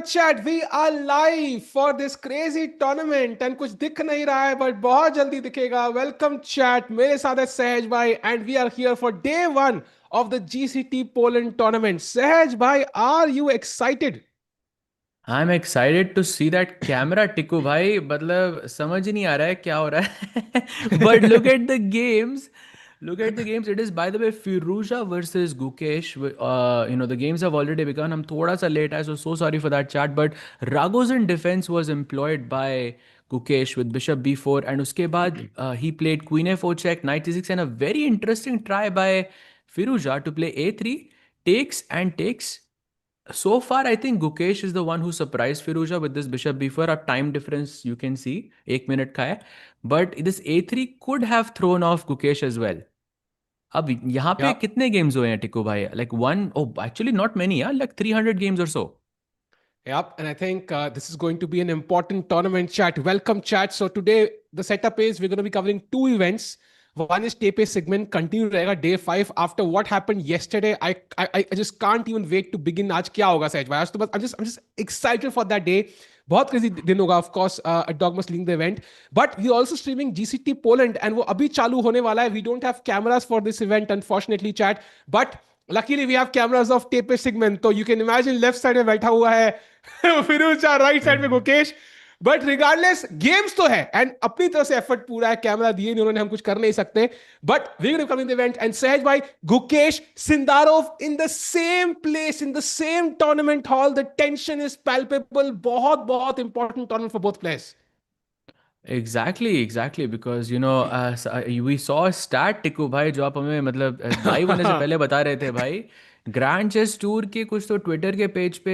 chat, we are live for this crazy tournament and कुछ दिख नहीं रहा है but बहुत जल्दी दिखेगा. Welcome chat, मेरे साथ है सहज भाई and we are here for day one of the GCT Poland tournament. सहज भाई, are you excited? I'm excited to see that camera टिकू भाई. मतलब समझ ही नहीं आ रहा है क्या हो रहा है. But look at the games. Look at the games. It is, by the way, Firuza versus Gukesh. The games have already begun. I'm थोड़ा सा late है, so sorry for that chat. But Ragozin defense was employed by Gukesh with bishop b4, and उसके बाद he played queen f4 check, knight c6, and a very interesting try by Firuza to play a3, takes and takes. So far, I think Gukesh is the one who surprised Firuza with this bishop b4. A time difference you can see, 1 minute का है. But this a3 could have thrown off Gukesh as well. अब यहाँ पे Yeah. कितने games हुए हैं टिकू भाई? Like one, oh, actually not many, yeah, like 300 games or so. Yep, and I think this is going to be an important tournament chat. Welcome chat. So today the setup is we're going to be covering two events. One is TePe Sigeman continue रहेगा day 5 after what happened yesterday. I just can't even wait to begin. आज क्या होगा सहज भाई? आज तो बस I'm just excited for that day. बहुत crazy दिन होगा of course. Erdogmus leading the event, but we also streaming GCT Poland and वो अभी चालू होने वाला है. We don't have cameras for this event unfortunately chat, but luckily we have cameras of TePe Sigeman. तो you can imagine left side में बैठा हुआ है फिरोजा, राइट साइड में गुकेश. बट रिगार्डलेस गेम्स तो है एंड अपनी तरफ से एफर्ट पूरा है. कैमरा दिए नहीं उन्होंने, हम कुछ कर नहीं सकते. But we will come in the event and Sahaj भाई, Gukesh, Sindarov in the same place in the same tournament hall. The tension is palpable. बहुत बहुत important tournament for both players. Exactly, because we saw a stat Tiku भाई जो आप हमें मतलब live होने से पहले बता रहे थे भाई. ग्रैंड चेस टूर के कुछ तो ट्विटर के पेज पे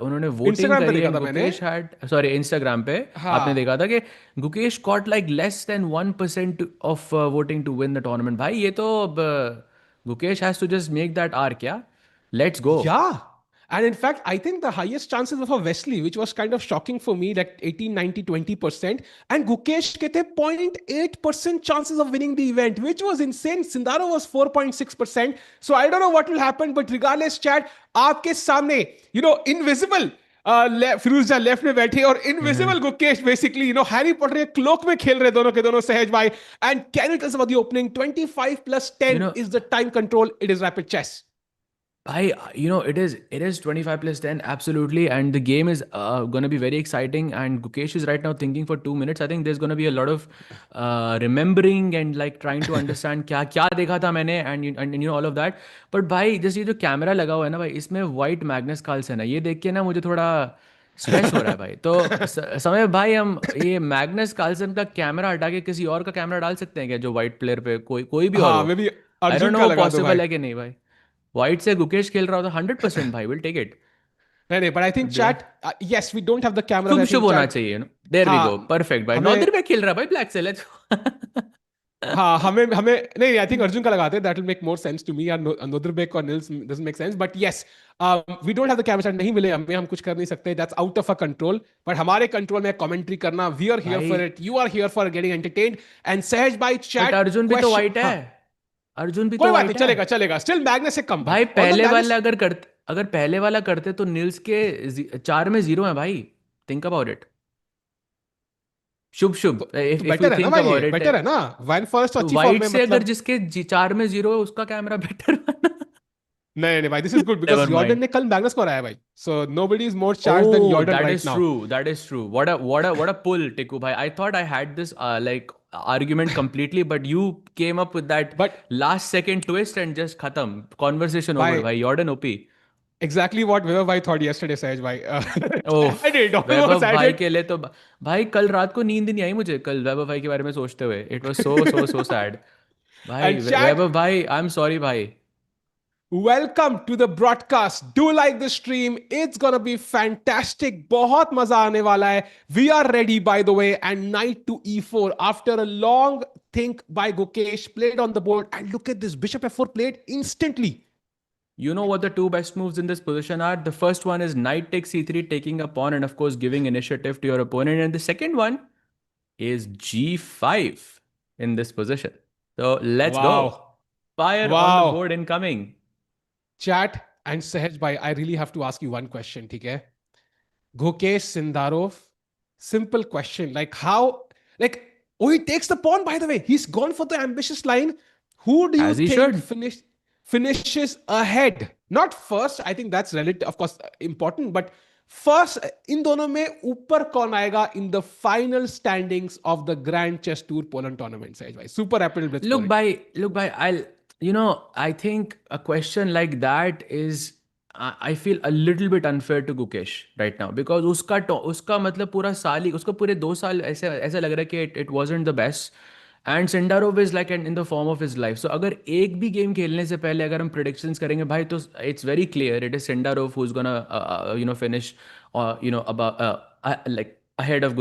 उन्होंने वोटिंग इंस्टाग्राम पे करी देखा एंड था मैंने. गुकेश हैड, सॉरी, इंस्टाग्राम पे आपने हाँ. देखा था कि Gukesh got like less than 1% of voting to win the tournament. भाई ये तो अब Gukesh has to just make that आर क्या. Let's go. Yeah. And in fact, I think the highest chances were for Wesley, which was kind of shocking for me, like 18, 90, 20%. And Gukesh get a 0.8% chances of winning the event, which was insane. Sindaro was 4.6%. So I don't know what will happen, but regardless, chat, आपके सामने, invisible फिरोजा left में बैठे और invisible Gukesh basically Harry Potter के cloak में खेल रहे दोनों के दोनों सहज भाई. And can you tell us about the opening? 25 plus you 10 know is the time control. It is rapid chess. It is 25 plus 10, absolutely, and the game is gonna be very exciting. And Gukesh is right now thinking for 2 minutes. I think there's gonna be a lot of remembering and like trying to understand क्या क्या देखा था मैंने and all of that. But भाई जैसे ये जो camera लगा हुआ है ना भाई, इसमें white Magnus Carlsen है. ये देख के ना मुझे थोड़ा स्ट्रेस हो रहा है भाई. तो समय भाई, हम ये मैग्नस कार्लसन का कैमरा हटा के किसी और का कैमरा डाल सकते हैं क्या, जो व्हाइट प्लेयर पे कोई कोई भी और हाँ, हो? मैं भी आई डोंट अर्जुन नो का वो लगा दो भाई. पॉसिबल है कि नहीं भाई. व्हाइट से गुकेश खेल रहा होता 100% भाई, विल टेक इट. नहीं नहीं, but I think chat, yes we don't have the cameras. Shubh I Shubh think होना चैट. चाहिए. देयर वी गो, हाँ. परफेक्ट भाई. हमें नॉर्दर पे खेल रहा है भाई ब्लैक से, लेट्स. हाँ, हमें हमें नहीं, आई थिंक अर्जुन का लगाते हैं. That will make more sense to me. Nodirbek और Nils doesn't make sense, but yes we don't have the camera. नहीं मिले हमें, हम कुछ कर नहीं सकते. That's out of a control. But हमारे कंट्रोल में कमेंट्री करना, वी आर हियर फॉर भाई it. You are here for getting entertained. And Sahaj भाई बट चैट अर्जुन भी तो क्वेश्चन. वाइट है. हाँ, अर्जुन भी कोई तो बात नहीं, वाइट है चलेगा चलेगा. स्टिल मैग्नस से कम भाई. भाई. Although Magnus. अगर पहले वाला करते तो नील्स के 4 में 0 है भाई. Think about it. Shubh Shubh, तो इफ यू बेटर है ना थिंक भाई, ये अबाउट इट. बेटर है ना. वैन फॉरेस्ट तो अच्छी फॉर्म वाइट में से अगर मतलब. जिसके 4 में 0 है उसका कैमरा बेटर बना. नहीं नहीं भाई, this is good because never Jorden mind. ने कल मैग्नस को हराया भाई. So nobody is more charge than Oh, Jorden that right is नाउ. true. That is true. What a pull, Tiku bhai. I thought I had this like argument completely, but you came up with that but last second twist and just khatam. Conversation over, भाई, bhai. Jordan OP. Exactly what Vaibhav भाई thought yesterday Sahaj भाई. ओह, I did almost, वैभव आई भाई did. के लिए तो भाई कल रात को नींद नहीं आई मुझे कल वैभव भाई के बारे में सोचते हुए. It was so sad. भाई एंड चैट, वैभव भाई, आई एम सॉरी भाई. Welcome to the broadcast. Do like the stream, it's gonna be fantastic. बहुत मजा आने वाला है. We are ready by the way. And knight to e4 after a long think by Gukesh played on the board, and look at this bishop f4 played instantly. You know what the two best moves in this position are? The first one is knight takes c3, taking a pawn and of course giving initiative to your opponent. And the second one is g5 in this position. So let's go. Wow. Fire on the Wow. board incoming. Chat and Sahaj bhai, I really have to ask you one question, ठीक है? Gukesh Sindarov. Simple question. Like how, like, oh, he takes the pawn, by the way. He's gone for the ambitious line. Who do you As he think should. finishes ahead? Not first. I think that's relative, of course, important, but first, in दोनों में ऊपर कौन आएगा in the final standings of the Grand Chess Tour Poland tournament? Sahej bhai. Super Rapid Blitz Poland. Look, by I think a question like that is, I feel a little bit unfair to Gukesh right now because उसका मतलब पूरा साल ही उसका पूरे 2 साल ऐसे ऐसा लग रहा है कि it wasn't the best. And Sindarov is like in the form of his life. So अगर एक भी गेम खेलने से पहले अगर हम प्रिडिक्शंस करेंगे भाई, तो it's very clear it is Sindarov who is gonna finish like ahead of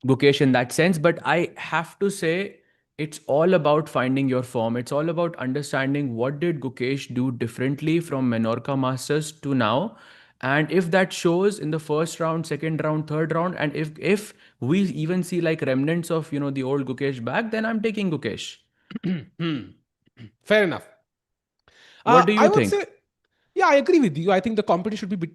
Gukesh in that sense. But I have to say, it's all about finding your form. It's all about understanding what did Gukesh do differently from Menorca Masters to now. And if that shows in the first round, second round, third round, and if we even see like remnants of the old Gukesh back, then I'm taking Gukesh. Fair enough. What do I you would think? say, yeah, I agree with you. I think the competition should be,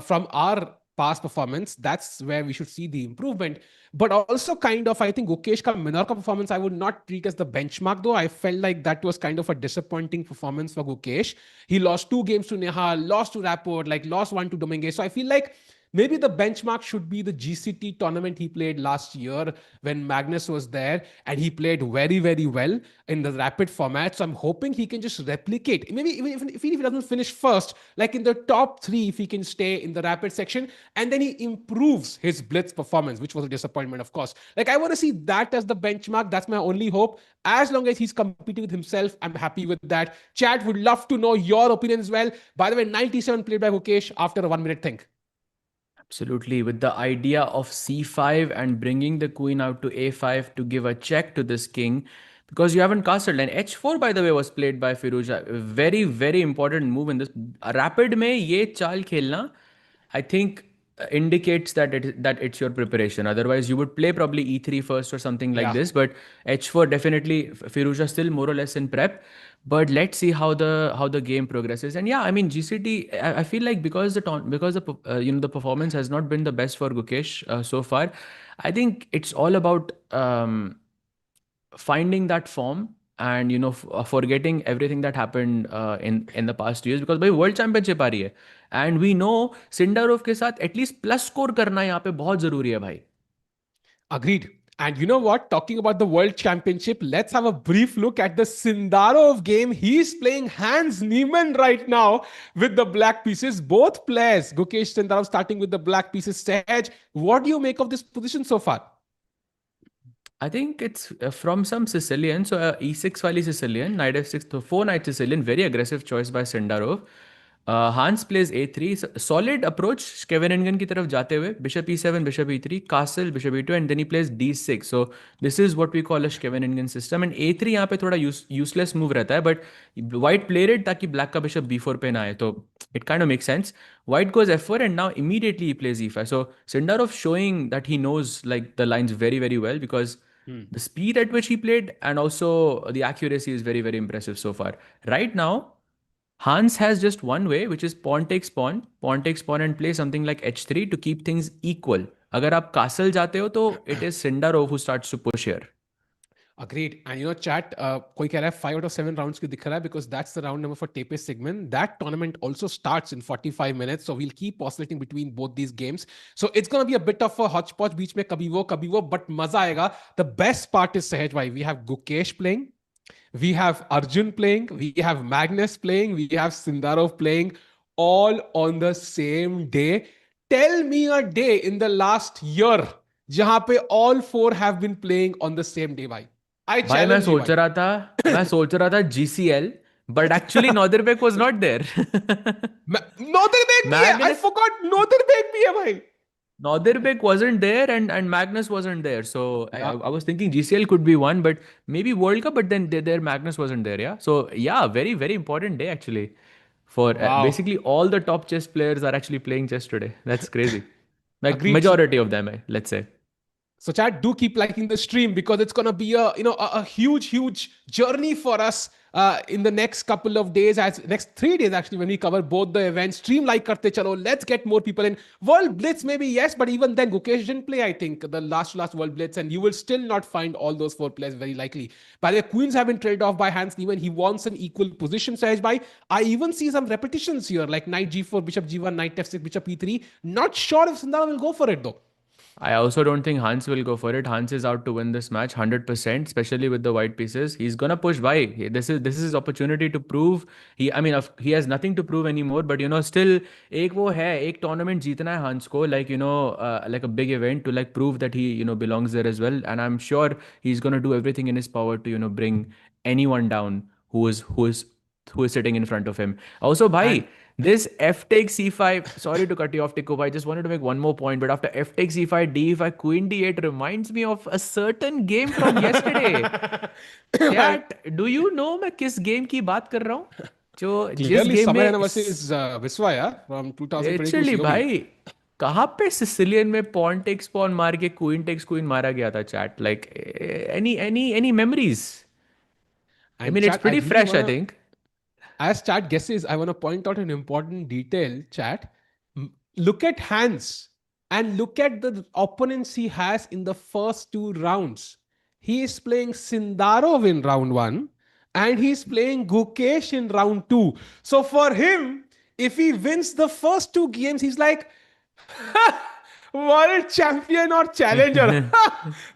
from our past performance, that's where we should see the improvement. But also, kind of, I think Gukesh ka Minorca performance, I would not treat as the benchmark, though. I felt like that was kind of a disappointing performance for Gukesh. He lost 2 games to Nehal, lost to Rapport, like lost one to Domingue. So I feel like maybe the benchmark should be the GCT tournament he played last year when Magnus was there, and he played very, very well in the rapid format. So I'm hoping he can just replicate. Maybe even if he doesn't finish first, like in the top 3, if he can stay in the rapid section, and then he improves his blitz performance, which was a disappointment, of course. Like I want to see that as the benchmark. That's my only hope. As long as he's competing with himself, I'm happy with that. Chad, would love to know your opinion as well. By the way, 97 played by Gukesh after a 1 minute think. Absolutely, with the idea of c5 and bringing the queen out to a5 to give a check to this king, because you haven't castled. And h4, by the way, was played by Firuza. Very, very important move in this. Rapid में ये चाल खेलना, I think indicates that it's your preparation. Otherwise, you would play probably e3 first or something like Yeah. this. But h4 definitely Firuza still more or less in prep. But let's see how the game progresses. And yeah, I mean GCT. I feel like because the performance has not been the best for Gukesh so far. I think it's all about finding that form and forgetting everything that happened in the past years, because भाई world championship आ रही है and we know Sindarov के साथ at least plus score करना यहाँ पे बहुत जरूरी है भाई. Agreed. And you know what? Talking about the World Championship, let's have a brief look at the Sindarov game. He's playing Hans Niemann right now with the black pieces. Both players, Gukesh Sindarov starting with the black pieces. Sahaj, what do you make of this position so far? I think it's from some Sicilian. So e6 wali Sicilian, knight f6, so 4 knight Sicilian, very aggressive choice by Sindarov. Hans plays a3, solid approach Scheveningen की तरफ जाते हुए, bishop e7, bishop e3, castle, bishop e2, and then he plays d6. So this is what we call a Scheveningen system. And a3 यहाँ पे थोड़ा useless move रहता है, but white played it ताकि black का bishop b4 पे ना आए, तो it kind of makes sense. White goes f4 and now immediately he plays e5. So Sindarov showing that he knows like the lines very, very well, because the speed at which he played and also the accuracy is very, very impressive so far. Right now, Hans has just one way, which is pawn takes pawn, and play something like h3 to keep things equal. अगर आप castle जाते हो तो it is Sindarov who starts to push here. Agreed. And chat, koi keh raha hai 5 out of 7 rounds ki dikh raha hai, because that's the round number for TePe Sigeman. That tournament also starts in 45 minutes. So we'll keep oscillating between both these games. So it's going to be a bit of a hodgepodge. Beech mein kabhi wo, but maza aayega. The best part is, Sahaj bhai, we have Gukesh playing. We have Arjun playing. We have Magnus playing. We have Sindarov playing, all on the same day. Tell me a day in the last year jahan pe all 4 have been playing on the same day, bhai. I भाई challenge you, bhai. मैं सोच रहा था GCL, but actually Nodirbek was not there. Nodirbek bhi hai. I Magnus forgot Nodirbek bhi hai, bhai. Nodirbek wasn't there, and Magnus wasn't there. So I, Yeah. I was thinking GCL could be one, but maybe World Cup, but then there Magnus wasn't there. Yeah. So yeah, very, very important day actually. For Wow. basically all the top chess players are actually playing chess today. That's crazy. Like Agreed. So, majority of them, let's say. so chat, do keep liking the stream, because it's gonna be a huge, huge journey for us in the next couple of days, as next 3 days actually, when we cover both the events, stream like karte chalo. Let's get more people in. World Blitz maybe yes, but even then Gukesh didn't play. I think the last World Blitz, and you will still not find all those 4 players very likely. By the way, queens have been traded off by Hans Niemann. He wants an equal position. Sahaj bhai, I even see some repetitions here, like knight g4, bishop g1, knight f6, bishop e3. Not sure if Sindarov will go for it though. I also don't think Hans will go for it. Hans is out to win this match 100%, especially with the white pieces. He's gonna push by. This is his opportunity to prove. He has nothing to prove anymore. But still, एक वो है एक tournament जीतना है Hans को, like like a big event to like prove that he belongs there as well. And I'm sure he's gonna do everything in his power to bring anyone down who is sitting in front of him. Also, bhai, And this f takes c5. Sorry to cut you off, Tikko. I just wanted to make one more point. But after f takes c5, d5, queen d8 reminds me of a certain game from yesterday. Chat, do you know मैं किस game की बात कर रहा हूँ? जो जिस clearly, game Samayana में versus Viswa, yeah, from 2022 literally COD. भाई कहाँ पे सिसिलियन में पॉन टेक्स पॉन मार के क्वीन टेक्स क्वीन मारा गया था chat like any memories I And mean it's chat, I pretty really fresh I wanna, think as chat guesses, I want to point out an important detail, chat. Look at Hans and look at the opponents he has in the first 2 rounds. He is playing Sindarov in round one and he's playing Gukesh in round two. So for him, if he wins the first 2 games, he's like, world champion or challenger.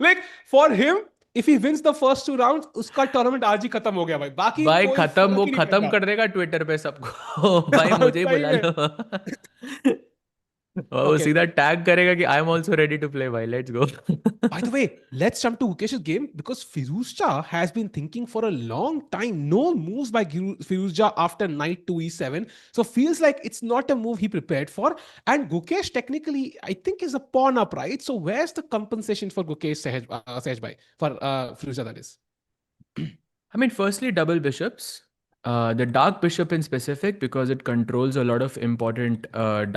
Like for him, if he wins the first 2 rounds, उसका tournament आज ही खत्म हो गया भाई. बाकी भाई कोई खत्म फर्क वो ही नहीं खत्म पड़ता. कर देगा ट्विटर पे सबको भाई मुझे ही सही बुला में. लो और वो Okay. सीधा टैग करेगा कि I am also ready to play भाई let's go By the way, let's jump to Gukesh's game because Firuzja has been thinking for a long time. No moves by Firuzja after knight to e7. So feels like it's not a move he prepared for. And Gukesh technically, I think, is a pawn up, right? So where's the compensation for Gukesh Sehaj Bhai? For Firuzja, that is. I mean, firstly, double bishops. The dark bishop in specific because it controls a lot of important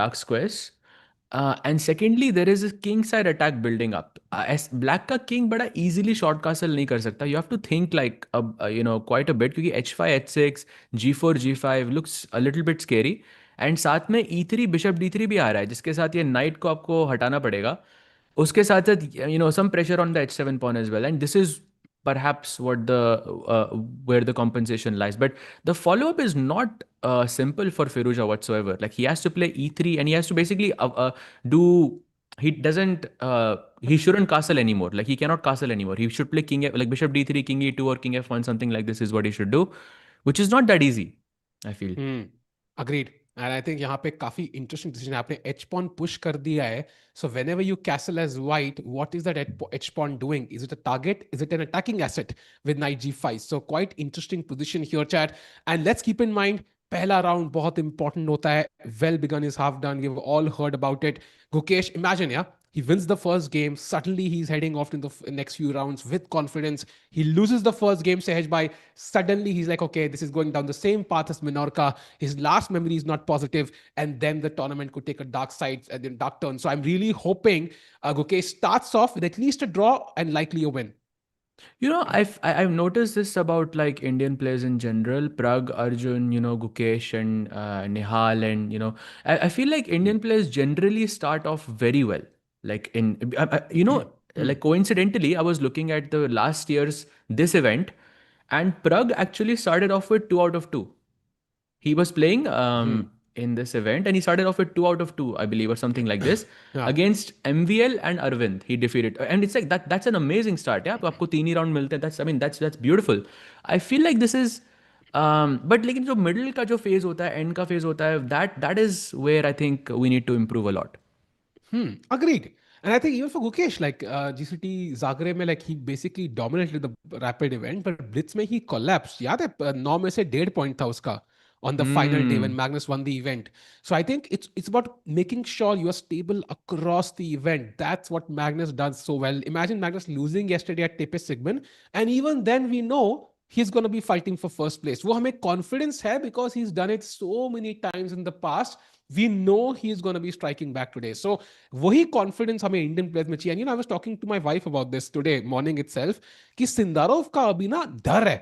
dark squares. And secondly, there is a king side attack building up. As black का king बड़ा easily short castle नहीं कर सकता. You have to think like quite a bit क्योंकि h5, h6, g4, g5 looks a little bit scary. And साथ में e3 bishop d3 भी आ रहा है जिसके साथ ये knight को आपको हटाना पड़ेगा. उसके साथ साथ some pressure on the h7 pawn as well. And this is perhaps what the where the compensation lies. But the follow-up is not simple for Firouzja whatsoever. Like he has to play e3 and he has to basically do. He shouldn't castle anymore. Like he cannot castle anymore. He should play like bishop d3, king e2, or king f1, something like this is what he should do, which is not that easy, I feel. Agreed. And I think यहाँ पे काफी interesting decision है. आपने H pawn push कर दिया है. So whenever you castle as white, what is that H pawn doing? Is it a target? Is it an attacking asset with knight g5? So quite interesting position here, chat. And let's keep in mind, पहला round बहुत important होता है. Well begun is half done. We've all heard about it. Gukesh, imagine, yeah. He wins the first game. Suddenly, he's heading off in the next few rounds with confidence. He loses the first game, Sehaj Bhai. Suddenly, he's like, okay, this is going down the same path as Minorca. His last memory is not positive. And then the tournament could take a dark side and then dark turn. So I'm really hoping Gukesh starts off with at least a draw and likely a win. I've noticed this about like Indian players in general, Prag, Arjun, Gukesh and Nihal, and I feel like Indian players generally start off very well. Like like coincidentally, I was looking at the last year's this event, and Prag actually started off with 2 out of 2. He was playing in this event and he started off with 2 out of 2, I believe, or something like this Yeah. against MVL and Arvind. He defeated, and it's like that's an amazing start. Yeah, तो आपको 3 ही round मिलते हैं. That's beautiful. I feel like this is but लेकिन जो middle का जो phase होता है, end का phase होता है, that is where I think we need to improve a lot. Agreed. And I think even for Gukesh, like GCT Zagreb में, like he basically dominated the rapid event, but Blitz में he collapsed. याद है 9 में से 1.5 point था उसका on the final day when Magnus won the event. So I think it's about making sure you are stable across the event. That's what Magnus does so well. Imagine Magnus losing yesterday at TePe Sigeman, and even then we know he's going to be fighting for first place. वो हमें confidence है because he's done it so many times in the past. We know he's going to be striking back today. So वही confidence हमें Indian players में चाहिए. And I was talking to my wife about this today morning itself कि Sindarov का अभी ना डर है.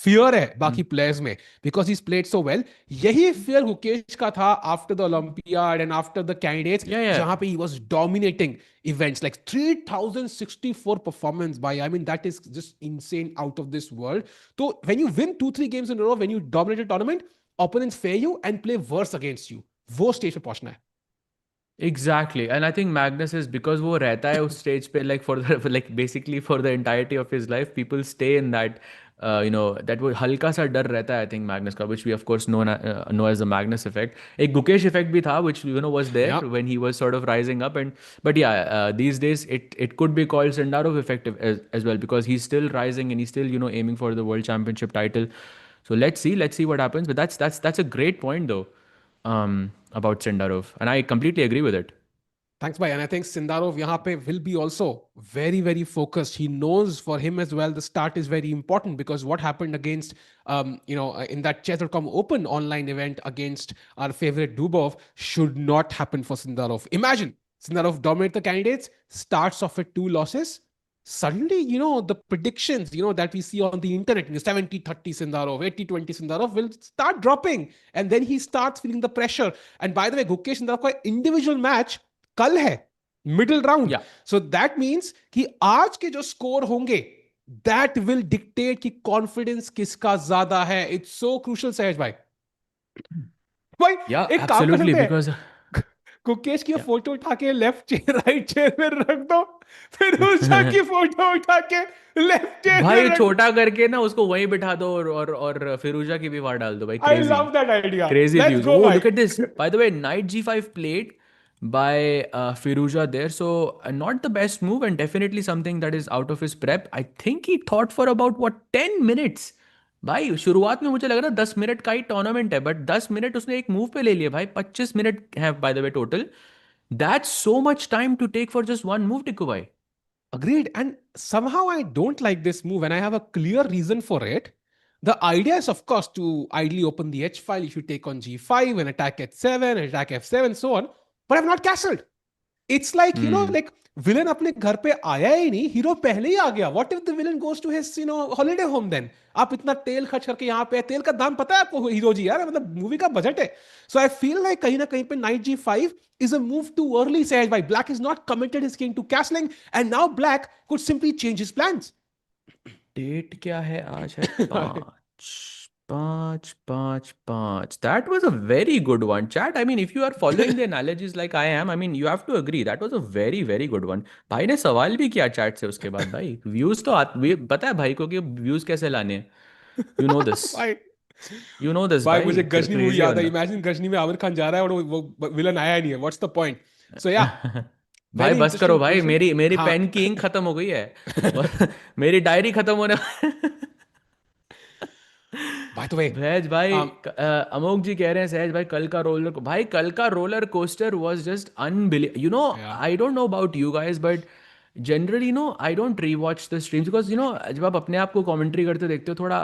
fear है बाकी players में because he's played so well. यही fear गुकेश का था after the Olympiad and after the candidates, Yeah, yeah. जहाँ पे he was dominating events like 3064 performance by. I mean that is just insane, out of this world. So when you win 2-3 games in a row, when you dominate a tournament, opponents fear you and play worse against you. वो stage पे पहुंचना है. Exactly, and I think Magnus is, because वो रहता है उस stage पे, like for the like basically for the entirety of his life, people stay in that, that वो हल्का सा डर रहता है I think Magnus का, which we of course know as the Magnus effect. एक Gukesh effect भी था, which was there Yeah. when he was sort of rising up, but yeah, these days it could be called Sindarov effect as well, because he's still rising and he's still aiming for the world championship title. So let's see what happens. But that's a great point though, about Sindarov, and I completely agree with it. Thanks, bhai. And I think Sindarov यहाँ पे will be also very, very focused. He knows for him as well, the start is very important because what happened against, in that Chess.com Open online event against our favorite Dubov should not happen for Sindarov. Imagine Sindarov dominate the candidates, starts off with 2 losses. Suddenly, the predictions, that we see on the internet, 70-30 Sindarov, 80-20 Sindarov will start dropping. And then he starts feeling the pressure. And by the way, Gukesh Sindarov का individual match कल है middle round. So that means कि आज के जो score होंगे that will dictate कि confidence किसका ज्यादा है. इट्स सो क्रूशियल सहज भाई. भाई एक काम कर Absolutely, सकते because हैं, कुकेश की फोटो उठा के लेफ्ट चेयर राइट चेयर में रख दो, फिर उषा की फोटो उठा के लेफ्ट चेयर में भाई रख. छोटा करके ना उसको वहीं बिठा दो, और फिरूजा की भी वार डाल दो भाई. I crazy, love that idea. crazy let's views. Go Oh, भाई. look at this. By the way, knight g5 played by Firuza there. So not the best move, and definitely something that is out of his prep. I think he thought for about what 10 minutes. भाई शुरुआत में मुझे लग रहा 10 minute का ही tournament है, but 10 minute उसने एक मूव पे ले लिए भाई. 25 मिनट है by the way total. That's so much time to take for just one move, Tiko भाई. Agreed. And somehow I don't like this move, and I have a clear reason for it. The idea is, of course, to ideally open the h file if you take on g5 and attack h7, attack f7, so on. But I've not castled. It's like, like villain अपने घर पे आया ही नहीं, hero पहले ही आ गया. What if the villain goes to his, holiday home then? आप इतना तेल खर्च करके यहाँ पे, तेल का दाम पता है आपको हीरो जी यार, मतलब मूवी का बजट है. So I feel like कहीं ना कहीं पे knight g5 is a move too early, said by black is not committed his king to castling, and now black could simply change his plans. Date क्या है आज? है 5 5 5 5. That was a very good one, chat. I mean, if you are following the analogies like I am, I mean, you have to agree that was a very very good one. भाई ने सवाल भी किया chat से उसके बाद. भाई views तो पता है भाई को कि व्यूज कैसे लाने हैं. यू नो दिस, भाई यू नो दिस भाई भाई. मुझे गजनी मूवी क्रेजी याद है. बंदा. इमेजिन गजनी में आमिर खान जा रहा है और वो विलन आया ही नहीं है. What's the point? सो या, भाई वेरी बस करो इंटरेस्टिंग भाई, क्वेश्चन. मेरी हाँ. पेन की इंक खत्म हो गई है और मेरी डायरी खत्म होने. By the way, भैज भाई, अमोक जी कह रहे हैं सहज भाई कल का रोलर को, भाई कल का roller coaster was just unbelief. yeah. I don't know about you guys, but generally I don't rewatch the streams, because जब आप अपने आप को कमेंट्री करते देखते हो, थोड़ा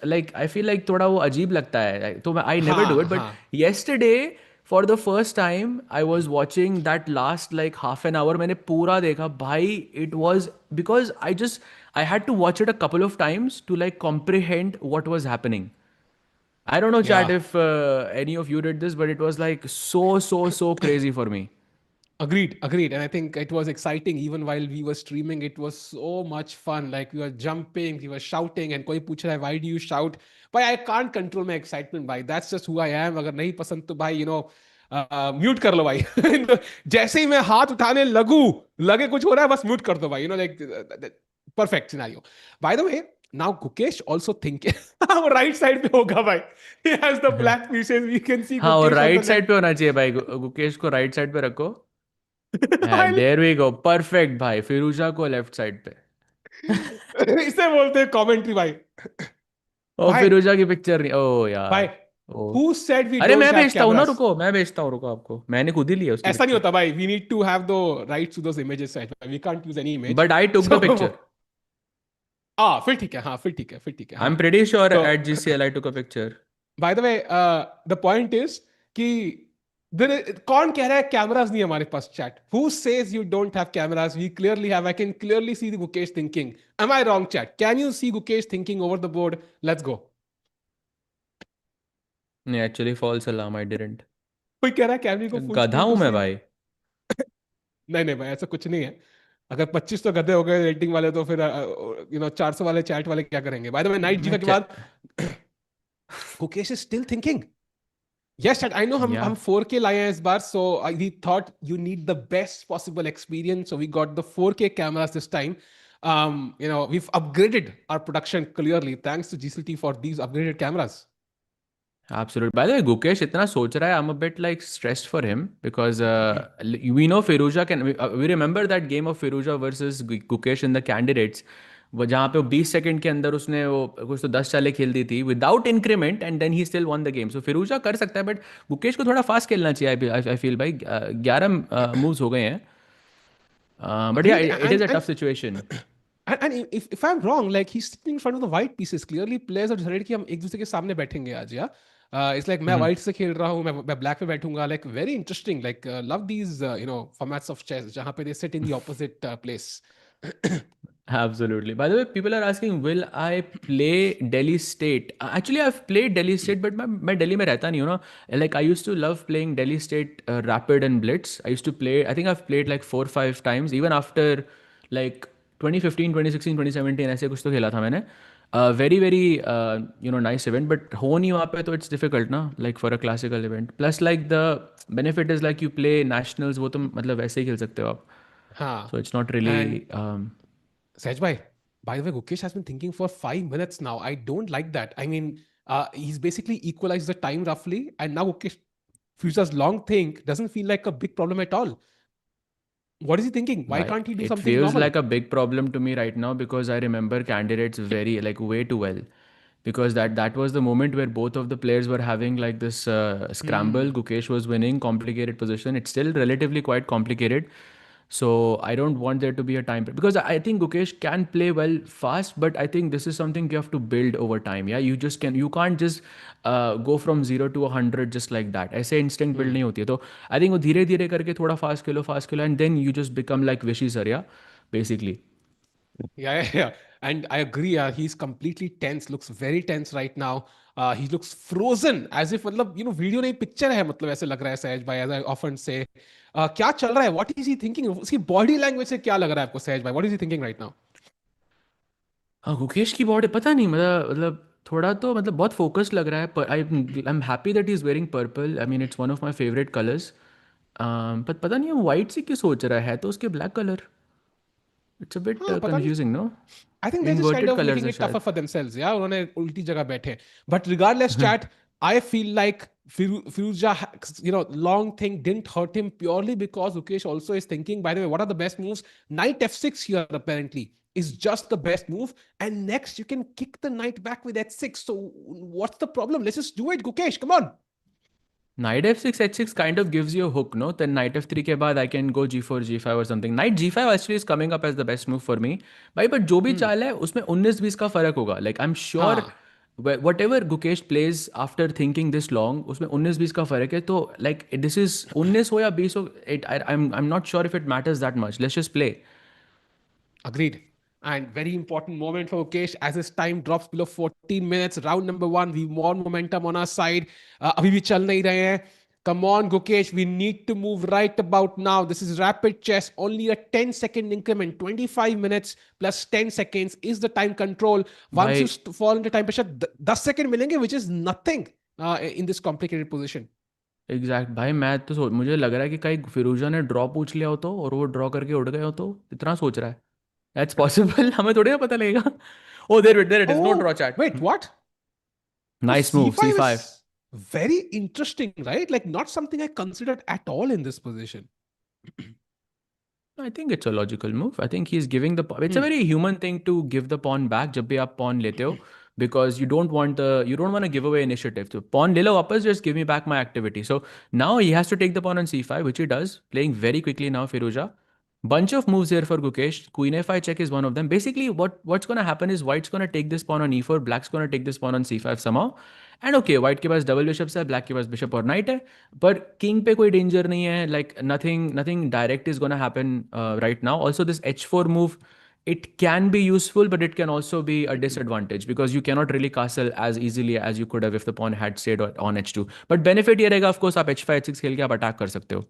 लाइक आई फील लाइक थोड़ा वो अजीब लगता है, तो आई नेवर डू हाँ इट. बट हाँ. Yesterday for the first time I was watching that last like half an hour. मैंने पूरा देखा भाई. It was because I had to watch it a couple of times to like comprehend what was happening. I don't know, chat, Yeah. if any of you did this, but it was like so crazy for me. Agreed. And I think it was exciting even while we were streaming. It was so much fun. Like we were jumping, we were shouting, and koi puch raha hai, why do you shout? But I can't control my excitement, bhai. That's just who I am. अगर नहीं पसंद तो भाई, mute कर लो भाई. जैसे ही मैं हाथ उठाने लगे कुछ हो रहा है, बस म्यूट कर दो भाई. Like perfect scenario. By the way, now Gukesh also thinking वो right side पे होगा भाई. He has the black pieces. We can see हाँ, और Gukesh on the right left. Side पे होना चाहिए भाई. गुकेश को राइट साइड पे रखो. And I'll- there we go, perfect भाई. फिरूजा को लेफ्ट साइड पे. इसे बोलते हैं कमेंट्री भाई. ओ भाई फिरूजा की पिक्चर नहीं. ओ भाई, यार. ओ, who said we अरे don't मैं have भेजता हूँ ना, cameras? रुको, मैं भेजता हूँ, रुको आपको. मैंने खुद ही लिया उसकी ऐसा नहीं पिक्चर. होता भाई. We need to have the rights to those images. We can't use any image. But I took the So picture. फिर ठीक है. हाँ, फिर ठीक है. आई एम हाँ. प्रीटी श्योर तो at GCL I took a picture. by the way, the point is कि कौन कह रहा है कैमरास नहीं है हमारे पास? Chat, who says you don't have cameras? We clearly have. I can clearly see Gukesh thinking. Am I wrong chat? Can you see Gukesh thinking over the board? Let's go. नहीं, actually false alarm, I didn't. कोई कह रहा है कैमरे को full गधा screen हूं to मैं सी. भाई। नहीं नहीं भाई, ऐसा कुछ नहीं है. अगर 25 तो गधे हो गए रेटिंग वाले, तो फिर 400 वाले चैट वाले क्या करेंगे? बाय द वे, नाइट मैं जीवा के बाद Gukesh is still thinking. Yes, chat. I know हम या 4K लाए हैं इस बार, so we thought you need the best possible experience, so we got the 4K cameras this time. We've upgraded our production clearly thanks to GCT for these upgraded cameras. Absolutely. By the way, Gukesh इतना सोच रहा है. I'm a bit like stressed for him because we know Firuza can. We remember that game of Firuza versus Gukesh in the candidates. वो जहाँ पे वो 20 second के अंदर उसने वो कुछ तो 10 चालें खेल दी थी without increment and then he still won the game. So Firouzja कर सकता है बट गुकेश को थोड़ा फास्ट खेलना चाहिए. आई फील भाई 11 मूव्स हो गए हैं. बट या Agreed. It is a tough situation. And if I'm wrong, like he's sitting in front of the white pieces. Clearly, players have decided कि हम एक दूसरे के सामने बैठेंगे आज. या it's like मैं white से खेल रहा हूँ, मैं black पे बैठूंगा. Like very interesting. Like love these formats of chess जहाँ पे they sit in the opposite place. Absolutely. By the way, people are asking, will I play Delhi State? Actually, I've played Delhi State, but मैं Delhi में रहता नहीं हूँ ना. Like I used to love playing Delhi State Rapid and Blitz. I used to play. I think I've played like 4 or 5 times, even after like 2015, 2016, 2017 ऐसे कुछ तो खेला था मैंने. Very very nice event, but हो नहीं वहाँ पे तो it's difficult ना. Like for a classical event. Plus like the benefit is like you play nationals, वो तो मतलब वैसे ही खेल सकते हो आप. हाँ. So it's not really. And Saj bhai, by the way, Gukesh has been thinking for 5 minutes now. I don't like that. I mean, he's basically equalized the time roughly, and now Gukesh Fusa's long think doesn't feel like a big problem at all. What is he thinking? Why Why? can't he do It something feels normal? like a big problem to me right now because I remember candidates very like way too well. Because that was the moment where both of the players were having like this scramble. Hmm. Gukesh was winning, complicated position. It's still relatively quite complicated. So I don't want there to be a time because I think Gukesh can play well fast, but I think this is something you have to build over time. Yeah, you can't just go from 0 to 100 just like that. ऐसे instinct build Hmm. नहीं होती है. तो I think वो धीरे धीरे करके थोड़ा fast Khelo and then you just become like Vishy Sarya, basically. Yeah. And I agree. He's completely tense. Looks very tense right now. He looks frozen, as if मतलब वीडियो नहीं picture है. मतलब ऐसे लग रहा है सहज भाई. As I often say, क्या चल रहा है? What is he thinking? उसकी बॉडी लैंग्वेज से क्या लग रहा है आपको सहज भाई? What is he thinking right now? हाँ, गुकेश की बॉडी पता नहीं मतलब थोड़ा तो मतलब बहुत फोकस्ड लग रहा है. पर I am happy that he is wearing purple. I mean it's one of my favourite colours. पर पता नहीं वो वाइट से क्यों सोच रहा है तो उसके black colour. It's a bit हाँ, पता नहीं. Confusing no. I think they're just kind inverted of colours making हैं it tougher शायद. for themselves. Yeah, उन्होंने उल्टी जगह बैठे. But regardless, chat, I feel like Firuza, long thing didn't hurt him purely because Ukesh also is thinking. By the way, what are the best moves? Knight f6 here apparently is just the best move. And next, you can kick the knight back with h6. So what's the problem? Let's just do it, Gukesh. Come on. Knight f6 h6 kind of gives you a hook, no? Then knight f3 के बाद I can go g4 g5 or something. Knight g5 actually is coming up as the best move for me. भाई but जो भी Hmm. चाल है उसमें 19-20 का फर्क होगा. Like I'm sure हाँ. whatever Gukesh plays after thinking this long उसमें 19-20 का फर्क है. तो like this is 19 हो या 20 हो, I'm not sure if it matters that much. Let's just play. Agreed. And very important moment for Mukesh as his time drops below 14 minutes. Round number one, we more momentum on our side. अभी भी चल नहीं रहे हैं. Come on, Gukesh. We need to move right about now. This is rapid chess. Only a 10-second increment. 25 minutes plus 10 seconds is the time control. Once you भाई fall into time pressure, 10 seconds मिलेंगे, which is nothing in this complicated position. Exact भाई मैं तो मुझे लग रहा है कि कहीं फिरोजा ने ड्रॉ पूछ लिया हो तो और वो ड्रॉ करके उड़ गए हो तो इतना सोच रहा है. That's possible. हमें थोड़ी ना पता लगेगा. Oh there it is no draw Oh, chat. wait, what? So nice move C5 c5. is very interesting, right? Like not something I considered at all in this position. I think it's a logical move. I think he's giving the it's a Hmm. very human thing to give the pawn back जब भी आप pawn लेते हो because you don't want to give away initiative. So pawn ले लो वापस, just give me back my activity. So now he has to take the pawn on c5, which he does, playing very quickly now Firuza. Bunch of moves here for Gukesh. Queen f5 check is one of them. Basically, what's going to happen is white's going to take this pawn on e4, black's going to take this pawn on c5 somehow. And okay, white के पास double bishops है, black के पास bishop और knight है. But king पे कोई danger नहीं है. Like nothing direct is going to happen right now. Also, this h4 move, it can be useful, but it can also be a disadvantage because you cannot really castle as easily as you could have if the pawn had stayed on h2. But benefit ये रहेगा, of course, आप h5 h6 खेल के आप attack कर सकते हो.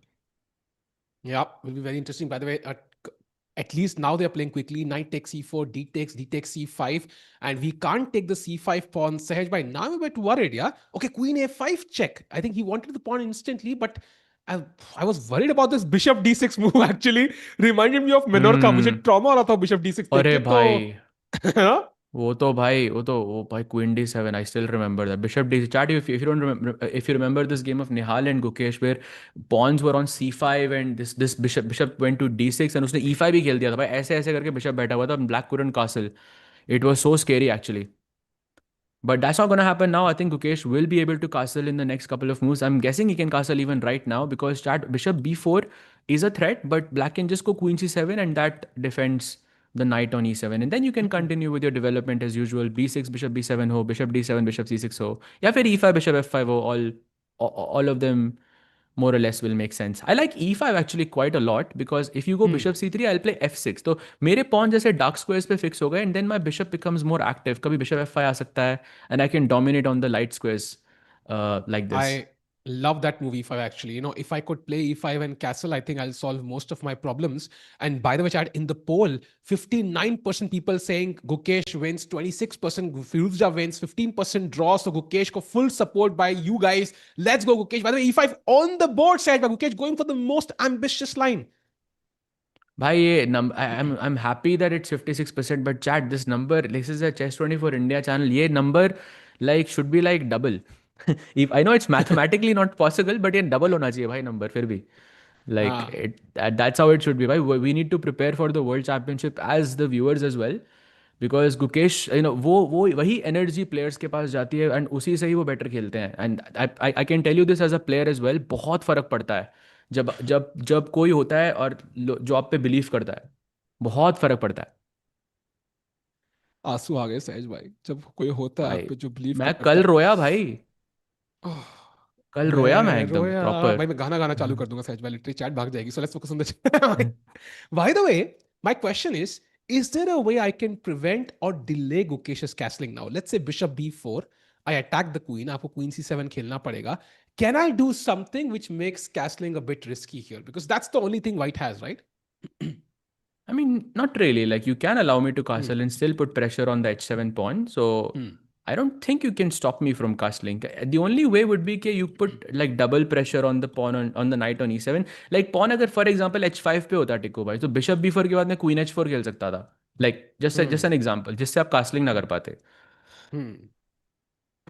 Yeah, will be very interesting. By the way, at least now they are playing quickly. Knight takes c4, d takes c5, and we can't take the c5 pawn. Sahaj bhai, now I'm a bit worried. Yeah, okay, queen a5 check. I think he wanted the pawn instantly, but I was worried about this bishop d6 move. Actually, reminded me of Menorca. मुझे trauma हो रहा था bishop d6 देख अरे के भाई तो वो queen d7. I still remember that bishop d. Chat, if you don't remember, if you remember this game of Nihal and Gukesh where pawns were on c5 and this bishop went to d6 and उसने e5 भी खेल दिया था भाई, ऐसे ऐसे करके bishop बैठा हुआ था, black couldn't castle. It was so scary actually. But that's not going to happen now. I think Gukesh will be able to castle in the next couple of moves. I'm guessing he can castle even right now because chat bishop b4 is a threat, but black can just go queen c7 and that defends the knight on e7. And then you can continue with your development as usual. b6, bishop b7 ho, bishop d7, bishop c6 ho. या फिर e5, bishop f5 ho. All of them more or less will make sense. I like e5 actually quite a lot because if you go bishop c3, I'll play f6. तो मेरे pawn जैसे dark squares पे fix हो गए and then my bishop becomes more active. कभी bishop f5 आ सकता है and I can dominate on the light squares like this. I love that move e5 actually. You know, if I could play e5 and castle, I think I'll solve most of my problems. And by the way, Chad, in the poll, 59% people saying Gukesh wins, 26% Firouzja wins, 15% draw. So Gukesh ko full support by you guys. Let's go, Gukesh. By the way, e5 on the board side by Gukesh going for the most ambitious line. भाई ये number, I'm happy that it's 56%, but chat, this number, this is a Chess24 India channel, ये number like should be like double. If I know it's mathematically not possible, but ये double होना चाहिए भाई number फिर भी. Like Ah, that's how it should be. Right? We need to prepare for the World Championship as the viewers as well, because Gukesh, वो वही energy players के पास जाती है and उसी से ही वो better खेलते हैं. And I can tell you this as a player as well. बहुत फर्क पड़ता है जब जब जब कोई होता है और जो आप पे बिलीव करता है, बहुत फर्क पड़ता है आंसू आ गए सहज भाई जब कोई होता है आप भाई. पे जो बिलीव मैं करता कल है. रोया भाई, ओह, कल रोया मैं मैं एकदम रोया प्रॉपर. भाई. मैं गाना गाना चालू कर दूंगा सहज भाई. लिटरली चैट भाग जाएगी. So let's focus on the By the way, my question is there a way I can prevent or delay Gukesh's castling now? Let's say bishop b4, I attack the queen, आपको queen c7 खेलना पड़ेगा. Can I do something which makes castling a bit risky here? Because that's the only thing white has, right? I mean, not really. Like, you can allow me to Hmm. castle and still put pressure on the h7 pawn. So Hmm. I don't think you can stop me from castling. The only way would be that you put like double pressure on the pawn on the knight on e7. Like pawn अगर for example h5 पे होता टिको भाई, तो bishop b4 के बाद मैं queen h4 खेल सकता था. Like just Hmm. an example, जिससे आप castling ना कर पाते. Hmm.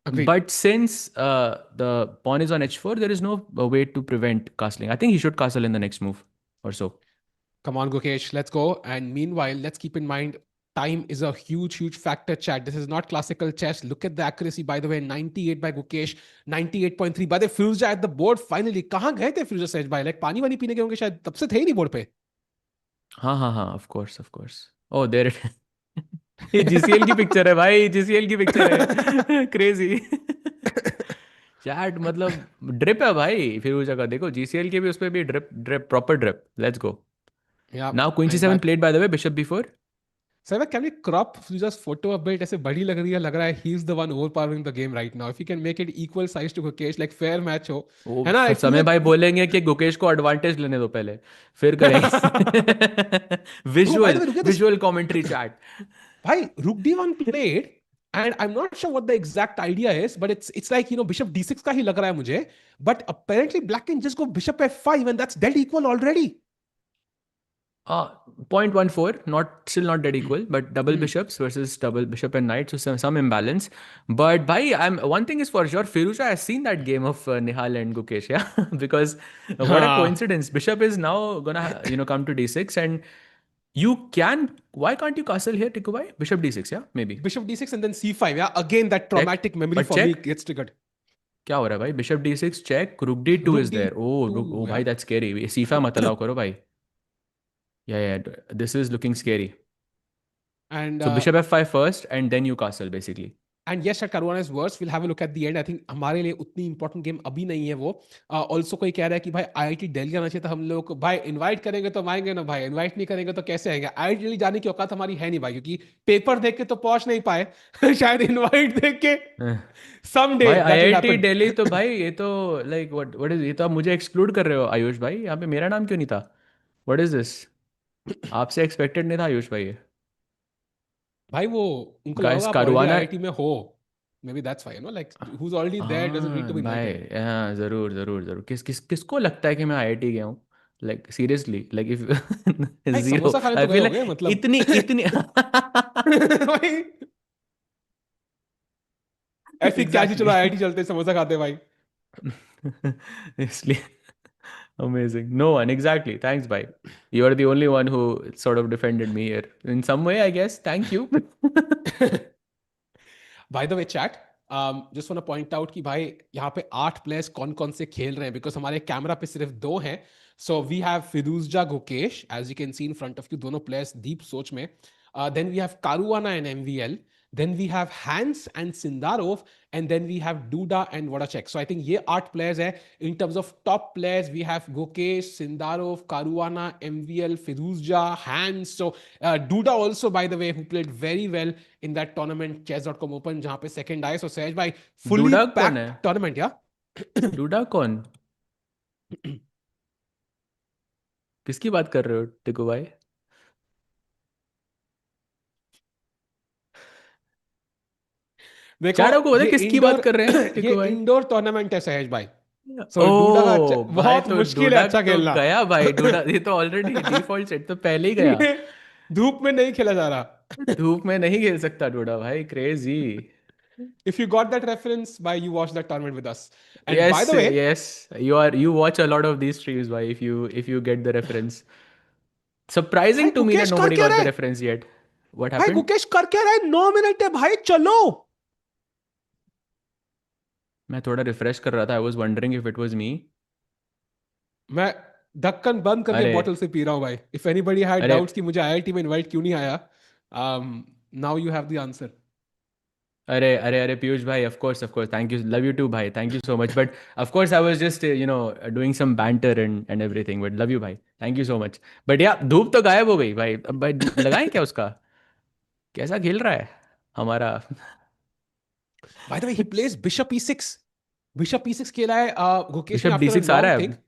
Agreed. But since the pawn is on h4, there is no way to prevent castling. I think he should castle in the next move or so. Come on, Gukesh, let's go. And meanwhile, let's keep in mind time is a huge, huge factor, chat. This is not classical chess. Look at the accuracy, by the way, 98 by Gukesh, 98.3. By the way, Firouzja at the board finally. कहाँ गए थे Firouzja सहज भाई? Like पानी वानी पीने गए होंगे शायद. तब से थे ही नहीं बोर्ड पे. हाँ हाँ हाँ, of course of course. Oh, there it ये जीसीएल की पिक्चर है भाई, जीसीएल की पिक्चर है. क्रेजी. चैट मतलब ड्रिप है भाई फिर उस जगह देखो, जीसीएल के भी उस पे भी drip drip proper drip. Let's go. Yeah. Now queen And C seven by played by the way, bishop B4. Saiva, can we crop Firouzja's photo a bit? ऐसे बड़ी लग रही है. लग रहा है he's the one overpowering the game right now. If you can make it equal size to Gukesh, like fair match हो, वो है ना? I feel समय like भाई बोलेंगे कि गुकेश को एडवांटेज लेने दो पहले, फिर करेंगे. no. By the visual way, look at this. Visual commentary chat. Bhai, Rook D1 played, and I'm not sure what the exact idea is, but it's like, Bishop D6 का ही लग रहा है मुझे. But apparently Black can just go Bishop F5 and that's dead equal already. 0.14, still not dead equal, but double bishops versus double bishop and knight, so some imbalance. But bhai, one thing is for sure, Firouzja has seen that game of Nihal and Gukesh, yeah, because what a Ah, coincidence. Bishop is now gonna come to d6, and why can't you castle here, Tikubai? Bishop d6, yeah, maybe. Bishop D6 and then C5. Yeah, again that Check, traumatic memory but for me check. gets triggered. क्या हो रहा है भाई? Bishop d6 check, rook d2 Rook is there. Oh, D2. oh Yeah. भाई, that's scary. c5 मत allow करो भाई. Yeah, this is looking scary. And So bishop f5 first, and then you castle basically. And yes Caruana is worse will have a look at the end I think हमारे लिए उतनी important game अभी नहीं है वो also कोई कह रहा है कि भाई आईआईटी दिल्ली आना चाहिए तो हम लोग भाई इनवाइट करेंगे तो हम आएंगे ना भाई इनवाइट नहीं करेंगे तो कैसे आएंगे आईआईटी दिल्ली जाने की औकात हमारी है नहीं भाई क्योंकि पेपर देख के तो पहुंच नहीं पाए शायद इनवाइट देख के हाँ। सम डे भाई that will IIT happen Delhi तो भाई ये तो लाइक व्हाट इज, ये तो आप मुझे एक्सक्लूड कर रहे हो आयुष भाई, यहाँ पे मेरा नाम क्यों नहीं था? What is this? आपसे एक्सपेक्टेड नहीं था आयुष भाई ये। भाई वो उनको लगा गाइस होगा आप ऑलरेडी कारुआना। आईआईटी में हो may be that's why you know like who is already there doesn't need to हाँ बी भाई, इनवाइटेड हाँ जरूर जरूर जरूर, किसको लगता है कि मैं आईआईटी गया हूँ? लाइक सीरियसली, लाइक इफ भाई जीरो समोसा खाने आई तो गए फील, होगे मतलब इतनी इतनी भाई ऐसी क्या चीज चलो एग्जैक्टली। आईआईटी चलते हैं, समोसा खाते हैं भाई इसलिए amazing, no one, exactly, thanks bhai. You are the only one who sort of defended me here in some way, I guess. Thank you. Bye the way chat just want point out कि भाई यहाँ पे 8 players कौन कौन से खेल रहे हैं बिकॉज हमारे कैमरा पे सिर्फ 2 हैं so we have Firouzja Gukesh as you can see in front of you दोनों प्लेयर्स डीप सोच में then we have Caruana and MVL then we have Hans and Sindarov, and then we have Duda and Vodacek. So I think ये 8 players है. In terms of top players, we have Gukesh, Sindarov, Caruana, MVL, Firuzja, Hans. So Duda also, by the way, who played very well in that tournament, chess.com Open, जहाँ पे second आए. So Sahaj भाई, fully DUDA कौन है? packed tournament, yeah. DUDA कौन? किसकी बात कर रहे हो टिकू भाई? देखो चाणक्य को पता है ये किसकी बात इंडोर कर रहे हैं ये टिकू भाई? इंडोर टूर्नामेंट है सहज भाई सो डूडा का ओ भाई, बहुत तो मुश्किल है डूडा अच्छा तो खेलना गया भाई, डूडा ये तो ऑलरेडी डिफॉल्ट सेट तो पहले ही गया। ये धूप में नहीं खेला जा रहा धूप में नहीं खेल सकता डूडा भाई, crazy. if you got that reference by you watched that tournament with us and by Yes, the way yes. You watch a lot of these streams, why if you get the reference. भाई Surprising to me that Gukesh कर nobody क्या got रहा the है reference yet. What भाई happened? Gukesh कर क्या रहा है 9 मिनट है भाई चलो मैं थोड़ा रिफ्रेश कर रहा था, I was wondering if it was me. मैं ढक्कन बंद करके अरे बॉटल से पी रहा हूँ भाई इफ एनीबडी हैड अरे डाउट्स कि मुझे आईआईटी में इनवाइट क्यों नहीं आया now you have the answer अरे अरे अरे पीयूष भाई, of course, thank you, love you too भाई, thank you so much, but of course I was just doing some banter and everything, but love you भाई, thank you so much. But या धूप तो गायब हो गई भाई, अब भाई धूप लगाएं क्या उसका? कैसा खेल रहा है हमारा? By the way he plays bishop e6 खेला है गुकेश ने bishop D after a six आ रहा लॉन्ग है थिंग अब।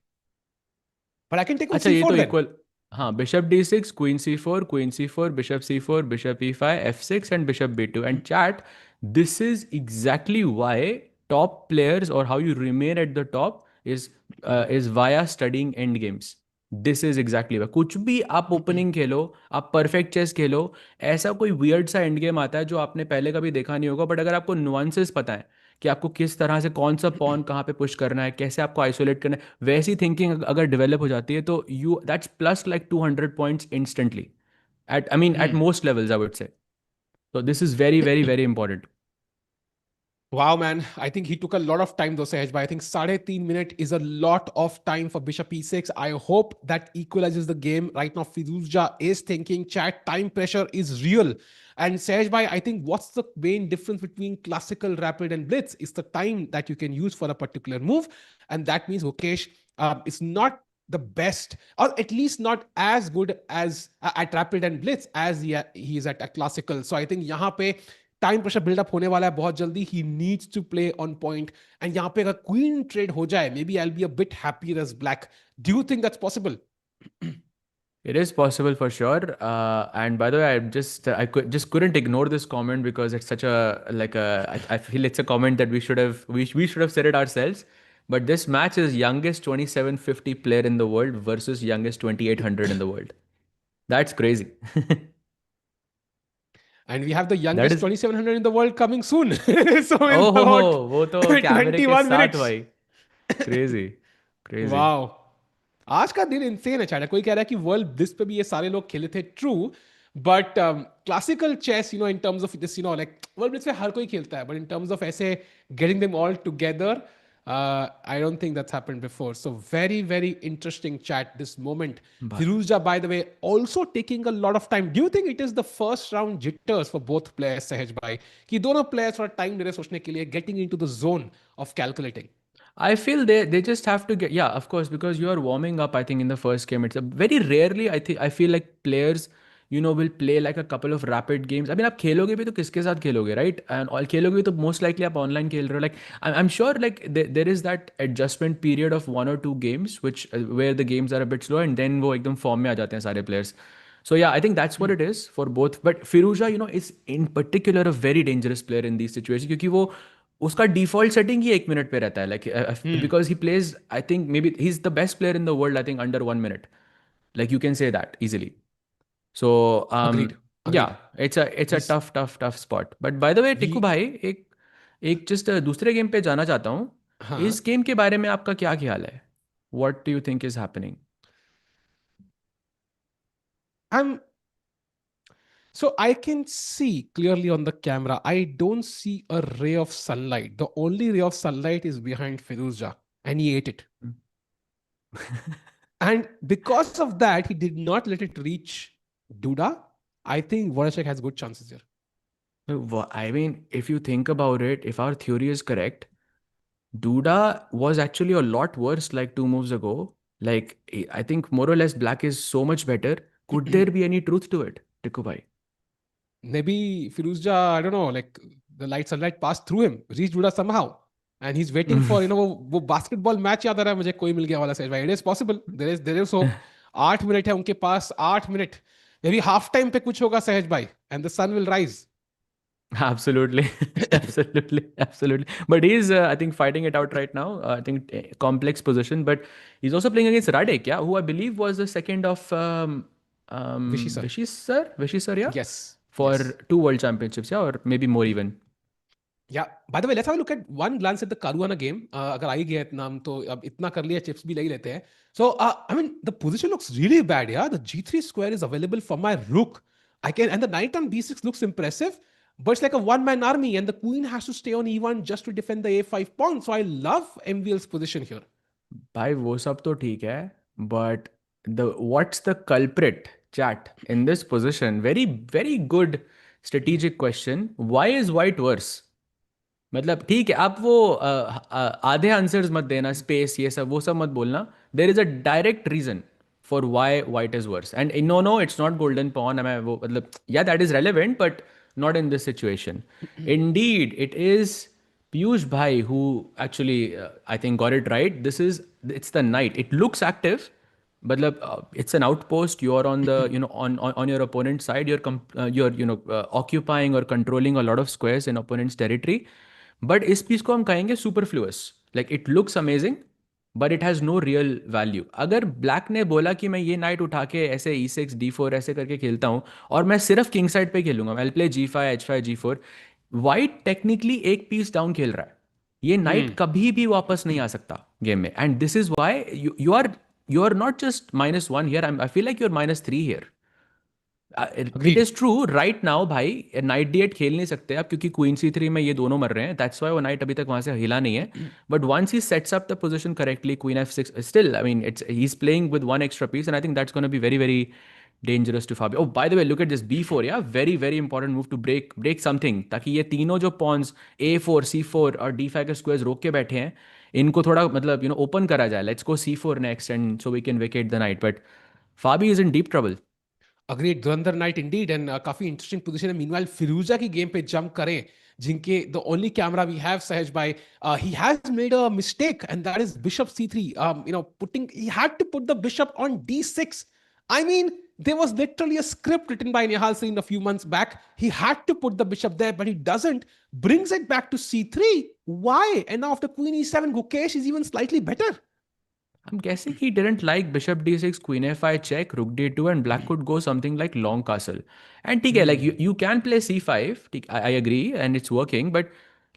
But I can take on अच्छा, ये c4 तो देन इक्वल। हाँ, bishop D six, queen C four, bishop C four, bishop E five, F six and bishop B two and chat. This is exactly why top players और how you remain at the top is is via studying and games. This is exactly Y, कुछ भी आप opening खेलो, आप perfect chess खेलो, ऐसा कोई weird सा end game आता है जो आपने पहले कभी देखा नहीं होगा, बट अगर आपको नुआंसेस पता है कि आपको किस तरह से कौन सा पॉन कहाँ पे पुश करना है, कैसे आपको आइसोलेट करना है, वैसी थिंकिंग अगर डेवलप हो जाती है तो you that's plus like 200 points instantly at, I mean at most levels I would say. तो this is very very very important. Wow, man. I think he took a lot of time though, Sahaj, but I think 3.5 minute is a lot of time for Bishop e6. I hope that equalizes the game. Right now, Firuzja is thinking, chat, time pressure is real. And Sahaj bhai, I think what's the main difference between classical, rapid, and blitz is the time that you can use for a particular move. And that means Gukesh is not the best, or at least not as good as at rapid and blitz as he is at classical. So I think यहाँ पे time pressure buildup होने वाला है बहुत जल्दी ही needs to play on point and यहाँ पे अगर क्वीन ट्रेड हो जाए may be I will be a bit happier as black do you think that's possible It is possible for sure. And by the way, just couldn't ignore this comment because it's such a like a I feel it's a comment that we should have said it ourselves. But this match is youngest 2750 player in the world versus youngest 2800 in the world. That's crazy. And we have the That youngest is 2700 in the world coming soon so in oh हो about वो तो कैमरे के 21 साथ minutes भाई। Crazy, crazy. Wow आज का दिन इंसेन है चाचा कोई कह रहा है कि वर्ल्ड दिस पे भी ये सारे लोग खेले थे true but classical chess you know in terms of this you know like world blitz पे हर कोई खेलता है बट इन टर्म्स ऑफ ऐसे getting them all together I don't think that's happened before. So very, very interesting chat this moment. भाई Firuza, by the way, also taking a lot of time. Do you think it is the first round jitters for both players, Sahaj bhai? कि दोनों players थोड़ा time ले रहे सोचने के लिए, getting into the zone of calculating. I feel they just have to get, yeah, of course, because you are warming up. I think in the first game, it's a very rarely I feel like players will play like a couple of rapid games. I mean, आप खेलोगे भी तो किसके साथ खेलोगे, right? And all खेलोगे भी तो most likely आप online खेल रहे हो. Like I'm sure like there is that adjustment period of 1 or 2 games which where the games are a bit slow and then वो एकदम form में आ जाते हैं सारे players. So yeah, I think that's what it is for both. But Firuza, is in particular a very dangerous player in these situations क्योंकि वो उसका default setting ही 1 minute पे रहता है like because he plays I think may be he is the best player in the world I think under 1 minute like you can say that easily so Agreed. या Agreed. It's a He's tough tough tough spot but by the way Tiku we भाई एक एक just दूसरे game पे जाना चाहता हूँ हाँ. इस गेम के बारे में आपका क्या ख्याल है what do you think is happening I'm So I can see clearly on the camera. I don't see a ray of sunlight. The only ray of sunlight is behind Firuzja, and he ate it. And because of that, he did not let it reach Duda. I think Voracek has good chances here. I mean, if you think about it, if our theory is correct, Duda was actually a lot worse like 2 moves ago. Like, I think more or less black is so much better. Could there be any truth to it, Tikku bhai? Maybe Firuzja, I don't know, like the light sunlight passed through him, reached Duda somehow. And he's waiting for, वो basketball match याद आ रहा है मुझे कोई मिल गया वाला सच भाई. It is possible. There is hope. 8 minute है उनके पास. 8 मिनट. Maybe half time पे कुछ होगा सहज भाई. And the sun will rise. Absolutely, absolutely, absolutely. But he's, I think, fighting it out right now. I think complex position, but he's also playing against Radek, yeah, who I believe was the second of Vishy sir. Vishy sir, yeah, Yes. for Yes. 2 world championships, yeah, or maybe more even. Yeah. By the way, let's have a look at one glance at the Caruana game. अगर आ ही गया इतना हम तो अब इतना कर लिया chips भी ले ही लेते हैं. So I mean the position looks really bad. Yeah, the G3 square is available for my rook. And the knight on B6 looks impressive, but it's like a one-man army, and the queen has to stay on E1 just to defend the A5 pawn. So I love MVL's position here. भाई वो सब तो ठीक है but what's the culprit chat in this position very very good strategic question why is white worse मतलब ठीक है आप वो आधे आंसर्स मत देना स्पेस ये सब वो सब मत बोलना there is a direct reason for why white is worse and no it's not golden pawn मैं वो मतलब या that is relevant but not in this situation indeed it is Piyush भाई who actually I think got it right this is it's the knight it looks active मतलब it's an outpost you're on the on your opponent's side you're occupying or controlling a lot of squares in opponent's territory बट इस piece को हम कहेंगे superfluous like it looks amazing but it has no real value अगर black ने बोला कि मैं ये नाइट उठा के ऐसे E6 D4 ऐसे करके खेलता हूँ और मैं सिर्फ किंग साइड पे खेलूंगा मैं play G5 H5 G4 white technically एक पीस डाउन खेल रहा है ये नाइट कभी भी वापस नहीं आ सकता गेम में and this is why you are not just -1 here I feel like you are -3 here it Agreed. Is true right now भाई नाइट D8 खेल नहीं सकते आप क्योंकि क्वीन C3 में ये दोनों मर रहे हैं दैट्स व्हाई वो नाइट अभी तक वहां से हिला नहीं है but once he sets up the position correctly queen F6 still I mean it's he is playing with one extra piece and I think that's gonna be very very dangerous to Fabio. Oh, by the way, look at this B4, yeah? Very, very important move to break something. ताकि ये तीनों जो pawns A4, C4 और D5 के squares रोक के बैठे हैं इनको थोड़ा मतलब open करा जाए. Let's go C4 next and so we can vacate the knight. But Fabi is in deep trouble. Agreed. Dhurandhar Knight indeed, and काफी interesting position है. Meanwhile, Firuza की game पे jump करें, जिनके the only camera we have Sahaj by, he has made a mistake, and that is Bishop C3. He had to put the bishop on D6. I mean, there was literally a script written by Nihal Singh a few months back. He had to put the bishop there, but he doesn't. Brings it back to C3. Why? And now after Queen E7, Gukesh is even slightly better. I'm guessing he didn't like bishop d6, queen f5 check, rook d2, and black could go something like long castle. And ठीक है, like you can play c5. I agree, and it's working. But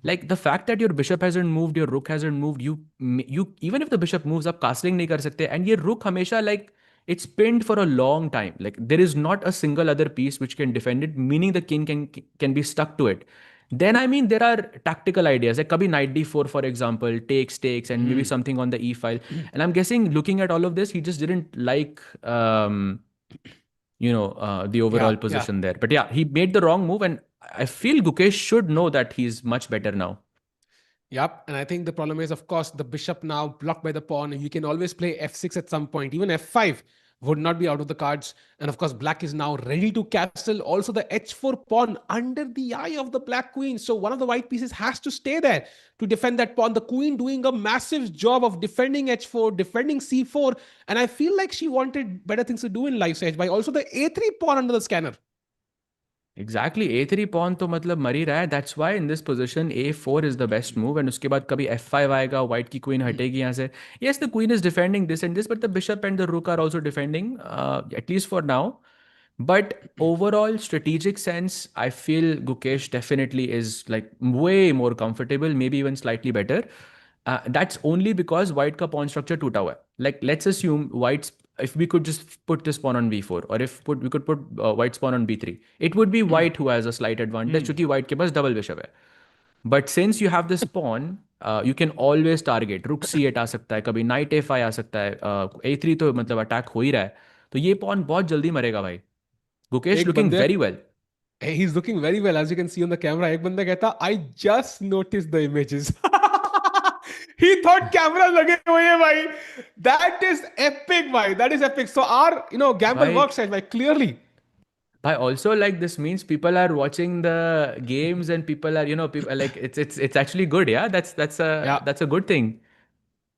like the fact that your bishop hasn't moved, your rook hasn't moved, you even if the bishop moves, आप castling नहीं कर सकते. And ये rook हमेशा like it's pinned for a long time. Like there is not a single other piece which can defend it, meaning the king can be stuck to it. Then I mean there are tactical ideas like kabhi knight d4 for example, takes and maybe something on the e file. And I'm guessing looking at all of this, he just didn't like the overall Yeah, yeah. position there. But yeah, he made the wrong move, and I feel Gukesh should know that he's much better now. Yep, and I think the problem is, of course, the bishop now blocked by the pawn. You can always play f6 at some point. Even f5 would not be out of the cards. And of course, black is now ready to castle. Also, the h4 pawn under the eye of the black queen. So one of the white pieces has to stay there to defend that pawn. The queen doing a massive job of defending h4, defending c4. And I feel like she wanted better things to do in life, Sage, by also the a3 pawn under the scanner. Exactly, a3 pawn तो मतलब मर ही रहा है. That's why in this position a4 is the best move, and उसके बाद कभी f5 आएगा, white की queen हटेगी यहाँ से. Yes, the queen is defending this and this, but the bishop and the rook are also defending, at least for now. But overall strategic sense, I feel Gukesh definitely is like way more comfortable, maybe even slightly better. That's only because white का pawn structure टूटा हुआ है. Like let's assume white's, if we could just put this pawn on b4, or if we could put white's pawn on b3, it would be white who has a slight advantage क्योंकि white के पास double bishop है. But since you have this pawn, you can always target. Rook c8 आ सकता है, कभी knight a5 आ सकता है, a3 तो मतलब अटैक हो ही रहा है. तो ये pawn बहुत जल्दी मरेगा भाई. Gukesh एक looking बंदे very well. He's looking very well, as you can see on the camera. एक बंदा कहता, I just noticed the images. He thought camera लगे हुए हैं भाई. That is epic, भाई. That is epic. So our, gamble भाई works, like clearly. भाई also like this means people are watching the games and people are people like it's actually good. Yeah, Yeah. that's a good thing.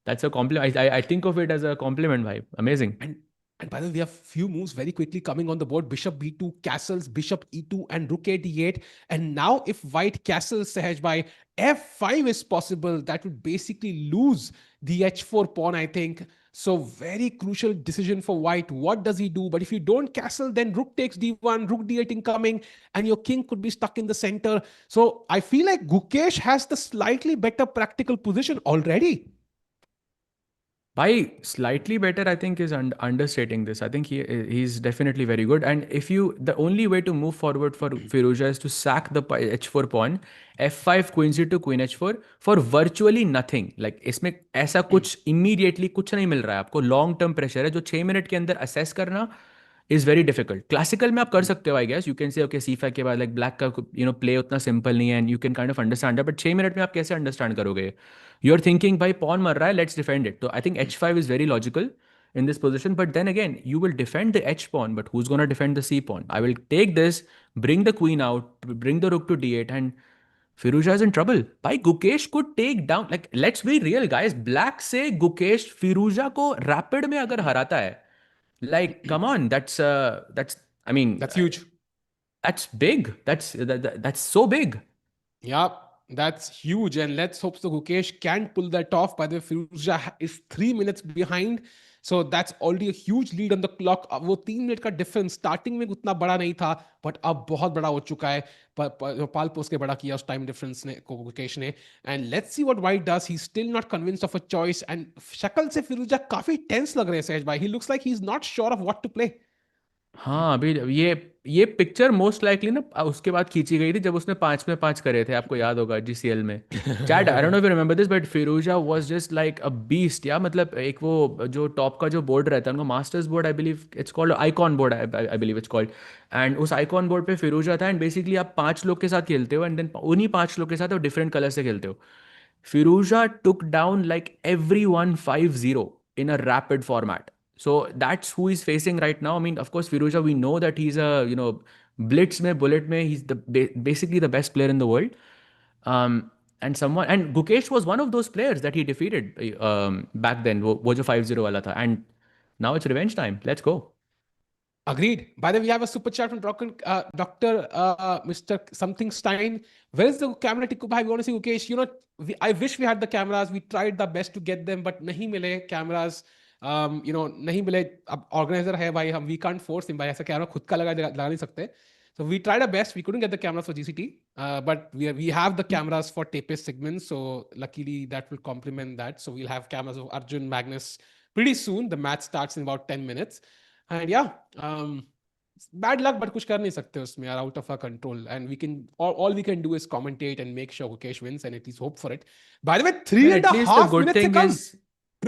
That's a compliment. I think of it as a compliment, bhai. Amazing. And and by the way, we have few moves very quickly coming on the board. Bishop b2, castles, bishop e2, and rook a d8. And now if white castles, Sahaj, by f5 is possible, that would basically lose the h4 pawn, I think. So very crucial decision for white. What does he do? But if you don't castle, then rook takes d1, rook d8 incoming, and your king could be stuck in the center. So I feel like Gukesh has the slightly better practical position already. By slightly better, I think is understating this. I think he's definitely very good. And if you, the only way to move forward for Firouzja is to sack the h4 pawn, f5 queen c2 queen h4 for virtually nothing. Like इसमें ऐसा कुछ immediately कुछ नहीं मिल रहा है आपको. Long term pressure है जो 6 मिनट के अंदर assess करना is very difficult. Classical में आप कर सकते हो, I guess. You can say okay c5 के बाद like black का play उतना simple नहीं है and you can kind of understand it. But 6 minute में आप कैसे understand करोगे? You're thinking भाई pawn मर रहा है, let's defend it. So I think h5 is very logical in this position. But then again, you will defend the h pawn, but who's going to defend the c pawn? I will take this, bring the queen out, bring the rook to d8, and Firouzja is in trouble. Bhai Gukesh could take down, like let's be real guys, black से Gukesh Firouzja को rapid में अगर हराता है, like come on, that's I mean That's huge. that's big. That's so big. Yeah, that's huge. And let's hope so Gukesh can pull that off. By the way, Firouzja is 3 minutes behind. So that's already a huge lead on the clock. अब वो 3 minute का difference starting में उतना बड़ा नहीं था, but अब बहुत बड़ा हो चुका है. पाल पोस के बड़ा किया उस टाइम डिफरेंस ने को गुकेश ने. And let's see what white does. He still not convinced of a choice. And शक्ल से फिरोजा काफी टेंस लग रहे हैं सहज भाई. He looks like he is not sure of what to play. हाँ अभी ये पिक्चर मोस्ट लाइकली ना उसके बाद खींची गई थी जब उसने 5 में 5 करे थे, आपको याद होगा जीसीएल में. Chat I don't know if you remember this, but Firouzja was just like a beast. या मतलब एक वो जो टॉप का जो बोर्ड रहता है उनका masters board, I believe it's called icon board, I believe it's called. And उस आइकॉन बोर्ड पे फिरोजा था. एंड बेसिकली आप 5 लोग के साथ खेलते हो एंड देन उन्हीं 5 लोग के साथ आप डिफरेंट कलर से खेलते हो. Firuza took down like everyone 5-0 in a rapid format. So that's who he's facing right now. I mean, of course, Firuza, we know that he's a, blitz mein, bullet mein, he's basically the best player in the world. And Gukesh was one of those players that he defeated back then, wo jo 5-0 wala tha. And now it's revenge time. Let's go. Agreed. By the way, we have a super chat from Dr. Mr. Something Stein. Where is the camera, Tikku bhai? We want to see Gukesh. I wish we had the cameras. We tried the best to get them, but nahi mile cameras. Nahi mile. Ab organizer hai bhai. We can't force him. Bhai, aisa camera khud ka laga nahi sakte. So we tried our best. We couldn't get the cameras for GCT, but we have the cameras for TePe Sigeman. So luckily that will complement that. So we'll have cameras of Arjun, Magnus pretty soon. The match starts in about 10 minutes. And yeah, bad luck, but कुछ कर नहीं सकते उसमें यार, out of our control, and we can all we can do is commentate and make sure Gukesh wins and at least hope for it. By the way, three Well, and at a least half minutes से कम.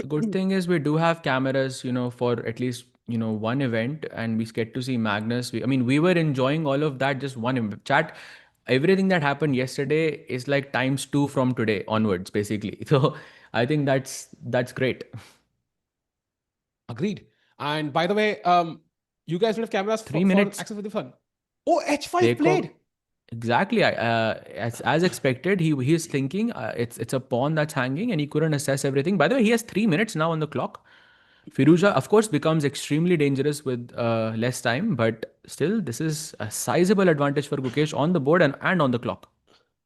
the good thing is we do have cameras, for at least, one event, and we get to see Magnus. I mean, we were enjoying all of that just chat. Everything that happened yesterday is like times two from today onwards, basically. So I think that's great. Agreed. And by the way, you guys will have cameras Three for minutes. access for the fun. Oh, H5 Dekho, played. exactly. As expected, he's thinking it's a pawn that's hanging, and he couldn't assess everything. By the way, he has 3 minutes now on the clock. Firuza, of course, becomes extremely dangerous with less time, but still, this is a sizable advantage for Gukesh on the board and on the clock.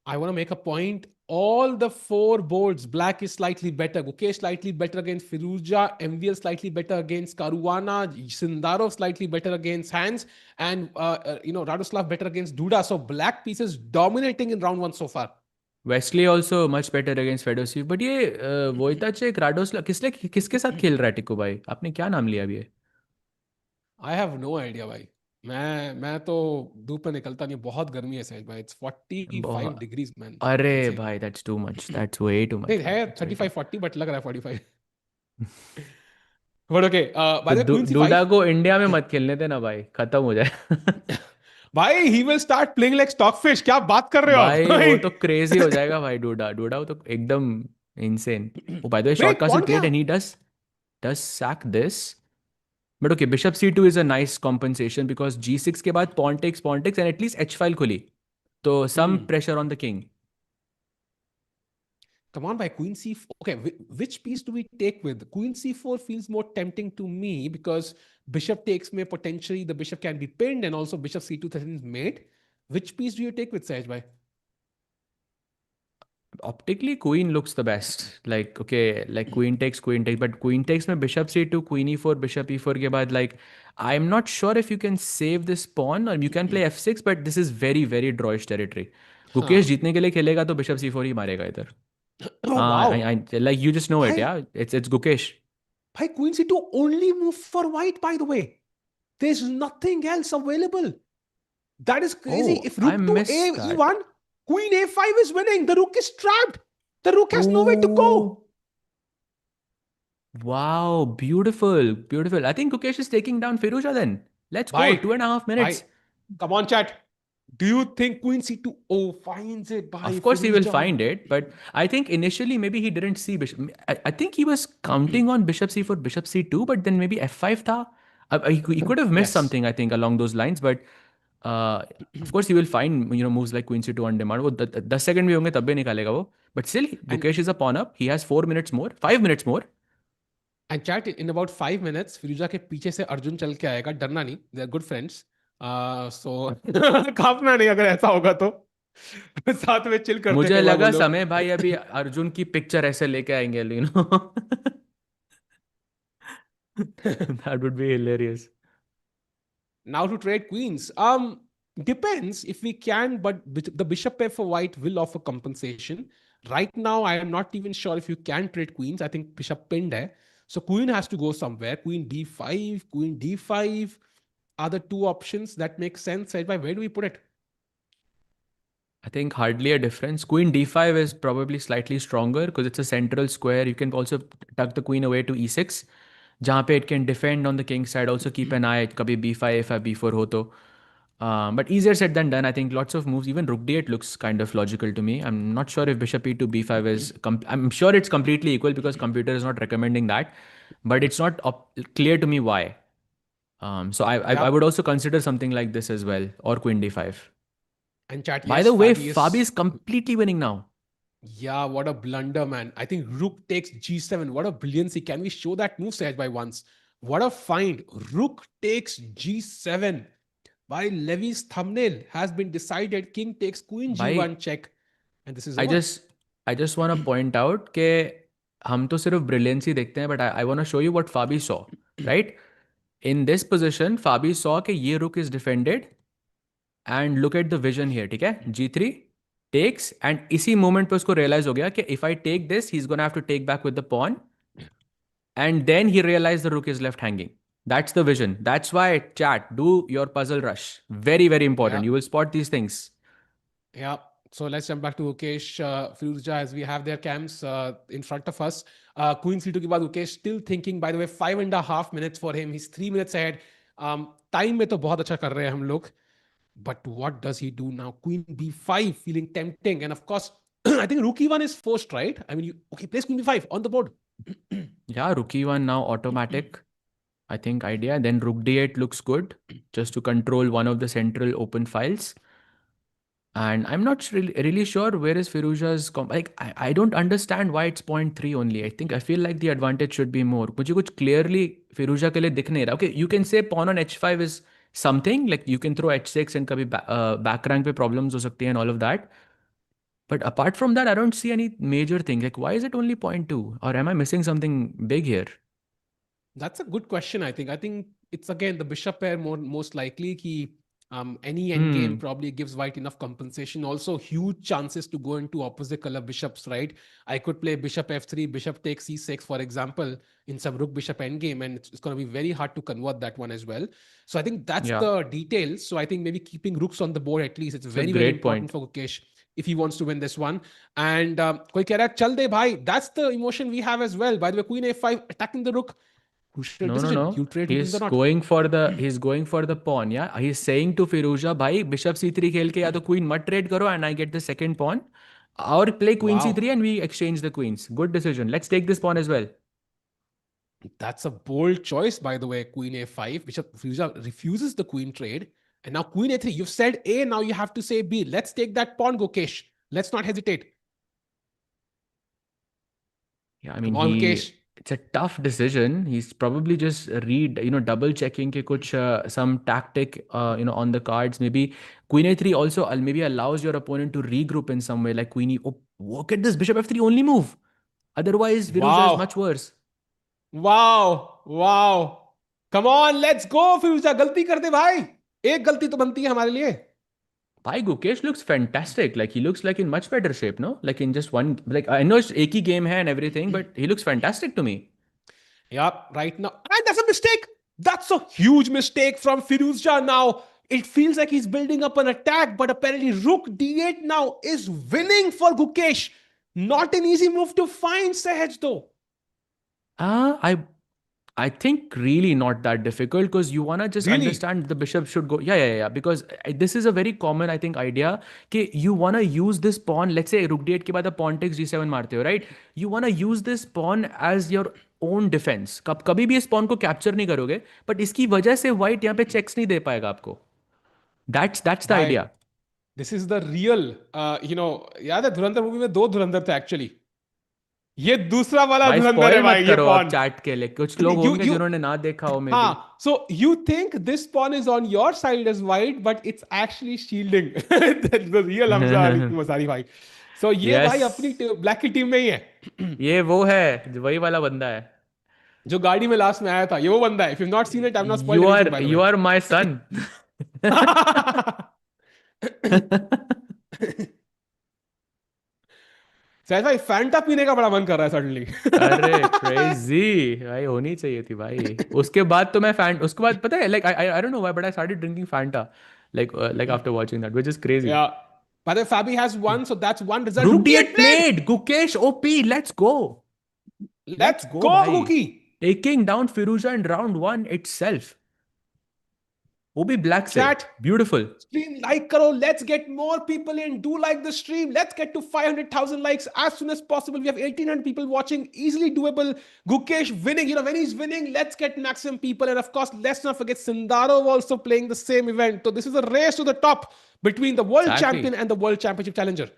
I want to make a point. All the four boards, black is slightly better. Gukesh slightly better against Firuza. MVL slightly better against Caruana. Sindarov slightly better against Hands. And, Radoslav better against Duda. So black pieces dominating in round one so far. Wesley also much better against Fedosiv. But ये वोइताचेक राडोस्ला किसके साथ खेल रहा है टिकू भाई? आपने क्या नाम लिया अभी ये? I have no idea भाई. मैं तो धूप में निकलता नहीं, बहुत गर्मी है सहज भाई. It's 45 बहुत degrees man. अरे Insane. भाई that's too much. That's way too नहीं much, है man. That's way too 35-40 but लग रहा है 45. But okay, तो by the way, Queen DUDA C5. को इंडिया में मत खेलने देना भाई, खत्म हो जाए. भाई he will start playing like stockfish. क्या बात कर रहे हो आप भाई वो भाई? तो क्रेजी हो जाएगा भाई. डूडा डूडा वो तो एकदम insane. Oh, by the way, short Wait, castle कौन played गया? and he does sack this. But okay, bishop c2 is a nice compensation because g6 के बाद pawn takes and at least h file खुली. तो some Hmm. pressure on the king. Come on, by Queen C4. Okay, which piece do we take with? Queen C4 feels more tempting to me because bishop takes may potentially the bishop can be pinned and also bishop C2 threatens mate. Which piece do you take with Sahaj bhai? Optically, queen looks the best. Like, okay, like queen takes, but queen takes में bishop c2, queen e4, bishop e4 के बाद, like, I'm not sure if you can save this pawn or you can play f6, but this is very, very drawish territory. Gukesh Huh. जीतने के लिए खेलेगा तो bishop c4 ही मारेगा इधर. Oh, हाँ, wow. like you just know it, Bhai, yeah. It's Gukesh. bhai, Queen C2 only move for white, by the way. There's nothing else available. That is crazy. Oh, If I rook to missed A that. E1, Queen A5 is winning. The rook is trapped. The rook has nowhere to Oh, go. wow, beautiful, beautiful. I think Gukesh is taking down Firuza then. Let's go, Bhai, 2.5 minutes. bhai, come on, chat. Do you think Queen C2 finds it by Of course, he will Firuza? find it, but I think initially maybe he didn't see Bishop. I think he was counting on Bishop C4, Bishop C2, but then maybe F5 tha. He could have missed Yes. something, I think, along those lines. But uh, of course, he will find moves like Queen C2 on demand. वो 10 second भी होंगे तब भी निकालेगा वो. But still, And Gukesh is a pawn up. He has 4 minutes more, 5 minutes more. and chat in about 5 minutes, Firuza के पीछे से अर्जुन चल के आएगा. डरना नहीं. They are good friends. So कांपना नहीं अगर ऐसा होगा तो. साथ में चिल करते मुझे कई बार वो लगा लोग. समय भाई अभी अर्जुन की पिक्चर ऐसे लेके आएंगे, That would be hilarious. Now to trade queens. Depends if we can, but the bishop pair for white will offer compensation. Right now, I am not even sure if you can trade queens. I think bishop pinned hai. So queen has to go somewhere. Queen d5, queen d5 are the two options that make sense. Where do we put it? I think hardly a difference. Queen d5 is probably slightly stronger because it's a central square. You can also tuck the queen away to e6, जहाँ पे it can defend on the king side. Also keep an eye कभी b5 if b4 हो तो. But easier said than done. I think lots of moves. Even rook d8 looks kind of logical to me. I'm not sure if bishop e2 b5 is. I'm sure it's completely equal because computer is not recommending that, but it's not clear to me why. So I would Yep. also consider something like this as well, or queen d5. And chat, By yes, the way, Fabi Fabi is. is completely winning now. Yeah, what a blunder, man. I think rook takes g7. What a brilliancy. Can we show that move, Sahaj, by once? What a find. Rook takes g7. By Levy's thumbnail has been decided. King takes queen भाई g1 check. And this is I over. just I just want to point out कि हम तो सिर्फ brilliance ही देखते हैं, but I want to show you what Fabi saw, right? In this position, Fabi saw कि ये rook is defended and look at the vision here, ठीक है? G3 takes and इसी moment पे उसको realize हो गया कि if I take this, he's gonna have to take back with the pawn, and then he realized the rook is left hanging. That's the vision. That's why, chat, do your puzzle rush. Very, very important. Yeah. You will spot these things. Yeah. So let's jump back to Gukesh, Firuza, as we have their cams in front of us. Queen C2 के बाद Gukesh still thinking, by the way, 5.5 minutes for him. He's 3 minutes ahead. Time में तो बहुत अच्छा कर रहे हैं हम लोग. But what does he do now? Queen B5 feeling tempting. And of course, I think Rook E1 is forced, right? I mean, okay, place Queen B5 on the board. Yeah, Rook E1 now automatic. I think idea. Then Rook D8 looks good just to control one of the central open files. And I'm not really sure where is Firuza's like I don't understand why it's 0.3 only. I feel like the advantage should be more. मुझे कुछ clearly Firuza के लिए दिख नहीं रहा. Okay, you can say pawn on h5 is something like you can throw h6 and कभी back rank पे problems हो सकती हैं and all of that. But apart from that, I don't see any major thing. Like why is it only 0.2? Or am I missing something big here? That's a good question, I think. I think it's again the bishop pair most likely ki any endgame probably gives white enough compensation. Also, huge chances to go into opposite color bishops, right? I could play bishop f3, bishop takes c6, for example, in some rook bishop endgame, and it's going to be very hard to convert that one as well. So I think that's the details. So I think maybe keeping rooks on the board at least, it's very, very important for Gukesh if he wants to win this one. And koi keh raha hai, chal de bhai. That's the emotion we have as well. By the way, queen a5 attacking the rook. Crucial decision. You trade He's or not. going for the pawn. Yeah, he's saying to Firuza, भाई bishop c3 खेल के या तो queen मत trade करो and I get the second pawn, or play queen c3 and we exchange the queens. Good decision. Let's take this pawn as well. That's a bold choice, by the way. Queen a5. Bishop Firuza refuses the queen trade, and now queen a3. You've said A, now you have to say B. Let's take that pawn, Gukesh. Let's not hesitate. Yeah, I mean it's a tough decision. He's probably just double checking ke kuch some tactic on the cards. Maybe queen a3 also maybe allows your opponent to regroup in some way, like queen e. Oh, look at this, bishop f3 only move. Otherwise Firuza is much worse. Wow. Come on, let's go, Firuza. गलती कर दे भाई. एक गलती तो बनती है हमारे लिए. Bhai, Gukesh looks fantastic. Like he looks like in much better shape, no? Like in just one, like I know it's Eki game hai and everything, but he looks fantastic to me. Yeah, right now. And that's a mistake. That's a huge mistake from Firouzja now. It feels like he's building up an attack, but apparently Rook D8 now is winning for Gukesh. Not an easy move to find, Sahaj, though. I think really not that difficult because you wanna just understand the bishop should go. Yeah. Because this is a very common, I think, idea. कि you wanna use this pawn. Let's say rook d8 के बाद pawn takes g7 मारते हो, right? You wanna use this pawn as your own defense. कभी भी इस pawn को capture नहीं करोगे, but इसकी वजह से white यहाँ पे checks नहीं दे पाएगा आपको. That's the idea. This is the real, याद है धुरंधर मूवी में दो धुरंधर थे actually. ये दूसरा वाला धुरंधर है भाई, ये pawn. चैट के लिए कुछ लोग होंगे जिन्होंने ना देखा हो maybe. हाँ, so you think this pawn is on your side as white, but it's actually shielding. The real Hamza Masari भाई. So ये भाई अपनी black की टीम में ही है. ये वो है, वही वाला बंदा है. जो गाड़ी में लास्ट में आया था, ये वो बंदा है. If you've not seen it, I'm not spoiling anything, by the way. You are my son. Saif भाई फैंटा पीने का बड़ा मन कर रहा है सडनली. अरे क्रेजी भाई, होनी चाहिए थी भाई. उसके बाद तो मैं उसके बाद पता है like I don't know why but I started drinking Fanta like after watching that, which is crazy. Yeah, but Fabi has won, so that's one result. Rook D8 played. Gukesh OP. Let's go. Let's go, Gookie. Taking down Firuza in round 1 itself. वो भी black से. Chat. Beautiful. Stream like करो. Let's get more people in. Do like the stream. Let's get to 500,000 likes as soon as possible. We have 1,800 people watching. Easily doable. Gukesh winning. When he's winning, let's get maximum people. And of course, let's not forget Sindarov also playing the same event. So this is a race to the top between the world champion and the world championship challenger.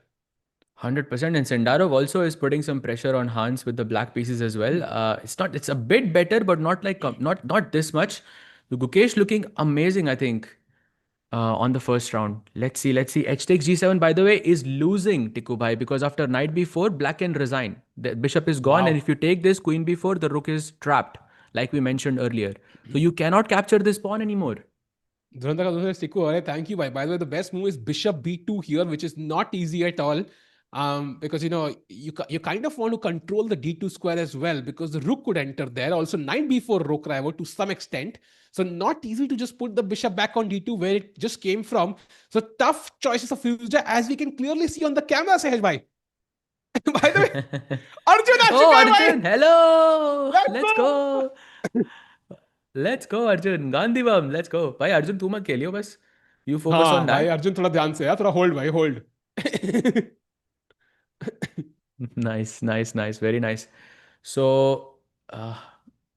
100%. And Sindarov also is putting some pressure on Hans with the black pieces as well. It's a bit better, but not this much. So Gukesh looking amazing, I think, on the first round. Let's see. H takes g7, by the way, is losing, Tiku bhai, because after knight b4, black can resign. The bishop is gone, and if you take this, queen b4, the rook is trapped, like we mentioned earlier. So you cannot capture this pawn anymore. Tiku, thank you, bhai. By the way, the best move is bishop b2 here, which is not easy at all. Because you kind of want to control the d2 square as well, because the rook could enter there. Also, knight b4 rook rival to some extent. So not easy to just put the bishop back on d2 where it just came from. So tough choices of Firuza, as we can clearly see on the camera, Sahej bhai. By the way, Arjun uh Oh, चुका है भाई. Arjun, hello. Let's Let's go. go. Let's go, Arjun. Gandhi Bam, let's go. भाई अर्जुन तू मत खेलियो बस. You focus on हाँ भाई that. Arjun थोड़ा ध्यान से यार, थोड़ा होल्ड भाई hold. Nice, nice, nice. Very nice. So, uh,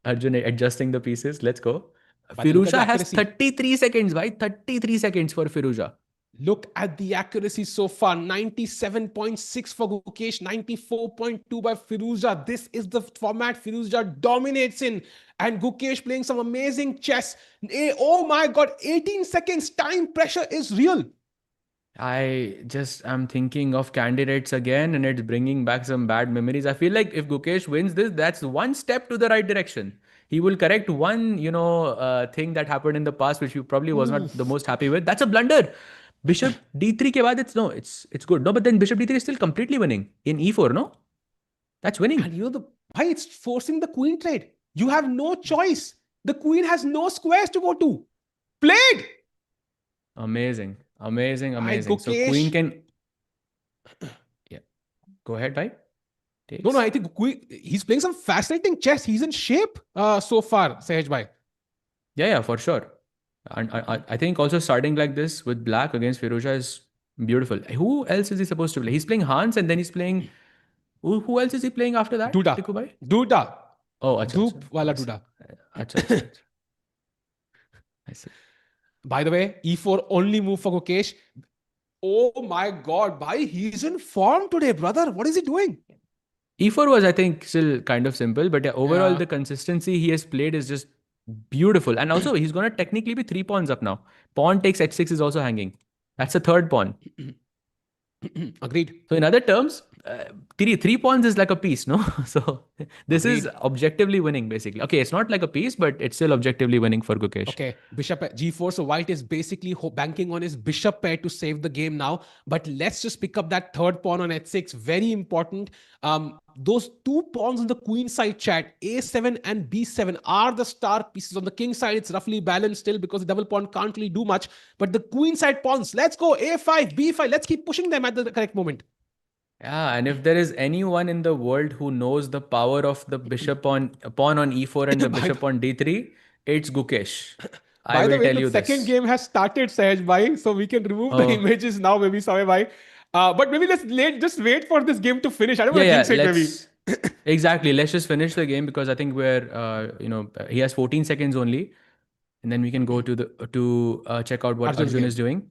Arjun adjusting the pieces. Let's go. But look at the Firuza has accuracy. 33 seconds, bhai. 33 seconds for Firuza. Look at the accuracy so far. 97.6 for Gukesh, 94.2 by Firuza. This is the format Firuza dominates in. And Gukesh playing some amazing chess. Oh my God, 18 seconds. Time pressure is real. I'm thinking of candidates again, and it's bringing back some bad memories. I feel like if Gukesh wins this, that's one step to the right direction. He will correct one, thing that happened in the past, which he probably was not the most happy with. That's a blunder. Bishop d3 ke baad, it's good. No, but then Bishop d3 is still completely winning in e4, no? That's winning. And why it's forcing the queen trade. You have no choice. The queen has no squares to go to. Played. Amazing, amazing, amazing. So Gukesh. queen can, yeah, go ahead, bhai. Takes. No, I think he's playing some fascinating chess. He's in shape so far, Sahej bhai. Yeah, for sure. And I think also starting like this with black against Firouzja is beautiful. Who else is he supposed to play? He's playing Hans, and then he's playing. Who else is he playing after that? Duda. Tiku bhai? Duda. Oh, acha, Dhoop wala Duda. Acha. I see. By the way, e4 only move for Gukesh. Oh my God, bhai, he's in form today, brother. What is he doing? E4 was, I think, still kind of simple, but overall the consistency he has played is just beautiful. And also, he's going to technically be 3 pawns up now. Pawn takes h6 is also hanging. That's the third pawn. Agreed. So in other terms, 3 pawns is like a piece, no? So this is objectively winning, basically. Okay, it's not like a piece, but it's still objectively winning for Gukesh. Okay, bishop at g4. So white is basically banking on his bishop pair to save the game now. But let's just pick up that third pawn on h6. Very important. Those 2 pawns on the queen side, chat, a7 and b7 are the star pieces. On the king side, it's roughly balanced still because the double pawn can't really do much. But the queen side pawns, let's go a5, b5. Let's keep pushing them at the correct moment. Yeah, and if there is anyone in the world who knows the power of the pawn on e4 and the bishop on d3, it's Gukesh. By the way, the second game has started, Sahej bhai, so we can remove the images now, maybe, Sahej bhai. But maybe just wait for this game to finish. I don't want to jinx it, maybe. Exactly. Let's just finish the game because I think he has 14 seconds only, and then we can go to check out what Arjun is doing.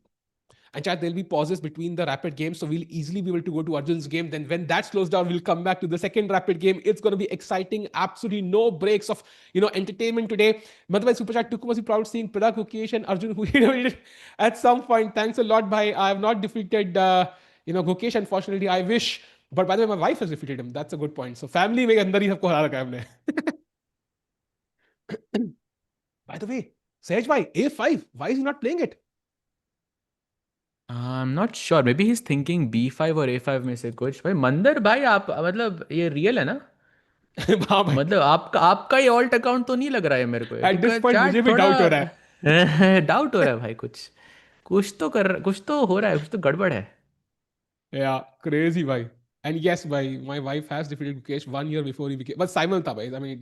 And chat, there'll be pauses between the rapid games, so we'll easily be able to go to Arjun's game. Then when that slows down, we'll come back to the second rapid game. It's going to be exciting. Absolutely no breaks of entertainment today. Madhubhai Super Chat took was proud seeing Pradak, Gukesh and Arjun who at some point. Thanks a lot, bhai. I have not defeated Gukesh, unfortunately. I wish. But by the way, my wife has defeated him. That's a good point. So family में अंदर ही सबको हरा रखा है हमने. By the way, Sahej bhai, A5. Why is he not playing it? I'm not sure. Maybe he's thinking B5 or A5 में से कुछ. भाई मंदर भाई आप मतलब ये रियल है ना? मतलब आपका ये ऑल्ट अकाउंट तो नहीं लग रहा है मेरे को. At this point मुझे भी डाउट हो रहा है. डाउट हो रहा है भाई कुछ तो हो रहा है, कुछ तो गड़बड़ है. Yeah, crazy bhai. And yes, my wife has defeated Gukesh 1 year before he became. But Simon tha bhai. I mean,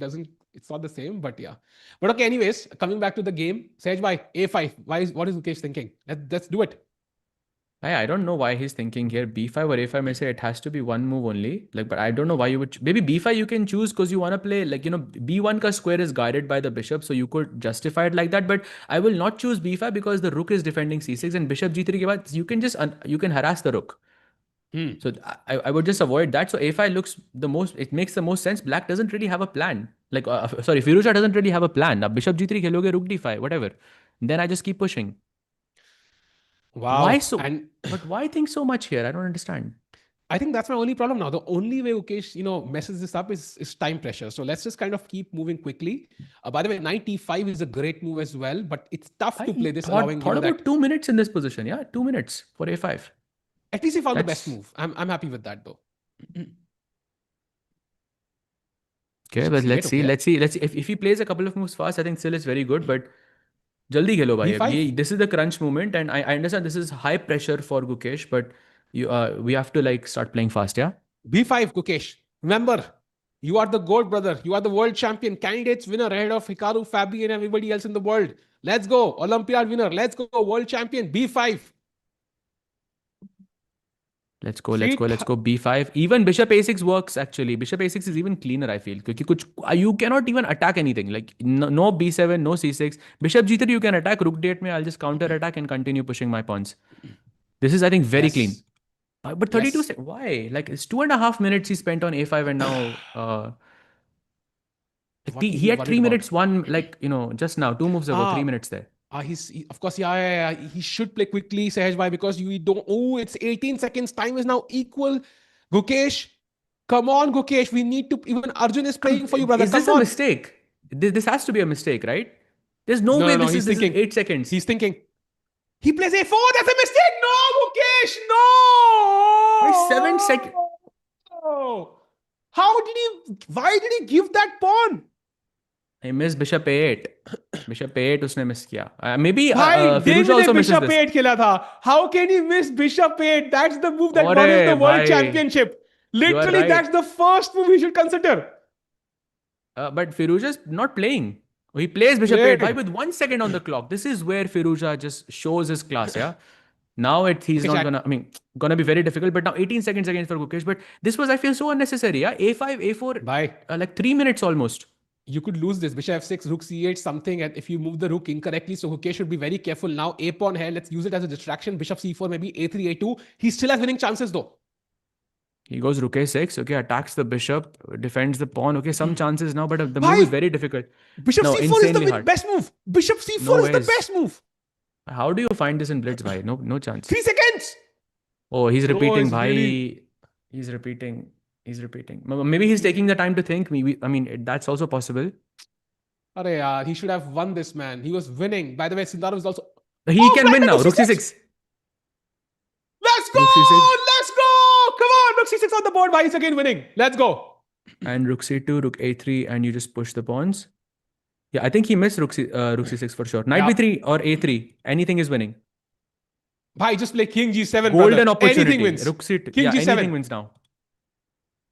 it's not the same, but yeah. But okay, anyways, coming back to the game, Sahej bhai, A5. What is Gukesh thinking? Let's do it. I don't know why he's thinking here B5 or A5 may say it has to be one move only. But I don't know why you would. Maybe B5 you can choose because you want to play B1 ka square is guarded by the bishop, so you could justify it like that. But I will not choose B5 because the rook is defending C6 and bishop G3 ke baad you can just you can harass the rook. So I would just avoid that. So A5 looks it makes the most sense. Black doesn't really have a plan. Firouzja doesn't really have a plan. Now Bishop G3 kheloge, rook D5, whatever. Then I just keep pushing. Wow. Why so? But why think so much here? I don't understand. I think that's my only problem now. The only way Gukesh, messes this up is time pressure. So let's just kind of keep moving quickly. By the way, knight e5 is a great move as well, but it's tough to play this. Thought about 2 minutes in this position. Yeah, 2 minutes for a5. At least he found the best That's move. I'm happy with that though. okay, Bishop but c8, let's see. okay. Let's see. Let's see. If he plays a couple of moves fast, I think still it's very good. But jaldi khelo bhai. Ab b5. this is the crunch moment, and I understand this is high pressure for Gukesh, but we have to like start playing fast, yeah. b5, Gukesh. Remember, you are the gold, brother. You are the world champion, candidates winner ahead of Hikaru, Fabi, and everybody else in the world. Let's go, Olympiad winner. Let's go, world champion. b5. Let's go, let's go, Feet. let's go. B5. Even bishop a6 works actually. Bishop a6 is even cleaner, I feel. Because you cannot even attack anything. Like no b7, no c6. Bishop g3 you can attack. Rook d8 mein I'll just counter attack and continue pushing my pawns. This is, I think, very clean. Yes. But 32 Yes. seconds. Why? Like it's 2.5 minutes he spent on a5 and now What is he he had worried 3 minutes, about? one like just now, 2 moves ago, 3 minutes there. Of course, yeah. He should play quickly, Sahaj bhai, because you don't. Oh, it's 18 seconds. Time is now equal. Gukesh, come on, Gukesh. We need to. Even Arjun is playing for you, brother. Is this Come a on. mistake? This has to be a mistake, right? There's no way No. this He's is thinking. 8 seconds. He's thinking. He plays a4. That's a mistake. No, Gukesh. By 7 seconds. No. How did he? Why did he give that pawn? I missed bishop a8. Bishop a8 उसने miss किया. Maybe भाई Firouzja David ने also misses bishop this. 8 खेला था. How can he miss bishop 8? That's the move that won him the अरे world भाई, championship. you are Literally, that's right. the first move he should consider. But Firouzja is not playing. He plays bishop 8 Played. by with 1 second on the clock. This is where Firouzja just shows his class, yeah. Now he's Okay, not chat. gonna. I mean, gonna be very difficult. But now 18 seconds against for Gukesh. But this was, I feel, so unnecessary. Yeah, a5, a4, Bye. like 3 minutes almost. You could lose this. Bishop f6, rook c8, something. And if you move the rook incorrectly, so Gukesh should be very careful. Now a pawn here. Let's use it as a distraction. Bishop c4, maybe a3, a2. He still has winning chances though. He goes rook a6. Okay, attacks the bishop, defends the pawn. Okay, some chances now, but the move Bye. is very difficult. Bishop No, c4 is the insanely hard. best move. Bishop c4 No is the ways. best move. How do you find this in blitz, bhai? No chance. 3 seconds. Oh, he's repeating, it's bhai. really... He's repeating. He's repeating. Maybe he's taking the time to think. Maybe, I mean, that's also possible. Arey, he should have won this, man. He was winning. By the way, Sindarov is also... He can win now. rook Rook c6. c6. Let's go! Rook c6. Let's go! Come on, rook c6 on the board. Why he's again winning? Let's go. And rook c2, rook a3, and you just push the pawns. Yeah, I think he missed rook c6 for sure. Knight b3 or a3. Anything is winning. Bhai, just play king g7, Golden brother. opportunity. Anything wins. Rook c2. King Yeah, g7. anything wins now.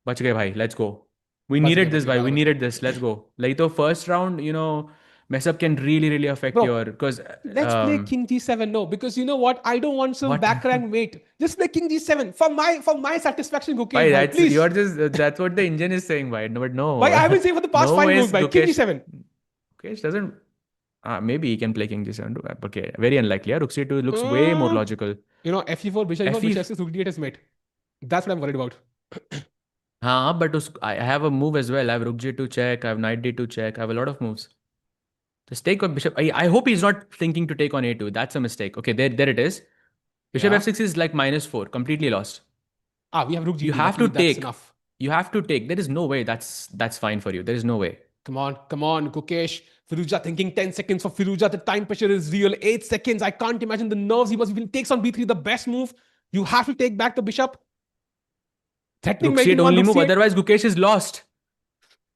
Bach gaye, bhai. Let's go. We Bach needed gaye, this, bach gaye, bhai. We bach gaye. needed this. Let's go. Like the first round, mess up can really affect Bro, your... Because... let's play king g7. No, because you know what? I don't want some What? back rank mate. Just play king g7. For my satisfaction, Gukesh, Bhai, bhai, please. that's what the engine is saying, bhai. No, but no. Bhai, I've been saying for the past No 5 ways moves, bhai. King Gukesh... g7. Gukesh doesn't... maybe he can play king g7 too. Okay, very unlikely. Yeah, rook c2 looks way more logical. fe4, bishop e4, fe... bishop f6, rook d8 is mate. That's what I'm worried about. But I have a move as well. I have rook g2 check. I have knight d2 check. I have a lot of moves. Just take on bishop. I hope he's not thinking to take on a2. That's a mistake. Okay, there it is. Bishop Yeah. f6 is like -4. Completely lost. We have rook g2. You have to Luckily, that's take. enough. You have to take. There is no way that's fine for you. There is no way. Come on, Gukesh. Firouzja thinking 10 seconds for Firouzja. The time pressure is real. 8 seconds. I can't imagine the nerves he must be. Takes on b3, the best move. You have to take back the bishop. Threatening Rook c8 making one, only rook move. c8. Otherwise, Gukesh is lost.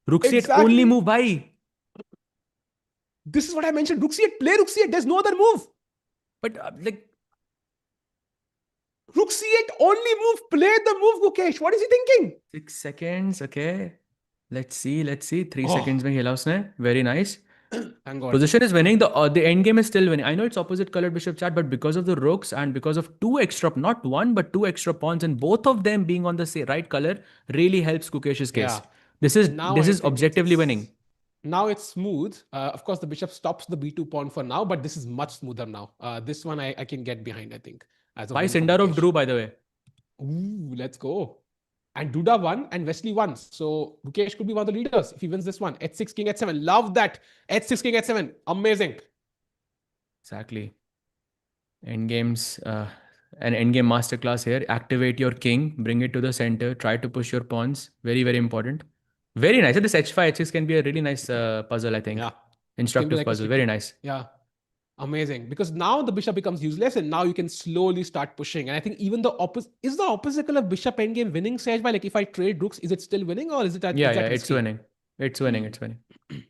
Rook c8 Exactly. only move. Bhai. This is what I mentioned. Rook c8. Play rook c8. There's no other move. But like... Rook c8 only move. Play the move, Gukesh. What is he thinking? 6 seconds. Okay. Let's see. 3 seconds mein khela usne. Very nice. Thank God. Position is winning. The end game is still winning. I know it's opposite colored bishop chat, but because of the rooks and because of 2 extra, not 1 but 2 extra pawns, and both of them being on the right color, really helps Gukesh's case. Yeah. This is Now I think objectively winning. Now it's smooth. Of course, the bishop stops the b2 pawn for now, but this is much smoother now. This one I can get behind, I think. Why Sindarov drew, by the way? Ooh, let's go. And Duda won and Wesley won. So Gukesh could be one of the leaders if he wins this one. h6, king h7. Love that. h6, king h7. Amazing. Exactly. Endgames, an endgame masterclass here. Activate your king, bring it to the center, try to push your pawns. Very important. Very nice. This h5, h6 can be a really nice puzzle, I think. Yeah. Instructive like puzzle. Very nice. Yeah. Amazing. Because now the bishop becomes useless and now you can slowly start pushing. And I think even the opposite color bishop endgame winning, Sage? Like if I trade rooks, is it still winning or is Yeah, that it's risky? winning. It's winning. Hmm. It's winning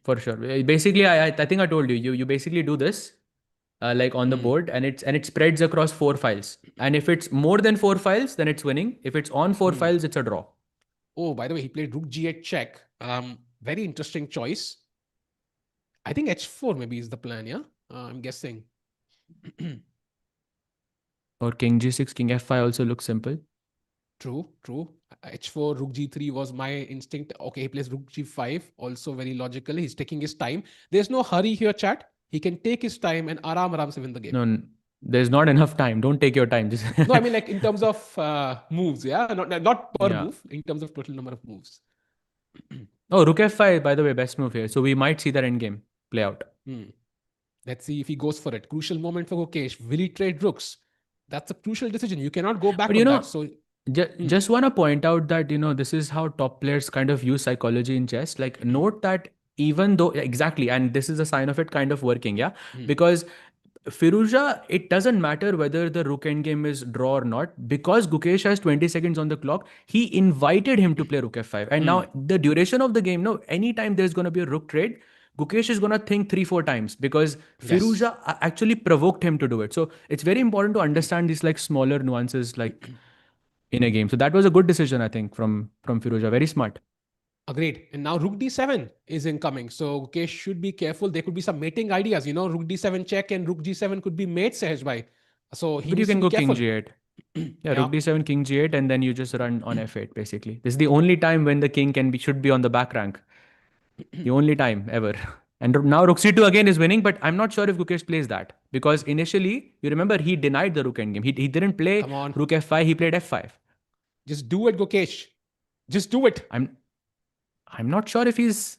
for sure. Basically, I think I told you. You basically do this like on the Hmm. board, and it spreads across 4 files. And if it's more than 4 files, then it's winning. If it's on four Hmm. files, it's a draw. Oh, by the way, he played rook g8 check. Very interesting choice. I think h4 maybe is the plan, yeah? I'm guessing. Or king g6, king f5 also looks simple. True, true. H4, rook g3 was my instinct. Okay, he plays rook g5, also very logical. He's taking his time. There's no hurry here, chat. He can take his time and aram se win the game. No, there's not enough time. Don't take your time. Just No, I mean like in terms of moves, yeah? Not per yeah. move, in terms of total number of moves. Oh, rook f5, by the way, best move here. So we might see that endgame play out. Hmm. Let's see if he goes for it. Crucial moment for Gukesh. Will he trade rooks? That's a crucial decision. You cannot go back But on that. So, hmm, just want to point out that this is how top players kind of use psychology in chess. Like, note that even though exactly, and this is a sign of it kind of working, yeah, hmm, because Firuza, it doesn't matter whether the rook endgame is draw or not, because Gukesh has 20 seconds on the clock. He invited him to play rook f5, and hmm, now the duration of the game. No, anytime there's going to be a rook trade, Gukesh is going to think 3 4 times because yes. Firuza actually provoked him to do it. So it's very important to understand these like smaller nuances, like in a game. So that was a good decision, I think, from Firuza. Very smart. Agreed. And now rook d7 is incoming. So Gukesh should be careful. There could be some mating ideas. Rook d7 check and rook g7 could be mate, Sehaj bhai. So he But you needs to can be go king careful. g8. Yeah, Yeah. rook d7, king g8, and then you just run on f8 basically. This is the only time when the king should be on the back rank. The only time ever. And now rook c2 again is winning, but I'm not sure if Gukesh plays that because initially, you remember, he denied the rook endgame. He didn't play Come on. rook f5. He played f5. Just do it, Gukesh. Just do it. I'm not sure if he's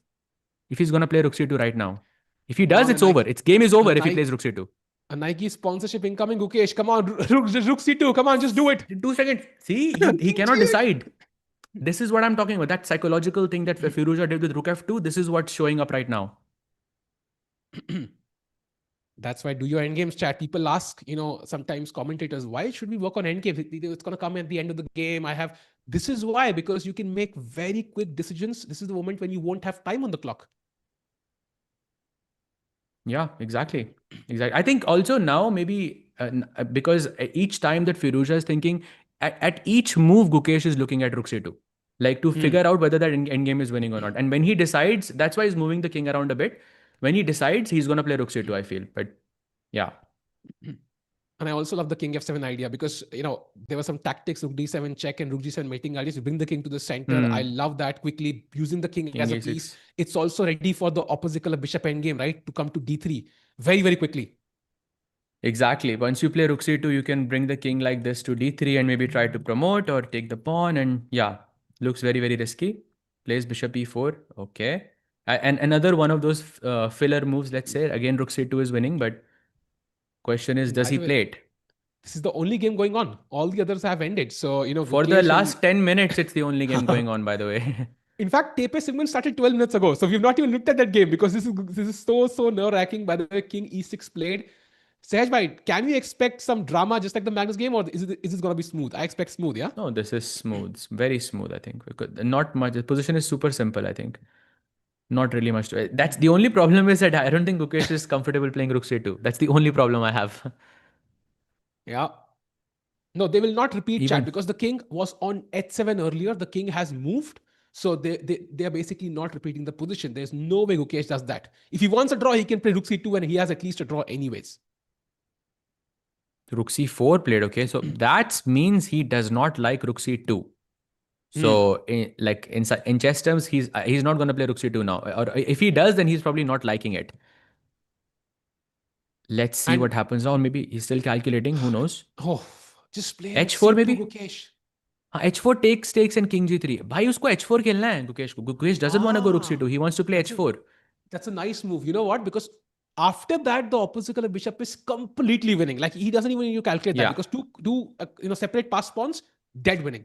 gonna play rook c2 right now. If he Come does, on. it's over. Its game is A over if he Nike, plays rook c2. a Nike sponsorship incoming, Gukesh. Come on. Rook c2. Come on. Just do it. 2 seconds. See, he King cannot g8. decide. This is what I'm talking about. That psychological thing that Firuza did with rook f2. This is what's showing up right now. That's why do your endgames chat. People ask, sometimes commentators, why should we work on endgames? It's going to come at the end of the game. This is why, because you can make very quick decisions. This is the moment when you won't have time on the clock. Yeah, exactly. Exactly. I think also now maybe because each time that Firuza is thinking, at each move, Gukesh is looking at rook c2, like to Hmm. figure out whether that endgame is winning or not. And when he decides, that's why he's moving the king around a bit. When he decides, he's going to play rook c2, I feel. But yeah. And I also love the king f7 idea because, there were some tactics, rook d7 check and rook g7 mating ideas. You bring the king to the center. I Hmm. love that quickly using the king King as a piece. a6. It's also ready for the opposite color bishop endgame, right? To come to d3 very, very quickly. Exactly. Once you play rook c2, you can bring the king like this to d3 and maybe try to promote or take the pawn. And yeah, looks very, very risky. Plays bishop e4. Okay. And another one of those filler moves, let's say. Again, rook c2 is winning, but question is, And does by he the way, play it? this is the only game going on. All the others have ended. So, For the Gukesh and last 10 minutes, it's the only game going on, by the way. in fact, TePe Sigeman started 12 minutes ago. So we've not even looked at that game because this is so nerve-wracking. By the way, King E6 played. Sehaj bhai, can we expect some drama just like the Magnus game, or is this gonna be smooth? I expect smooth, yeah? No, this is smooth. Very smooth, I think. Not much. The position is super simple, I think. Not really much to it. That's the only problem is that I don't think Gukesh is comfortable playing rook c2. That's the only problem I have. Yeah. No, they will not repeat chat Even because the king was on h7 earlier. The king has moved. So they are basically not repeating the position. There's no way Gukesh does that. If he wants a draw, he can play rook c2 and he has at least a draw anyways. rook c4 played, okay? So that means he does not like rook c2. Hmm. So in chess terms, he's not going to play rook c2 now. Or if he does, then he's probably not liking it. Let's see And what happens now. Maybe he's still calculating. Who knows? oh, just play rook h4 c2, maybe. Gukesh. हाँ, h4 takes and king g3. भाई उसको h4 खेलना है गुकेश को. Gukesh doesn't want to go rook c2. Ah, He wants to play that's a h4. that's a nice move. You know what? Because after that, the opposite color bishop is completely winning. Like he doesn't even need to calculate that Yeah. because two separate pass pawns, dead winning.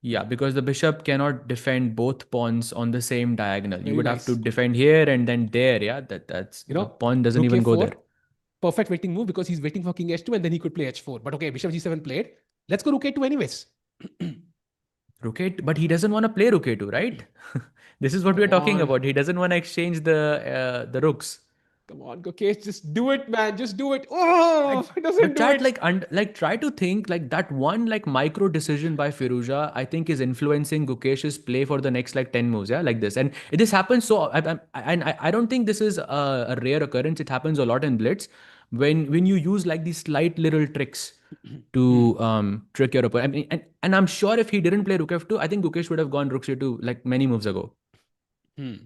Yeah, because the bishop cannot defend both pawns on the same diagonal. You Very would have to nice. defend here and then there. Yeah, that's You the know, pawn doesn't rook even go a4, there. perfect waiting move because he's waiting for king h2 and then he could play h4. But okay, bishop g7 played. Let's go rook a2 anyways. Rook a2, but he doesn't want to play rook a2, right? This is what we're Come talking on. about. He doesn't want to exchange the rooks. Come on, Gukesh, just do it, man. Just do it. Oh, Like, it doesn't but do chat it. like try to think like that one like micro decision by Firuza, I think is influencing Gukesh's play for the next like 10 moves, yeah, like this. And this happens so, I don't think this is a rare occurrence. It happens a lot in Blitz when you use like these slight little tricks Hmm. to trick your opponent. I mean, and I'm sure if he didn't play Rook F2, I think Gukesh would have gone Rook C2 like many moves ago. Hmm.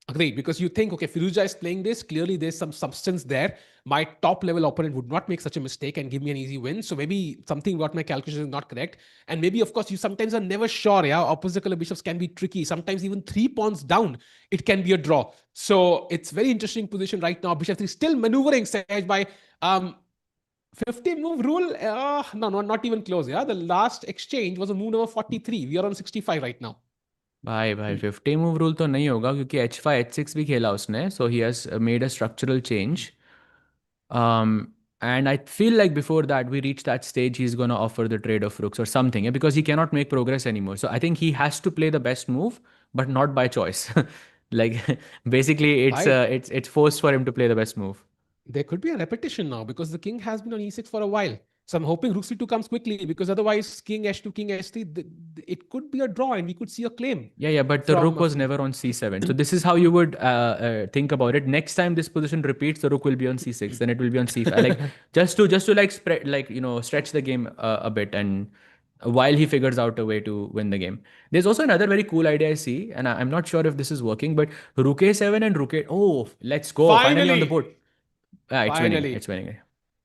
Agreed, because you think, okay, Firuza is playing this. Clearly, there's some substance there. My top level opponent would not make such a mistake and give me an easy win. So maybe something about my calculation is not correct. And maybe, of course, you sometimes are never sure. Yeah, opposite color bishops can be tricky. Sometimes even 3 pawns down, it can be a draw. So it's very interesting position right now. Bishop 3 still maneuvering Sahaj by 50 move rule. No, not even close. Yeah, the last exchange was a move number 43. We are on 65 right now. भाई 50 move rule तो नहीं होगा क्योंकि H5 H6 भी खेला उसने, so he has made a structural change. And I feel like before that we reach that stage, he's gonna offer the trade of rooks or something, yeah, because he cannot make progress anymore. So I think he has to play the best move, but not by choice. Like basically, Right. it's forced for him to play the best move. There could be a repetition now because the king has been on e6 for a while. So I'm hoping rook c2 comes quickly because otherwise king h2, king h3, it could be a draw and we could see a claim Yeah, but the rook from. was never on c7. So this is how you would think about it. Next time this position repeats, the rook will be on c6, then it will be on c5. Like just to like spread, like stretch the game a bit, and while he figures out a way to win the game. There's also another very cool idea I see, and I'm not sure if this is working, but rook a7 and rook a. Oh, let's go! Finally on the board. Finally, Ah, it's winning. It's finally.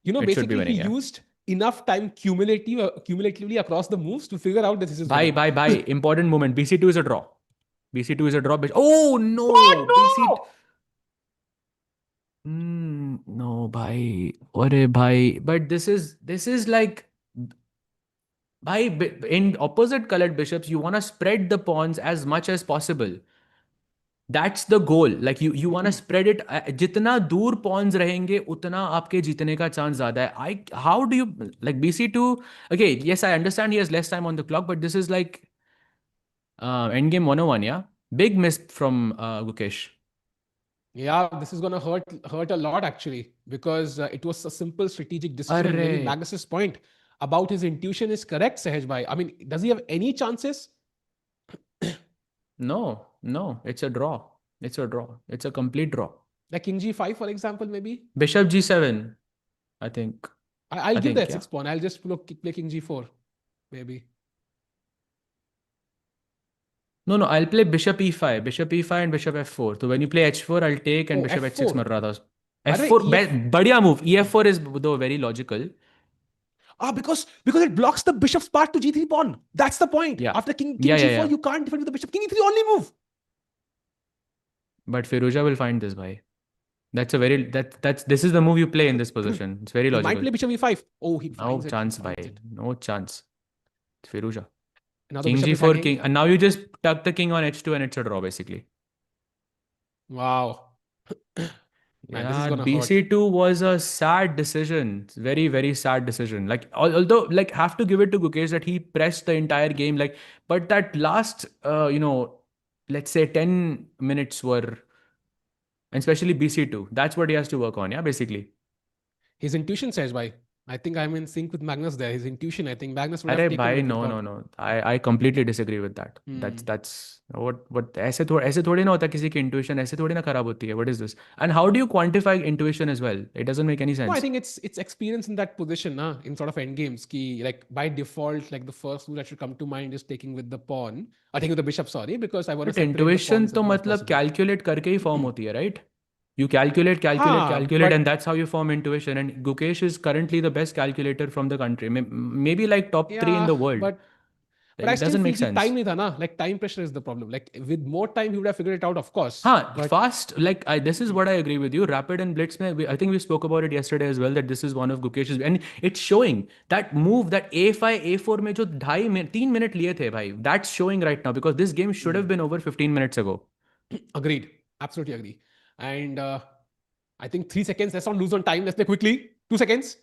winning. It should be Basically he winning. Yeah. used enough time cumulatively across the moves to figure out that this is winning. Bye. Important moment. BC2 is a draw. BC2 is a draw. Oh Oh no! BC. no! No, bhai. Ore bhai. But this is like bhai, in opposite colored bishops, you want to spread the pawns as much as possible. That's the goal. Like you want to spread it. जितना दूर pawns रहेंगे, उतना आपके जीतने का chance ज़्यादा है. How do you like BC2? Okay, yes, I understand he has less time on the clock, but this is like endgame 101, yeah. Big miss from Gukesh. Yeah, this is gonna hurt a lot actually because it was a simple strategic decision, and maybe Arre. Magnus's point about his intuition is correct, Sahaj bhai. I mean, does he have any chances? No, it's a draw. It's a draw. It's a complete draw. Like king g5, for example, maybe. Bishop G7, I think. I'll I give the think, yeah. h6 pawn. I'll just play king g4, maybe. No, I'll play Bishop E5 and Bishop F4. So when you play H4, I'll take and Oh, Bishop H6 f4. mar raha tha. Arre, F4, ef. बढ़िया move. E4 is though very logical. Because it blocks the bishop's path to g3 pawn. That's the point. Yeah. After king Yeah. g4, you can't defend with the bishop. King e3 only move. But Firouzja will find this, bhai. This is the move you play in this position. It's very He might logical. play bishop e5. Oh, he No finds it. chance, He bhai. finds it. No chance. It's Firouzja. Now the King bishop is G4, hanging. king. And now you just tuck the king on H2 and it's a draw, basically. Wow. Man, this is Yeah, gonna hurt. BC2 was a sad decision. It's very, very sad decision. Like, although, like, have to give it to Gukesh that he pressed the entire game. Like, but that last, let's say 10 minutes were, and especially BC2, that's what he has to work on. Yeah, basically. His intuition says, why? I think I'm in sync with Magnus there. His intuition, I think Magnus would have अरे taken भाई with the pawn. no. I completely disagree with that. That's what ऐसे थोड़ी ना होता किसी की intuition ऐसे थोड़ी ना खराब होती है. What is this? And how do you quantify intuition as well? It doesn't make any No, I sense. think it's experience in that position, in sort of endgames. Ki, like by default, like the first move that should come to mind is taking with the pawn. I think with the bishop, sorry, because I want to But separate the intuition pawns as तो much as मतलब possible. calculate करके ही form होती है, right? You calculate, But and that's how you form intuition. And Gukesh is currently the best calculator from the country. Maybe like top 3 in yeah, the world. but I It still doesn't feel make ki sense. time nahi tha na. Like time pressure is the problem. Like with more time, he would have figured it out, of course. Huh, But fast. Like this is what I agree with you. Rapid and Blitz. I think we spoke about it yesterday as well. That this is one of Gukesh's, and it's showing that move, that A5, A4 में जो 3 minute लिए थे भाई. That's showing right now because this game should have been over 15 minutes ago. agreed, absolutely agree. And I think 3 seconds. Let's not lose on time. Let's play quickly. 2 seconds.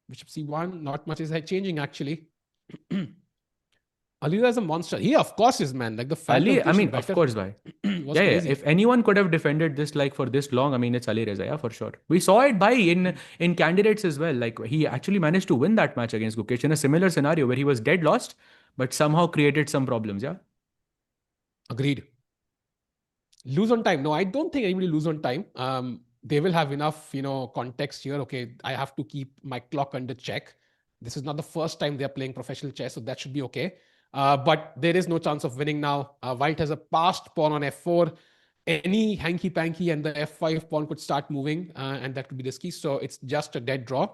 Bishop c1. Not much is changing actually. Alira is a monster. He, of course, is, man. Like the fan Ali, I location mean, of better course, bhai. was Yeah. crazy. If anyone could have defended this like for this long, I mean, it's Ali Reza, yeah, for sure. We saw it by in candidates as well. Like he actually managed to win that match against Gukesh in a similar scenario where he was dead lost, but somehow created some problems. Yeah. Agreed. Lose on time. No, I don't think anybody lose on time. They will have enough, context here. Okay, I have to keep my clock under check. This is not the first time they're playing professional chess, so that should be okay. But there is no chance of winning now. White has a passed pawn on f4. Any hanky-panky and the f5 pawn could start moving, and that could be risky. So it's just a dead draw.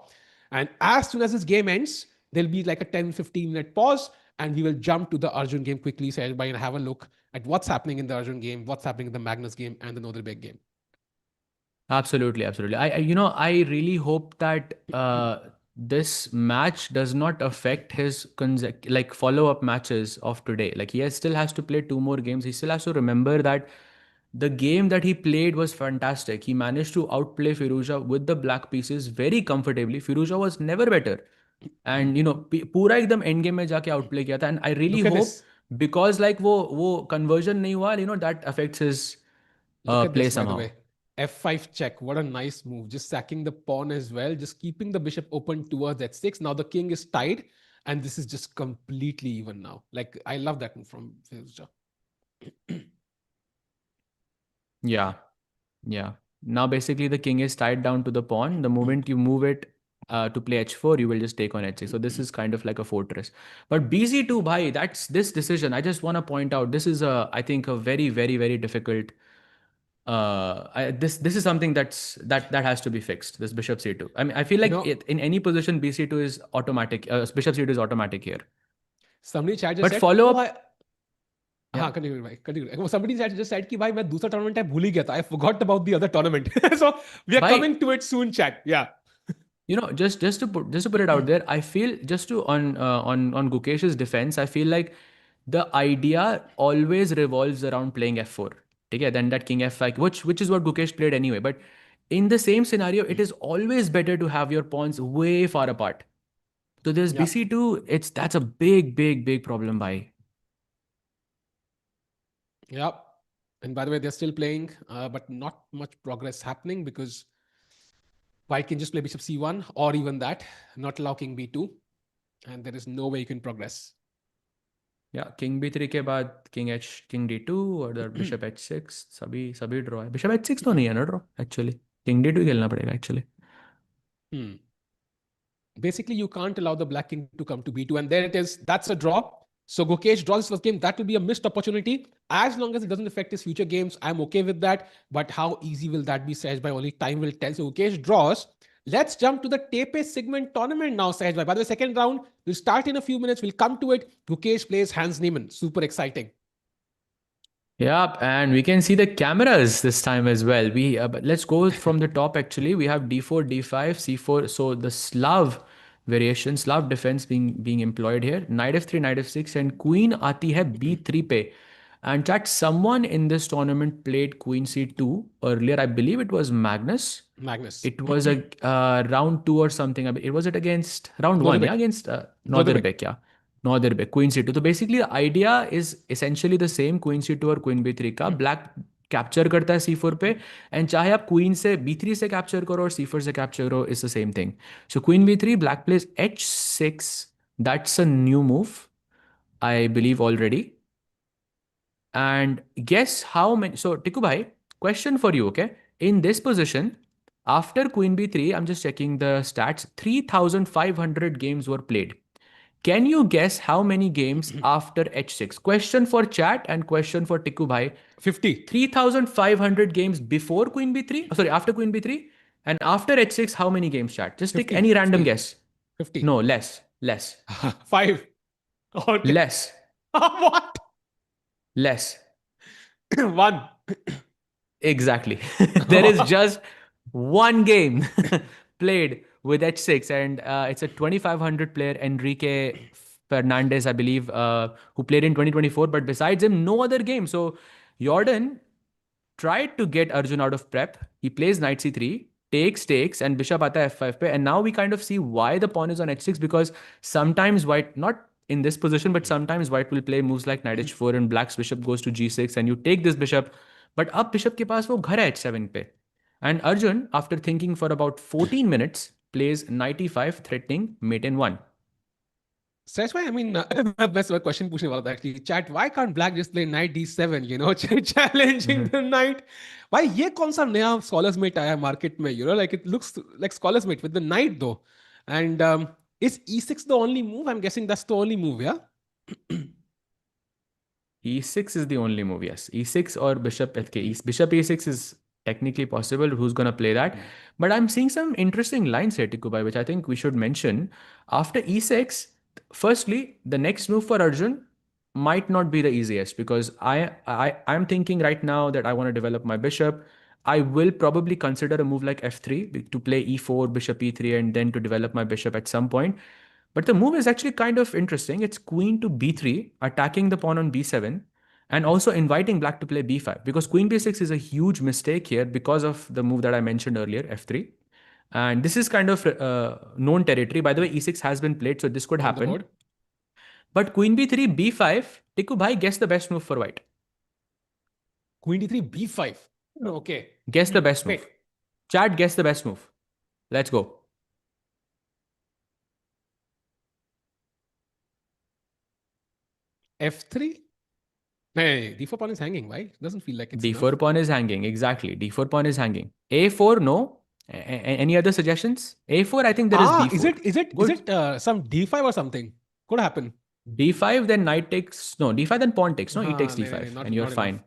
And as soon as this game ends, there'll be like a 10-15 minute pause, and we will jump to the Arjun game quickly, so everybody can have a look at what's happening in the Arjun game, what's happening in the Magnus game, and the Nodirbek game. Absolutely, absolutely. I really hope that this match does not affect his like follow-up matches of today. Like still has to play 2 more games. He still has to remember that the game that he played was fantastic. He managed to outplay Firouzja with the black pieces very comfortably. Firouzja was never better, and पूरा एकदम end game में जाके outplay किया था. And I really Look at hope this. because like वो conversion नहीं हुआ, that affects his Look at play this, by the somehow. way. F5 check. What a nice move. Just sacking the pawn as well, just keeping the bishop open towards h6. Now the king is tied, and this is just completely even now. Like, I love that move from Firouzja. Yeah. Yeah. Now basically the king is tied down to the pawn. The moment you move it to play h4, you will just take on h6. So this is kind of like a fortress. But bc2, bhai, that's this decision. I just want to point out this is I think a very, very, very difficult. This is something that has to be fixed. This bishop c2. I mean, I feel like in any position bc2 is automatic. Bishop c2 is automatic here. Somebody chat just But said, follow up. हाँ continue भाई continue. Somebody just said कि भाई मैं दूसरा tournament है भूल ही गया था. I forgot about the other tournament. So we are coming to it soon, chat. Yeah. Just to put it out there, I feel just to on Gukesh's defense, I feel like the idea always revolves around playing f4. Okay, then that king f5, which is what Gukesh played anyway. But in the same scenario, it is always better to have your pawns way far apart. So there's bc2. That's a big, big, big problem, bhai. Yeah. And by the way, they're still playing, but not much progress happening because White can just play bishop c1 or even that, not allow king b2. And there is no way you can progress. Yeah, king b3 के बाद king d2 और the bishop h6 सभी draw है. Bishop h6 तो नहीं है ना draw actually. King d2 खेलना पड़ेगा actually. Basically, you can't allow the black king to come to b2, and there it is. That's a draw. So Gukesh draws his first game. That will be a missed opportunity. As long as it doesn't affect his future games, I'm okay with that. But how easy will that be, Sahaj bhai? Only time will tell. So Gukesh draws. Let's jump to the TePe Sigeman Tournament now, Sahaj bhai. By the way, second round will start in a few minutes. We'll come to it. Gukesh plays Hans Niemann. Super exciting. Yeah, and we can see the cameras this time as well. But let's go from the top actually. We have d4, d5, c4. So the Slav variation, Slav defense being employed here. Knight f3, knight f6, and queen aati hai b3 pe. And chat, someone in this tournament played queen c2 earlier. I believe it was Magnus. It was a round 2 or something. It was against round 1, yeah, against Nodirbek, yeah. Nodirbek, queen c2. So basically the idea is essentially the same, queen c2 or queen b3 का. Black capture करता है c4 पे, and चाहे आप queen से b3 से capture करो और c4 से capture करो, is the same thing. So queen b3, black plays h6. That's a new move, I believe already. And guess how many? So Tiku bhai, question for you, okay? In this position, after queen b3, I'm just checking the stats. 3,500 games were played. Can you guess how many games after h6? Question for chat and question for Tiku bhai. 50. 3,500 games before queen b3. Oh, sorry, after queen b3. And after h6, how many games, chat? Just 50, take any random 50, guess. 50. No, less. 5. Okay. Less. What? Less. 1. Exactly. There is just one game played with h6, and it's a 2,500 player, Enrique Fernandez, I believe, who played in 2024. But besides him, no other game. So Jorden tried to get Arjun out of prep. He plays knight c3, takes, and bishop aata f5 pe. And now we kind of see why the pawn is on h6, because sometimes white, not in this position, but sometimes white will play moves like knight h4 and black's bishop goes to g6 and you take this bishop. But अब bishop के पास वो घर है h7 पे. And Arjun, after thinking for about 14 minutes, plays knight e5, threatening mate in 1. So that's why, I mean, that's my question pushing about that actually. Chat, why can't black just play knight d7, challenging the knight? Why ye kaun sa naya scholars mate aaya market mein, like it looks like scholars mate with the knight though. And is e6 the only move? I'm guessing that's the only move, yeah? E6 is the only move, yes. E6 or bishop FK. Bishop E6 is technically possible. Who's going to play that? But I'm seeing some interesting lines here, Tikubai, which I think we should mention. After E6, firstly, the next move for Arjun might not be the easiest, because I'm thinking right now that I want to develop my bishop. I will probably consider a move like F3 to play E4, bishop E3, and then to develop my bishop at some point. But the move is actually kind of interesting. It's queen to b3, attacking the pawn on b7, and also inviting black to play b5, because queen b6 is a huge mistake here because of the move that I mentioned earlier, f3. And this is kind of known territory. By the way, e6 has been played, so this could happen. But queen b3, b5, Tiku bhai, guess the best move for white. Queen d3, b5. Okay. Guess the best move. Chat, guess the best move. Let's go. F3? Hey, d4 pawn is hanging, right? Doesn't feel like it's d4 enough. Pawn is hanging, exactly. d4 pawn is hanging. a4, no. Any other suggestions? a4, I think there is b4. Is it some d5 or something? Could happen. d5, then knight takes, no, d5 then pawn takes, no, e takes d5, and you're fine.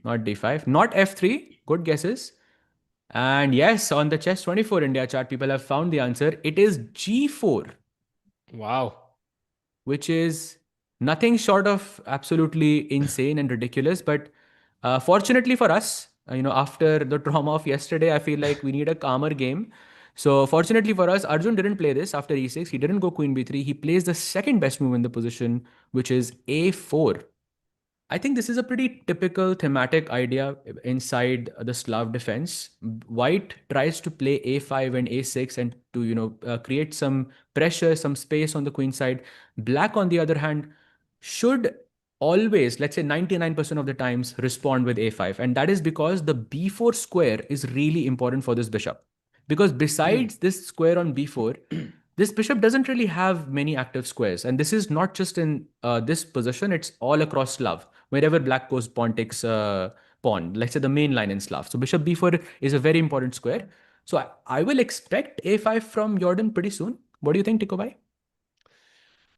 Not d5, not f3, good guesses. And yes, on the Chess24 India chart, people have found the answer. It is g4. Wow. Which is nothing short of absolutely insane and ridiculous. But fortunately for us, after the trauma of yesterday, I feel like we need a calmer game. So fortunately for us, Arjun didn't play this after e6. He didn't go queen b3. He plays the second best move in the position, which is a4. I think this is a pretty typical thematic idea inside the Slav defense. White tries to play a5 and a6 and to create some pressure, some space on the queen side. Black, on the other hand, should always, let's say 99% of the times, respond with a5. And that is because the b4 square is really important for this bishop. Because besides this square on b4, this bishop doesn't really have many active squares. And this is not just in this position, it's all across Slav. Wherever black goes, pawn takes pawn. Let's say the main line in Slav. So bishop b4 is a very important square. So I will expect a5 from Jorden pretty soon. What do you think, Tikobai?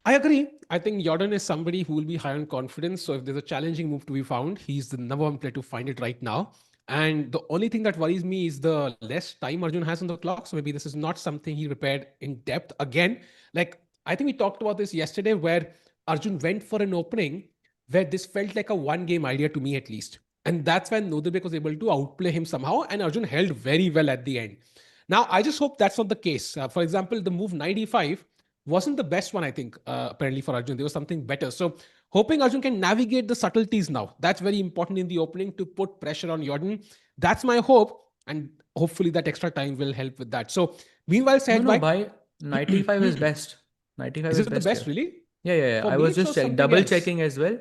I agree. I think Jorden is somebody who will be high on confidence. So if there's a challenging move to be found, he's the number one player to find it right now. And the only thing that worries me is the less time Arjun has on the clock. So maybe this is not something he prepared in depth. Again, like I think we talked about this yesterday, where Arjun went for an opening where this felt like a one-game idea to me at least. And that's when Nodirbek was able to outplay him somehow, and Arjun held very well at the end. Now, I just hope that's not the case. For example, the move knight e5 wasn't the best one, I think, apparently for Arjun. There was something better. So hoping Arjun can navigate the subtleties now. That's very important in the opening to put pressure on Jorden. That's my hope. And hopefully that extra time will help with that. So meanwhile, said by knight e5 is best. Knight e5 is it the best, really? Yeah. I was just double checking as well.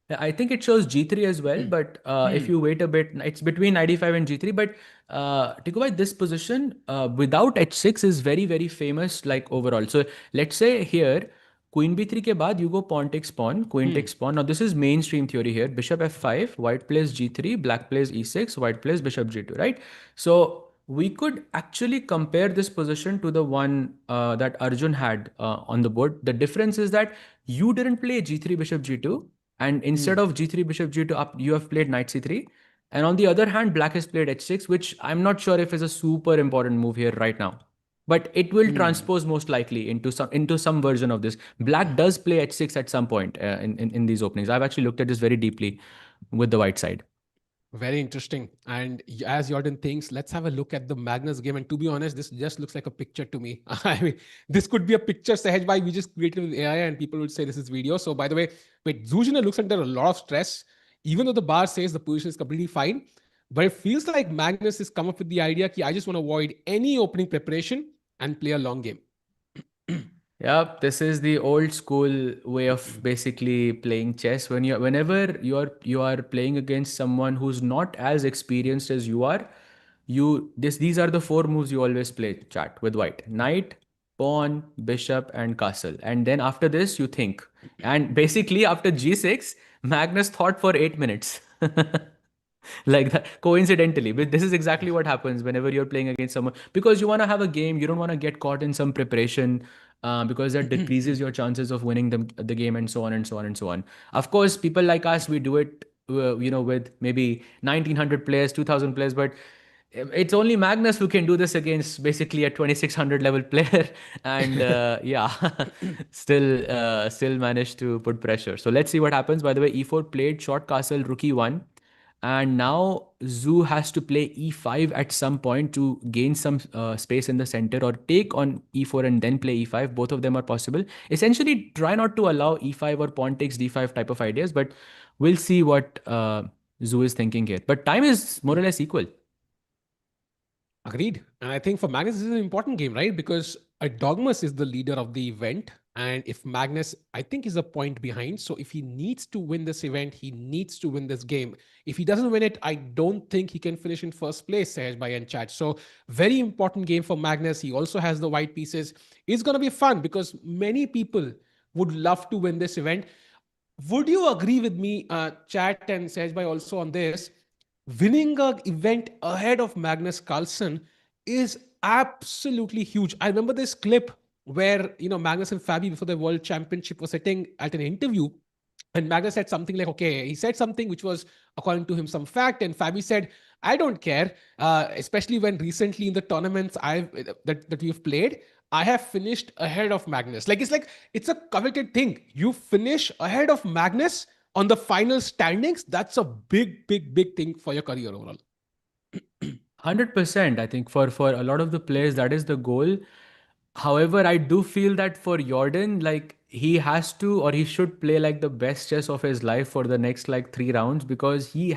I think it shows g3 as well, but if you wait a bit, it's between knight e5 and g3. But Tikubai, this position without h6 is very, very famous, like overall. So let's say here, queen b3 ke baad you go pawn takes pawn, queen takes pawn. Now this is mainstream theory here. Bishop f5, white plays g3, black plays e6, white plays bishop g2, right? So we could actually compare this position to the one that Arjun had on the board. The difference is that you didn't play g3, bishop g2. And instead of g3, bishop g2 up, you have played knight c3. And on the other hand, black has played h6, which I'm not sure if is a super important move here right now. But it will transpose most likely into some version of this. Black does play h6 at some point in these openings. I've actually looked at this very deeply with the white side. Very interesting. And as Jorden thinks, let's have a look at the Magnus game. And to be honest, this just looks like a picture to me. I mean, this could be a picture Sahaj by we just created with AI and people would say this is video. So by the way, Zujun looks under a lot of stress, even though the bar says the position is completely fine. But it feels like Magnus has come up with the idea that I just want to avoid any opening preparation and play a long game. Yep, this is the old school way of basically playing chess. Whenever you are playing against someone who's not as experienced as you are, these are the four moves you always play chat with white. Knight, pawn, bishop, and castle. And then after this you think. And basically after G6, Magnus thought for 8 minutes. Like that coincidentally, but this is exactly what happens whenever you're playing against someone, because you want to have a game, you don't want to get caught in some preparation, because that decreases your chances of winning the game, and so on and so on and so on. Of course, people like us, we do it, with maybe 1900 players, 2000 players, but it's only Magnus who can do this against basically a 2600 level player, and yeah, still managed to put pressure. So let's see what happens. By the way, e4 played short castle, rook e1, and now Zoo has to play e5 at some point to gain some space in the center, or take on e4 and then play e5. Both of them are possible. Essentially, try not to allow e5 or pawn takes d5 type of ideas, but we'll see what Zoo is thinking here. But time is more or less equal. Agreed. And I think for Magnus, this is an important game, right? Because Erdogmus is the leader of the event. And if Magnus, I think, is a point behind. So if he needs to win this event, he needs to win this game. If he doesn't win it, I don't think he can finish in first place, Sahaj by and chat. So very important game for Magnus. He also has the white pieces. It's going to be fun because many people would love to win this event. Would you agree with me, chat and Sahaj by also on this? Winning a event ahead of Magnus Carlsen is absolutely huge. I remember this clip where Magnus and Fabi before the World Championship were sitting at an interview, and Magnus said something like, okay, he said something which was according to him some fact, and Fabi said, I don't care, especially when recently in the tournaments that we've played, I have finished ahead of Magnus. It's a coveted thing. You finish ahead of Magnus on the final standings. That's a big, big, big thing for your career overall. 100%. I think for a lot of the players, that is the goal. However, I do feel that for Jordan, like, he has to, or he should play like the best chess of his life for the next like 3 rounds, because he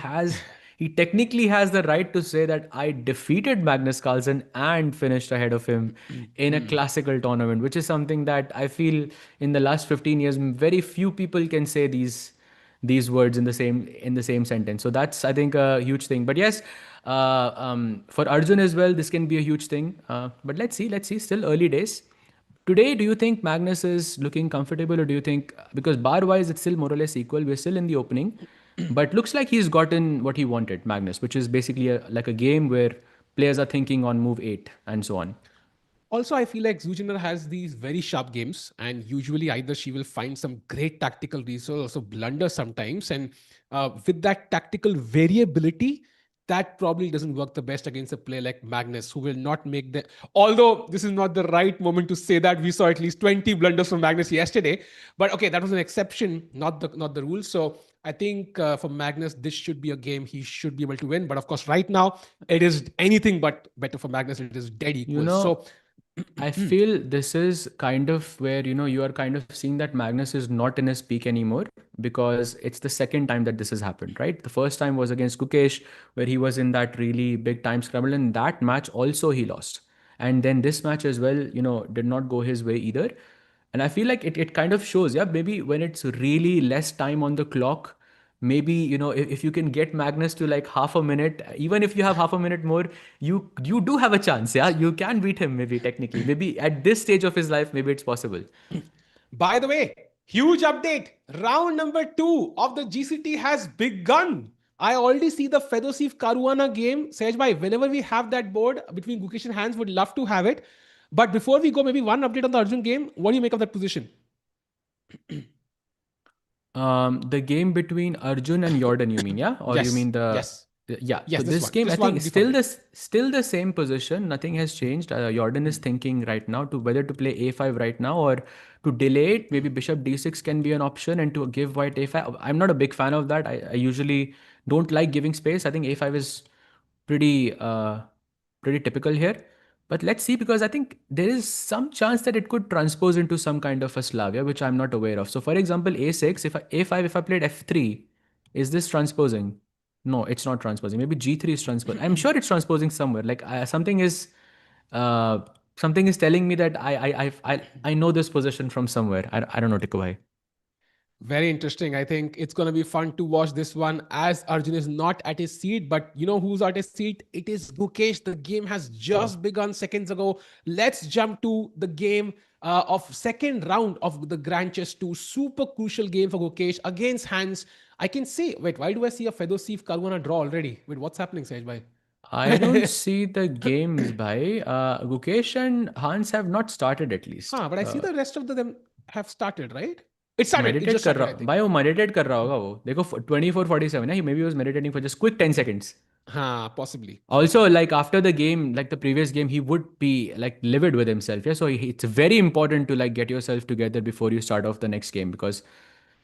technically has the right to say that I defeated Magnus Carlsen and finished ahead of him in a classical tournament, which is something that I feel in the last 15 years, very few people can say these words in the same sentence. So that's, I think, a huge thing. But yes, for Arjun as well, this can be a huge thing. But let's see. Still early days. Today, do you think Magnus is looking comfortable, or do you think, because bar wise it's still more or less equal, we're still in the opening, but looks like he's gotten what he wanted, Magnus, which is basically like a game where players are thinking on move 8 and so on. Also, I feel like Zujun has these very sharp games, and usually either she will find some great tactical resource, also blunder sometimes. And with that tactical variability, that probably doesn't work the best against a player like Magnus, who will not make the. Although this is not the right moment to say that, we saw at least 20 blunders from Magnus yesterday. But okay, that was an exception, not the rule. So I think for Magnus, this should be a game he should be able to win. But of course, right now it is anything but better for Magnus. It is dead You equal. know, So I feel this is kind of where, you are kind of seeing that Magnus is not in his peak anymore, because it's the second time that this has happened, right? The first time was against Gukesh, where he was in that really big time scramble, and that match also he lost. And then this match as well, did not go his way either. And I feel like it kind of shows, yeah, maybe when it's really less time on the clock, maybe, if you can get Magnus to like half a minute, even if you have half a minute more, you do have a chance. Yeah, you can beat him, maybe technically, maybe at this stage of his life, maybe it's possible. by the way, huge update. Round number 2 of the GCT has begun. I already see the Fedosif Caruana game. Sej bhai, whenever we have that board between Gukesh and Hans, would love to have it. But before we go, maybe one update on the Arjun game. What do you make of that position? The game between Arjun and Jordan, you mean, yeah? Or you Yes, mean yes, yeah. So yes. This this one, game, I this think, one before still it. still the same position. Nothing has changed. Jordan is thinking right now to whether to play a5 right now, or to delay it. Maybe bishop d6 can be an option, and to give white a5. I'm not a big fan of that. I usually don't like giving space. I think a5 is pretty pretty typical here. But let's see, because I think there is some chance that it could transpose into some kind of a Slavia, which I'm not aware of. So, for example, a6, if I, a5, if I played f3, is this transposing? No, it's not transposing. Maybe G3 is transposing. I'm sure it's transposing somewhere. Like uh, something is telling me that I know this position from somewhere. I don't know, Tikku bhai. Very interesting. I think it's going to be fun to watch this one as Arjun is not at his seat. But you know who's at his seat? It is Gukesh. The game has just begun seconds ago. Let's jump to the game of second round of the Grand Chess 2. Super crucial game for Gukesh against Hans. I can see. Wait, why do I see a Fedosif Karwana draw already? Wait, what's happening, Sage bhai? I don't see the games, bhai. Gukesh and Hans have not started at least. But I see the rest of them have started, right? It started. It meditate just कर started, I रहा think. भाई, वो meditate कर रहा होगा वो, देखो 24:47 है, may be was meditating for just quick 10 seconds. Possibly. Also, like after the game, like the previous game, he would be like livid with himself. Yeah, so it's very important to like get yourself together before you start off the next game, because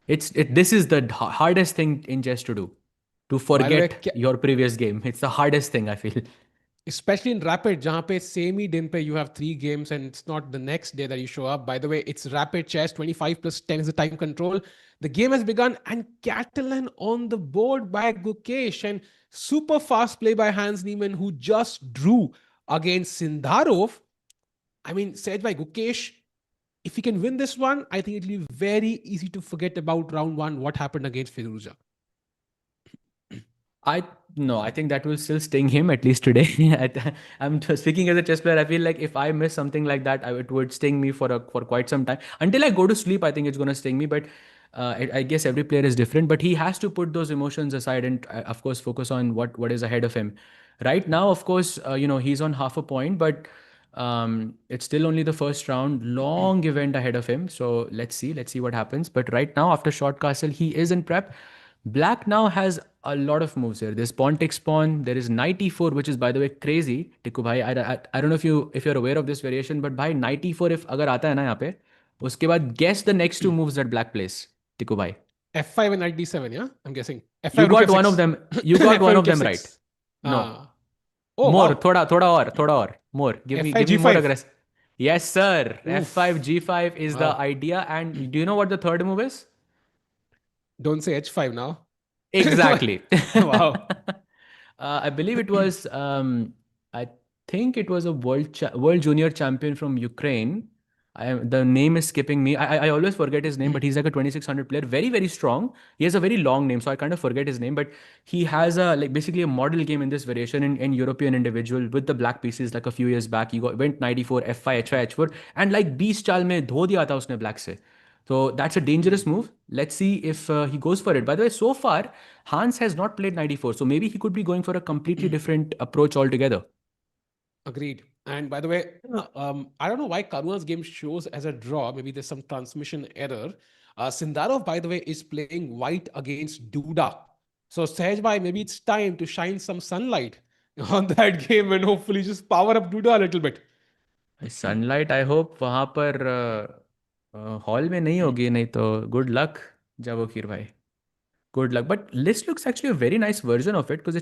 this is the hardest thing in chess to do, to By the way, forget your previous game. It's the hardest thing, I feel. especially in rapid जहाँ पे same ही दिन पे you have 3 games and it's not the next day that you show up. By the way, it's rapid chess. 25 plus 10 is the time control. The game has begun and Catalan on the board by Gukesh and super fast play by Hans Niemann who just drew against Sindarov. I mean, said by Gukesh, if he can win this one, I think it'll be very easy to forget about round one, what happened against Firuza. I No, I think that will still sting him at least today. I'm just speaking as a chess player. I feel like if I miss something like that, it would sting me for quite some time until I go to sleep. I think it's gonna sting me, but I guess every player is different. But he has to put those emotions aside and, of course, focus on what is ahead of him. Right now, of course, he's on half a point, but it's still only the first round. Long event ahead of him. So let's see what happens. But right now, after short castle, he is in prep. Black now has a lot of moves here. There's pawn takes pawn. There is knight e4, which is, by the way, crazy. Tikku bhai, I don't know if you're aware of this variation, but by knight e4, if agar aata hai na यहाँ पे, उसके बाद guess the next two moves that black plays. Tikku bhai, F5 and knight d7, yeah? I'm guessing. you F5 rook got one of f6. them. You got F5 one of rook them right. f6. No, Ah. Oh, more. wow. थोड़ा और more. Give me F5 give me more g5. aggressive. Yes, sir. F5 Oof. g5 is the Wow. idea. And do you know what the third move is? Don't say h5 now. Exactly. Wow. I believe it was. I think it was a world junior champion from Ukraine. The name is skipping me. I always forget his name, but he's like a 2600 player, very very strong. He has a very long name, so I kind of forget his name. But he has a like basically a model game in this variation in European individual with the black pieces. Like a few years back, he went 94 f5 h5 h4 and like 20 चाल में धो दिया था उसने black से. So that's a dangerous move. Let's see if he goes for it. By the way, so far, Hans has not played 94. So maybe he could be going for a completely different approach altogether. Agreed. And by the way, I don't know why Karuna's game shows as a draw. Maybe there's some transmission error. Sindarov, by the way, is playing white against Duda. So Sahaj bhai, maybe it's time to shine some sunlight on that game and hopefully just power up Duda a little bit. Sunlight, I hope वहाँ पर hall में नहीं होगी, नहीं तो good luck जावोकीर भाई. Good luck. But this looks actually a very nice version of it because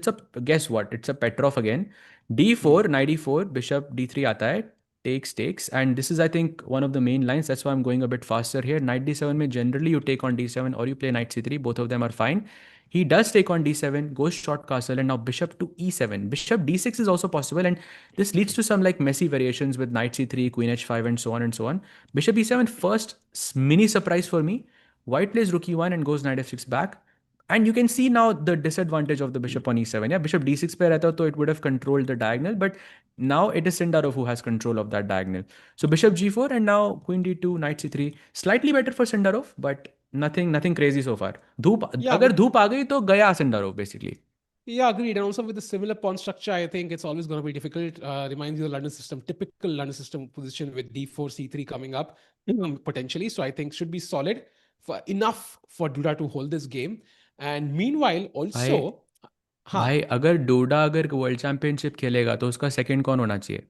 guess what? It's a Petrov again. D4, knight e4, bishop d3 आता है. Takes. And this is, I think, one of the main lines. That's why I'm going a bit faster here. Knight d7 में generally you take on d7 or you play knight c3. Both of them are fine. He does take on d7, goes short castle, and now bishop to e7. Bishop d6 is also possible, and this leads to some like messy variations with knight c3, queen h5, and so on and so on. Bishop e7, first mini surprise for me. White plays rook e1 and goes knight f6 back. And you can see now the disadvantage of the bishop on e7. Yeah, bishop d6 पे रहता तो it would have controlled the diagonal, but now it is Sindarov who has control of that diagonal. So bishop g4 and now queen d2, knight c3. Slightly better for Sindarov, but nothing crazy so far. धूप Yeah, अगर but धूप आ गई तो गया Sindarov basically. yeah, agreed. And also with the similar pawn structure, I think it's always going to be difficult. Reminds you of the London system, typical London system position with d4, c3 coming up potentially. So I think should be solid for enough for Duda to hold this game. And meanwhile, भाई also, भाई ha, अगर डोडा अगर world championship खेलेगा तो उसका second कौन होना चाहिए?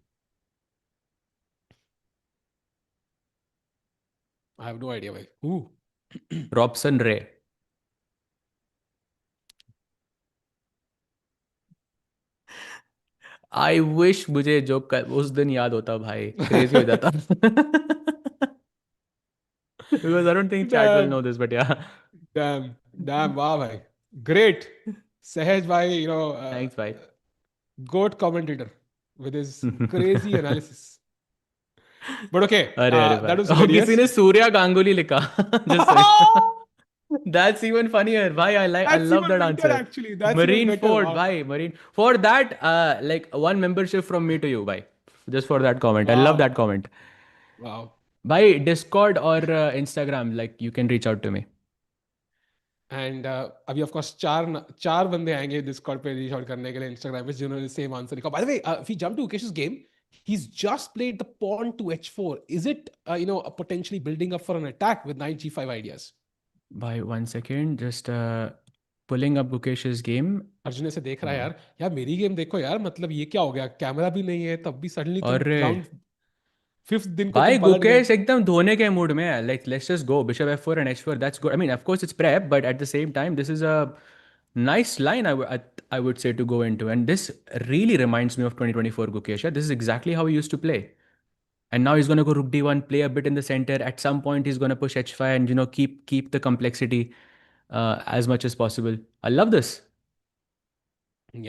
I have no idea why. Ooh. Robson Ray. I wish मुझे जो उस दिन याद होता भाई, क्रेजी हो जाता. Because I don't think chat will Damn, know this, but yeah. damn, wow, bhai. Great. Sahaj bhai, Thanks, bhai. goat commentator with his crazy analysis. But okay, अरे अरे that भाई, was और किसी hilarious. ने सूर्या गांगुली लिखा. Just so you know. That's even funnier. Why I That's love even that better, answer. actually. That's even Marine better. Ford, Wow. why Marine? For that, like one membership from me to you, bhai. Just for that comment. I love that Wow. comment. Wow. By Discord or Instagram, like you can reach out to me. And अभी of course चार बंदे आएंगे Discord पे reach out करने के लिए Instagram पे जिन्होंने सेम आंसर लिखा. By the way, if you jump to Ukesh's game, he's just played the pawn to h4. Is it potentially building up for an attack with knight g5 ideas? By 1 second, just pulling up Gukesh's game. Arjun ऐसे देख रहा है यार. यार मेरी game देखो यार, मतलब ये क्या हो गया, कैमरा भी नहीं है तब भी सडनली तुम और राउंड फिफ्थ दिन पे भाई तुम पलट गए. गुकेश एकदम धोने के मूड में है. Like let's just go bishop f4 and h4. That's good. I mean of course it's prep, but at the same time this is a nice line I would say to go into, and this really reminds me of 2024 Gukesh. Yeah? This is exactly how he used to play. And now he's going to go rook d1, play a bit in the center. At some point he's going to push h5 and keep the complexity as much as possible. I love this.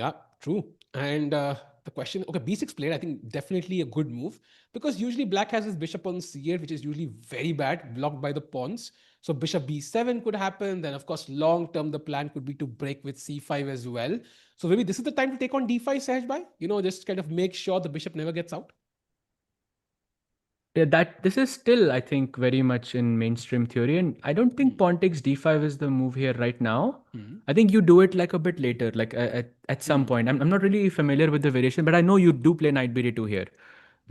Yeah, true. And the question, okay, b6 played, I think definitely a good move, because usually black has his bishop on c8, which is usually very bad, blocked by the pawns. So bishop b7 could happen. Then, of course, long term, the plan could be to break with c5 as well. So maybe this is the time to take on d5, Sahaj bhai. Just kind of make sure the bishop never gets out. Yeah, that this is still, I think, very much in mainstream theory, and I don't think pawn takes d5 is the move here right now. Hmm. I think you do it like a bit later, like at some point. I'm not really familiar with the variation, but I know you do play knight bd2 here.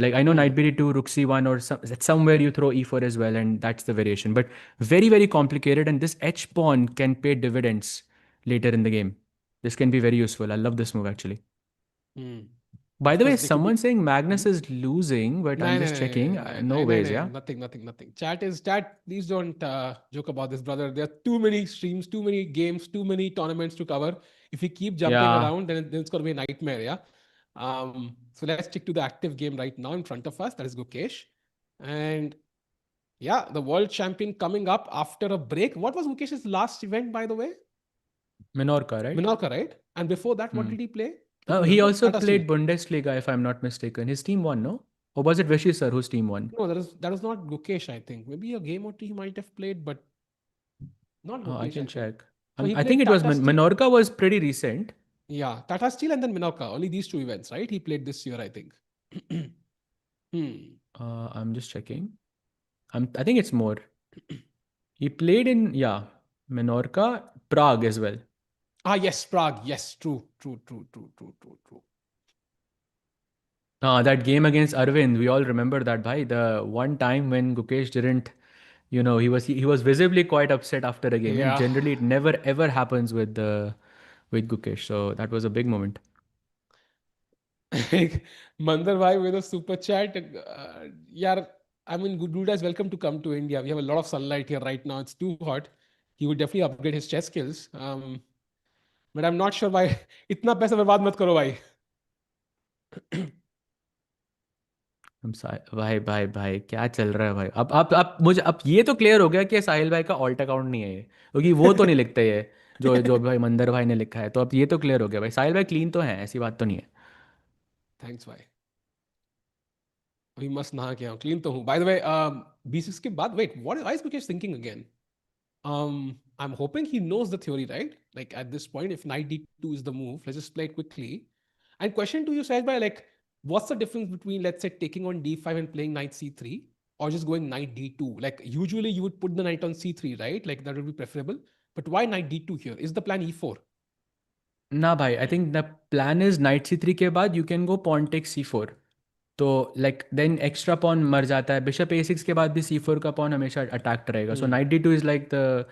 Like I know knight bd2, rook c1, or somewhere you throw e4 as well, and that's the variation. But very, very complicated, and this h pawn can pay dividends later in the game. This can be very useful. I love this move actually. Hmm. By Of the way, course, they could someone be. saying Hmm? Magnus is losing, but I'm No, no, just no, checking. no, No no, no, ways, no, yeah. nothing, nothing, nothing. Chat. Please don't joke about this, brother. There are too many streams, too many games, too many tournaments to cover. If we keep jumping Yeah, around, then it's going to be a nightmare. Yeah. So let's stick to the active game right now in front of us. That is Gukesh, and yeah, the world champion coming up after a break. What was Gukesh's last event, by the way? Minorca, right? Minorca, right? And before that, what Hmm. did he play? Do you He remember? also Tata Steel. played Bundesliga, if I'm not mistaken. His team won, no? Or was it Vishy sir whose team won? No, that is not Gukesh. I think maybe a game or two he might have played, but not I Gukesh, I can think. check. So he I think played it was Tata Steel. Minorca was pretty recent. Yeah, Tata Steel and then Minorca. Only these two events, right? He played this year, I think. Hmm. I'm just checking. I think it's more. He played in, yeah, Minorca, Prague as well. Ah, yes, Prague. Yes, true. That game against Arvind, we all remember that, bhai. The one time when Gukesh didn't, he was visibly quite upset after a game, and Yeah. generally it never ever happens with Gukesh. So that was a big moment. Mandar bhai with a super chat. Yeah, I mean, good guys, welcome to come to India. We have a lot of sunlight here right now. It's too hot. He would definitely upgrade his chess skills. But I'm not sure why. इतना पैसा बर्बाद मत करो भाई. भाई क्या चल रहा है भाई? अब मुझे अब ये तो क्लियर हो गया कि साहिल भाई का ऑल्ट अकाउंट नहीं है ये, क्योंकि वो तो नहीं लिखते ये जो जो भाई मंदर भाई ने लिखा है. तो अब ये तो क्लियर हो गया भाई, साहिल भाई क्लीन तो है, ऐसी बात तो नहीं है. थैंक्स भाई. अभी मस्त नहा के आऊँ, क्लीन तो हूँ. बाय द वे, B6 के बाद, wait, what is Mukesh thinking again? I'm hoping he knows the theory, right? Like at this point, if knight d2 is the move, let's just play it quickly. And question to you, Sahaj bhai, like, what's the difference between, let's say, taking on d5 and playing knight c3, or just going knight d2? Like, usually you would put the knight on c3, right? Like, that would be preferable. But why knight d2 here? Is the plan e4? ना भाई, I think the plan is knight c3 के बाद you can go pawn take c4. तो like then extra pawn मर जाता है. Bishop a6 के बाद भी c4 का पॉन हमेशा अटैक्ट रहेगा. सो Hmm. Night d2 is like the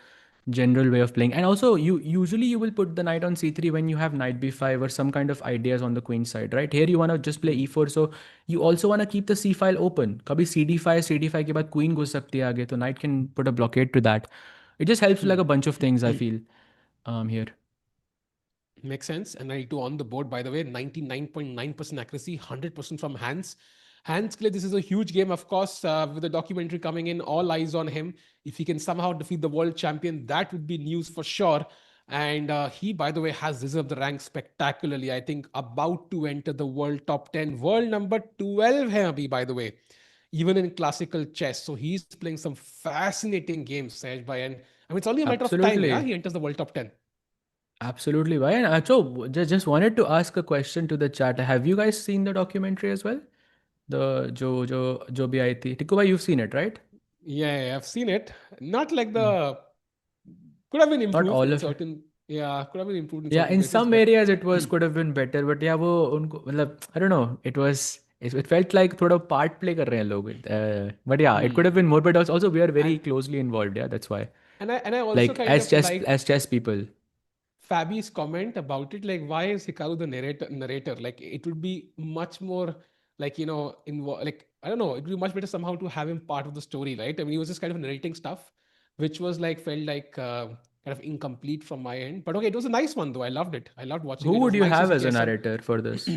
general way of playing. And also you will put the knight on c3 when you have knight b5 or some kind of ideas on the queen side, right? Here you want to just play e4, so you also want to keep the c file open. Kabhi cd5 के बाद queen घुस सकती है आगे, तो knight can put a blockade to that. It just helps like a bunch of things, I feel, here. Makes sense. And knight 2 on the board, by the way, 99.9% accuracy, 100% from hands. Hands Clay, this is a huge game, of course, with the documentary coming in, all eyes on him. If he can somehow defeat the world champion, that would be news for sure. And he, by the way, has risen up the ranks spectacularly. I think about to enter the world top 10, world number 12 hai abhi, by the way, even in classical chess. So he's playing some fascinating games, Sahaj Bhai. And I mean, it's only a matter of time, yeah? Absolutely. He enters the world top 10. Absolutely. Why? And Acho, just wanted to ask a question to the chat. Have you guys seen the documentary as well? The Jo bhi aayi thi. Tikku bhai, you've seen it, right? Yeah, I've seen it. Not like Yeah. the could have been Not improved all in of it. certain, yeah, could have been improved in Yeah, certain in places, some but areas it was could have been better, but yeah, वो उनको मतलब I don't know. It felt like थोड़ा part play कर रहे हैं लोग. But yeah, it could have been more. But also we are very and closely involved. Yeah, that's why. and I also Like kind of like as chess people. Fabi's comment about it, like why is Hikaru the narrator? Like it would be much more like like I don't know, it would be much better somehow to have him part of the story, right? I mean, he was just kind of narrating stuff, which was like felt like kind of incomplete from my end. But okay, it was a nice one though. I loved it. I loved watching Who it. It would was you nice to have see as a Jason. narrator for this?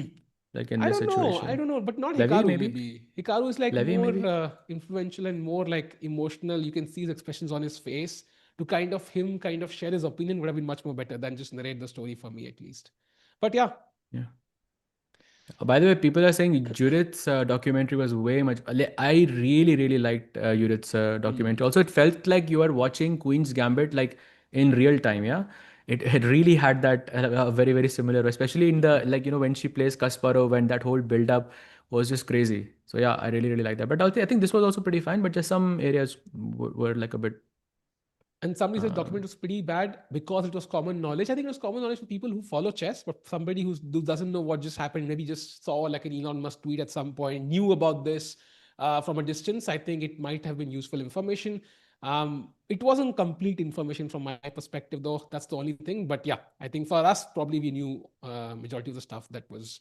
Like in I this don't know. I situation, don't know, but not Levy Hikaru maybe. maybe. Hikaru is like Levy more maybe. influential and more like emotional. You can see his expressions on his face. To kind of share his opinion would have been much more better than just narrate the story for me at least. But yeah. Yeah. By the way, people are saying Judith's documentary was way much. I really, really liked Judith's documentary. Hmm. Also, it felt like you were watching Queen's Gambit like in real time. Yeah, it really had that very, very similar, especially in the like when she plays Kasparov and that whole build up was just crazy. So yeah, I really, really like that. But also, I think this was also pretty fine. But just some areas were like a bit. And somebody says Uh, document was pretty bad because it was common knowledge. I think it was common knowledge for people who follow chess, but somebody who doesn't know what just happened, maybe just saw like an Elon Musk tweet at some point, knew about this from a distance. I think it might have been useful information. It wasn't complete information from my perspective, though. That's the only thing. But yeah, I think for us, probably we knew majority of the stuff that was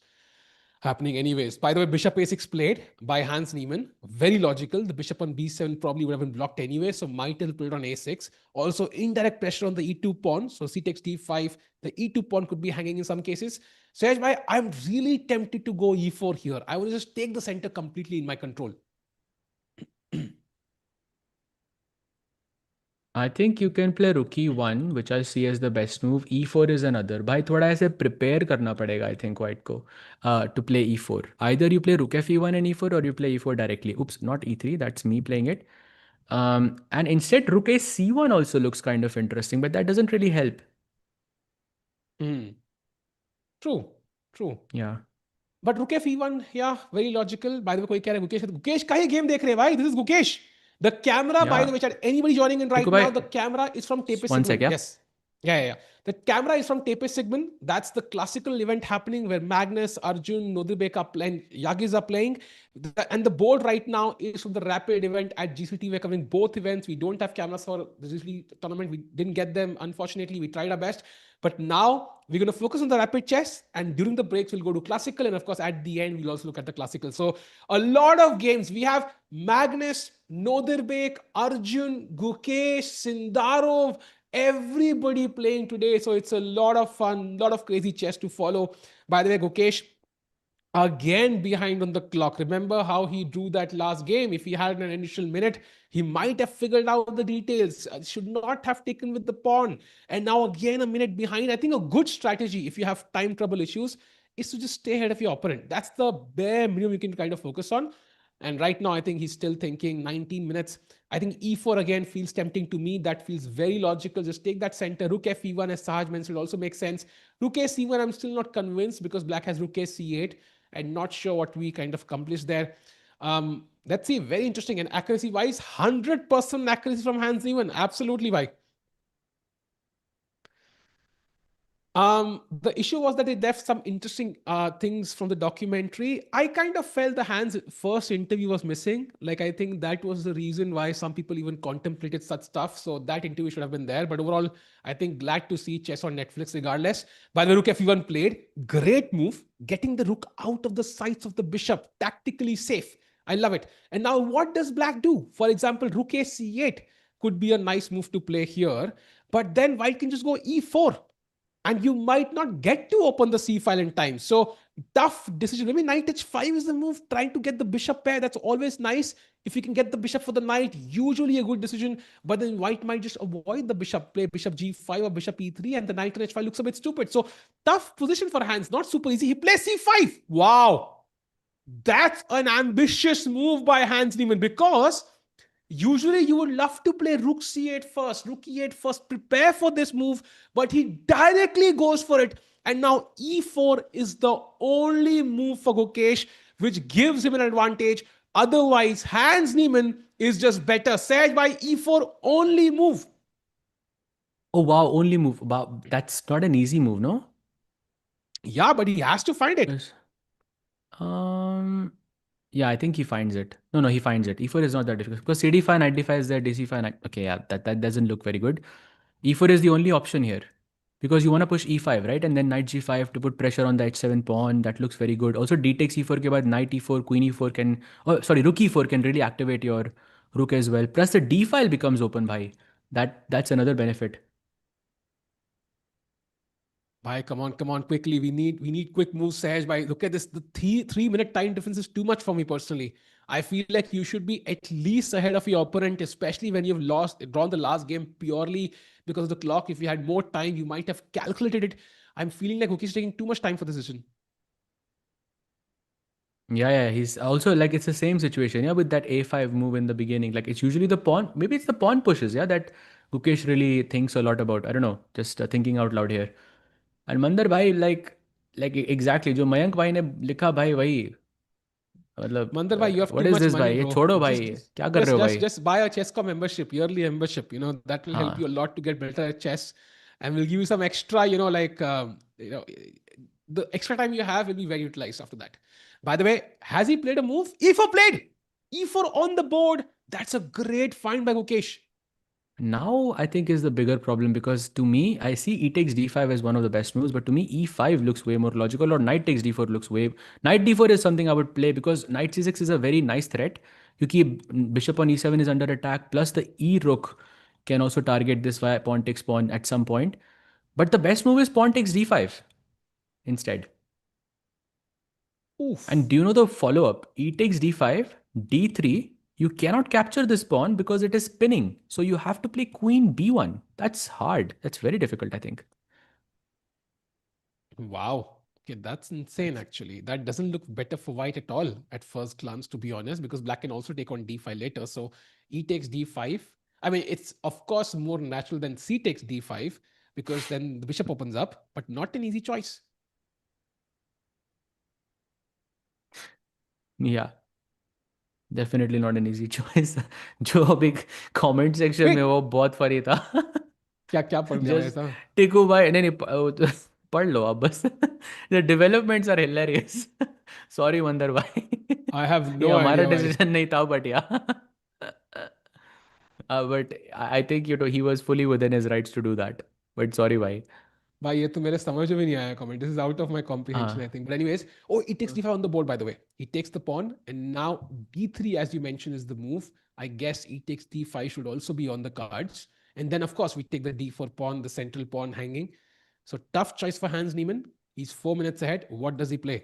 happening anyways. By the way, bishop a6 played by Hans Niemann. Very logical. The bishop on b7 probably would have been blocked anyway, so might have played on a6. Also, indirect pressure on the e2 pawn. So c takes d5. The e2 pawn could be hanging in some cases. So I'm really tempted to go e4 here. I will just take the center completely in my control. I think you can play rook e1, which I see as the best move. e4 is another. भाई थोड़ा ऐसे prepare करना पड़ेगा I think white को to play e4. Either you play rook f e1 and e4 or you play e4 directly. Oops, not e3. That's me playing it. And instead rook a c1 also looks kind of interesting, but that doesn't really help. Hmm. True. True. Yeah. But rook f1, yeah, very logical. By the way, कोई कह रहा है गुकेश गुकेश का ही game देख रहे हैं भाई. This is Gukesh. The camera, by Yeah. the way, chat, anybody joining in Tikku right bhai, now, the camera is from TePe one sec, Sigeman. yeah. Yes. Yeah. The camera is from TePe Sigeman. That's the classical event happening where Magnus, Arjun, Nodirbek are playing, Yagiz are playing. And the board right now is from the Rapid event at GCT. We're covering both events. We don't have cameras for the GCT tournament. We didn't get them. Unfortunately, we tried our best. But now we're going to focus on the rapid chess. And during the breaks, we'll go to classical. And of course, at the end, we'll also look at the classical. So a lot of games. We have Magnus, Nodirbek, Arjun, Gukesh, Sindarov, everybody playing today. So it's a lot of fun, lot of crazy chess to follow. By the way, Gukesh, again behind on the clock. Remember how he drew that last game? If he had an initial minute, he might have figured out the details. Should not have taken with the pawn. And now again a minute behind. I think a good strategy if you have time trouble issues is to just stay ahead of your opponent. That's the bare minimum you can kind of focus on. And right now, I think he's still thinking 19 minutes. I think e4 again feels tempting to me. That feels very logical. Just take that center. Rook f e1, as Sahaj mentioned, will also make sense. Rook a c1, I'm still not convinced because black has rook a c8 and not sure what we kind of accomplished there. Let's see. Very interesting. And accuracy wise, 100% accuracy from Hans Niemann. Absolutely, why? The issue was that they left some interesting things from the documentary. I kind of felt the Hans first interview was missing. Like I think that was the reason why some people even contemplated such stuff. So that interview should have been there. But overall, I think glad to see chess on Netflix regardless. By the way, rook f1 played. Great move. Getting the rook out of the sights of the bishop. Tactically safe. I love it. And now what does black do? For example, rook a c8 could be a nice move to play here. But then white can just go e4. and you might not get to open the c file in time. So tough decision. Maybe knight h5 is the move, trying to get the bishop pair. That's always nice. If you can get the bishop for the knight, usually a good decision. But then white might just avoid the bishop, play bishop g5 or bishop e3, and the knight on h5 looks a bit stupid. So tough position for Hans, not super easy. He plays c5. Wow, that's an ambitious move by Hans Niemann, because usually you would love to play rook c8 first, rook e8 first, prepare for this move, but he directly goes for it. And now e4 is the only move for Gukesh which gives him an advantage. Otherwise, Hans Niemann is just better. Sage by e4 only move. Oh wow, only move. Wow, that's not an easy move, no? Yeah, but he has to find it. Yes. Um, yeah, I think he finds it. No, he finds it. E4 is not that difficult because CD5, knight d5 is there, DC5, knight. Okay, yeah, that doesn't look very good. E4 is the only option here because you want to push E5, right? And then knight G5 to put pressure on the H7 pawn. That looks very good. Also, D takes E4 के बाद knight E4, queen E4 can, oh sorry, rook E4 can really activate your rook as well. Plus the D file becomes open, bhai. That's another benefit. Bhai, come on, quickly. We need quick moves, Sahaj. Bhai, look at this. The 3 minute time difference is too much for me personally. I feel like you should be at least ahead of your opponent, especially when you've drawn the last game purely because of the clock. If you had more time, you might have calculated it. I'm feeling like Uki is taking too much time for this decision. Yeah, he's also like it's the same situation, yeah, with that A5 move in the beginning. Like it's usually the pawn, maybe it's the pawn pushes, yeah, that Gukesh really thinks a lot about. I don't know, just thinking out loud here. And Mandar bhai, like exactly, जो मयंक भाई ने लिखा भाई वही मतलब Mandar bhai, you have what too is much this money, भाई ये bro. छोड़ो भाई Just, क्या कर रहे हो भाई just buy a Chesscom membership, yearly membership. That will help हाँ you a lot to get better at chess, and will give you some extra. Like the extra time you have will be very utilized after that. By the way, has he played a move? E4 played. E4 on the board. That's a great find by Gukesh. now I think is the bigger problem because to me I see e takes d5 as one of the best moves, but to me e5 looks way more logical, or knight takes d4 looks way. Knight d4 is something I would play because knight c6 is a very nice threat. You keep bishop on e7 is under attack, plus the e rook can also target this via pawn takes pawn at some point. But the best move is pawn takes d5 instead. And Oof. do you know the follow up? E takes d5, d3. You cannot capture this pawn because it is spinning. So you have to play queen b1. That's hard. That's very difficult, I think. Wow. Okay, that's insane actually. That doesn't look better for white at all at first glance, to be honest, because black can also take on d5 later. So e takes d5. I mean, it's of course more natural than c takes d5 because then the bishop opens up, but not an easy choice. Yeah, definitely not an easy choice. जो अभी comment section में Wait, वो बहुत funny था. क्या क्या पढ़ लिया मैं Just ऐसा? टिकू भाई नहीं नहीं पढ़ लो आप बस. The developments are hilarious. Sorry मंदर भाई. I have ये no हमारा idea why. decision नहीं था but yeah. But I think he was fully within his rights to do that. But sorry, bhai. भाई ये तो मेरे समझ में नहीं आया comment. This is out of my comprehension, I हाँ. think. But anyways, oh, he takes d5 on the board, by the way. He takes the pawn, and now d3, as you mentioned, is the move. I guess he takes d5 should also be on the cards. And then, of course, we take the d4 pawn, the central pawn hanging. So tough choice for Hans Niemann. He's 4 minutes ahead. What does he play?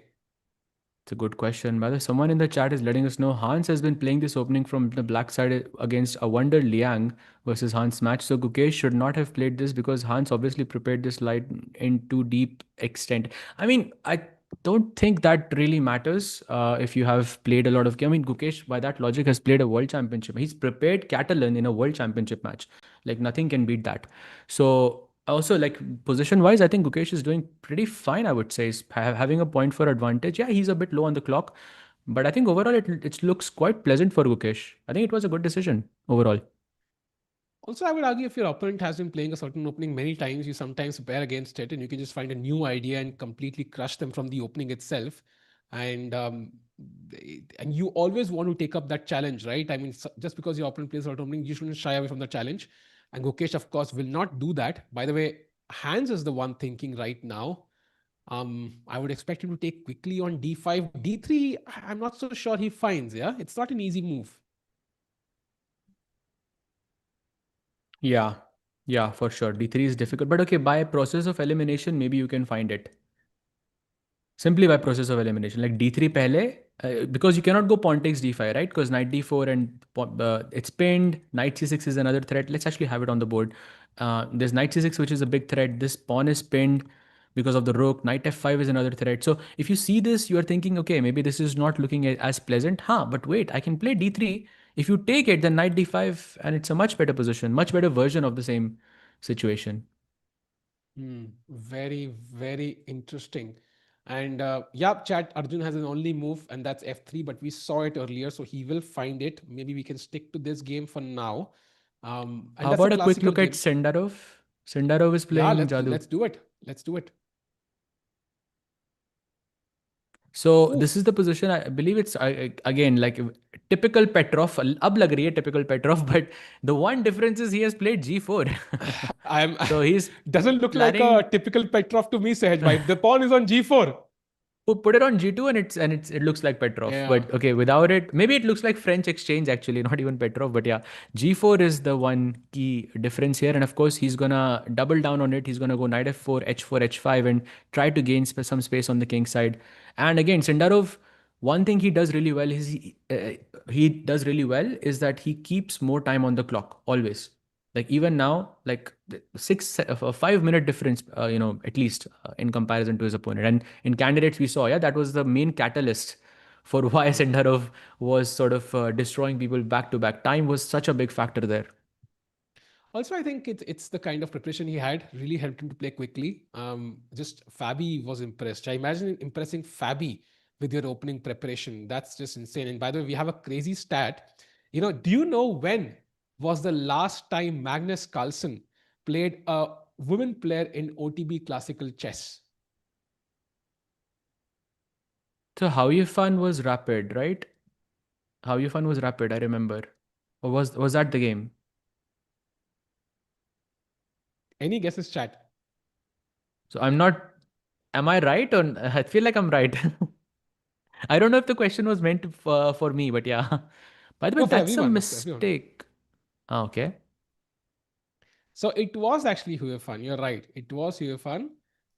It's a good question. By the way, someone in the chat is letting us know Hans has been playing this opening from the black side against a Wonder Liang versus Hans match. So Gukesh should not have played this because Hans obviously prepared this light in too deep extent. I mean, I don't think that really matters if you have played a lot of game. I mean, Gukesh, by that logic, has played a world championship. He's prepared Catalan in a world championship match. Like nothing can beat that. So also, like position wise, I think Gukesh is doing pretty fine. I would say is having a point for advantage. Yeah, he's a bit low on the clock, but I think overall it looks quite pleasant for Gukesh. I think it was a good decision overall. Also, I would argue if your opponent has been playing a certain opening many times, you sometimes pair against it and you can just find a new idea and completely crush them from the opening itself. And and you always want to take up that challenge, right? I mean, just because your opponent plays a certain opening, you shouldn't shy away from the challenge. And Gukesh, of course, will not do that. By the way, Hans is the one thinking right now. I would expect him to take quickly on d5. d3, I'm not so sure he finds, yeah? It's not an easy move. Yeah, Yeah, for sure. D3 is difficult, but okay, by process of elimination, maybe you can find it. Simply by process of elimination, like d3 pehle, because you cannot go pawn takes d5, right? Because knight d4 and it's pinned. Knight c6 is another threat. Let's actually have it on the board. There's knight c6, which is a big threat. This pawn is pinned because of the rook. Knight f5 is another threat. So if you see this, you are thinking, okay, maybe this is not looking as pleasant. Huh? But wait, I can play d3. If you take it, then knight d5, and it's a much better position, much better version of the same situation. Very, very interesting. And yeah, chat, Arjun has an only move, and that's f3, but we saw it earlier, so he will find it. Maybe we can stick to this game for now. And How that's a about a quick classical look at game. Sindarov? Sindarov is Yeah, playing let's Jadoo. do it. Let's do it. So Ooh, this is the position. I believe it's again like typical Petrov. अब लग रही है typical Petrov, but the one difference is he has played G4. I'm So he's doesn't look like a planning. typical Petrov to me, Sahaj bhai. The pawn is on g4. Put it on G2 and it looks like Petrov. Yeah. But okay, without it, maybe it looks like French exchange actually, not even Petrov. But yeah, G4 is the one key difference here. And of course, he's gonna double down on it. He's gonna go knight f4, h4, h5, and try to gain some space on the king side. And again, Sindarov, one thing he does really well is he does really well is that he keeps more time on the clock always. Like even now, like 5 minute difference, at least in comparison to his opponent. And in candidates, we saw, yeah, that was the main catalyst for why Sendarov was sort of destroying people back to back. Time was such a big factor there. Also, I think it's the kind of preparation he had really helped him to play quickly. Just Fabi was impressed. I imagine impressing Fabi with your opening preparation. That's just insane. And by the way, we have a crazy stat. Do you know when was the last time Magnus Carlsen played a women player in OTB classical chess? So How You Fun was rapid, right? How You Fun was rapid, I remember. Or was that the game? Any guesses, chat? So I'm not. Am I right? Or I feel like I'm right. I don't know if the question was meant for me, but yeah. By the way, No, for that's a everyone. No, for everyone. mistake. Ah, okay. So it was actually Huefan. You're right. It was Huefan.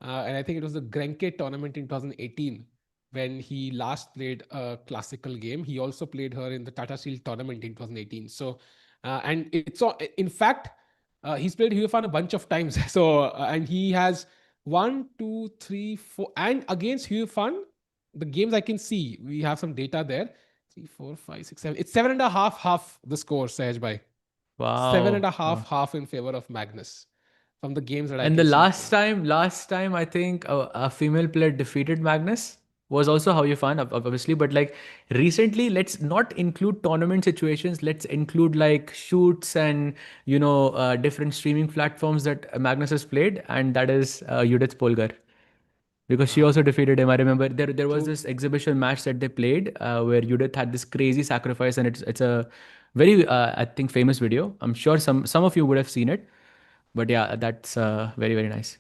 And I think it was the Grenke tournament in 2018 when he last played a classical game. He also played her in the Tata Steel tournament in 2018. So, and it's in fact, he's played Huefan a bunch of times. So, and he has one, two, three, four, and against Huefan, the games I can see, we have some data there. Three, four, five, six, seven. It's 7.5 the score, Sahaj bhai. Seven and Wow. a half, half in favor of Magnus from the games that I And the can see. last time I think a female player defeated Magnus was also How You Fun, obviously. But like recently, let's not include tournament situations. Let's include like shoots and different streaming platforms that Magnus has played, and that is Judith Polgar, because she Uh, also defeated him. I remember there was True. this exhibition match that they played where Judith had this crazy sacrifice, and it's a very I think famous video. I'm sure some of you would have seen it, but yeah, that's very very nice.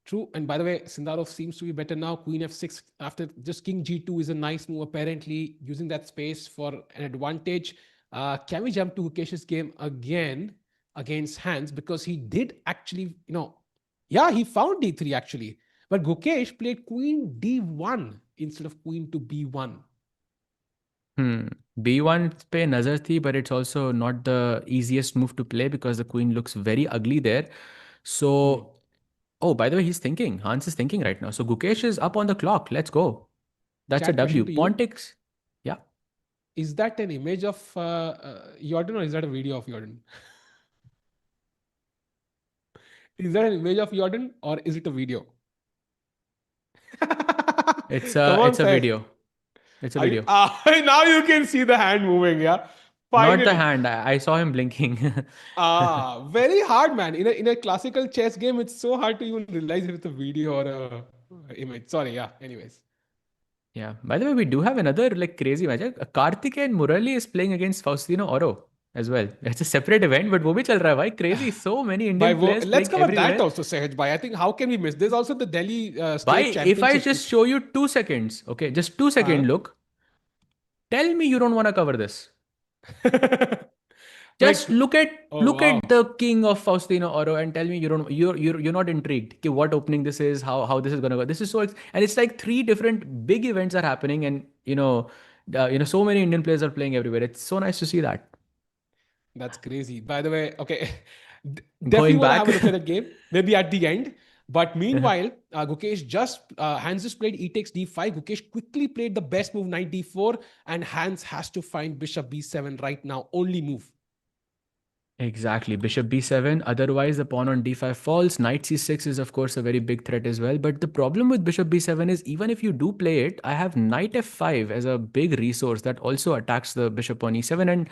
True. And by the way, Sindarov seems to be better now. Queen f6 after just king g2 is a nice move, apparently, using that space for an advantage. Can we jump to Gukesh's game again against Hans? Because he did actually, yeah, he found d3 actually. But Gukesh played queen d1 instead of queen to b1. Hmm. B1 पे नजर थी, but it's also not the easiest move to play because the queen looks very ugly there. So, Hmm. oh, by the way, he's thinking. Hans is thinking right now. So Gukesh is up on the clock. Let's go. That's a Chat question W. to Pawn you. takes. Yeah. Is that an image of Jordan or is that a video of Jordan? Is that an image of Jordan or is it a video? It's Come a on, it's a Saj. video. It's a video. Now you can see the hand moving, yeah. Not the Finally. hand. I saw him blinking. Very hard, man. In a classical chess game, it's so hard to even realize if it's a video or a image. Sorry, yeah. Anyways. Yeah. By the way, we do have another like crazy match. Karthik and Murali is playing against Faustino Oro as well. It's a separate event, but वो भी चल रहा है भाई. Crazy. So many Indian players Let's playing cover that everywhere. also, Sahaj Bhai. I think how can we miss? There's also the Delhi State Bhai, if I Championships, just which show you 2 seconds, okay, just 2 second uh, look, tell me you don't want to cover this. Just Like, look at oh look at wow. the king of Faustino Oro and tell me you're not intrigued. Okay, what opening this is, how this is gonna go. This is and it's like three different big events are happening, and so many Indian players are playing everywhere. It's so nice to see that. That's crazy. By the way, okay, definitely Going want to have back. a look at that game, maybe at the end. But meanwhile, Gukesh Hans just played e takes d5. Gukesh quickly played the best move, knight d4, and Hans has to find bishop b7 right now. Only move. Exactly. Bishop b7. Otherwise, the pawn on d5 falls. Knight c6 is, of course, a very big threat as well. But the problem with bishop b7 is even if you do play it, I have knight f5 as a big resource that also attacks the bishop on e7 and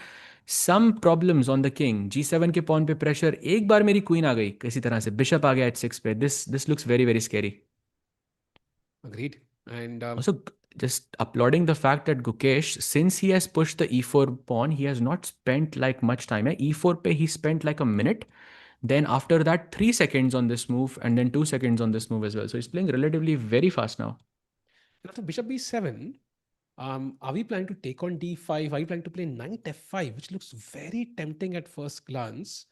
some problems on the king. g7 के pawn पे pressure. एक बार मेरी queen आ गई किसी तरह से. Bishop आ गया h6 पे. This looks very, very scary. Agreed. And Also, just applauding the fact that Gukesh, since he has pushed the e4 pawn, he has not spent like much time. E4 pe he spent like a minute. Then after that, 3 seconds on this move, and then 2 seconds on this move as well. So he's playing relatively very fast now. after bishop b7, are we planning to take on d5? Are we planning to play knight f5, which looks very tempting at first glance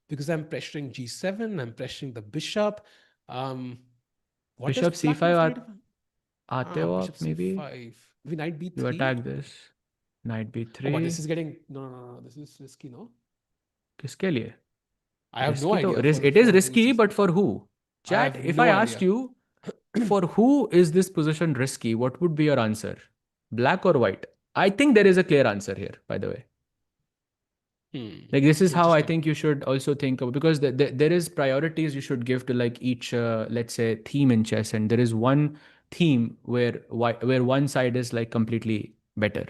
because I'm pressuring g7, I'm pressuring the bishop. Um, what does Bishop black move c5 knight? आते Ah, हो bishop आप maybe. c5. Maybe knight You b3. attack this. Knight Oh, but this b3. is getting no. This is risky, no? किसके लिए? I have no Risky तो idea it is for whose risky, this but is. for who? I Chat, have if I no asked idea. you, for who is this position risky, what would be your answer? Black or white? I think there is a clear answer here, by the way. Hmm. Like this is how I Interesting. think you should also think of, because there is priorities you should give to like each let's say theme in chess, and there is one theme where one side is like completely better.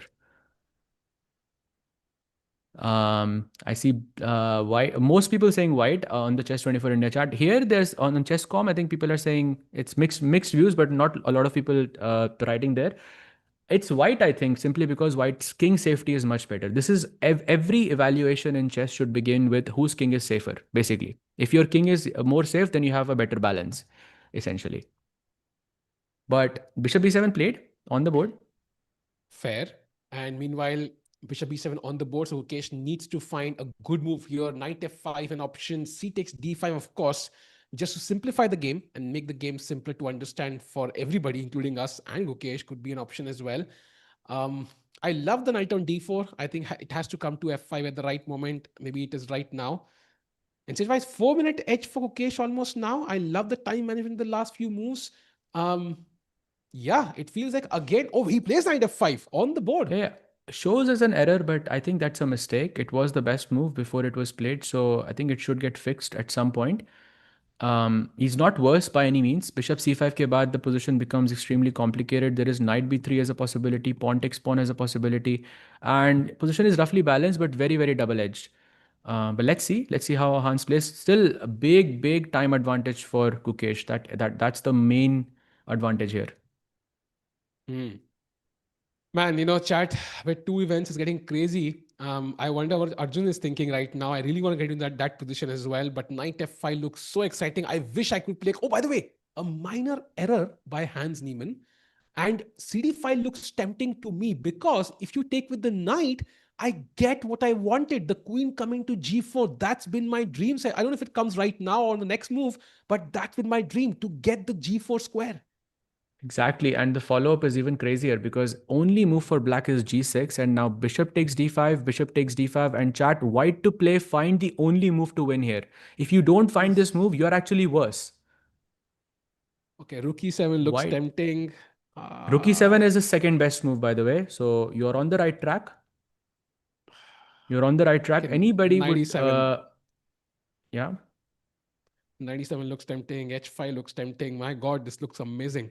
I see white. Most people saying white on the Chess 24 India chart. Here, there's on Chesscom. I think people are saying it's mixed views, but not a lot of people writing there. It's white, I think, simply because white's king safety is much better. This is every evaluation in chess should begin with whose king is safer. Basically, if your king is more safe, then you have a better balance, essentially. But Bishop b7 played on the board. Fair. And meanwhile, bishop b7 on the board. So Ukesh needs to find a good move here. Knight f5, an option. C takes d5, of course, just to simplify the game and make the game simpler to understand for everybody, including us, and Gukesh could be an option as well. Um, I love the knight on d4. I think it has to come to f5 at the right moment. Maybe it is right now. And since it's 4-minute edge for Gukesh almost now. I love the time management in the last few moves. Um, yeah, it feels like again. Oh, he plays knight f5 on the board. Yeah, shows as an error, but I think that's a mistake. It was the best move before it was played, so I think it should get fixed at some point. He's not worse by any means. Bishop c5 ke baad the position becomes extremely complicated. There is knight b3 as a possibility, pawn takes pawn as a possibility, and position is roughly balanced but very, very double-edged. But let's see how Hans plays. Still a big time advantage for Gukesh. That's the main advantage here. Hmm. Man, chat with two events is getting crazy. I wonder what Arjun is thinking right now. I really want to get in that position as well. But knight f5 looks so exciting. I wish I could play. Oh, by the way, a minor error by Hans Niemann. And CD5 looks tempting to me because if you take with the knight, I get what I wanted. The queen coming to g4. That's been my dream. I don't know if it comes right now or on the next move, but that's been my dream to get the g4 square. Exactly, and the follow-up is even crazier because only move for black is g6, and now bishop takes d5, bishop takes d5, and chat white to play, find the only move to win here. If you don't find this move, you're actually worse. Okay, rook e7 looks White. tempting. Rook e7 is the second best move, by the way, so you're on the right track. You're on the right track. Okay, Anybody would, 97. yeah. 97 looks tempting. H5 looks tempting. My God, this looks amazing.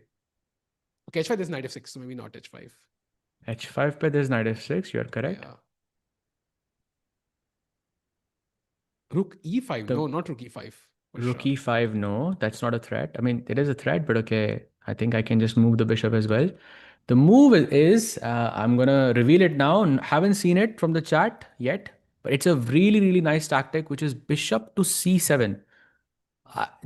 Okay, H5 is knight f6, so maybe not H5. H5 pe there's knight f6, you're correct. Yeah. Rook e5. The No, not rook e5. For rook sure. e5, no, that's not a threat. I mean, it is a threat, but okay, I think I can just move the bishop as well. The move is, I'm going to reveal it now. Haven't seen it from the chat yet, but it's a really, really nice tactic, which is bishop to c7.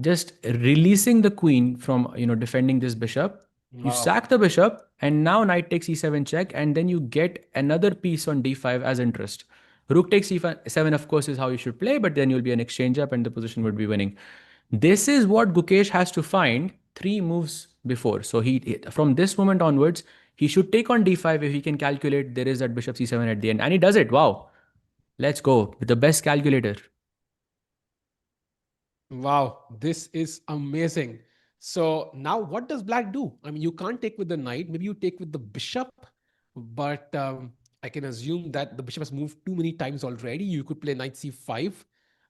Just releasing the queen from, defending this bishop. You Wow. sack the bishop, and now knight takes e7 check, and then you get another piece on d5 as interest. Rook takes e7, of course, is how you should play, but then you'll be an exchange up and the position would be winning. This is what Gukesh has to find 3 moves before. So from this moment onwards, he should take on d5 if he can calculate there is that bishop c7 at the end. And he does it. Wow. Let's go with the best calculator. Wow, this is amazing. So now what does black do? I mean, you can't take with the knight. Maybe you take with the bishop, but I can assume that the bishop has moved too many times already. You could play knight c5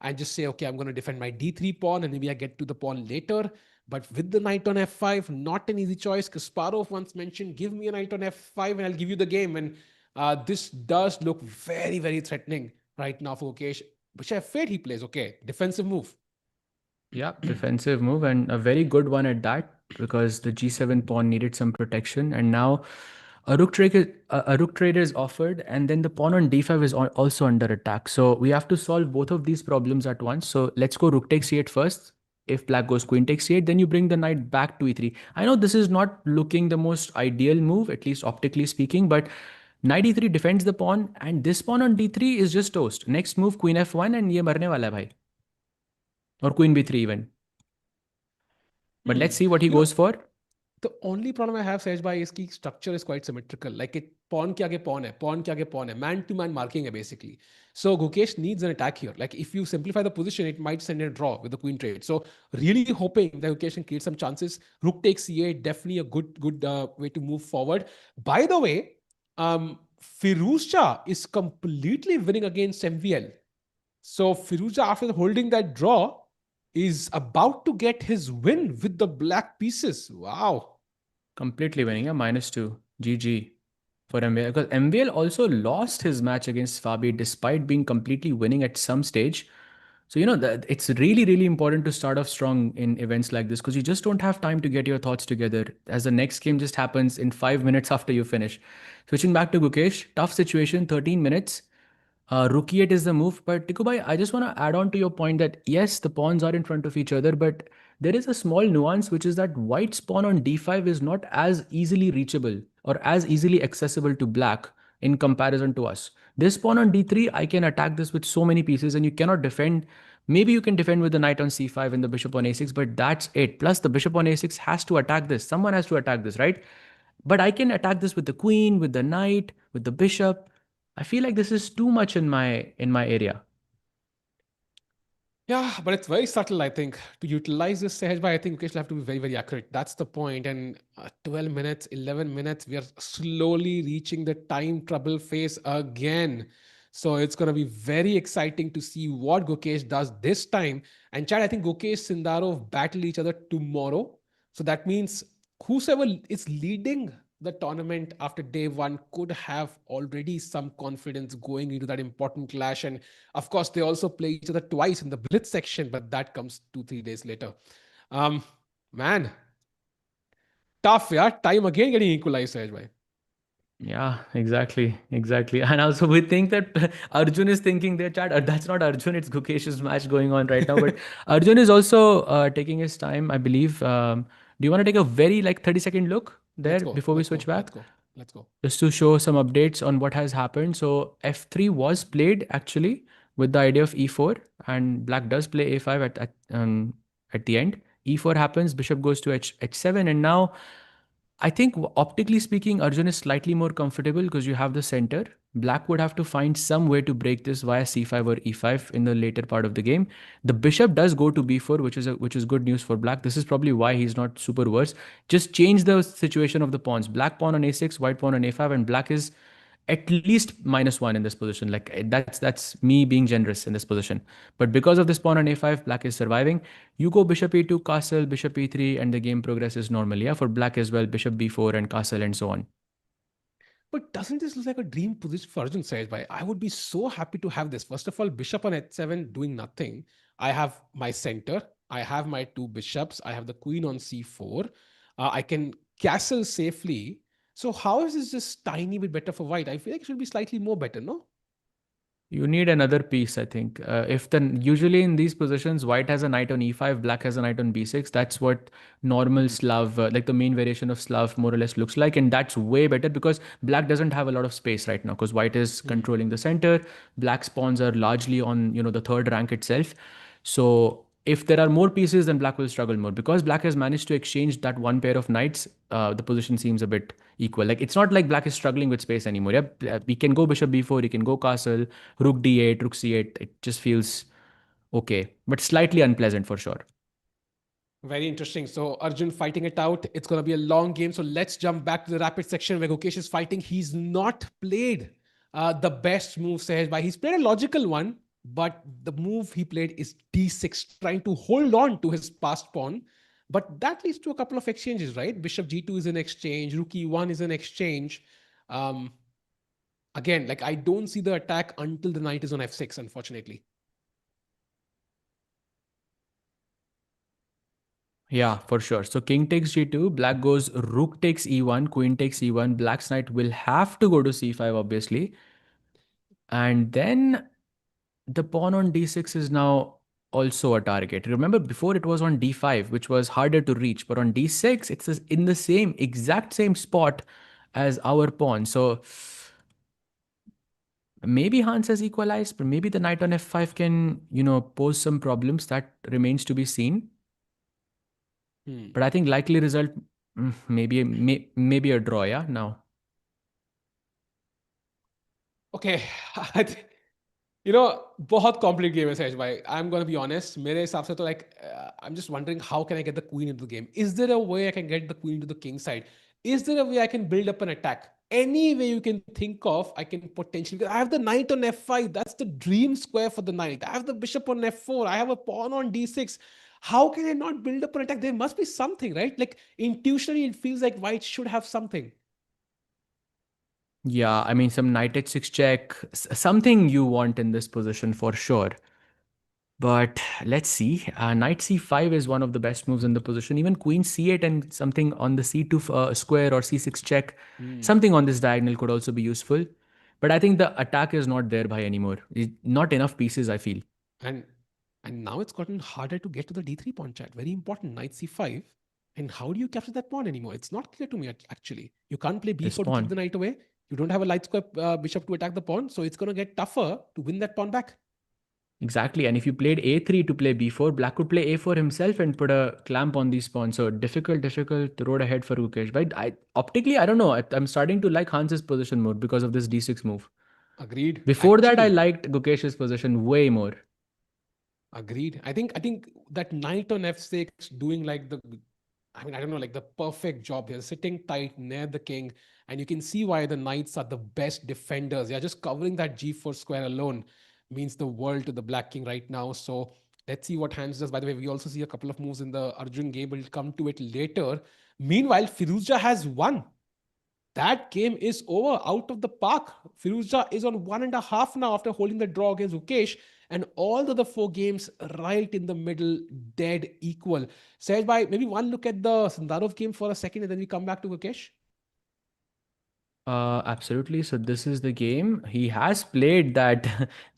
and just say, okay, I'm going to defend my d3 pawn and maybe I get to the pawn later. But with the knight on f5, not an easy choice. Kasparov once mentioned, give me a knight on f5 and I'll give you the game. And this does look very, very threatening right now for Gukesh. Bishop f8 he plays, okay, defensive move. Yeah, defensive move and a very good one at that because the g7 pawn needed some protection and now a rook trade is offered and then the pawn on d5 is also under attack. So we have to solve both of these problems at once. So let's go rook takes c8 first. If black goes queen takes c8, then you bring the knight back to e3. I know this is not looking the most ideal move, at least optically speaking, but knight e3 defends the pawn and this pawn on d3 is just toast. Next move queen f1 and ye marne wala hai bhai. Or queen b3 even. But let's see what he You know, goes for. the only problem I have, Sahej bhai, is ki structure is quite symmetrical. Like it, pawn ke aage pawn hai, pawn ke aage pawn hai, man to man marking hai basically. So Gukesh needs an attack here. Like if you simplify the position, it might send a draw with the queen trade. So really hoping that Gukesh can create some chances. Rook takes c8, definitely a good way to move forward. By the way, Firouzja is completely winning against MVL. So Firouzja, after holding that draw, is about to get his win with the black pieces. Wow. Completely winning, yeah, -2. GG for MVL. Because MVL also lost his match against Fabi despite being completely winning at some stage. So, it's really, really important to start off strong in events like this because you just don't have time to get your thoughts together as the next game just happens in 5 minutes after you finish. Switching back to Gukesh, tough situation, 13 minutes. Rook e8 is the move. But Tikubai, I just want to add on to your point that yes, the pawns are in front of each other, but there is a small nuance, which is that white's pawn on d5 is not as easily reachable or as easily accessible to black in comparison to us. This pawn on d3, I can attack this with so many pieces and you cannot defend. Maybe you can defend with the knight on c5 and the bishop on a6, but that's it. Plus the bishop on a6 has to attack this. Someone has to attack this, right? But I can attack this with the queen, with the knight, with the bishop. I feel like this is too much in my area. Yeah, but it's very subtle, I think. To utilize this Sahaj bhai, I think Mukesh will have to be very, very accurate. That's the point. And 12 minutes, 11 minutes, we are slowly reaching the time trouble phase again. So it's going to be very exciting to see what Gukesh does this time. And Chad, I think Gukesh, Sindarov battle each other tomorrow. So that means whosoever is leading the tournament after day one could have already some confidence going into that important clash. And of course, they also play each other twice in the blitz section, but that comes 2-3 days later. Um, man, tough, yeah. Time again getting equalized, Sahaj bhai. Yeah, exactly, exactly. And also we think that Arjun is thinking there, chat. That's not Arjun. It's Gukesh's match going on right now. But Arjun is also taking his time, I believe. Do you want to take a very 30-second look there Let's go. before we Let's switch go. back? Let's go. Let's go. Just to show some updates on what has happened. So f3 was played actually with the idea of e4, and black does play a5 at the end. E4 happens, bishop goes to h7, and now I think optically speaking, Arjun is slightly more comfortable because you have the center. Black would have to find some way to break this via c5 or e5 in the later part of the game. The bishop does go to b4, which is good news for black. This is probably why he's not super worse. Just change the situation of the pawns. Black pawn on a6, white pawn on a5, and black is at least -1 in this position. Like that's me being generous in this position. But because of this pawn on a5, black is surviving. You go bishop e2, castle, bishop e3, and the game progresses normally. Yeah, for black as well, bishop b4 and castle and so on. But doesn't this look like a dream position for Arjun Sahaj bhai? I would be so happy to have this. First of all, bishop on h7 doing nothing. I have my center. I have my two bishops. I have the queen on c4. I can castle safely. So how is this just tiny bit better for white? I feel like it should be slightly more better, no? You need another piece, I think. If the usually in these positions, white has a knight on e5, black has a knight on b6. That's what normal Hmm. Slav, like the main variation of Slav, more or less looks like, and that's way better because black doesn't have a lot of space right now because white is Hmm. controlling the center. Black's pawns are largely on the third rank itself. So if there are more pieces, then black will struggle more because black has managed to exchange that one pair of knights. The position seems a bit equal. Like it's not like black is struggling with space anymore. Yeah, we can go bishop b4, he can go castle, rook d8, rook c8. It just feels okay, but slightly unpleasant for sure. Very interesting. So Arjun fighting it out. It's going to be a long game. So let's jump back to the rapid section where Gukesh is fighting. He's not played the best move, Sahej Bhai. He's played a logical one, but the move he played is d6, trying to hold on to his passed pawn. But that leads to a couple of exchanges, right? Bishop g2 is an exchange. Rook e1 is an exchange. Um, Again, like I don't see the attack until the knight is on f6, unfortunately. Yeah, for sure. So king takes g2, black goes rook takes e1, queen takes e1. Black's knight will have to go to c5, obviously. And then the pawn on d6 is now also a target. Remember, before it was on d5, which was harder to reach, but on d6, it's in the same exact same spot as our pawn. So maybe Hans has equalized, but maybe the knight on f5 can, pose some problems. That remains to be seen. Hmm. But I think likely result, maybe a draw, yeah, now. Okay. I think बहुत complicate game है सहज भाई I am gonna be honest मेरे हिसाब से तो like I am just wondering how can I get the queen into the game is there a way I can get the queen to the king side is there a way I can build up an attack any way you can think of I can potentially I have the knight on f5 that's the dream square for the knight I have the bishop on f4 I have a pawn on d6 how can I not build up an attack there must be something right like intuitionally it feels like white should have something. Yeah, I mean, some knight h6 check, something you want in this position for sure. But let's see. Knight c5 is one of the best moves in the position. Even queen c8 and something on the c2 square or c6 check, Hmm. something on this diagonal could also be useful. But I think the attack is not there by anymore. Not enough pieces, I feel. And and now it's gotten harder to get to the d3 pawn chat. Very important, knight c5. And how do you capture that pawn anymore? It's not clear to me actually. You can't play This b4 to keep pawn. the knight away. You don't have a light square bishop to attack the pawn, so it's going to get tougher to win that pawn back. Exactly. And if you played a3 to play b4, black could play a4 himself and put a clamp on these pawns. So difficult road ahead for Gukesh. But optically, I don't know. I'm starting to like Hans's position more because of this d6 move. Agreed. Before that, I Actually, liked Gukesh's position way more. agreed. I think that knight on f6 doing like I don't know, like the perfect job here, sitting tight near the king. And you can see why the knights are the best defenders. Yeah, just covering that g4 square alone means the world to the black king right now. So let's see what Hans does. By the way, we also see a couple of moves in the Arjun game. We'll come to it later. Meanwhile, Firuzja has won. That game is over, out of the park. Firuzja is on 1.5 now after holding the draw against Ukesh. And all the other four games right in the middle, dead equal. Said by maybe one look at the Sindarov game for a second and then we come back to Ukesh. Absolutely. So this is the game. He has played that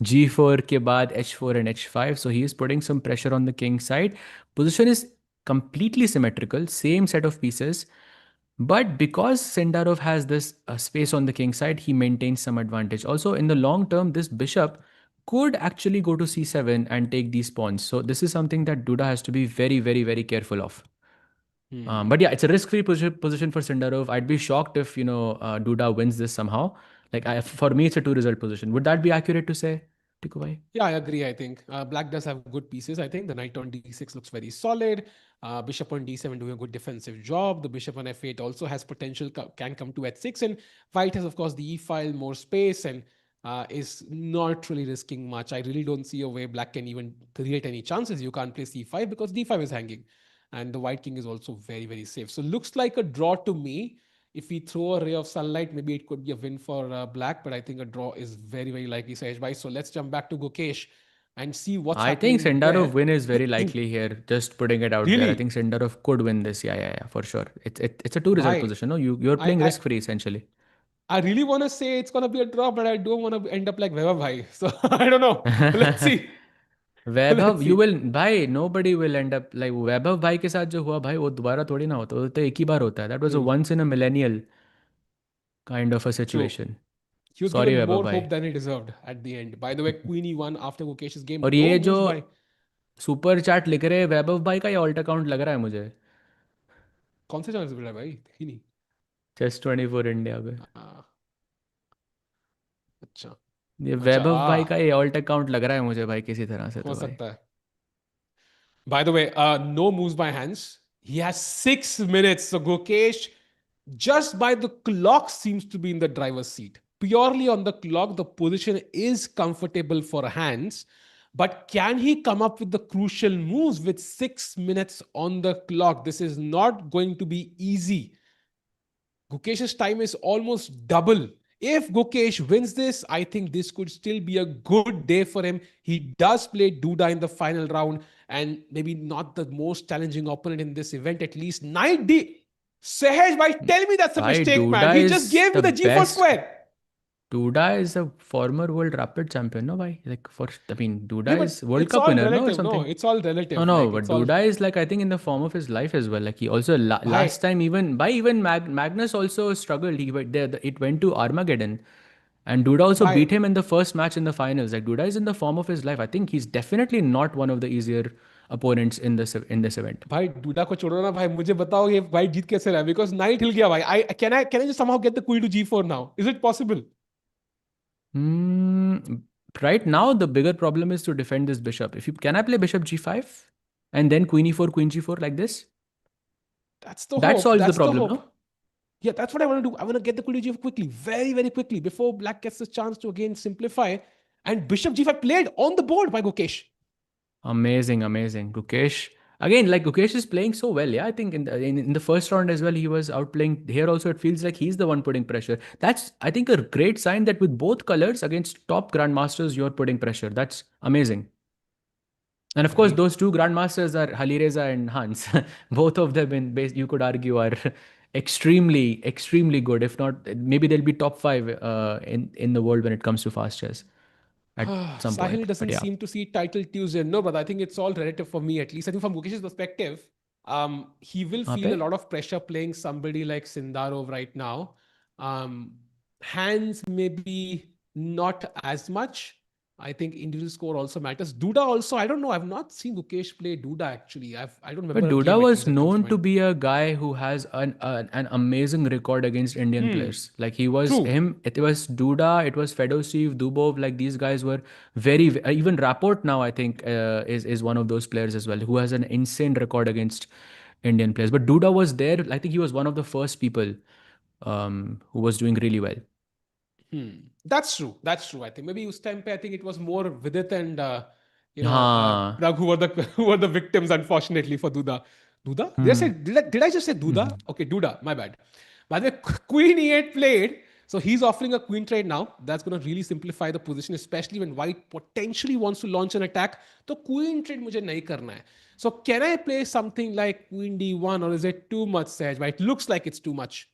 g4 ke baad h4 and h5. So he is putting some pressure on the king side. Position is completely symmetrical, same set of pieces. But because Sindarov has this space on the king side, he maintains some advantage. Also, in the long term, this bishop could actually go to c7 and take these pawns. So this is something that Duda has to be very, very, very careful of. Hmm. But yeah, it's a risk-free position for Sindarov. I'd be shocked if Duda wins this somehow. Like for me, it's a two-result position. Would that be accurate to say, Tikubai? Yeah, I agree. I think black does have good pieces. I think the knight on d6 looks very solid. Bishop on d7 doing a good defensive job. The bishop on f8 also has potential, can come to h6. And white has, of course, the e file, more space, and is not really risking much. I really don't see a way black can even create any chances. You can't play c5 because d5 is hanging. And the white king is also very, very safe. So looks like a draw to me. If we throw a ray of sunlight, maybe it could be a win for black, but I think a draw is very, very likely, Sahej Bhai. So let's jump back to Gukesh and see what's I think happening there. Sindarov win is very likely here. Just putting it out there. I think Really? Sindarov could win this. Yeah, for sure. It's a two-result Why? position. No, you're I, playing I risk-free essentially. I really want to say it's gonna be a draw, but I don't want to end up like Veva Bhai. So I don't know. Let's see. Vaibhav Let's you see. Will भाई nobody will end up like Vaibhav भाई के साथ जो हुआ भाई वो दोबारा थोड़ी ना होता, वो तो एक ही बार होता है. That was a True. Once in a millennial kind of a True. Situation. He was sorry given Vaibhav more भाई. hope than he deserved at the end. By the way, Queenie won after Gukesh's game. और No ये जो moves by. Super chat लिख रहे हैं वैभव भाई का ये ऑल्ट अकाउंट लग रहा है मुझे. कौन से चांस मिला भाई? ही नहीं. चेस 24 इंडिया पे हाँ, अच्छा. ये अच्छा, वैभव भाई का ये ऑल्ट अकाउंट लग रहा है मुझे भाई किसी तरह से हो तो भाई. सकता है. By the way, no moves by hands. He has 6 minutes. So Gukesh, just by the clock, seems to be in the driver's seat. Purely on the clock, the position is comfortable for hands. But can he come up with the crucial moves with 6 minutes on the clock? This is not going to be easy. Gukesh's time is almost double. If Gukesh wins this, I think this could still be a good day for him. He does play Duda in the final round, and maybe not the most challenging opponent in this event, at least. Knight D. Sehaj, bhai, tell me that's a भाई mistake, man. Duda He is just gave the me the G4 best. square. Duda is a former world rapid champion no भाई, like for I mean Duda Yeah, is but world it's cup all winner no और relative. No, something. it's all No, relative. no, Like, but it's all. Duda is like I think in the form of his life as well. Like he also Bhai, last time even Magnus also struggled. He went there. It went to Armageddon, and Duda also bhai, beat him in the first match in the finals. Like Duda is in the form of his life. I think he's definitely not one of the easier opponents in this event. भाई DUDA को छोड़ो ना भाई मुझे बताओ ये भाई जीत कैसे रहा बिकॉज नाइट हिल गया भाई I can I just somehow get the queen to G4 now is it possible Hmm. Right now, the bigger problem is to defend this bishop. If you can I play bishop g5 and then queen e4, queen g4 like this? That's the That hope. solves the That's the problem, hope. no? Yeah, that's what I want to do. I want to get the queen to G4 quickly, very, very quickly, before black gets the chance to again simplify. And bishop G5 played on the board by Gukesh. Amazing, amazing. Gukesh. Again, like Gukesh is playing so well. Yeah, I think in the first round as well, he was outplaying. Here also, it feels like he's the one putting pressure. That's, I think, a great sign that with both colors against top grandmasters, you're putting pressure. That's amazing. And of course, Very. those two grandmasters are Halireza and Hans. Both of them, in base, you could argue, are extremely, extremely good. If not, maybe they'll be top five in the world when it comes to fast chess at some Sahil point. But doesn't yeah. seem to see title Tuesday. No, but I think it's all relative for me at least. I think from Gukesh's perspective, he will वहाँ feel पे a lot of pressure playing somebody like Sindarov right now. Um, Hands maybe not as much. I think individual score also matters. Duda also, I don't know. I've not seen Gukesh play Duda actually. I don't But remember a Duda game at least was that comes to known to mind. be a guy who has an amazing record against Indian Hmm. players. Like he was True. him. It was Duda. It was Fedosiv, Dubov. Like these guys were even Rapport now. I think is one of those players as well who has an insane record against Indian players. But Duda was there. I think he was one of the first people who was doing really well. Hmm. That's true. That's true. I think maybe Ustempe, I think it was more Vidit and हाँ. Prag who were the who were the victims, unfortunately, for Duda. Duda? Hmm. Did I just say Duda? Okay, Duda. My bad. By the way, Queen E8 played. So he's offering a queen trade now. That's going to really simplify the position, especially when White potentially wants to launch an attack. So queen trade मुझे नहीं करना है. So can I play something like Queen D1 or is it too much, Saj? It looks like it's too much.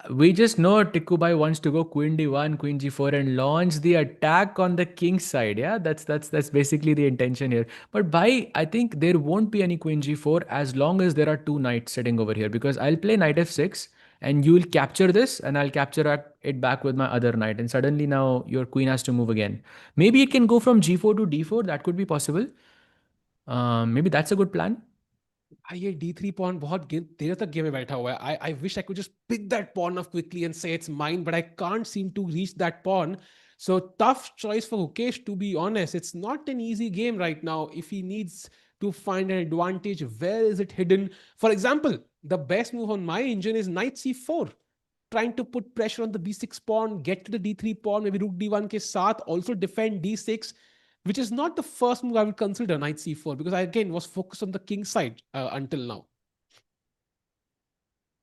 We just know Tikubai wants to go Queen D1, Queen G4, and launch the attack on the king's side. Yeah, that's basically the intention here. But by I think there won't be any Queen G4 as long as there are two knights sitting over here because I'll play Knight F6 and you'll capture this and I'll capture it back with my other knight. And suddenly now your queen has to move again. Maybe it can go from G4 to D4. That could be possible. Maybe that's a good plan. भाई ये D3 pawn बहुत देर तक game में बैठा हुआ है. I wish I could just pick that pawn up quickly and say it's mine, but I can't seem to reach that pawn. So tough choice for Gukesh, to be honest. It's not an easy game right now. If he needs to find an advantage, where is it hidden? For example, the best move on my engine is Knight C4. Trying to put pressure on the B6 pawn, get to the D3 pawn, maybe Rook D1 के साथ, also defend D6, which is not the first move I would consider Knight C4 because I again was focused on the king side until now.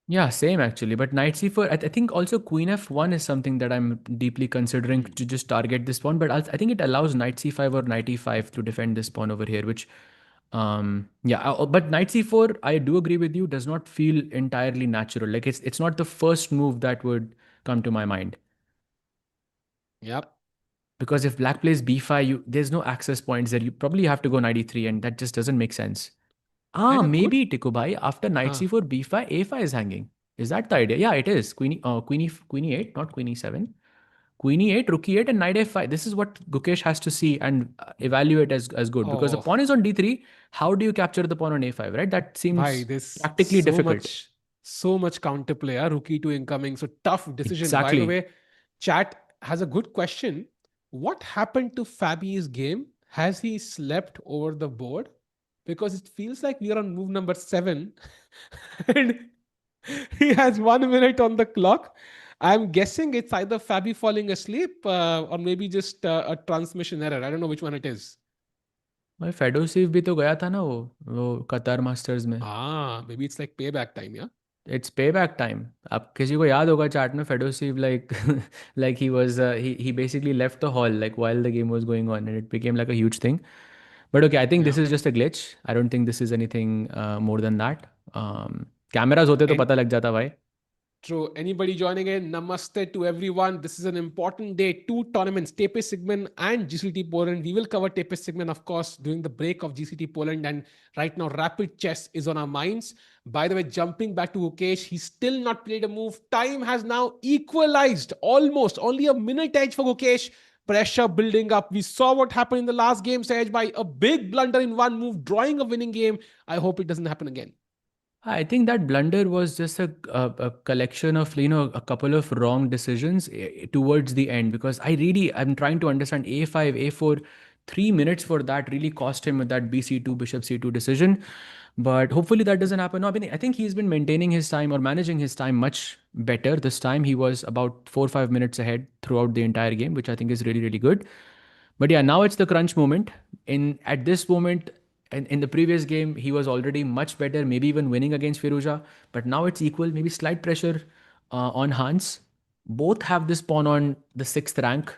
Yeah, same actually. But knight c4, I think also queen f1 is something that I'm deeply considering Hmm. to just target this pawn. But I think it allows knight c5 or knight e5 to defend this pawn over here, which, yeah. But knight c4, I do agree with you, does not feel entirely natural. Like it's not the first move that would come to my mind. Yep. Because if black plays b5, there's no access points there. You probably have to go knight e3, and that just doesn't make sense. And a good Maybe Tikubai, after knight uh, c4, b5, a5 is hanging. Is that the idea? Yeah, it is. Queen e8, not queen e7. Queen e8, rook e8, and knight f5. This is what Gukesh has to see and evaluate as good, because the oh, pawn is on d3. How do you capture the pawn on a5, right? That bhai, seems there's practically difficult. so much counterplay. Rook e2 incoming. So tough decision. By the Exactly. way, chat has a good question. What happened to Fabi's game? Has he slept over the board? Because it feels like we are on move number 7 and he has 1 minute on the clock. I'm guessing it's either Fabi falling asleep or maybe just a transmission error. I don't know which one it is. भाई फेडोसिव भी तो गया था ना वो कतार masters में. Maybe it's like payback time, yeah? It's pay back time. आप किसी को याद होगा चैट में Fedoseev like like he basically left the hall like while the game was going on, and it became like a huge thing. But okay, I think Yeah. this is just a glitch. I don't think this is anything more than that. Cameras होते तो And पता लग जाता भाई. true. Anybody joining in? Namaste to everyone. This is an important day. Two tournaments, TePe Sigeman and GCT Poland. We will cover TePe Sigeman, of course, during the break of GCT Poland. And right now, rapid chess is on our minds. By the way, jumping back to Gukesh, he's still not played a move. Time has now equalized almost. Only a minute edge for Gukesh. Pressure building up. We saw what happened in the last game, Sahaj, by a big blunder in one move, drawing a winning game. I hope it doesn't happen again. I think that blunder was just a collection of, a couple of wrong decisions towards the end, because I'm trying to understand a5, a4, 3 minutes for that really cost him with that bc2, bishop c2 decision. But hopefully that doesn't happen. No, I mean, I think he's been maintaining his time or managing his time much better this time. He was about 4 or 5 minutes ahead throughout the entire game, which I think is really, really good. But yeah, now it's the crunch moment. At this moment, in the previous game, he was already much better, maybe even winning against Firuza. But now it's equal, maybe slight pressure on Hans. Both have this pawn on the sixth rank.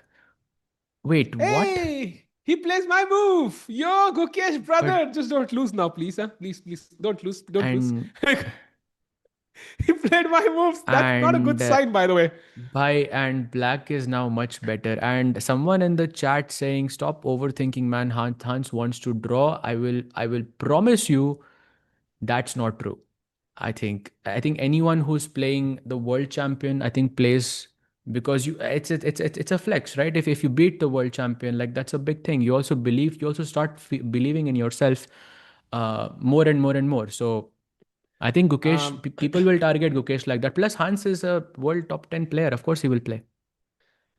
Wait, what? Hey, he plays my move. Yo, Gukesh, But brother. Just don't lose now, please. Huh? Please, please. Don't lose. Don't lose. and He played my moves. That's not a good and sign, by the way. Bhai, and black is now much better. And someone in the chat saying, "Stop overthinking, man. Hans wants to draw. I will promise you that's not true." I think anyone who's playing the world champion, I think plays because it's a flex, right? If you beat the world champion, like that's a big thing. You also start believing in yourself more and more and more. So I think Um, people will target Gukesh like that. Plus, Hans is a world top 10 player. Of course, he will play.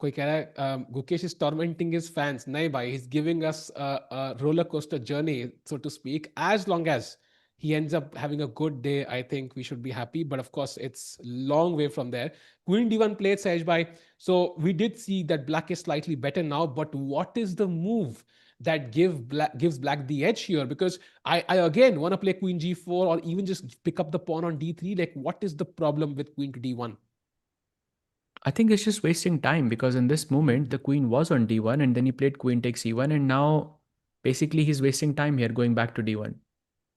कोई कह रहा है Gukesh is tormenting his fans. नहीं भाई, he's giving us a roller coaster journey, so to speak. As long as he ends up having a good day, I think we should be happy. But of course, it's long way from there. Queen d1 played Sahaj Bhai. So we did see that black is slightly better now. But what is the move that gives black the edge here? Because I again want to play queen g4 or even just pick up the pawn on d3. Like, what is the problem with queen to d1? I think it's just wasting time, because in this moment the queen was on d1 and then he played queen takes e1, and now basically he's wasting time here going back to d1.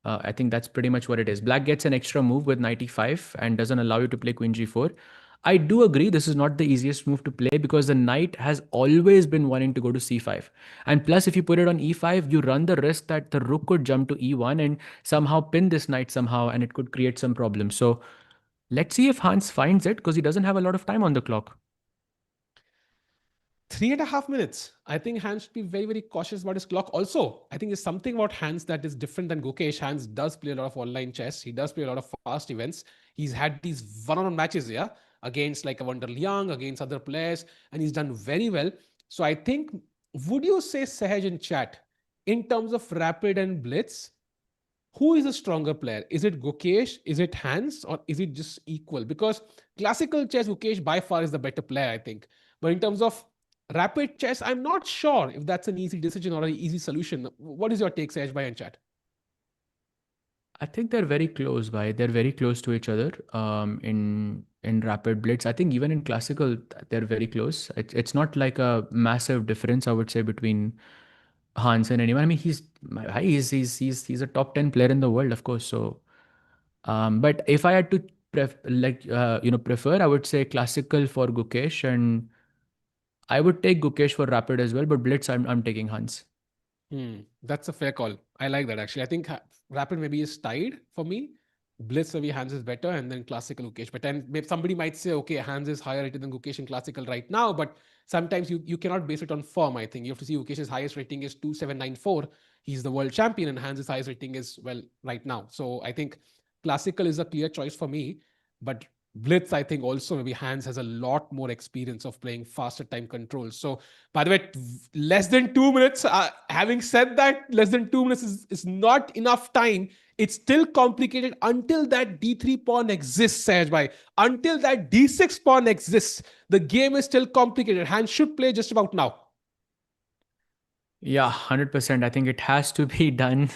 I think that's pretty much what it is. Black gets an extra move with knight e5 and doesn't allow you to play queen g4. I do agree this is not the easiest move to play, because the knight has always been wanting to go to c5. And plus, if you put it on e5, you run the risk that the rook could jump to e1 and somehow pin this knight somehow, and it could create some problems. So let's see if Hans finds it, because he doesn't have a lot of time on the clock. 3.5 minutes. I think Hans should be very, very cautious about his clock. Also, I think there's something about Hans that is different than Gukesh. Hans does play a lot of online chess. He does play a lot of fast events. He's had these one-on-one matches, yeah, against like a Wonder Liang, against other players, and he's done very well. So I think, would you say, Sahaj in chat, in terms of rapid and blitz, who is a stronger player? Is it Gukesh? Is it Hans? Or is it just equal? Because classical chess, Gukesh by far is the better player, I think. But in terms of rapid chess, I'm not sure if that's an easy decision or an easy solution. What is your take, Sahaj Bhai and chat? I think they're very close by. They're very close to each other in rapid blitz. I think even in classical they're very close. It's not like a massive difference, I would say, between Hans and anyone. I mean, he's a top 10 player in the world, of course. So, but if I had to prefer, I would say classical for Gukesh, and I would take Gukesh for Rapid as well, but Blitz, I'm taking Hans. That's a fair call. I like that actually. I think Rapid maybe is tied for me. Blitz maybe Hans is better, and then classical Gukesh. But then maybe somebody might say, okay, Hans is higher rated than Gukesh in classical right now. But sometimes you cannot base it on form. I think you have to see Gukesh's highest rating is 2794. He's the world champion, and Hans's highest rating is well right now. So I think classical is a clear choice for me. But Blitz, I think also maybe Hans has a lot more experience of playing faster time controls. So by the way, less than 2 minutes. Having said that, less than 2 minutes is not enough time. It's still complicated until that d3 pawn exists, Sahaj bhai. Until that d6 pawn exists, the game is still complicated. Hand should play just about now. Yeah, 100%. I think it has to be done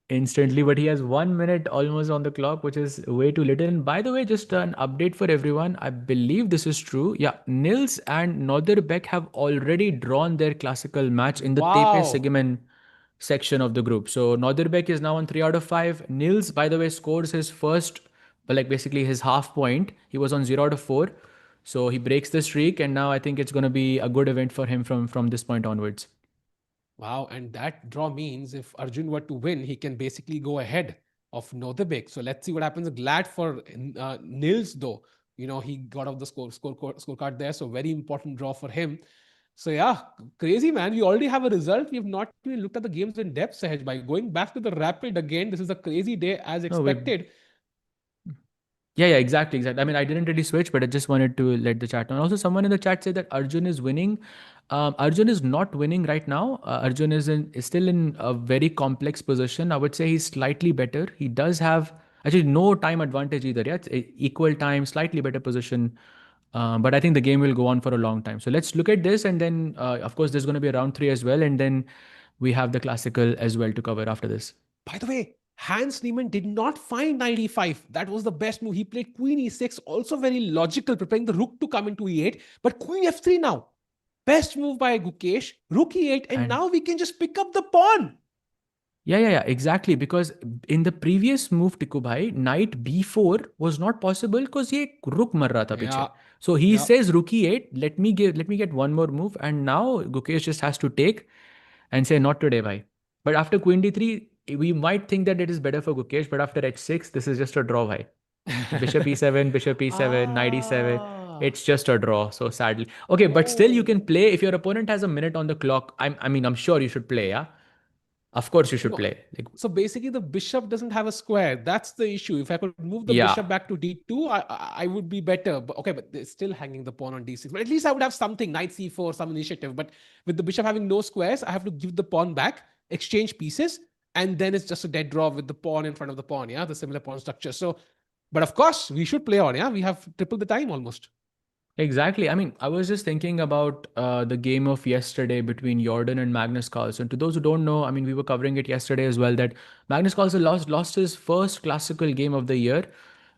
instantly, but he has 1 minute almost on the clock, which is way too little. And by the way, just an update for everyone. I believe this is true. Yeah, Nils and Nodirbek have already drawn their classical match in the TePe Wow. Sigeman section of the group. So Nodirbek is now on 3 out of 5. Nils, by the way, scores his first, like basically his half point. He was on 0 out of 4. So he breaks the streak, and now I think it's going to be a good event for him from this point onwards. Wow, and that draw means if Arjun were to win, he can basically go ahead of Nodebek. So let's see what happens. Glad for Nils though. He got off the scorecard there. So very important draw for him. So yeah, crazy man. We already have a result. We have not even looked at the games in depth, Sahaj. By going back to the rapid again, this is a crazy day as No, we expected. Yeah, exactly, exactly. I mean, I didn't really switch, but I just wanted to let the chat know. And also, someone in the chat said that Arjun is winning. Arjun is not winning right now. Arjun is still in a very complex position. I would say he's slightly better. He does have actually no time advantage either. Yeah, it's equal time, slightly better position. But I think the game will go on for a long time. So let's look at this, and then of course there's going to be a round three as well, and then we have the classical as well to cover after this. By the way, Hans Niemann did not find knight e5. That was the best move. He played queen e6, also very logical, preparing the rook to come into e8. But queen f3 now. Best move by Gukesh, rook e8, and And now we can just pick up the pawn. yeah, exactly. Because in the previous move, Tikku bhai, knight b4 was not possible because ये rook मर रहा था पीछे. Yeah, So he yeah. says rook e8. Let me get one more move, and now Gukesh just has to take and say not today, bhai. But after queen d3, we might think that it is better for Gukesh. But after h6, this is just a draw, bhai. Bishop e7, bishop e7, knight e7. Ah, It's just a draw. So sadly, okay. But still, you can oh. play if your opponent has a minute on the clock. I mean, I'm sure you should play. Yeah, of course you should No. play. Like, So basically, the bishop doesn't have a square. That's the issue. If I could move the yeah. bishop back to d2, I would be better. But okay, but they're still hanging the pawn on d6. But at least I would have something, knight c4, some initiative. But with the bishop having no squares, I have to give the pawn back, exchange pieces, and then it's just a dead draw with the pawn in front of the pawn. Yeah, the similar pawn structure. So, but of course, we should play on. Yeah, we have triple the time almost. Exactly. I mean, I was just thinking about the game of yesterday between Jorden and Magnus Carlsen. To those who don't know, I mean, we were covering it yesterday as well, that Magnus Carlsen lost his first classical game of the year,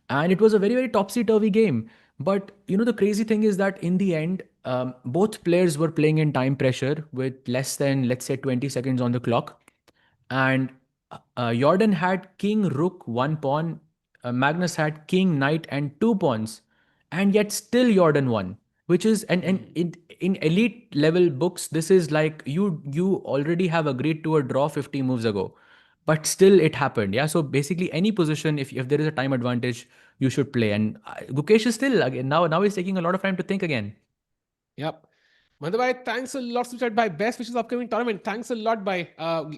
and it was a very, very topsy-turvy game. But the crazy thing is that in the end, both players were playing in time pressure with less than, let's say, 20 seconds on the clock. And Jordan had king, rook, one pawn. Magnus had king, knight, and two pawns, and yet still Jordan won. Which is and Hmm. in elite level books, this is like you already have agreed to a draw 50 moves ago, but still it happened. Yeah, so basically any position, if there is a time advantage, you should play. And Gukesh is still again now he's taking a lot of time to think again. Yep. Mandavai, thanks a lot, Suchat Bhai. Best wishes upcoming tournament. Thanks a lot, Bhai.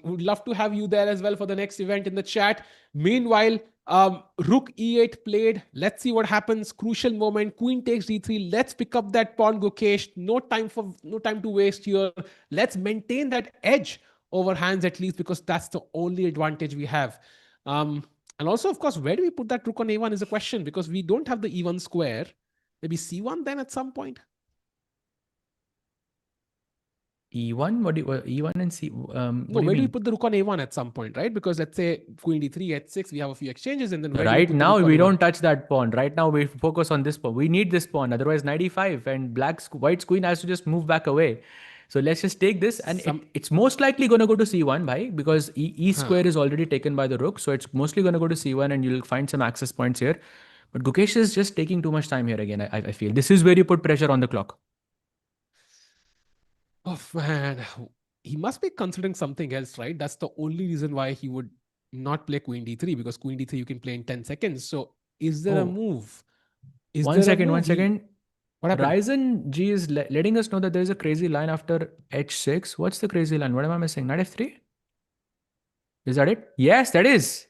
Would love to have you there as well for the next event in the chat. Meanwhile, Rook E8 played. Let's see what happens. Crucial moment. Queen takes D3. Let's pick up that pawn, Gukesh. No time to waste here. Let's maintain that edge over hands at least because that's the only advantage we have. Um, and also, of course, where do we put that rook on A1 is a question because we don't have the E1 square. Maybe C1 then at some point. E1, E1 and C, No, what do you where do we mean? put the rook on a1 at some point, right? Because let's say queen d3, h6, we have a few exchanges, and then where do we Right put the rook now, on we a1? don't touch that pawn. Right now, we focus on this pawn. We need this pawn. Otherwise, 95 and white's queen has to just move back away. So let's just take this, and Some, it's most likely going to go to c1, bhai, because e huh. square is already taken by the rook. So it's mostly going to go to c1, and you'll find some access points here. But Gukesh is just taking too much time here again. I feel this is where you put pressure on the clock. Oh man, he must be considering something else, right? That's the only reason why he would not play Queen D3 because Queen D3 you can play in 10 seconds. So is there a Oh, move? Is one there a second, one move? He second. what happened? Ryzen G is letting us know that there is a crazy line after h6. What's the crazy line? What am I missing? Knight f3? Is that it? Yes, that is.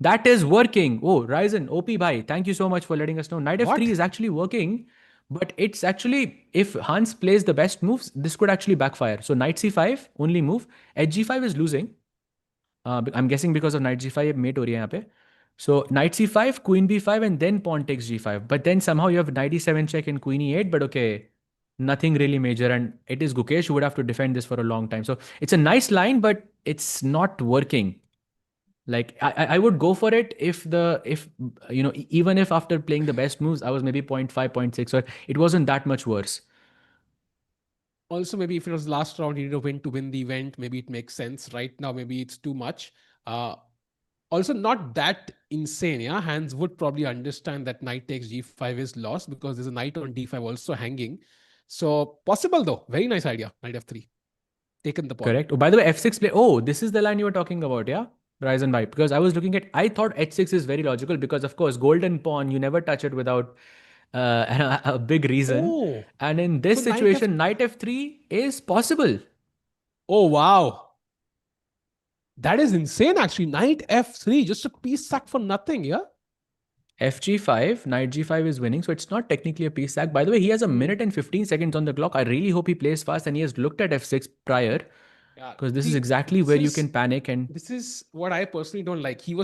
That is working. Oh, Ryzen, OP bhai, thank you so much for letting us know. Knight f3 What? is actually working, but it's actually, if Hans plays the best moves, this could actually backfire. So knight c5, only move. H g5 is losing. I'm guessing because of knight g5 mate हो रही है यहाँ पे. So knight c5, queen b5, and then pawn takes g5. But then somehow you have knight e7 check and queen e8. But okay, nothing really major, and it is Gukesh who would have to defend this for a long time. So it's a nice line, but it's not working. Like I would go for it if even if after playing the best moves I was maybe point 0.5 0.6, or it wasn't that much worse. Also, maybe if it was last round, you need a win to win the event. Maybe it makes sense. Right now, maybe it's too much. Uh, Also, not that insane. Yeah, Hans would probably understand that knight takes g5 is lost because there's a knight on d5 also hanging. So possible though. Very nice idea. Knight f3. Taken the pawn. Correct. Oh, by the way, f6 play. Oh, this is the line you were talking about, yeah? Ryzen by, because I was looking at, I thought h6 is very logical because, of course, golden pawn, you never touch it without a big reason. Oh, And in so this situation, knight f3 is possible. oh wow. That is insane actually. Knight f3, just a piece sack for nothing. Yeah. Fg5, knight g5 is winning, so it's not technically a piece sack. By the way, he has a Hmm. minute and 15 seconds on the clock. I really hope he plays fast and he has looked at f6 prior, Yeah. because this is See, exactly this where you is can panic. And this is what I personally don't like. He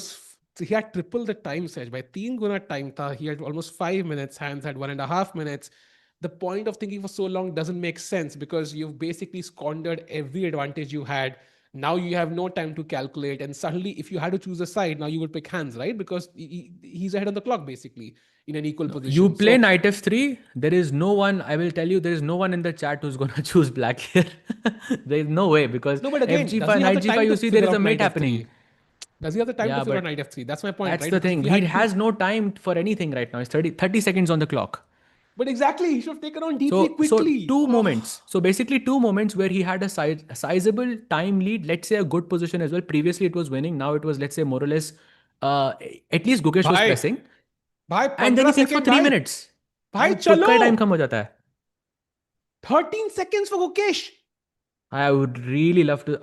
had triple the time Saj. By 3 guna time tha. He had almost 5 minutes. Hands had 1.5 minutes. The point of thinking for so long doesn't make sense because you've basically squandered every advantage you had. Now you have no time to calculate, and suddenly, if you had to choose a side, now you would pick hands, right? Because he's ahead on the clock basically in an equal no, you position. play So knight f3. There is no one, I will tell you, there is no one in the chat who's going to choose black here. There is no way, because no, but again, does fg5, he have knight the g5, time to you see there figure is a out mate knight happening. f3? Does he have the time to Yeah, figure out but knight f3? That's my point, that's right? the Because if thing. he He had has to, no time for anything right now. It's 30 seconds on the clock. but exactly, he should have taken on d3 So quickly. two Oh, moments. So basically two moments where he had a sizable time lead. Let's say a good position as well. Previously it was winning. Now it was, let's say, more or less. Uh, at least Gukesh was भाई pressing, भाई and then 15 he thinks for second three भाई minutes, भाई and खुद चलो का time कम हो जाता है. 13 seconds for Gukesh. I would really love to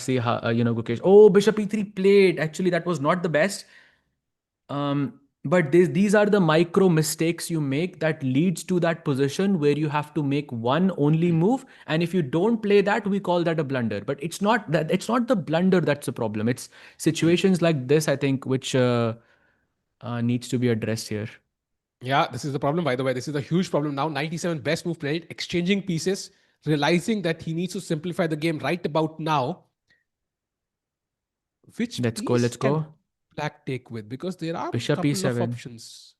see how Gukesh. Oh, Bishop E3 played. Actually, that was not the best. But these are the micro mistakes you make that leads to that position where you have to make one only move. And if you don't play that, we call that a blunder. But it's not that. It's not the blunder that's the problem. It's situations like this, I think, which needs to be addressed here. Yeah, this is the problem, by the way. This is a huge problem now. 97 best move played, exchanging pieces, realizing that he needs to simplify the game right about now. Which Let's go. piece Let's can go. black take with? Because there are a Bishop couple of E7. options.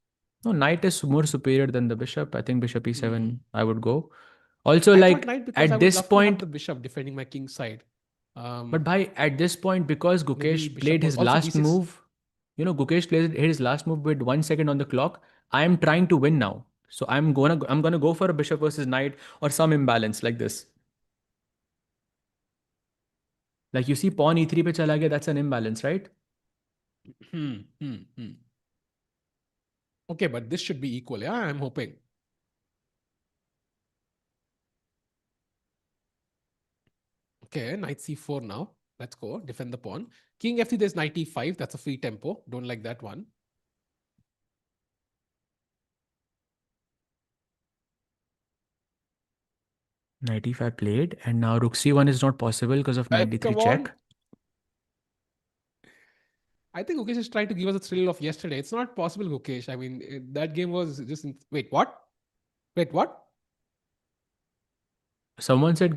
No, knight is more superior than the bishop. I think bishop Hmm. E7. I would go. Also, I thought like knight because I at would this love to have point, the bishop defending my king side. but by at this point, because Maybe Gukesh bishop played was his also last d6. move, Gukesh played his last move with 1 second on the clock. I am trying to win now, so I'm gonna go for a bishop versus knight or some imbalance like this. Like you see, pawn e3 pe chala gaya. That's an imbalance, right? Hmm. Okay, but this should be equal. Yeah, I'm hoping. Okay, knight c4 now. Let's go. Defend the pawn. King f3, there's knight e5. That's a free tempo. Don't like that one. Knight e5 played, and now rook c1 is not possible because of knight d3 Come on. check. I think Gukesh is trying to give us a thrill of yesterday. It's not possible, Gukesh. I mean, that game was just. Wait, what? Wait, what? Someone said,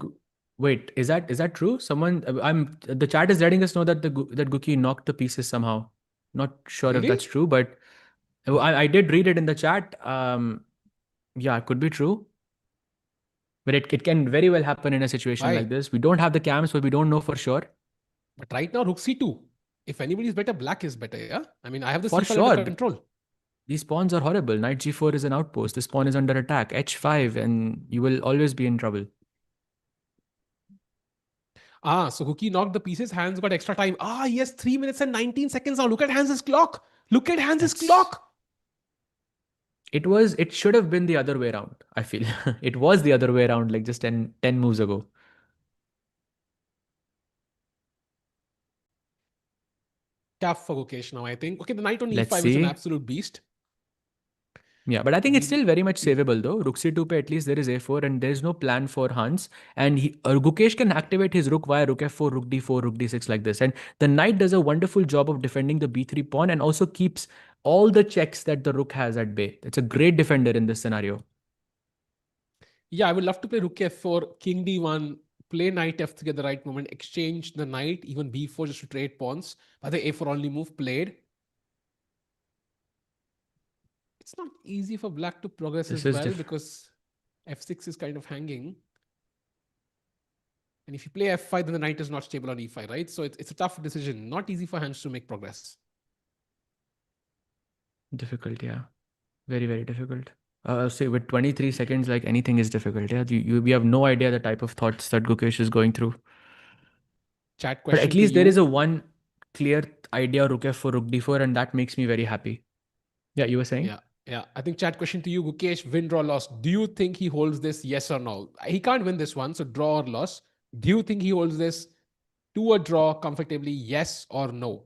"Wait, is that true?" Someone, I'm the chat is letting us know that that Guki knocked the pieces somehow. Not sure if that's Really? true, but I did read it in the chat. Yeah, it could be true, but it can very well happen in a situation like Why? this. We don't have the cams, so we don't know for sure. But right now, rook c2. If anybody is better, black is better, yeah? I mean, I have the For c file under sure, control. these pawns are horrible. Knight g4 is an outpost. This pawn is under attack. H5, and you will always be in trouble. So Huki knocked the pieces. Hans got extra time. Yes, 3 minutes and 19 seconds now. Look at Hans's clock. Look at Hans's That's clock. it should have been the other way around, I feel. It was the other way around, like just ten moves ago. Tough for Gukesh now, I think. Okay, the knight on Let's e5 is an see. absolute beast. Yeah, but I think it's We still very much savable though. Rook c2 pe at least there is a4 and there is no plan for Hans. And Gukesh can activate his rook via rook f4, rook d4, rook d6 like this. And the knight does a wonderful job of defending the b3 pawn and also keeps all the checks that the rook has at bay. It's a great defender in this scenario. Yeah, I would love to play rook f4, king d1, play knight f3 at the right moment, exchange the knight, even b4 just to trade pawns. By the a4 only move played. It's not easy for black to progress This as is well because f6 is kind of hanging. And if you play f5, then the knight is not stable on e5, right? So it's a tough decision. Not easy for Hans to make progress. difficult, yeah. Very, very difficult. Say with 23 seconds, like anything is difficult. Yeah, we have no idea the type of thoughts that Gukesh is going through. Chat But at question to least there is you. a one clear idea rook f4, rook d4, and that makes me very happy. Yeah, you were saying? Yeah. Yeah. I think chat question to you, Gukesh, win, draw, loss. Do you think he holds this? Yes or no? He can't win this one. So draw or loss. Do you think he holds this to a draw comfortably? Yes or no?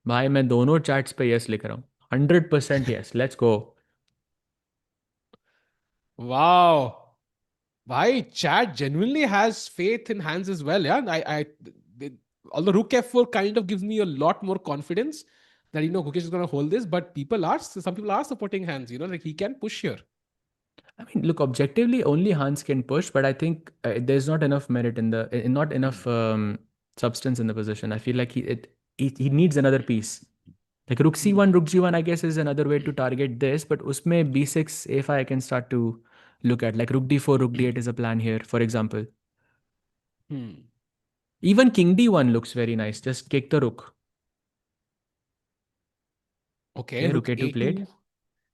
भाई मैं दोनों chats पे yes लिख रहा हूँ 100% yes let's go Wow. Why chat genuinely has faith in Hans as well. Yeah. They, although Rook F4 kind of gives me a lot more confidence that, Gukesh is going to hold this, but some people are supporting Hans, like he can push here. I mean look objectively only Hans can push but I think there's not enough merit in the not enough substance in the position I feel like he needs another piece like rook c1 rook g1 I guess is another way to target this but usme b6 a5 I can start to look at like rook d4 rook d8 is a plan here for example Hmm. even king d1 looks very nice just kick the rook Okay, okay rook rook a2 played. a2.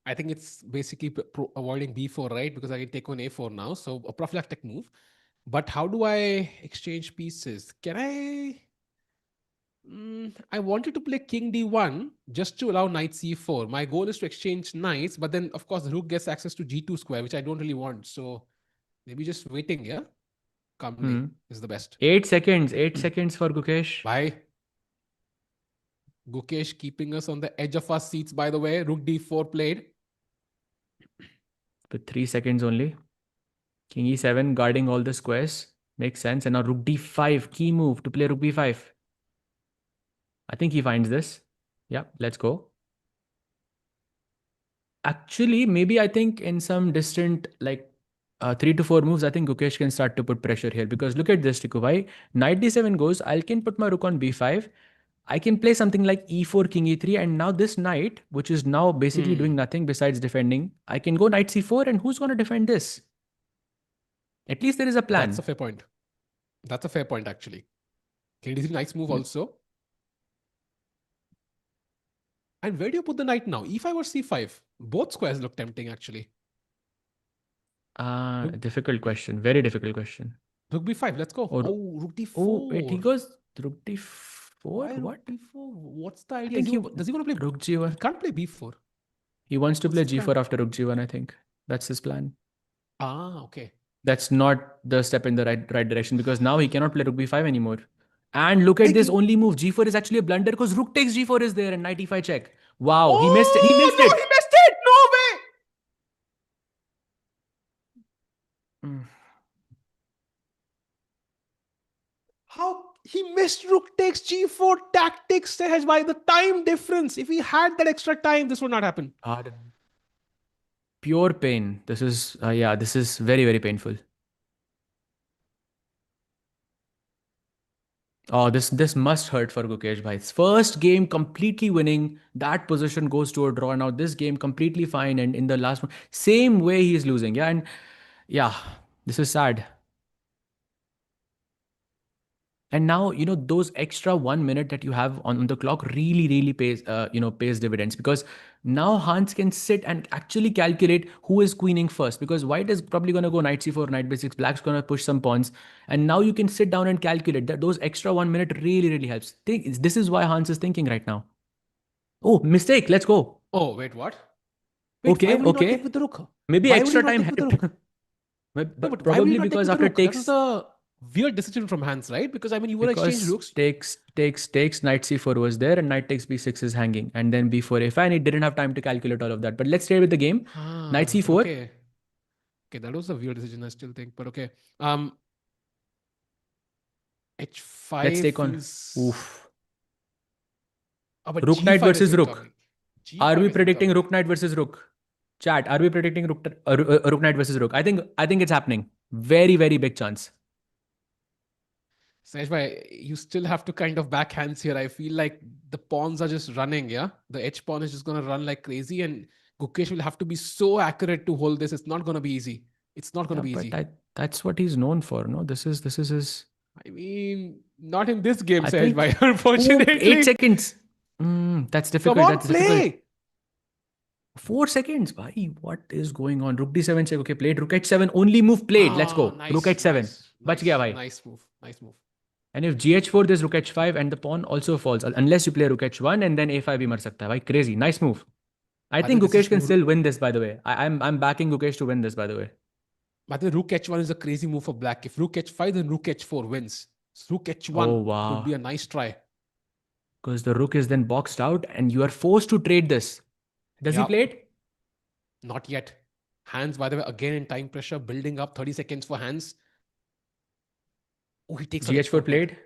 I think it's basically avoiding b4, right? Because I can take on a4 now. So a prophylactic move. But how do I exchange pieces? Can I? I wanted to play king d1 just to allow knight c4. My goal is to exchange knights, but then of course the rook gets access to g2 square, which I don't really want. So maybe just waiting, yeah, calmly Hmm. is the best. 8 seconds 8 seconds for Gukesh. Bye. Gukesh keeping us on the edge of our seats, by the way. Rook d4 played. With 3 seconds only. King e7 guarding all the squares. Makes sense. And now rook d5. Key move to play rook b5. I think he finds this. Yeah, let's go. Actually, maybe I think in some distant, like 3 to 4 moves, I think Gukesh can start to put pressure here. Because look at this, Tikuvai. Knight d7 goes. I can put my rook on b5. I can play something like e4, king e3. And now this knight, which is now basically doing Hmm. nothing besides defending, I can go knight c4. And who's going to defend this? At least there is a That's plan. a fair point. That's a fair point, actually. King d3, nice move also. And where do you put the knight now? E5 or c5? Both squares look tempting, actually. Rook, Difficult question. Very difficult question. rook b5. Let's go. Or Oh, rook oh wait, he d4. goes rook d4. Why rook What? d4? What's the I idea? think he Does he want to play? rook He g1. can't play b4. He wants to What's play his plan? g4 after rook g1. I think that's his plan. Okay. That's not the step in the right direction because now he cannot play rook b5 anymore. And look at Hey, this king. only move. G4 is actually a blunder because rook takes g4 is there and knight e5 check. Wow, he missed it. He Oh missed no, he it. missed it! No way! Mm. How he missed rook takes g4 tactics Sahaj, by the time difference. If he had that extra time, this would not happen. Pure pain. This is yeah. This is very very painful. Oh, this must hurt for Gukesh bhai. His first game completely winning. That position goes to a draw. Now this game completely fine, and in the last one, same way he is losing. Yeah, and yeah, this is sad. And now, those extra 1 minute that you have on the clock really pays dividends, because now Hans can sit and actually calculate who is queening first, because white is probably going to go knight c4, knight b6, black's going to push some pawns. And now you can sit down and calculate that. Those extra 1 minute really helps. This is why Hans is thinking right now. Oh, mistake. Let's go. Oh, wait, what? Wait, why Okay, would he not take okay. with the rook? Maybe Why would he extra not time take with the helped. rook? No, But but why would he probably not take because with the after rook? That was takes, the weird decision from Hans, right? Because I mean, you want to exchange because rooks. takes knight c4 was there, and knight takes b6 is hanging, and then b4 a5, and he didn't have time to calculate all of that. But let's stay with the game. Knight Ah, c4. okay. Okay, that was a weird decision, I still think. But okay. Um, Let's H5 take on. feels. Oof. Oh, but Rook knight G5 is versus rook. incoming. Are we G5 is predicting incoming. rook knight versus rook? Chat. Are we predicting rook knight versus rook? I think it's happening. Very big chance. Sahej, you still have to kind of back hands here. I feel like the pawns are just running, yeah? The H pawn is just going to run like crazy, and Gukesh will have to be so accurate to hold this. It's not going to be easy. It's not going to Yeah, be but easy. that's what he's known for. No, this is his. I mean, not in this game, I Sahej, think. Oh, 8 unfortunately. seconds. That's Come difficult. on, That's difficult. play. 4 seconds. Bhai, what is going on? Rook d7 check. Okay, played. Rook h7. Only move played. Let's Ah, go. Rook nice, h7. nice, Bach gaya, nice, bhai. nice move. Nice move. And if gh4, there's rook h5, and the pawn also falls. Unless you play rook h1 and then a5 bhi mar sakta hai. Bhai, crazy. Nice move. I By the way, think this is Gukesh can still win this, by the way. I'm backing Gukesh to win this, by the way. by the way, Rook H1 is a crazy move for black. If Rook H5, then Rook H4 wins. So Rook Oh, H1 would wow. be a nice try. Because the rook is then boxed out and you are forced to trade this. Does he Yeah, play it? not yet. Hands, by the way, again in time pressure, building up 30 seconds for hands. Oh, he takes on gh4 H4 quick. played.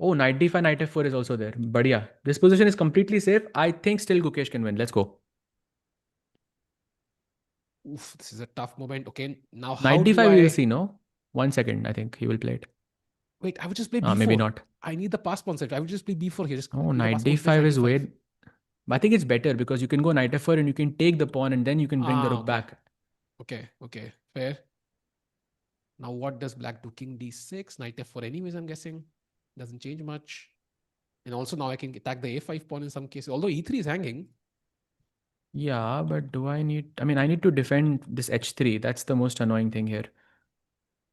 Oh, knight d5, knight f4 is also there. Badhiya. This position is completely safe. I think still Gukesh can win. Let's go. Oof, this is a tough moment. Okay, now how Knight do d5 we will I... see, no? 1 second, I think he will play it. Wait, I would just play Maybe B4. not. I need the pass pawn set. I would just play B4 here. Just Oh, play the knight pass pawn, place d5 knight is D5. weird. But I think it's better because you can go knight f4 and you can take the pawn and then you can bring the Ah, rook okay. back. Okay, fair. Now what does black do? King D6, knight F4 anyways, I'm guessing. Doesn't change much. And also now I can attack the A5 pawn in some cases. Although E3 is hanging. Yeah, but do I need... I mean, I need to defend this h3. That's the most annoying thing here.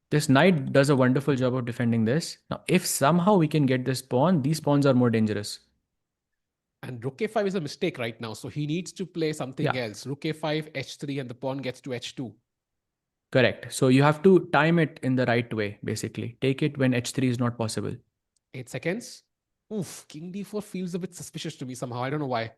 This knight does a wonderful job of defending this. Now, if somehow we can get this pawn, these pawns are more dangerous. And Rook A5 is a mistake right now. So he needs to play something Yeah, else. Rook A5, H3, and the pawn gets to H2. correct. So you have to time it in the right way, basically. Take it when h3 is not possible. 8 seconds. Oof, King D4 feels a bit suspicious to me somehow. I don't know why.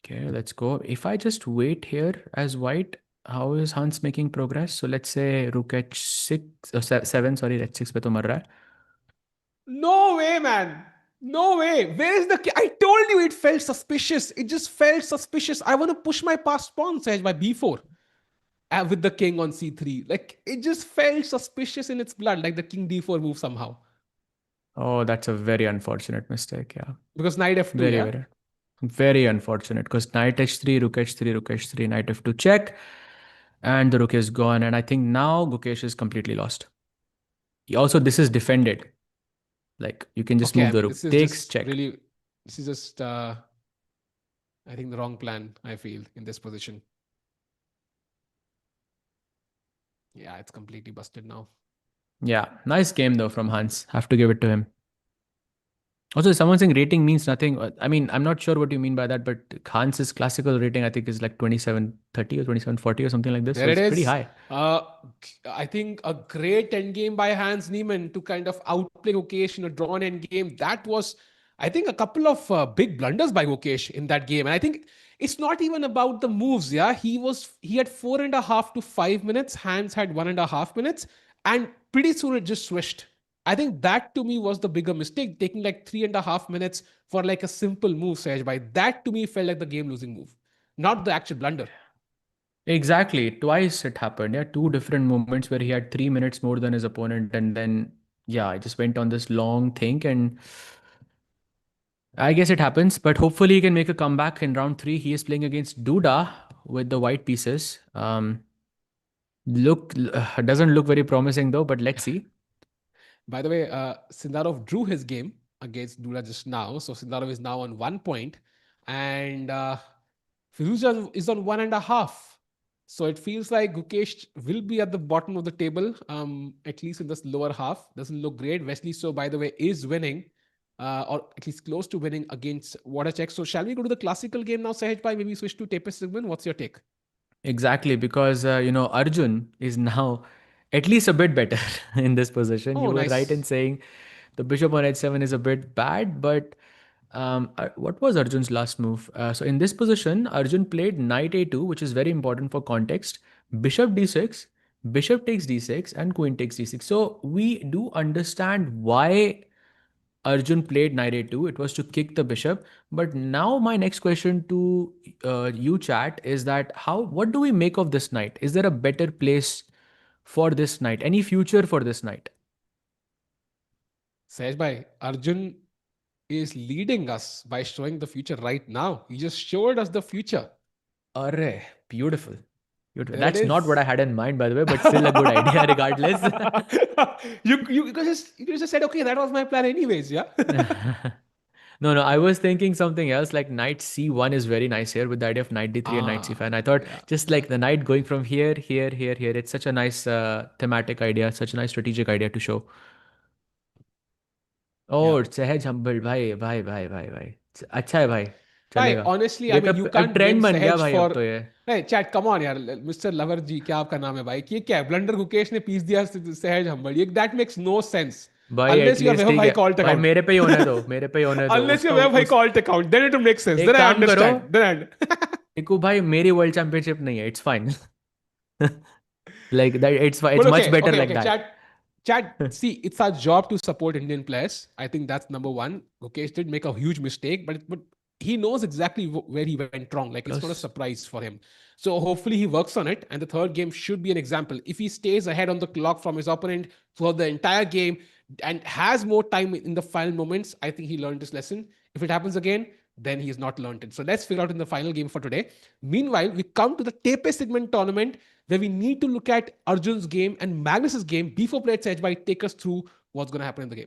Okay, let's go. If I just wait here as white, how is Hans making progress? So let's say rook h6, 7, sorry, h6 पे तो मर रहा है. No way, man. No way. Where is the king? I told you it felt suspicious. It just felt suspicious. I want to push my passed pawn, Sahej, by B4 with the king on C3. Like, it just felt suspicious in its blood, like the king D4 move somehow. Oh, that's a very unfortunate mistake. Yeah, Because knight F2, very, yeah? very, very unfortunate. Because knight h3, rook h3, rook h3, knight f2 check, and the rook is gone. And I think now Gukesh is completely lost. Also, this is defended. Like you can just Okay, I move the mean, this rook. is Takes just check. really, this is just, I think, the wrong plan, I feel, in this position. Yeah, it's completely busted now. Yeah, nice game though from Hans. Have to give it to him. Also, someone saying rating means nothing. I mean, I'm not sure what you mean by that, but Hans's classical rating, I think, is like 2730 or 2740 or something like this. So There it it's pretty is. high. Uh, I think a great endgame by Hans Niemann to kind of outplay Gukesh in a drawn endgame. That was, I think, a couple of big blunders by Gukesh in that game. And I think it's not even about the moves. Yeah, he had 4.5 to 5 minutes. Hans had 1.5 minutes, and pretty soon it just switched. I think that to me was the bigger mistake, taking like 3.5 minutes for like a simple move, Sahej. By that to me felt like the game losing move, not the actual blunder. Exactly. Twice it happened. Yeah, two different moments where he had 3 minutes more than his opponent. And then, yeah, I just went on this long think. And I guess it happens, but hopefully he can make a comeback in round three. He is playing against Duda with the white pieces. Look, doesn't look very promising though, but let's see. By the way, Sindarov drew his game against Dula just now. So Sindarov is now on 1 point. And Firuza is on 1.5. So it feels like Gukesh will be at the bottom of the table, at least in this lower half. Doesn't look great. Wesley, so by the way, is winning, or at least close to winning against Watercheck. So shall we go to the classical game now, Sahej Bhai? Maybe switch to TePe Sigeman. What's your take? Exactly, because Arjun is now at least a bit better in this position. Oh, You were right in nice. saying the bishop on h7 is a bit bad, but what was Arjun's last move? So in this position, Arjun played knight a2, which is very important for context. Bishop d6, bishop takes d6, and queen takes d6. So we do understand why Arjun played knight a2. It was to kick the bishop. But now my next question to you, chat, is that what do we make of this knight? Is there a better place for this knight? Any future for this knight? Sahej Bhai, Arjun is leading us by showing the future right now. He just showed us the future. Array, beautiful. Beautiful. There it That's not what I is. had in mind, by the way, but still a good idea regardless. You could just said, okay, that was my plan anyways, yeah. No, no, I was thinking something else. Like knight c1 is very nice here with the idea of knight d3 and knight c5. And I thought Yeah, just yeah, like the knight going from here, here, here, here. It's such a nice thematic idea, such a nice strategic idea to show. yeah. Oh, सहज humble भाई भाई भाई भाई भाई अच्छा है भाई Bhai, चलेगा honestly, I ये mean, तो you अब can't blame ट्रेंड बन गया Sahaj भाई अब for. तो ये Hey, chat, come on, यार, Mr. Lover जी, क्या आपका नाम है भाई? ये क्या है? Blunder गुकेश ने पीस दिया सहज हम्बल. ये that makes no sense. भाई Unless you have at least Vaibhav ठीक Bhai है called भाई account. मेरे पे ही होने दो मेरे पे ही होने दो Unless you उसका have Vaibhav Bhai उस called account, then it makes sense. Then एक I काम करो understand. Then I. देखो भाई मेरी वर्ल्ड चैंपियनशिप नहीं है it's fine like that it's But much okay, better okay, like okay. That Chat. See, it's our job to support Indian players. I think that's number one. Gukesh did make a huge mistake, but he knows exactly where he went wrong. Like it's not a plus surprise for him. So hopefully he works on it. And the third game should be an example. If he stays ahead on the clock from his opponent for the entire game and has more time in the final moments, I think he learned his lesson. If it happens again, then he has not learned it. So let's figure out in the final game for today. Meanwhile, we come to the TePe segment tournament where we need to look at Arjun's game and Magnus's game before played Edge by take us through what's going to happen in the game.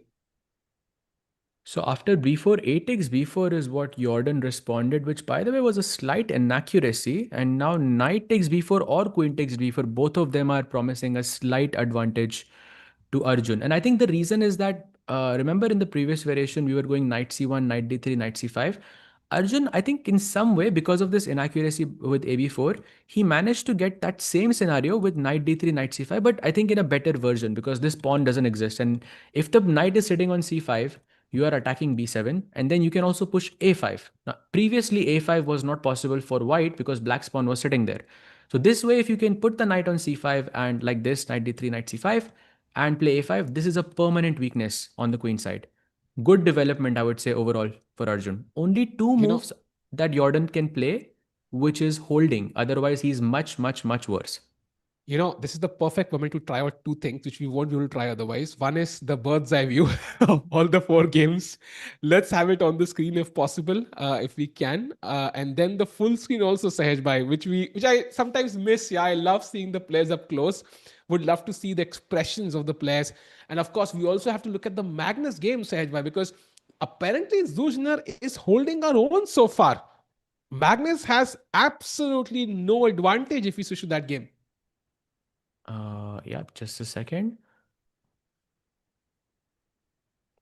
So after b4, a takes b4 is what Jordan responded, which by the way was a slight inaccuracy. And now knight takes b4 or queen takes b4, both of them are promising a slight advantage to Arjun. And I think the reason is that, remember in the previous variation, we were going knight c1, knight d3, knight c5. Arjun, I think in some way, because of this inaccuracy with ab4, he managed to get that same scenario with knight d3, knight c5, but I think in a better version because this pawn doesn't exist. And if the knight is sitting on c5, you are attacking b7, and then you can also push a5. Now, previously, a5 was not possible for white because black's pawn was sitting there. So this way, if you can put the knight on c5 and like this, knight d3, knight c5, and play a5, this is a permanent weakness on the queen side. Good development, I would say, overall for Arjun. Only two You know, moves that Jordan can play, which is holding. Otherwise, he's much, much, much worse. this is the perfect moment to try out two things which we won't be able to try otherwise. One is the bird's eye view of all the four games. Let's have it on the screen if possible, if we can, and then the full screen also, Sahej Bhai, which I sometimes miss. Yeah, I love seeing the players up close. Would love to see the expressions of the players, and of course, we also have to look at the Magnus game, Sahej Bhai, because apparently Zujner is holding our own so far. Magnus has absolutely no advantage if we switch to that game. Yeah, just a second.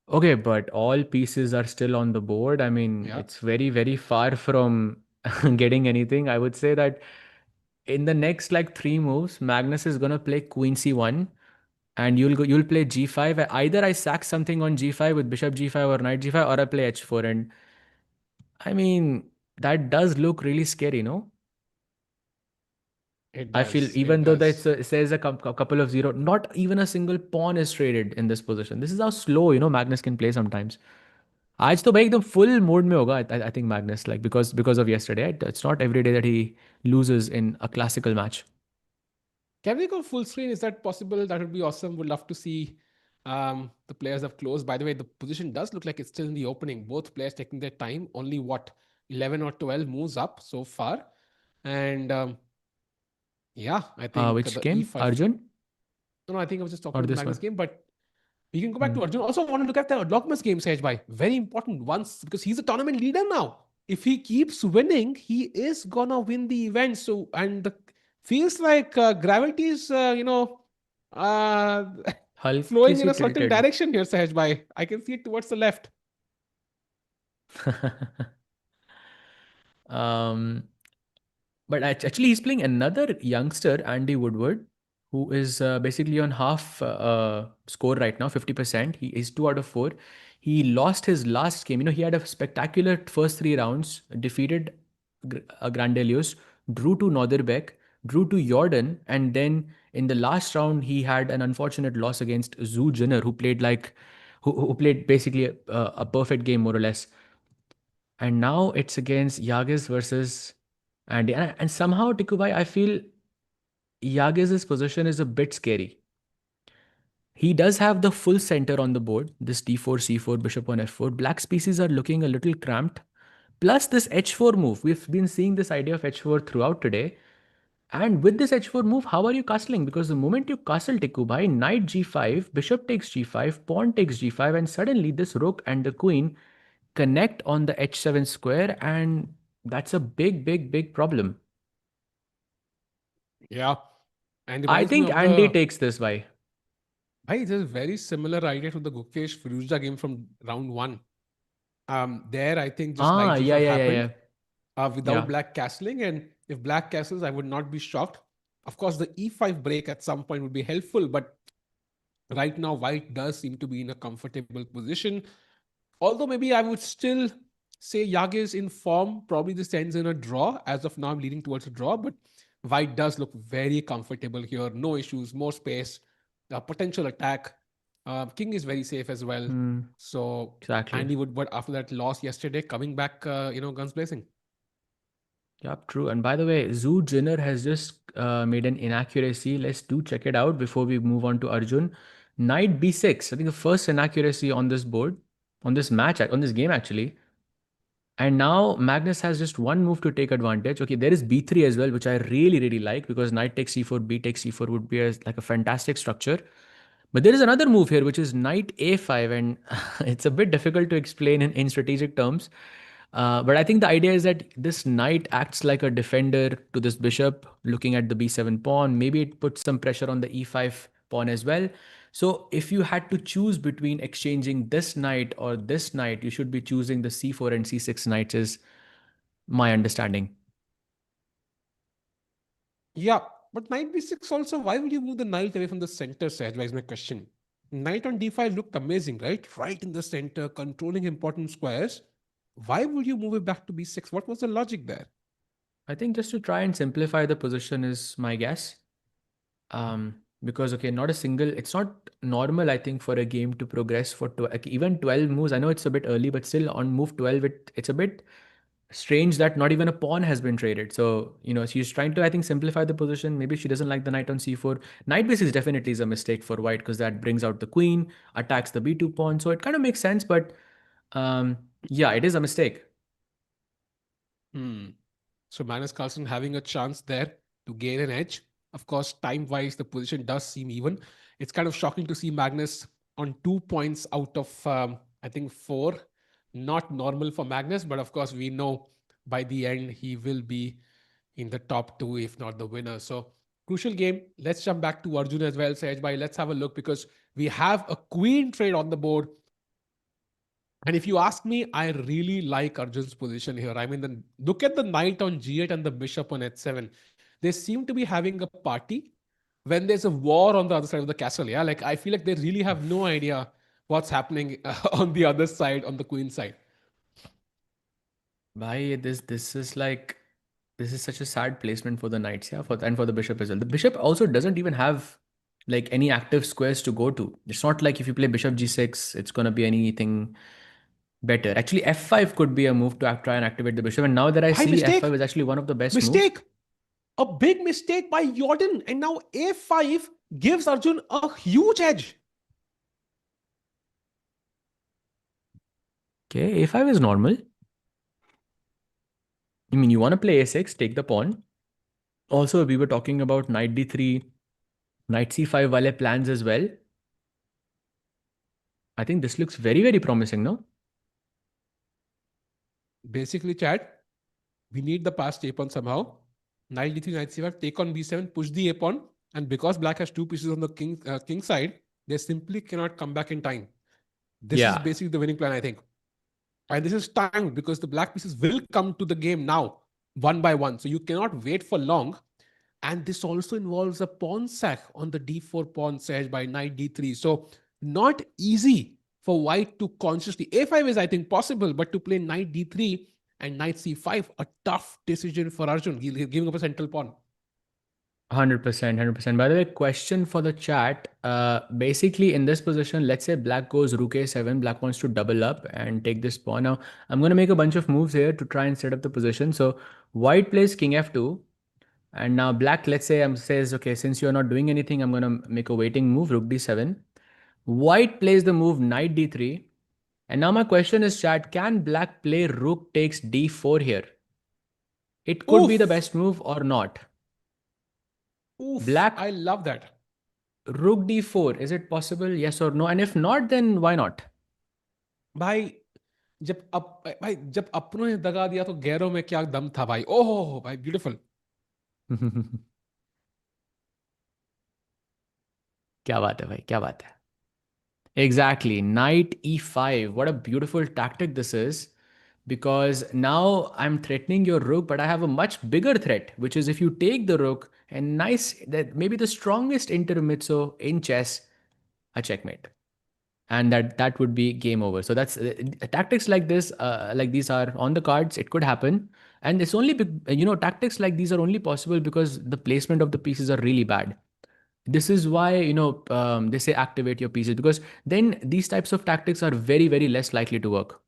Okay, but all pieces are still on the board. I mean, Yeah. it's very, very far from getting anything. I would say that in the next like three moves, Magnus is gonna play Queen C1, and you'll play G5. Either I sack something on G5 with Bishop G5 or Knight G5, or I play H4. And I mean, that does look really scary, no? It I feel does. It even though does. it says a couple of zero, not even a single pawn is traded in this position. This is how slow Magnus can play sometimes. आज तो भाई एकदम full mode में होगा. I think Magnus, like because of yesterday. It's not every day that he loses in a classical match. Can we go full screen? Is that possible? That would be awesome. Would love to see The players have closed. By the way, the position does look like it's still in the opening. Both players taking their time. Only what, 11 or 12 moves up so far. And yeah, I think Which the game? E5. Arjun No, I think I was just talking or about the this Magnus one? game, but we can go back Hmm. to Arjun. Also, want to look at the Erdogmus game, Sage Bhai. Very important once because he's a tournament leader now. If he keeps winning, he is gonna win the event. So, and the, feels like gravity is, uh, हल्की flowing in C a certain tilted. direction here, Sahaj Bhai. I can see it towards the left. um, But actually, he's playing another youngster, Andy Woodward, who is basically on half score right now, 50%. He is 2 out of 4. He lost his last game. He had a spectacular first 3 rounds, defeated Grandelius, drew to Nodirbek, drew to Jordan, and then in the last round, he had an unfortunate loss against Zujun, who played basically a perfect game, more or less. And now it's against Yagiz versus Andy. And somehow, Tikubai, I feel Yagiz's position is a bit scary. He does have the full center on the board, this d4, c4, bishop on f4. Black species are looking a little cramped. Plus, this h4 move. We've been seeing this idea of h4 throughout today. And with this h4 move, how are you castling? Because the moment you castle Tikubai, knight g5, bishop takes g5, pawn takes g5, and suddenly this rook and the queen connect on the h7 square, and that's a big, big, big problem. Yeah. And I reminds me think of Andy the, takes this by. Bhai, this is very similar idea to the Gukesh Firouzja game from round one. There, I think just knight Yeah, g5 yeah, yeah, happened yeah. without Yeah. black castling. And if black castles, I would not be shocked. Of course, the e5 break at some point would be helpful, but right now, white does seem to be in a comfortable position. Although maybe I would still say Yagiz in form. Probably this ends in a draw. As of now, I'm leaning towards a draw, but white does look very comfortable here. No issues, more space, potential attack. King is very safe as well. Hmm, So exactly. Andy Woodward, after that loss yesterday, coming back, guns blazing. Yep, true. And by the way, Zhu Jinner has just made an inaccuracy. Let's do check it out before we move on to Arjun. Knight b6. I think the first inaccuracy on this board, on this match, on this game actually. And now Magnus has just one move to take advantage. Okay, there is b3 as well, which I really, really like because knight takes c4, b takes c4 would be like a fantastic structure. But there is another move here, which is knight a5, and it's a bit difficult to explain in strategic terms. But I think the idea is that this knight acts like a defender to this bishop, looking at the b7 pawn. Maybe it puts some pressure on the e5 pawn as well. So if you had to choose between exchanging this knight or this knight, you should be choosing the c4 and c6 knights, is my understanding. Yeah, but knight b6 also, why would you move the knight away from the center, Sahaj? Is my question. Knight on d5 looked amazing, right? Right in the center, controlling important squares. Why would you move it back to b6? What was the logic there? I think just to try and simplify the position is my guess. Because okay, not a single, it's not normal, I think, for a game to progress for like even 12 moves. I know it's a bit early, but still on move 12, it's a bit strange that not even a pawn has been traded. So, she's trying to, I think, simplify the position. Maybe she doesn't like the knight on c4. Knight b6 definitely is a mistake for white because that brings out the queen, attacks the b2 pawn. So it kind of makes sense, but yeah, it is a mistake. Hmm. So Magnus Carlsen having a chance there to gain an edge. Of course, time-wise, the position does seem even. It's kind of shocking to see Magnus on 2 points out of, I think, four. Not normal for Magnus, but of course, we know by the end he will be in the top two, if not the winner. So crucial game. Let's jump back to Arjun as well, Sahaj Bhai. Let's have a look because we have a queen trade on the board. And if you ask me, I really like Arjun's position here. I mean, look at the knight on g8 and the bishop on h7. They seem to be having a party when there's a war on the other side of the castle. Yeah, like I feel like they really have no idea what's happening on the other side, on the queen side. Bhai, this is such a sad placement for the knights, yeah, and for the bishop as well. The bishop also doesn't even have like any active squares to go to. It's not like if you play bishop g6, it's gonna be anything better. Actually, f5 could be a move to try and activate the bishop. And now that I High see mistake, f5 is actually one of the best moves. mistake, a big mistake by Jordan. And now a5 gives Arjun a huge edge. Okay, a5 is normal. I mean, you want to play a6, take the pawn. Also, we were talking about knight d3, knight c5 wale plans as well. I think this looks very, very promising, no? Basically, chat, we need the pass tape on somehow. Knight d3, knight c5, take on b7, push the a pawn, and because black has two pieces on the king side, they simply cannot come back in time. This is Yeah, basically the winning plan, I think. And this is timed because the black pieces will come to the game now, one by one. So you cannot wait for long. And this also involves a pawn sack on the d4 pawn sedge by knight d3. So not easy for white to consciously. a5 is, I think, possible, but to play knight d3 and knight c5, a tough decision for Arjun, giving up a central pawn. 100%, 100%. By the way, question for the chat. Basically, in this position, let's say black goes rook a7, black wants to double up and take this pawn. Now, I'm going to make a bunch of moves here to try and set up the position. So, white plays king f2. And now black, let's say, says, okay, since you're not doing anything, I'm going to make a waiting move, rook d7. White plays the move knight d3. And now my question is, chat, can black play rook takes d4 here? It could be the Oof, best move or not. oof, Black I love that. rook d4, is it possible? Yes or no? And if not, then why not? भाई जब अपनों ने दगा दिया तो गैरों में क्या दम था भाई ओह भाई ब्यूटीफुल क्या बात है भाई, क्या बात है. Exactly. Knight e5. What a beautiful tactic this is. Because now I'm threatening your rook, but I have a much bigger threat, which is if you take the rook and nice, that maybe the strongest intermezzo in chess, a checkmate. And that would be game over. So that's tactics like this, like these are on the cards. It could happen, and it's only tactics like these are only possible because the placement of the pieces are really bad. This is why they say activate your pieces, because then these types of tactics are very, very less likely to work.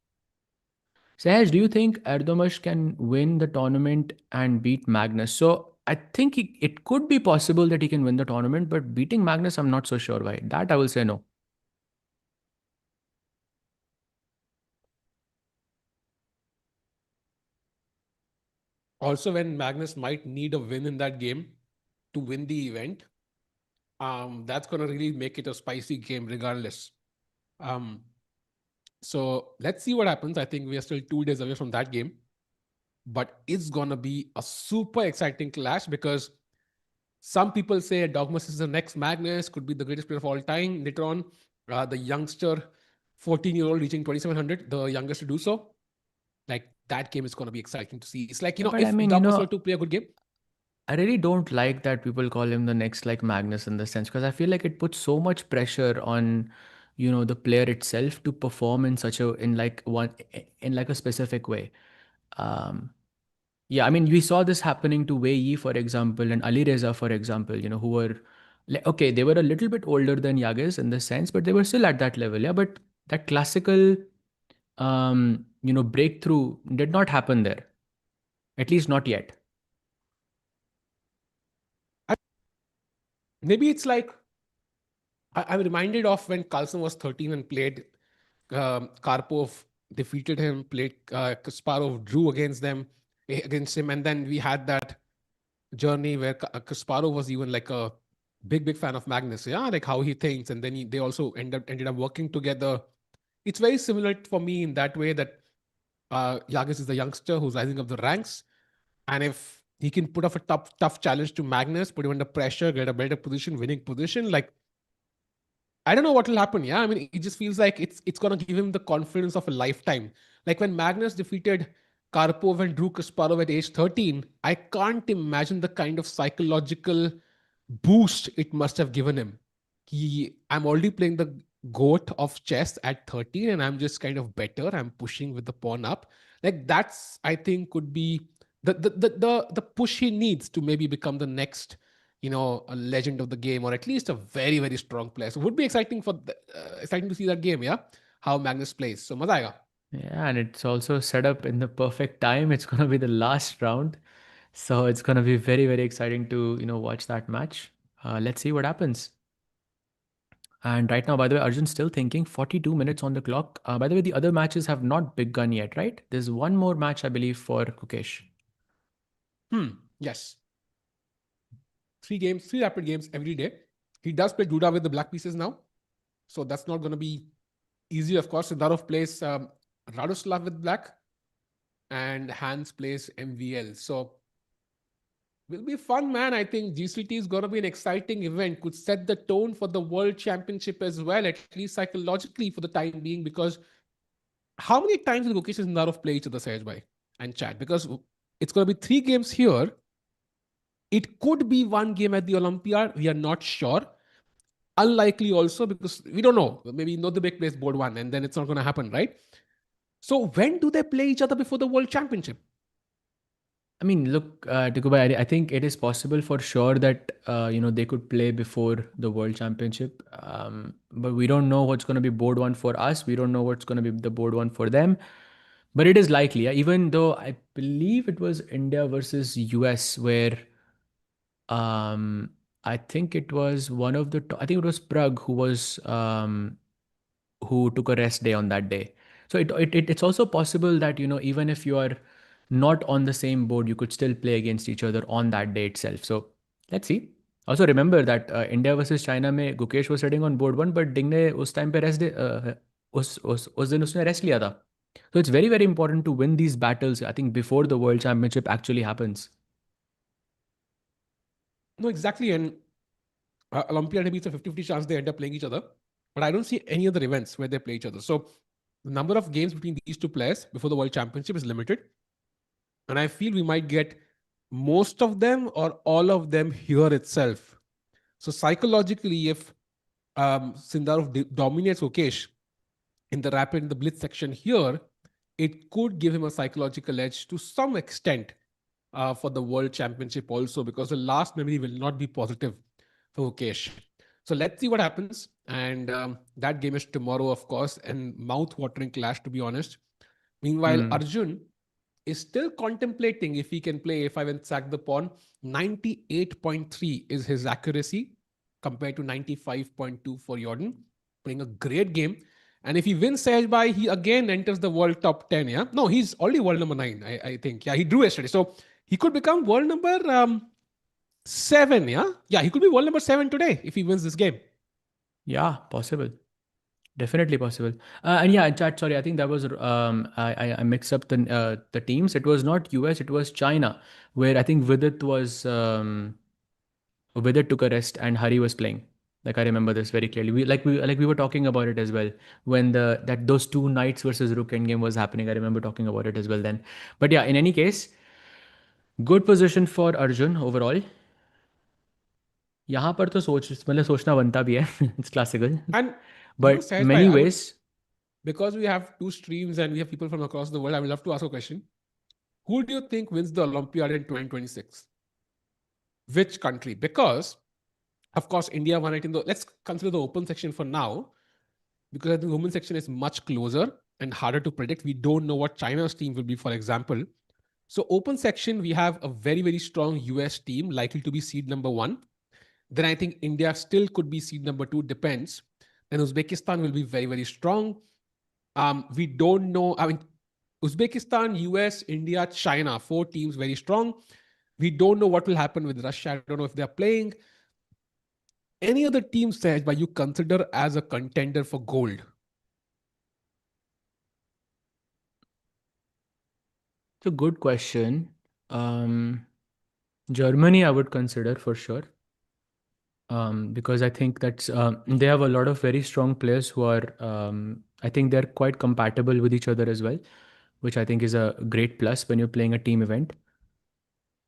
Sahaj, do you think Erdogmus can win the tournament and beat Magnus? So I think it could be possible that he can win the tournament, but beating Magnus, I'm not so sure why. That I will say no. also when Magnus might need a win in that game to win the event that's going to really make it a spicy game regardless um so let's see what happens. I think we are still 2 days away from that game, but it's going to be a super exciting clash because some people say Dogmas is the next Magnus, could be the greatest player of all time. Later on, the youngster, 14-year-old reaching 2,700, the youngest to do so. Like that game is going to be exciting to see. It's like, Yeah, but I if mean, Dogmas were to play a good game, I really don't like that people call him the next like Magnus in the sense, because I feel like it puts so much pressure on, the player itself to perform in such a in like one in like a specific way. Um, yeah, I mean, we saw this happening to Wei Yi, for example, and Ali Reza, for example, who were okay, they were a little bit older than Yagiz in the sense, but they were still at that level. Yeah, but that classical breakthrough did not happen there, at least not yet. I, maybe it's like I'm reminded of when Carlsen was 13 and played Karpov, defeated him, played Kasparov, drew against him, and then we had that journey where Kasparov was even like a big fan of Magnus. Yeah, like how he thinks, and then they also ended up working together. It's very similar for me in that way that Yagiz is the youngster who's rising up the ranks, and if he can put up a tough challenge to Magnus, put him under pressure, get a better position, winning position, like I don't know what will happen. Yeah, I mean, it just feels like it's gonna give him the confidence of a lifetime. Like when Magnus defeated Karpov and Drew Kasparov at age 13, I can't imagine the kind of psychological boost it must have given him. I'm already playing the goat of chess at 13, and I'm just kind of better. I'm pushing with the pawn up. Like that's I think could be the push he needs to maybe become the next a legend of the game, or at least a very strong player. So it would be exciting to see that game. Yeah, how Magnus plays. So maza aayega. Yeah, and it's also set up in the perfect time. It's gonna be the last round, so it's gonna be very, very exciting to watch that match. Let's see what happens. And right now, by the way, Arjun's still thinking. 42 minutes on the clock. By the way, the other matches have not begun yet, right? There's one more match, I believe, for Gukesh. Yes. Three games, three rapid games every day. He does play Judah with the black pieces now. So that's not going to be easy, of course. Sindarov plays Radoslav with black and Hans plays MVL. So will be fun, man. I think GCT is going to be an exciting event. Could set the tone for the World Championship as well, at least psychologically for the time being. Because how many times will Gukesh and Sindarov play each other, Sahaj and Chad? Because it's going to be three games here. It could be one game at the Olympiad. We are not sure. Unlikely also because we don't know. Maybe Nodirbek plays board one and then it's not going to happen, right? So when do they play each other before the World Championship? I mean, look, Tikubai, I think it is possible for sure that they could play before the World Championship. But we don't know what's going to be board one for us. We don't know what's going to be the board one for them. But it is likely, yeah, even though I believe it was India versus US where I think it was I think it was Prague who took a rest day on that day. So it's also possible that, even if you are not on the same board, you could still play against each other on that day itself. So let's see. Also remember that India versus China में Gukesh was sitting on board one, but Ding ने उस time पे rest day उस दिन उसने rest लिया था. So it's very, very important to win these battles, I think, before the World Championship actually happens. No, exactly. And Olympiad, maybe it's a 50-50 chance they end up playing each other. But I don't see any other events where they play each other. So the number of games between these two players before the World Championship is limited. And I feel we might get most of them or all of them here itself. So psychologically, if Sindarov dominates Gukesh in the rapid, in the blitz section here, it could give him a psychological edge to some extent for the World Championship also, because the last memory will not be positive for Gukesh. So let's see what happens. And that game is tomorrow, of course, and mouth-watering clash, to be honest. Meanwhile, Arjun is still contemplating if he can play A5 and sack the pawn. 98.3 is his accuracy compared to 95.2 for Jorden. Playing a great game. And if he wins Sehaj, he again enters the world top 10. Yeah. No, he's already world number 9, I think. Yeah, he drew yesterday. So he could become world number 7. Yeah. Yeah, he could be world number 7 today if he wins this game. Yeah, possible. Definitely possible. And yeah, chat. Sorry, I think that was I mixed up the teams. It was not US. It was China, where I think Vidit took a rest and Hari was playing. Like I remember this very clearly. We were talking about it as well when those two knights versus rook endgame was happening. I remember talking about it as well then. But yeah, in any case, good position for Arjun overall. यहाँ पर तो सोचना बनता भी है. It's classical. And But Sahaj many bhai, ways. because we have two streams and we have people from across the world, I would love to ask a question. Who do you think wins the Olympiad in 2026? Which country? Because, of course, India won it in the. Let's consider the open section for now, because I think the women's section is much closer and harder to predict. We don't know what China's team will be, for example. So, open section, we have a very, very strong US team likely to be seed number 1. Then I think India still could be seed number 2, depends. Then Uzbekistan will be very, very strong. We don't know. I mean, Uzbekistan, US, India, China, 4 teams very strong. We don't know what will happen with Russia. I don't know if they're playing. Any other team, Sahaj, but you consider as a contender for gold? It's a good question. Germany, I would consider for sure. Because I think they have a lot of very strong players who are, I think they're quite compatible with each other as well, which I think is a great plus when you're playing a team event.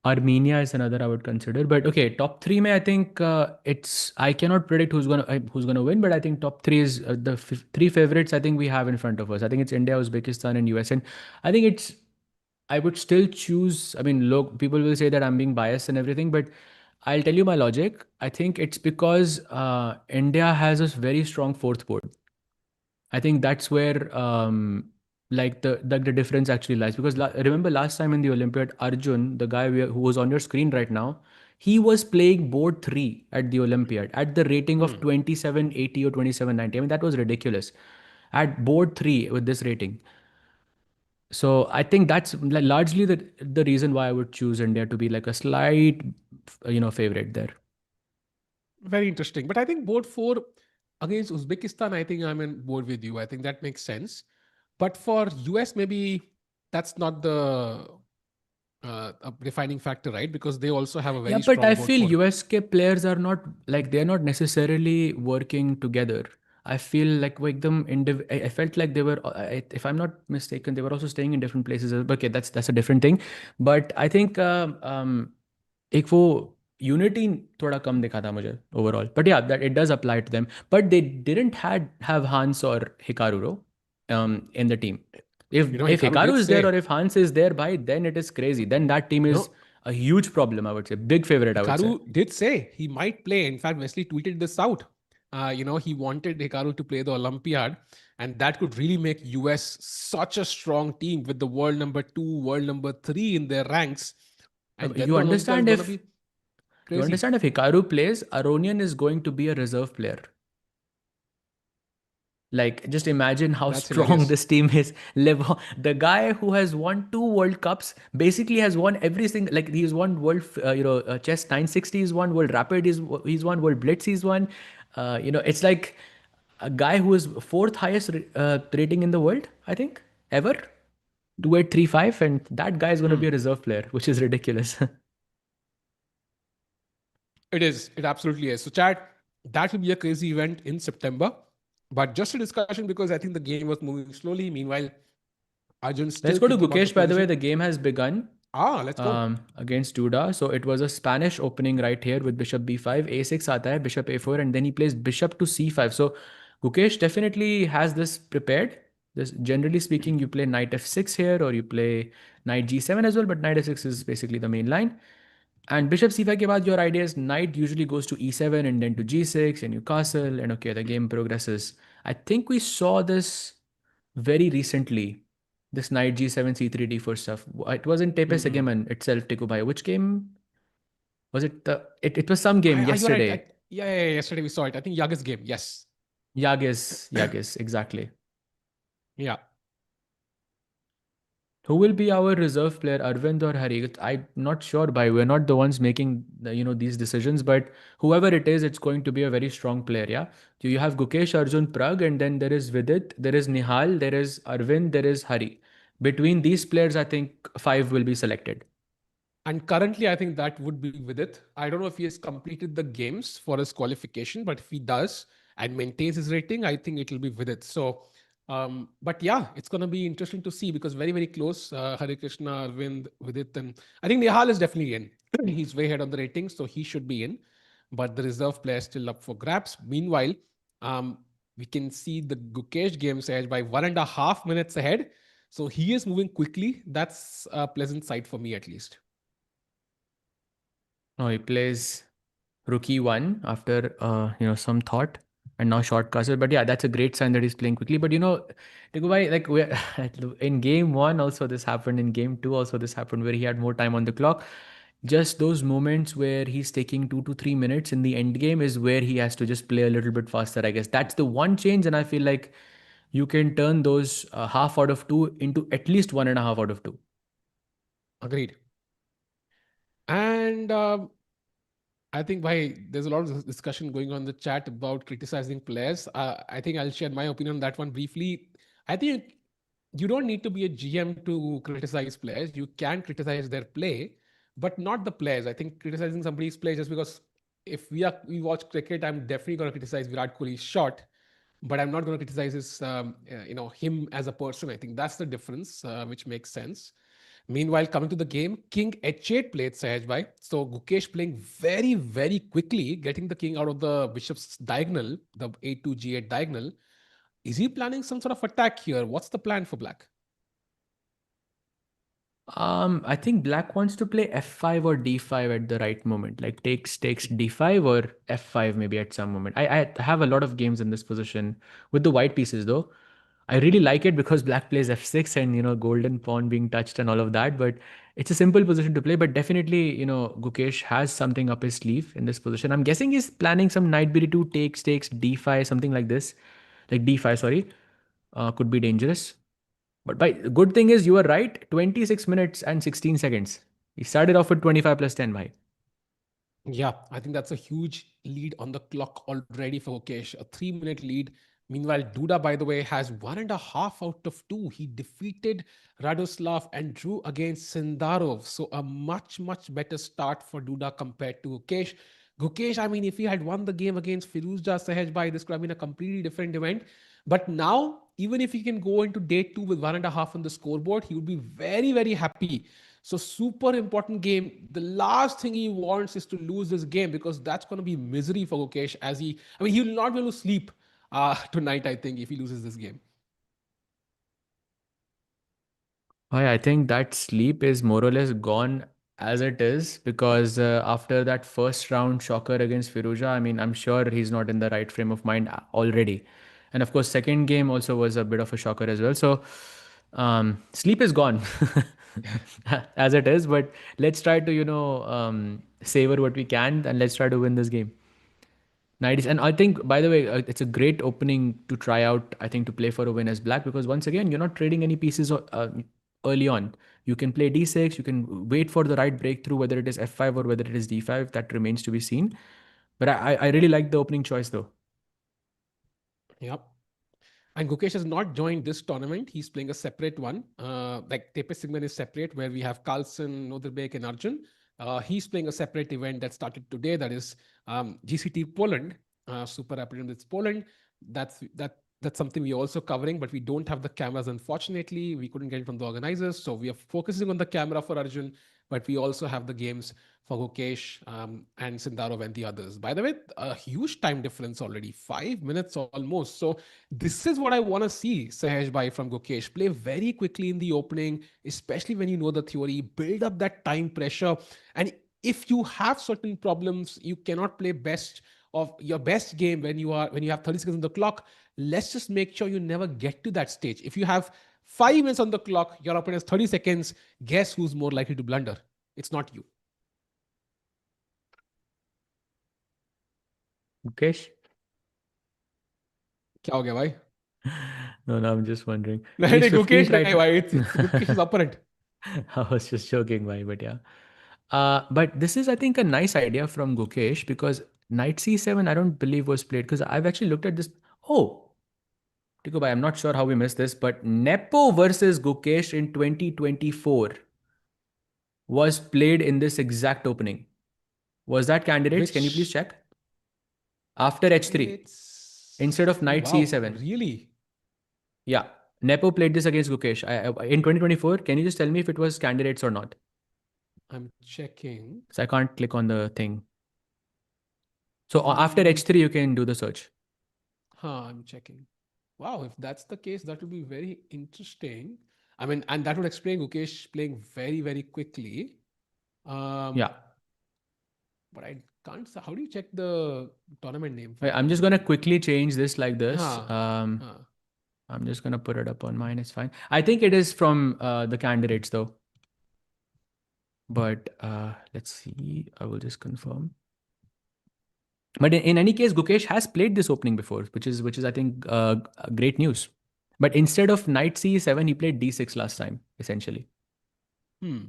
Armenia is another I would consider, but okay, top three. I think I cannot predict who's gonna win, but I think top three is the three favorites. I think we have in front of us. I think it's India, Uzbekistan, and US, and I think I would still choose. I mean, look, people will say that I'm being biased and everything, but I'll tell you my logic. I think it's because India has a very strong fourth board. I think that's where like the difference actually lies. Because remember last time in the Olympiad, Arjun, the guy who was on your screen right now, He was playing board 3 at the Olympiad at the rating of Hmm. 2780 or 2790. I mean, that was ridiculous. At board 3 with this rating. So I think that's largely the reason why I would choose India to be like a slight, favorite there. Very interesting. But I think board four against Uzbekistan, I think I'm in board with you. I think that makes sense. But for US, maybe that's not the a defining factor, right? Because they also have a Yeah, very but I strong board feel four. USK players are not like they're not necessarily working together. I feel like them I felt like they were if I'm not mistaken they were also staying in different places. Okay, that's a different thing. But I think एक वो unity थोड़ा कम दिखा था मुझे overall. But yeah, that it does apply to them. But they didn't had have Hans or Hikaru in the team. If if Hikaru Hikaru did is there or say, if Hans is there, by then it is crazy. Then that team you is know, a huge problem, I would say. Big favorite, I would say. Hikaru did say he might play. In fact, Wesley tweeted this out. He wanted Hikaru to play the Olympiad, and that could really make US such a strong team with the world number two, world number three in their ranks. And then You the Olympiad is understand going to if be crazy. Hikaru plays, Aronian is going to be a reserve player. Like, just imagine how That's strong hilarious. this team is. The guy who has won 2 World Cups basically has won everything. Like, he's won World, Chess 960. He's won World Rapid. He's won World Blitz. He's won. It's like a guy who is fourth highest rating in the world, I think, ever. 2835, and that guy is going to be Hmm. a reserve player, which is ridiculous. It is. It absolutely is. So, Chad, that will be a crazy event in September. But just a discussion because I think the game was moving slowly. Meanwhile, Arjun's Let's still go to thinking about the Gukesh. By the way, position. the game has begun Let's go. against Duda. So it was a Spanish opening right here with bishop b5, a6 aata hai, bishop a4, and then he plays bishop to c5. So Gukesh definitely has this prepared. This, generally speaking, you play knight f6 here, or you play knight g7 as well, but knight f6 is basically the main line. And bishop c5 ke baad, your idea is knight usually goes to e7 and then to g6 and you castle, and okay, the game progresses. I think we saw this very recently, this knight g7 c3 d4 stuff. It was in TePe Mm-mm. Sigeman itself, Tikubai. Which game was it? It was some game You're right. yesterday. Yeah. Yesterday we saw it. I think Yagiz game. Yes. Yagiz, exactly. Yeah. Who will be our reserve player, Arvind or Hari? I'm not sure. By we're not the ones making these decisions, but whoever it is, it's going to be a very strong player. Yeah, you have Gukesh, Arjun, Prag, and then there is Vidit, there is Nihal, there is Arvind, there is Hari. Between these players, I think 5 will be selected. And currently, I think that would be with it. I don't know if he has completed the games for his qualification, but if he does and maintains his rating, I think it will be with it. So, but yeah, it's going to be interesting to see because very, very close. Hare Krishna, Arvind, Vidit, and I think Nihal is definitely in. He's way ahead on the rating, so he should be in. But the reserve player is still up for grabs. Meanwhile, um, we can see the Gukesh game edge by 1.5 minutes ahead. So he is moving quickly. That's a pleasant sight for me, at least. No, he plays rookie one after some thought, and now short castle. But yeah, that's a great sign that he's playing quickly. But Tikubai, like we in game one also this happened, in game two also this happened, where he had more time on the clock. Just those moments where he's taking 2 to 3 minutes in the end game is where he has to just play a little bit faster. I guess that's the one change, and I feel like you can turn those half out of two into at least 1.5 out of two. Agreed. And I think there's a lot of discussion going on in the chat about criticizing players. I think I'll share my opinion on that one briefly. I think you don't need to be a GM to criticize players. You can criticize their play, but not the players. I think criticizing somebody's play just because if we watch cricket, I'm definitely going to criticize Virat Kohli's shot, but I'm not going to criticize him as a person. I think that's the difference, which makes sense. Meanwhile, coming to the game, King H8 played Sahaj Bhai. So Gukesh playing very, very quickly, getting the king out of the bishop's diagonal, the A2 G8 diagonal. Is he planning some sort of attack here? What's the plan for black? I think black wants to play f5 or d5 at the right moment, like takes d5 or f5 maybe at some moment. I have a lot of games in this position with the white pieces though. I really like it because black plays f6 and golden pawn being touched and all of that. But It's a simple position to play, but definitely, Gukesh has something up his sleeve in this position. I'm guessing he's planning some knight b2 takes d5, something like this, like d5. Sorry, could be dangerous. But by good thing is you are right. 26 minutes and 16 seconds. He started off with 25 plus 10. Bhai. Yeah, I think that's a huge lead on the clock already for Gukesh. A 3 minute lead. Meanwhile, Duda, by the way, has 1.5 out of 2. He defeated Radoslav and drew against Sindarov. So a much, much better start for Duda compared to Gukesh. Gukesh, I mean, if he had won the game against Firuzja Sahajbhai, this could have been a completely different event. But now, even if he can go into day two with 1.5 on the scoreboard, he would be very, very happy. So super important game. The last thing he wants is to lose this game because that's going to be misery for Gukesh as I mean, he will not be able to sleep tonight, I think, if he loses this game. I think that sleep is more or less gone as it is because after that first round shocker against Firuja, I mean, I'm sure he's not in the right frame of mind already. And of course, second game also was a bit of a shocker as well. So sleep is gone as it is. But let's try to, savor what we can and let's try to win this game. Nice. And I think, by the way, it's a great opening to try out, I think, to play for a win as black because once again, you're not trading any pieces early on. You can play d6, you can wait for the right breakthrough, whether it is f5 or whether it is d5. That remains to be seen. But I really like the opening choice though. Yep. And Gukesh has not joined this tournament. He's playing a separate one. Like TePe Sigeman is separate, where we have Carlsen, Nodirbek, and Arjun. He's playing a separate event that started today. That is GCT Poland, Super Rapid Blitz Poland. That's something we're also covering, but we don't have the cameras. Unfortunately, we couldn't get it from the organizers, so we are focusing on the camera for Arjun. But we also have the games for Gukesh and Sindarov and the others. By the way, a huge time difference already, 5 minutes almost. So this is what I want to see, Sahaj Bhai from Gukesh. Play very quickly in the opening, especially when you know the theory, build up that time pressure. And if you have certain problems, you cannot play best of your best game when you have 30 seconds on the clock. Let's just make sure you never get to that stage. If you have 5 minutes on the clock, your opponent has 30 seconds, guess who's more likely to blunder? It's not you. Gukesh? क्या हो गया भाई? No, I'm just wondering. नहीं He's नहीं Gukesh 15th right. नहीं भाई, it's Gukesh's opponent. I was just joking, bhai, but yeah. But this is, I think, a nice idea from Gukesh because knight c7, I don't believe was played because I've actually looked at this. Oh, Tiku bhai, I'm not sure how we missed this, but Nepo versus Gukesh in 2024 was played in this exact opening. Was that candidates? Can you please Which check? After h3, it's instead of oh knight wow, c7. really? Yeah, Nepo played this against Gukesh in 2024. Can you just tell me if it was candidates or not? I'm checking. So I can't click on the thing. So after Mm, h3, you can do the search. I'm checking. Wow, if that's the case, that would be very interesting. I mean, and that would explain Gukesh playing very, very quickly. Um, Yeah. but I can't. How do you check the tournament name for Wait, I'm that? just gonna quickly change this like this. Huh. Huh. I'm just gonna put it up on mine. It's fine. I think it is from the candidates though. But let's see. I will just confirm. But in any case, Gukesh has played this opening before, which is I think great news. But instead of knight c7, he played d6 last time, essentially. Hmm.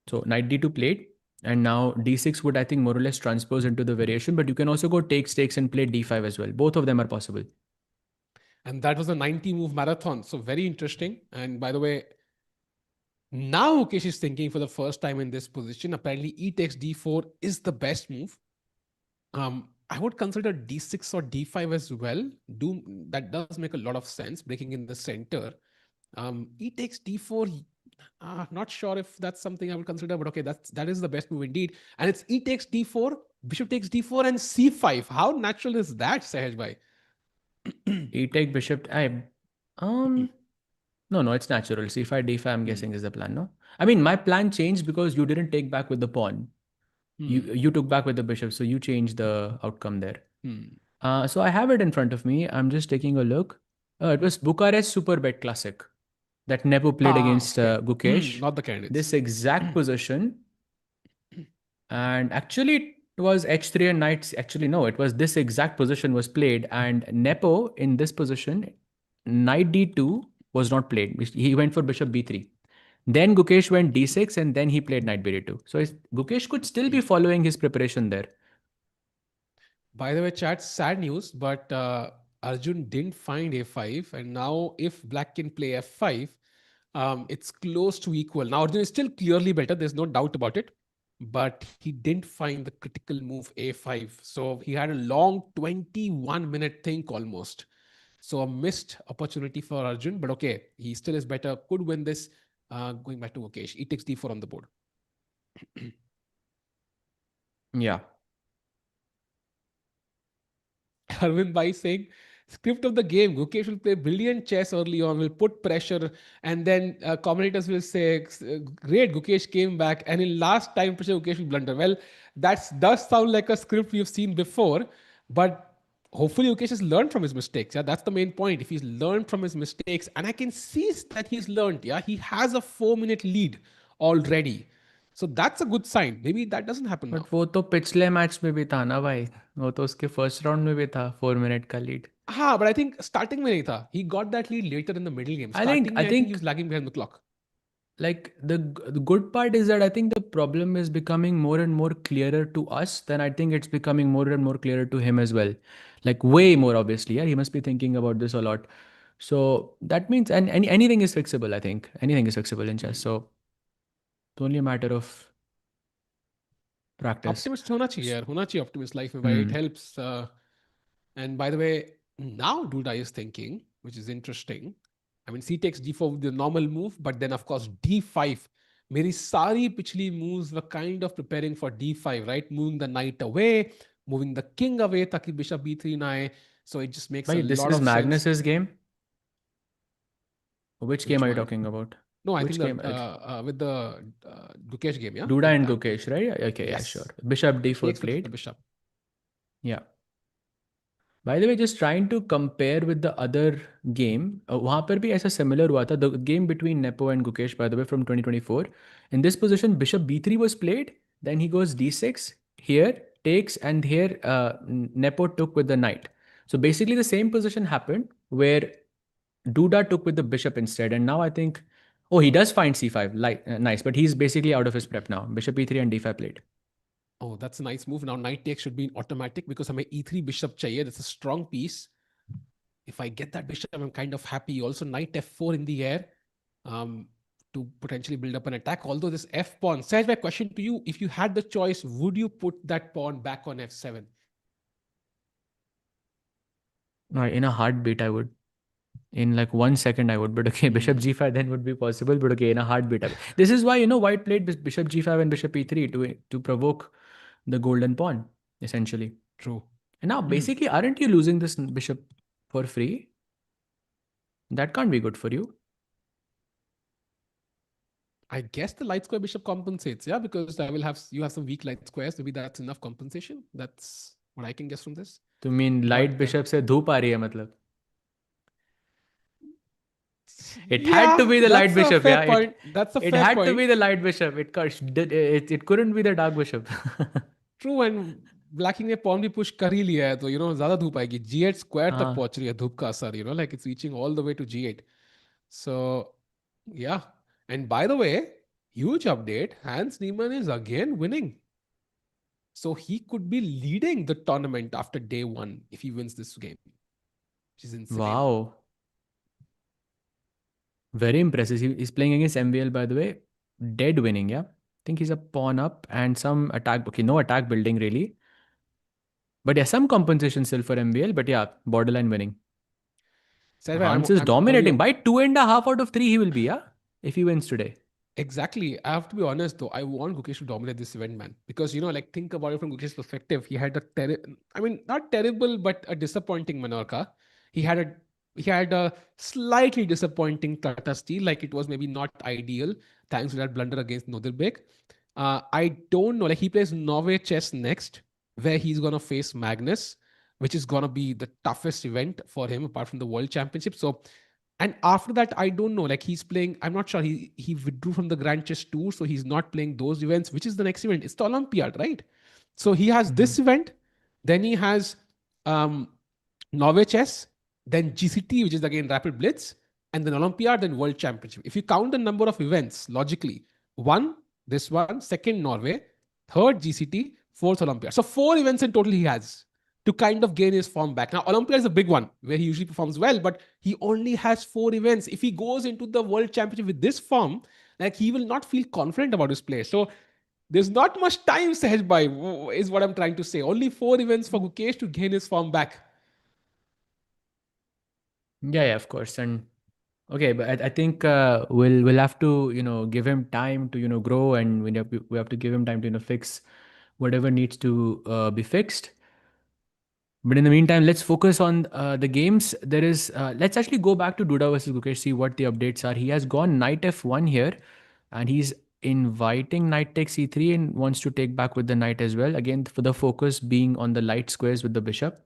So knight d2 played, and now d6 would I think more or less transpose into the variation. But you can also go takes and play d5 as well. Both of them are possible. And that was a 90 move marathon. So very interesting. And by the way, now Mukesh is thinking for the first time in this position. Apparently, e takes d4 is the best move. I would consider d6 or d5 as well. That does make a lot of sense, breaking in the center. E takes d4. Not sure if that's something I would consider, but okay, that is the best move indeed. And it's e takes d4, bishop takes d4, and c5. How natural is that, Sahaj bhai? E take bishop. No, it's natural. C5, D5, I'm guessing is the plan, no? I mean, my plan changed because you didn't take back with the pawn. You took back with the bishop, so you changed the outcome there. So I have it in front of me. I'm just taking a look. It was Bucharest Super Bet Classic. that Nepo played against Okay. Gukesh. Not the candidates. This exact position, and actually it was h3 and knights. Actually, no, it was this exact position was played, and Nepo in this position, knight d2 was not played. He went for bishop b3. Then Gukesh went d6, and then he played knight b2. So Gukesh could still be following his preparation there. By the way, chat, sad news, but Arjun didn't find a5. And now, if black can play f5, it's close to equal. Now, Arjun is still clearly better. There's no doubt about it. But he didn't find the critical move a5. So he had a long 21-minute think almost. So a missed opportunity for Arjun. But okay, he still is better. Could win this. Going back to Gukesh. He takes d4 on the board. Yeah. Arvind Bhai saying, script of the game, Gukesh will play brilliant chess early on, will put pressure, and then commentators will say, great, Gukesh came back, and in last time pressure, Gukesh will blunder. Well, that does sound like a script we've seen before, but hopefully Gukesh has learned from his mistakes. Yeah, that's the main point. If he's learned from his mistakes, and I can see that he's learned, yeah, he has a 4-minute lead already. So that's a good sign. Maybe that doesn't happen now. But वो तो पिछले match में भी था ना भाई, वो तो उसके फर्स्ट राउंड में भी था 4 मिनट का लीड. हाँ, but I think starting में नहीं था. He got that lead later in the middle game. Starting I में I think think he was lagging behind the clock. like the good part is that I think the problem is becoming more and more clearer to us. Then I think it's becoming more and more clearer to him as well, like way more obviously. Yeah, he must be thinking about this a lot. So that means and anything is fixable. I think anything is fixable in chess. So it's only a matter of practice. Optimist होना चाहिए यार, होना चाहिए optimist life में भाई. It helps. And by the way, now Duda is thinking, which is interesting. I mean, C takes d4 with the normal move, but then of course d5. मेरी सारी पिछली moves were kind of preparing for d5, right? Moving the knight away, moving the king away, ताकि bishop b3 ना आए. So it just makes Wait, a this lot is of sense. Magnus's game. Which game are you one? talking about? No, I Which think game? with the Gukesh game, yeah. Duda With and that. Gukesh, right? Okay, yeah, Yes. sure. Bishop d4 Takes with the played. bishop. Yeah. By the way, just trying to compare with the other game, वहाँ पर भी ऐसा similar हुआ था. The game between Nepo and Gukesh, by the way, from 2024. In this position, bishop b3 was played. Then he goes d6 here, takes, and here Nepo took with the knight. So basically, the same position happened where Duda took with the bishop instead. And now I think, oh, he does find c5, like nice, but he's basically out of his prep now. Bishop e3 and d5 played. Oh, that's a nice move. Now knight takes should be automatic because हमें e3 bishop चाहिए. That's a strong piece. If I get that bishop, I'm kind of happy. Also knight f4 in the air to potentially build up an attack. Although this f pawn. Saj, my question to you, if you had the choice, would you put that pawn back on f7? In a heartbeat, I would. In like 1 second, I would. But okay, bishop g5 then would be possible. But okay, in a heartbeat. This is why, White played bishop g5 and bishop e3 to provoke the golden pawn, essentially. True. And now, basically, aren't you losing this bishop for free? That can't be good for you. I guess the light square bishop compensates, yeah, because you have some weak light squares. Maybe that's enough compensation. That's what I can guess from this. To mean light bishop से धूप आ रही है मतलब. It had to be the light bishop, yeah. That's a fair point. It had to be the light bishop. It couldn't be the dark bishop. True, and blacking ने pawn भी push कर ही लिया है तो ज़्यादा धूप आएगी. G8 square तक पहुंच रही है धूप का असर, like it's reaching all the way to G8. So yeah, and by the way, huge update. Hans Niemann is again winning. So he could be leading the tournament after day 1 if he wins this game, which is insane. Wow. Very impressive. He's playing against MVL, by the way. Dead winning, yeah. I think he's a pawn up and some attack. Okay, no attack building really. But yeah, some compensation still for MVL. But yeah, borderline winning. Hans is dominating. By 2.5 out of 3 he will be, yeah? If he wins today. Exactly. I have to be honest though. I want Gukesh to dominate this event, man. Because, think about it from Gukesh's perspective. He had not terrible, but a disappointing Menorca. He had a slightly disappointing Tata Steel. Like it was maybe not ideal. Thanks to that blunder against Nodirbek. I don't know. Like he plays Norway chess next, where he's going to face Magnus, which is going to be the toughest event for him apart from the World Championship. So And after that, I don't know. Like he's playing, I'm not sure. He withdrew from the Grand Chess Tour, so he's not playing those events. Which is the next event? It's the Olympiad, right? So he has Mhm. this event, then he has um, Norway Chess, then GCT, which is again Rapid Blitz, and then Olympiad, then World Championship. If you count the number of events logically, one, this one, second Norway, third GCT, fourth Olympiad. So four events in total he has to kind of gain his form back. Now, Olympia is a big one where he usually performs well, but he only has four events. If he goes into the World Championship with this form, like he will not feel confident about his play. So there's not much time, Sahaj Bhai, is what I'm trying to say. Only four events for Gukesh to gain his form back. Yeah, yeah, of course. And okay, but I think we'll have to give him time to grow, and we have to give him time to fix whatever needs to be fixed. But in the meantime, let's focus on the games. Let's actually go back to Duda versus Gukesh, see what the updates are. He has gone knight f1 here, and he's inviting knight takes e3 and wants to take back with the knight as well. Again, for the focus being on the light squares with the bishop.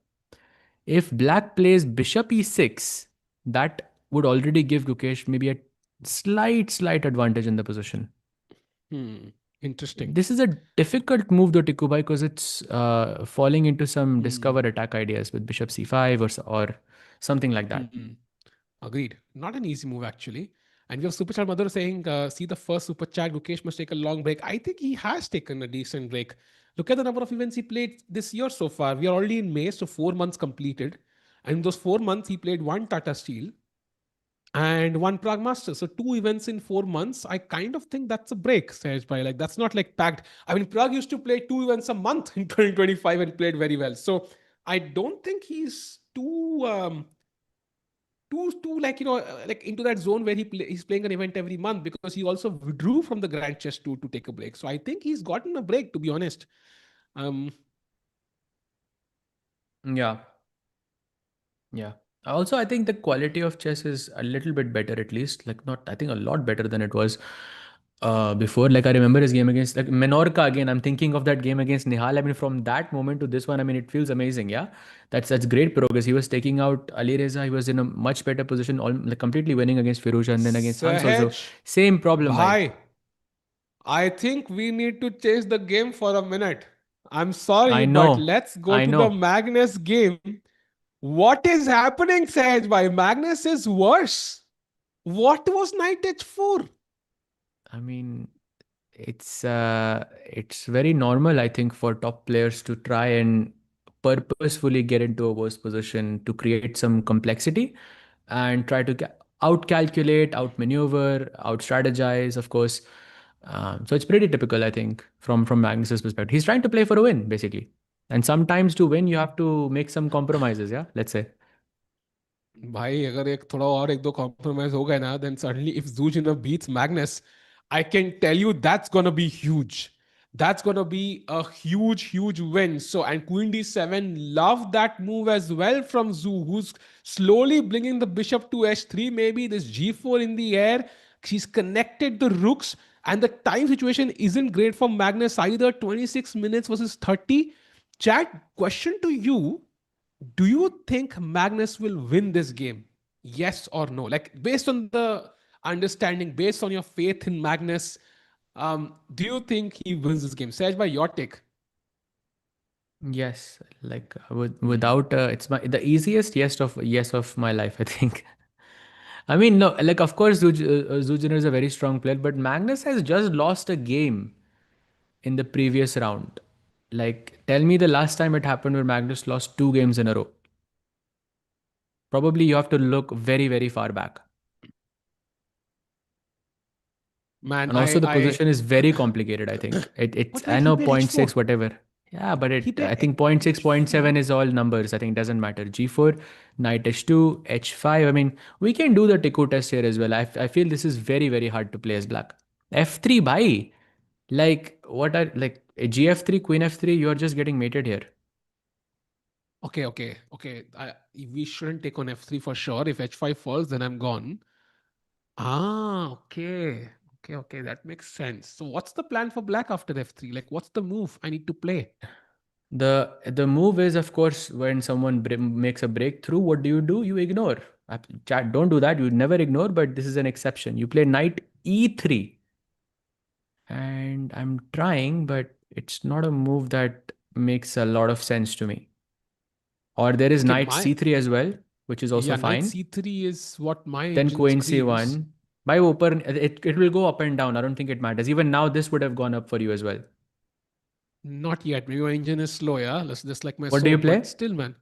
If black plays bishop e6, that would already give Gukesh maybe a slight advantage in the position. Hmm. Interesting. This is a difficult move though, Tikubai, because it's falling into some Hmm. discover attack ideas with bishop c5 or something like that. Hmm. Agreed. Not an easy move, actually. And we have Super Chat Mother saying, see the first Super Chat, Gukesh must take a long break. I think he has taken a decent break. Look at the number of events he played this year so far. We are already in May, so 4 months completed. And in those 4 months, he played one Tata Steel and one Prague Master. So two events in 4 months. I kind of think that's a break, Sahaj Bhai. Like that's not like packed. I mean, Prague used to play two events a month in 2025 and played very well. So I don't think he's too like like into that zone where he's playing an event every month because he also withdrew from the Grand Chess Tour to take a break. So I think he's gotten a break, to be honest. Um, Yeah, yeah. Also, I think the quality of chess is a little bit better, at least. Like, not, I think a lot better than it was before. Like, I remember his game against, like, Menorca again. I'm thinking of that game against Nihal. I mean, from that moment to this one, I mean, it feels amazing. Yeah. That's great progress. He was taking out Ali Reza. He was in a much better position, like, completely winning against Firouzja and then against Hans also. Sahaj, Same problem, bhai. bhai, I think we need to change the game for a minute. I'm sorry, I but know. let's go I to the know. Magnus game. What is happening, Sahaj bhai? Magnus is worse. What was knight h4? I mean, it's very normal, I think, for top players to try and purposefully get into a worse position to create some complexity and try to out calculate, out maneuver, out strategize, of course. So it's pretty typical, I think, from Magnus's perspective. He's trying to play for a win, basically. And sometimes to win, you have to make some compromises, yeah, let's say. भाई अगर एक थोड़ा और एक दो compromise हो गए ना then suddenly if Zujun beats Magnus I can tell you that's gonna be huge. That's gonna be a huge win. So and Queen D7 love that move as well from Zhu, who's slowly bringing the bishop to h3. Maybe this g4 in the air. She's connected the rooks, and the time situation isn't great for Magnus either. 26 minutes versus 30. Chat, question to you, do you think Magnus will win this game? Yes or no? Like based on the understanding, based on your faith in Magnus, do you think he wins this game? Saj, by your take. Yes, like Hmm. without it's the easiest yes of my life, I think. I mean, no, like of course, Zujin is a very strong player, but Magnus has just lost a game in the previous round. Like, tell me the last time it happened where Magnus lost two games in a row. Probably you have to look very far back. Man, And also the position is very complicated, I think. It's but I man, he know played point h4. 6 whatever. Yeah, but He I played think point 6, point h4. 7 is all numbers. I think it doesn't matter. G4, knight h2, h5. I mean, we can do the Tiku test here as well. I feel this is very hard to play as black. F3 bhai. Like what are like a GF3, queen f3, you're just getting mated here. Okay. We shouldn't take on f3 for sure. If h5 falls, then I'm gone. Ah, okay. That makes sense. So, what's the plan for black after f3? Like, what's the move I need to play? The move is, of course, when someone makes a breakthrough, what do? You ignore. Chat, don't do that. You never ignore, but this is an exception. You play knight e3. And I'm trying, but it's not a move that makes a lot of sense to me. Or there is Okay, knight c3 as well, which is also yeah, knight fine. c3 is what my Then engine queen screams. c1. By open, it will go up and down. I don't think it matters. Even now, this would have gone up for you as well. Not yet. Maybe my engine is slow, yeah. That's just like my What do you soul, but play? still, man.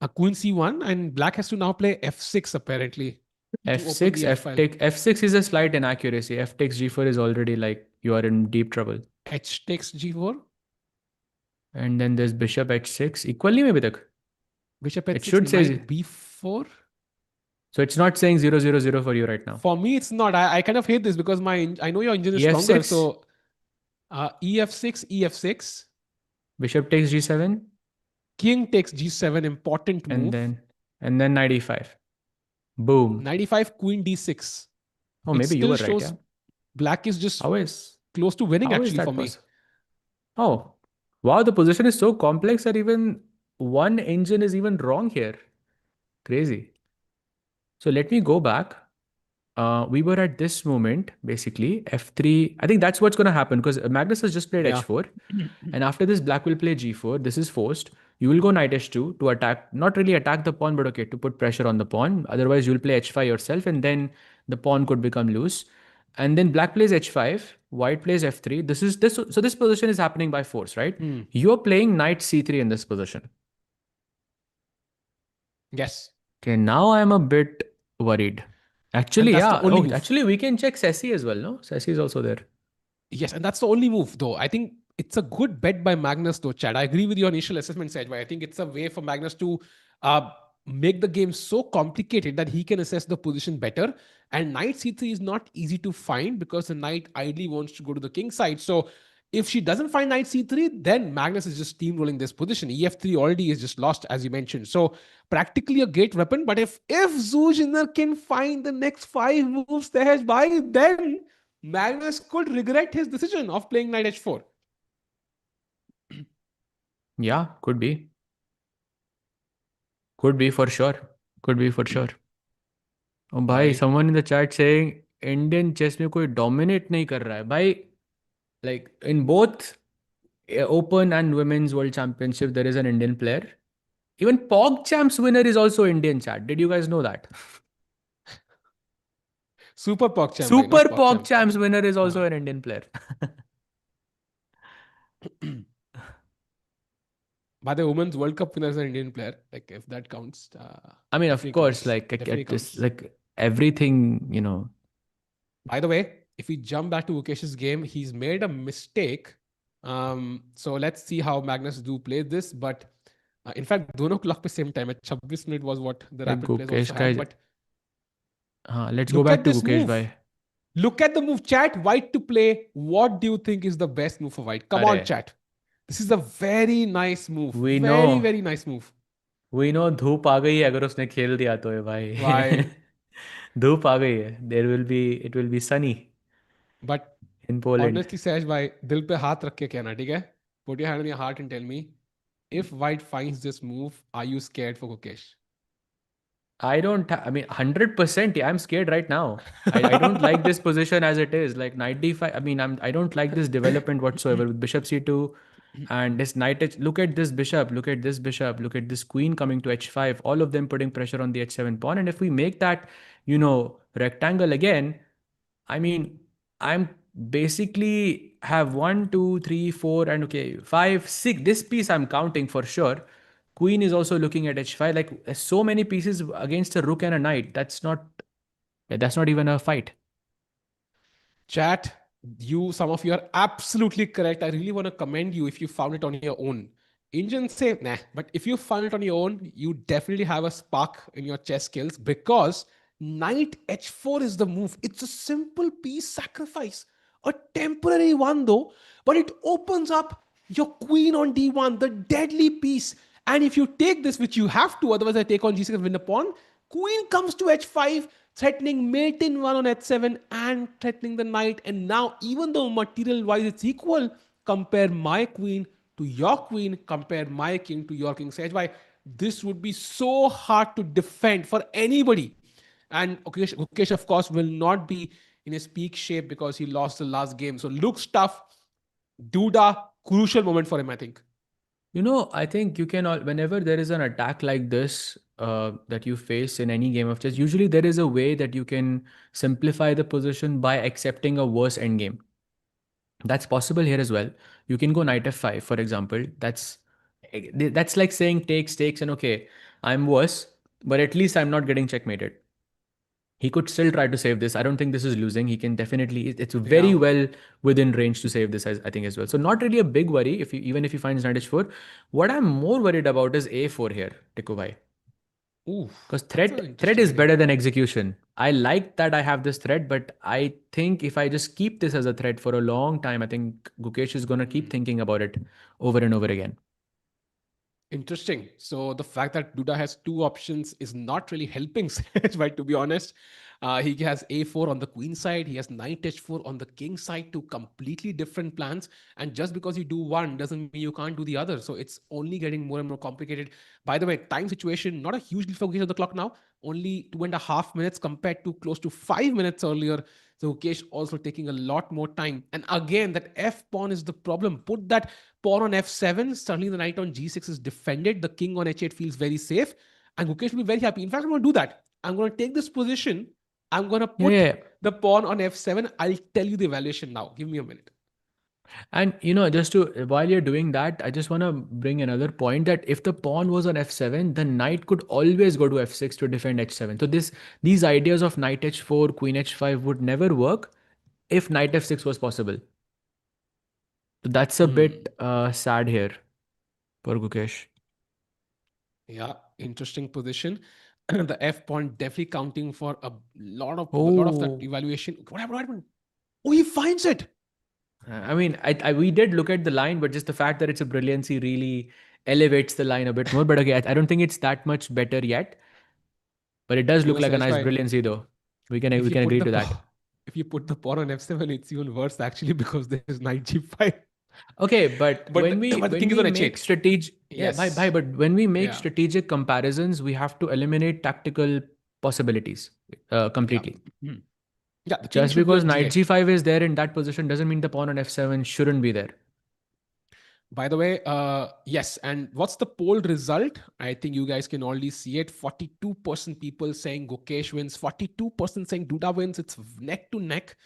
A queen c1, and black has to now play f6 apparently to open f6, the f f file. take f6 is a slight inaccuracy. F takes g4 is already like you are in deep trouble. H takes g4, And then there's bishop h6. Equally maybe tak. bishop It h6, should say knight b4. so. It's not saying 0 0 0 for you right now. For me, it's not. I kind of hate this because I know your engine is stronger. ef6, So ef6, ef6, bishop takes g7, king takes g7, important and move. then knight e5. Boom. 95, queen d6. Oh, It maybe you still were right. Yeah. shows black is just How is close to winning how is actually for that me. possible? Oh, wow. The position is so complex that even one engine is even wrong here. Crazy. So let me go back. We were at this moment, basically, f3. I think that's what's going to happen because Magnus has just played Yeah. h4. And after this, black will play g4. This is forced. You will go knight h2 to attack, not really attack the pawn, but okay, to put pressure on the pawn. Otherwise, you'll play h5 yourself, and then the pawn could become loose. And then black plays h5, white plays f3. This is this. So this position is happening by force, right? Hmm. You're playing knight c3 in this position. Yes. Okay, now I'm a bit worried. And Actually, that's the yeah. only Oh, move. actually, we can check Sessi as well, no? Sessi is also there. Yes, and that's the only move, though. I think it's a good bet by Magnus, though, Chad. I agree with your initial assessment, Saj. I think it's a way for Magnus to uh, make the game so complicated that he can assess the position better. And knight c3 is not easy to find because the knight ideally wants to go to the king side. So if she doesn't find knight c3, then Magnus is just steamrolling this position. ef3 already is just lost, as you mentioned. So practically a great weapon. But if Zujun can find the next five moves, Saj, then Magnus could regret his decision of playing knight h4. Yeah, could be. Could be for sure. Could be for sure. Oh, भाई, Bye. someone in the chat saying Indian chess में कोई dominate नहीं कर रहा है. भाई, like in both Open and Women's World Championship, there is an Indian player. Even PogChamps winner is also Indian, chat. Did you guys know that? Super PogChamp, bhai, Super not PogChamp. PogChamps winner is also हाँ. an Indian player. By the Women's World Cup winner is an Indian player. Like if that counts, I mean, of definitely course, counts. like Definitely at this, counts. like everything, you know. By the way, if we jump back to Gukesh's game, he's made a mistake. So let's see how Magnus do play this. But in fact, दोनों clock पे same time. At 26 minute was what the Like rapid players Gukesh also had. guys. But Let's go look back at to this Gukesh move. bhai. Look at the move, chat. White to play. What do you think is the best move for white? Come on, Arey, chat. This is a very nice move. we Very, know, very nice move. we know धूप आ गई है अगर उसने खेल दिया तो है भाई. Why? धूप आ गई है. It will be sunny But in Poland. honestly, Saj bhai, दिल पे हाथ रख के कहना, ठीक है? Put your hand on your heart and tell me, if white finds this move, are you scared for Gukesh? I mean, 100%. Yeah, I'm scared right now. I don't like this position as it is. Like knight d5. I mean, I don't like this development whatsoever with bishop c2 and this knight h. Look at this bishop. Look at this bishop. Look at this queen coming to h5. All of them putting pressure on the h7 pawn. And if we make that, rectangle again, I mean, I'm basically have one, two, three, four, and okay, five, six. This piece I'm counting for sure. Queen is also looking at h5. Like so many pieces against a rook and a knight. That's not even a fight. Chat, some of you are absolutely correct. I really want to commend you if you found it on your own. Indians say, nah, but if you found it on your own, you definitely have a spark in your chess skills because knight h4 is the move. It's a simple piece sacrifice, a temporary one though, but it opens up your queen on d1, the deadly piece. And if you take this, which you have to, otherwise I take on g6 and win the pawn, queen comes to h5, threatening mate in 1 on h7 and threatening the knight. And now, even though material wise it's equal, compare my queen to your queen, compare my king to your king. Sage, why this would be so hard to defend for anybody. And Gukesh, of course, will not be in his peak shape because he lost the last game. So looks tough. Duda, crucial moment for him, I think. I think you can, whenever there is an attack like this that you face in any game of chess, usually there is a way that you can simplify the position by accepting a worse endgame. That's possible here as well. You can go knight f5, for example. That's like saying takes, and okay, I'm worse, but at least I'm not getting checkmated. He could still try to save this. I don't think this is losing. He can definitely. It's very Yeah. well within range to save this, I think, as well. So not really a big worry if you even if he finds knight h4. What I'm more worried about is a4 here, Tikuvai. Ooh, Because that's an threat interesting is idea. better than execution. I like that I have this threat, but I think if I just keep this as a threat for a long time, I think Gukesh is gonna keep thinking about it over and over again. Interesting. So the fact that Duda has two options is not really helping Sage, right? To be honest, he has a4 on the queen side. He has knight h4 on the king side. Two completely different plans. And just because you do one doesn't mean you can't do the other. So it's only getting more and more complicated. By the way, time situation not a huge focus of the clock now. Only 2.5 minutes compared to close to 5 minutes earlier. So Ukesh also taking a lot more time. And again, that f pawn is the problem. Put that pawn on f7, suddenly the knight on g6 is defended. The king on h8 feels very safe. And Gukesh will be very happy. In fact, I'm going to do that. I'm going to take this position. I'm going to Yeah, put yeah. the pawn on f7. I'll tell you the evaluation now. Give me a minute. And just to while you're doing that, I just want to bring another point that if the pawn was on f7, the knight could always go to f6 to defend h7. So these ideas of knight h4, queen h5 would never work if knight f6 was possible. So that's a Hmm. bit sad here for Gukesh. Yeah, interesting position. The f pawn definitely counting for a lot of that Oh, evaluation. What happened? What happened? Oh, he finds it. I mean, we did look at the line, but just the fact that it's a brilliancy really elevates the line a bit more. But okay, I don't think it's that much better yet. But it does You look know, like a Sash nice bhai, brilliancy, though. We if you can put agree the to that. pawn, if you put the pawn on f7, it's even worse actually because there's knight g5. Okay, but But but the when king is we on make h8. strategic Yes. but when we make Yeah. strategic comparisons, we have to eliminate tactical possibilities Yeah. completely. Hmm. Yeah. The king Just should be because on knight g8. g5 is there in that position doesn't mean the pawn on f7 shouldn't be there. By the way, yes. And what's the poll result? I think you guys can already see it. 42% people saying Gukesh wins, 42% saying Duda wins. It's neck to neck.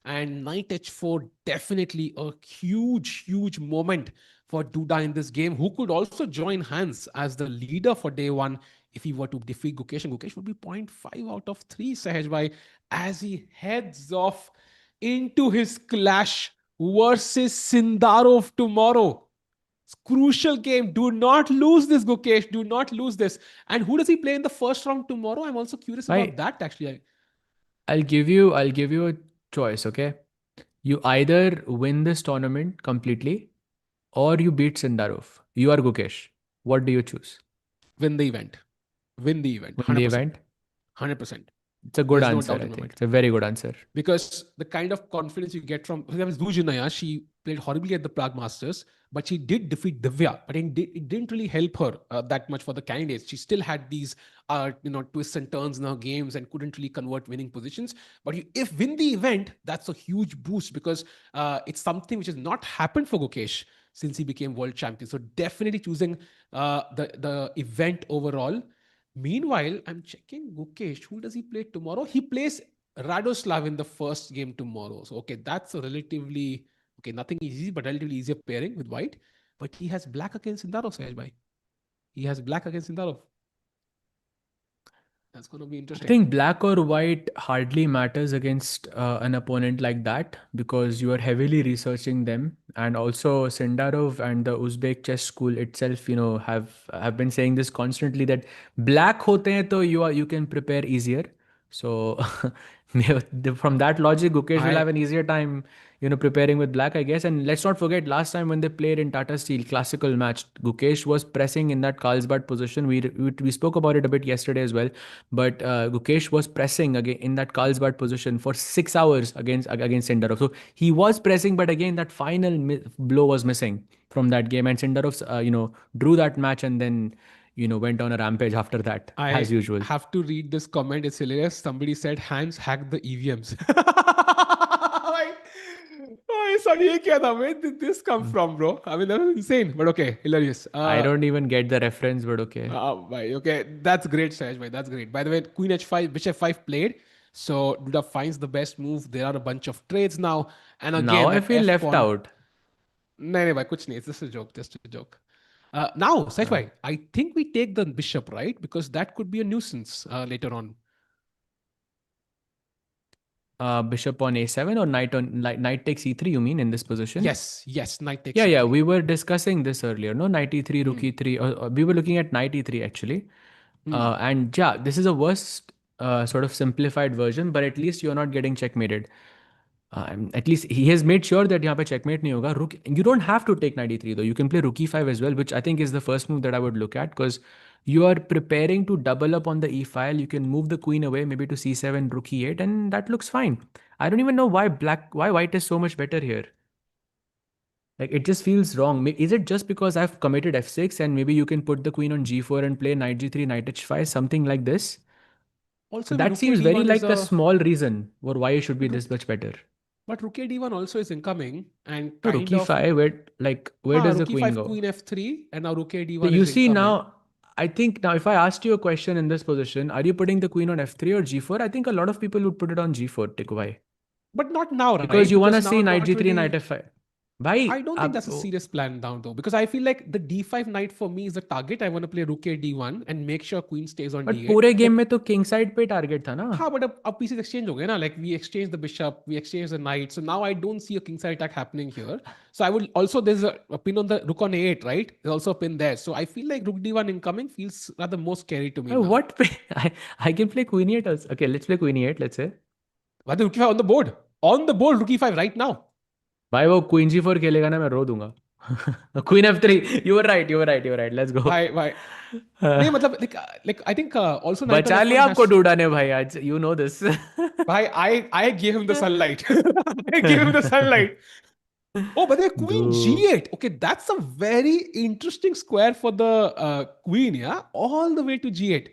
And knight h4, definitely a huge, huge moment for Duda in this game, who could also join hands as the leader for day one if he were to defeat Gukesh. And Gukesh would be 0.5 out of 3, Sahaj Bhai, as he heads off into his clash versus Sindarov tomorrow. Crucial game. Do not lose this, Gukesh. Do not lose this. And who does he play in the first round tomorrow? I'm also curious about I that, actually. I'll give you a choice, okay? You either win this tournament completely or you beat Sindarov. You are Gukesh. What do you choose? Win the event. Win the event. Win the 100%. event? 100%. It's a good There's no answer, doubt I in my think. mind. It's a very good answer. Because the kind of confidence you get from, for example, Zujun, she played horribly at the Prague Masters, but she did defeat Divya. But it didn't really help her that much for the candidates. She still had these, twists and turns in her games and couldn't really convert winning positions. But if win the event, that's a huge boost because it's something which has not happened for Gukesh since he became world champion. So definitely choosing the event overall. Meanwhile, I'm checking Gukesh. Who does he play tomorrow? He plays Radoslav in the first game tomorrow. So, okay, that's a relatively, okay, nothing easy, but relatively easier pairing with white. But he has black against Sindarov, Sahaj bhai. He has black against Sindarov. That's going to be I interesting. think black or white hardly matters against an opponent like that because you are heavily researching them. And also, Sindarov and the Uzbek chess school itself, have been saying this constantly that black hote hain to you can prepare easier. So from that logic, Gukesh will I have an easier time, preparing with black, I guess. And let's not forget, last time when they played in Tata Steel classical match, Gukesh was pressing in that Carlsbad position. We spoke about it a bit yesterday as well, but Gukesh was pressing again in that Carlsbad position for 6 hours against Sindarov. So he was pressing, but again that final blow was missing from that game, and Sindarov, drew that match, and then went on a rampage after that, as I usual. have to read this comment. It's hilarious. Somebody said hands hacked the EVMs. Oh, sorry, ये क्या था? Where did this come from, bro? I mean, that was insane, but okay, hilarious. I don't even get the reference, but okay. Okay, that's great, Sahaj bhai. That's great. By the way, Queen H5, Bishop 5 played. So Duda finds the best move. There are a bunch of trades now, and Now again I that feel F left pawn. out. No, bhai, kuch nahi. It's just a joke. Just a joke. Now, Sahaj Uh, bhai, I think we take the bishop, right? Because that could be a nuisance later on. Bishop on a7 or knight takes e3, you mean, in this position? Yes, knight takes Yeah, c3. we were discussing this earlier. No, knight e3, rook Hmm. e3. We were looking at knight e3 actually. Hmm. And yeah, this is a worse sort of simplified version, but at least you're not getting checkmated. At least he has made sure that यहाँ पे checkmate नहीं होगा. Rook, you don't have to take knight e3 though. You can play rook e5 as well, which I think is the first move that I would look at because you are preparing to double up on the e file. You can move the queen away, maybe to c7, rook e8, and that looks fine. I don't even know why white is so much better here. Like it just feels wrong. Is it just because I've committed f6 and maybe you can put the queen on g4 and play knight g3, knight h5, something like this? Also, That rook a seems very d1 is like a a. small reason for why it should be But this much better. rook a d1 also is incoming and No, rook kind of. e5, where does the Rook queen e5, go? queen f3, and now rook a So d1 you is see incoming. now, I think now if I asked you a question in this position, are you putting the queen on f3 or g4? I think a lot of people would put it on g4, Tikubai. But not now, Because right? you want Because to now see I'm knight not g3, knight really. f5. Bhai, I don't think that's a serious plan now, though, because I feel like the d5 knight for me is the target. I want to play rook a d1 and make sure queen stays on but d8. पूरे game Like, में तो king side पे target था ना. हाँ, but अब pieces exchange हो गए ना. Like we exchange the bishop, we exchange the knight. So now I don't see a kingside attack happening here. So I will also there's a pin on the rook on a8, right? There's also a pin there. So I feel like rook d1 incoming feels rather more scary to me now. What? I can play queen e8 also. Okay, let's play queen e8, let's say. Why the rook e5 on the board? On the board, rook e5 right now. भाई वो queen g4 खेलेगा ना मैं रो दूंगा. Queen f3. You were right. Let's go. Why? नहीं मतलब like I think also knight on बचा f1 लिया आपको has. डूडा ने भाई आज. You know this. Bhai, I gave him the sunlight. I gave him the sunlight. Oh, but the queen Do g8. Okay, that's a very interesting square for the queen, yeah? All the way to g8.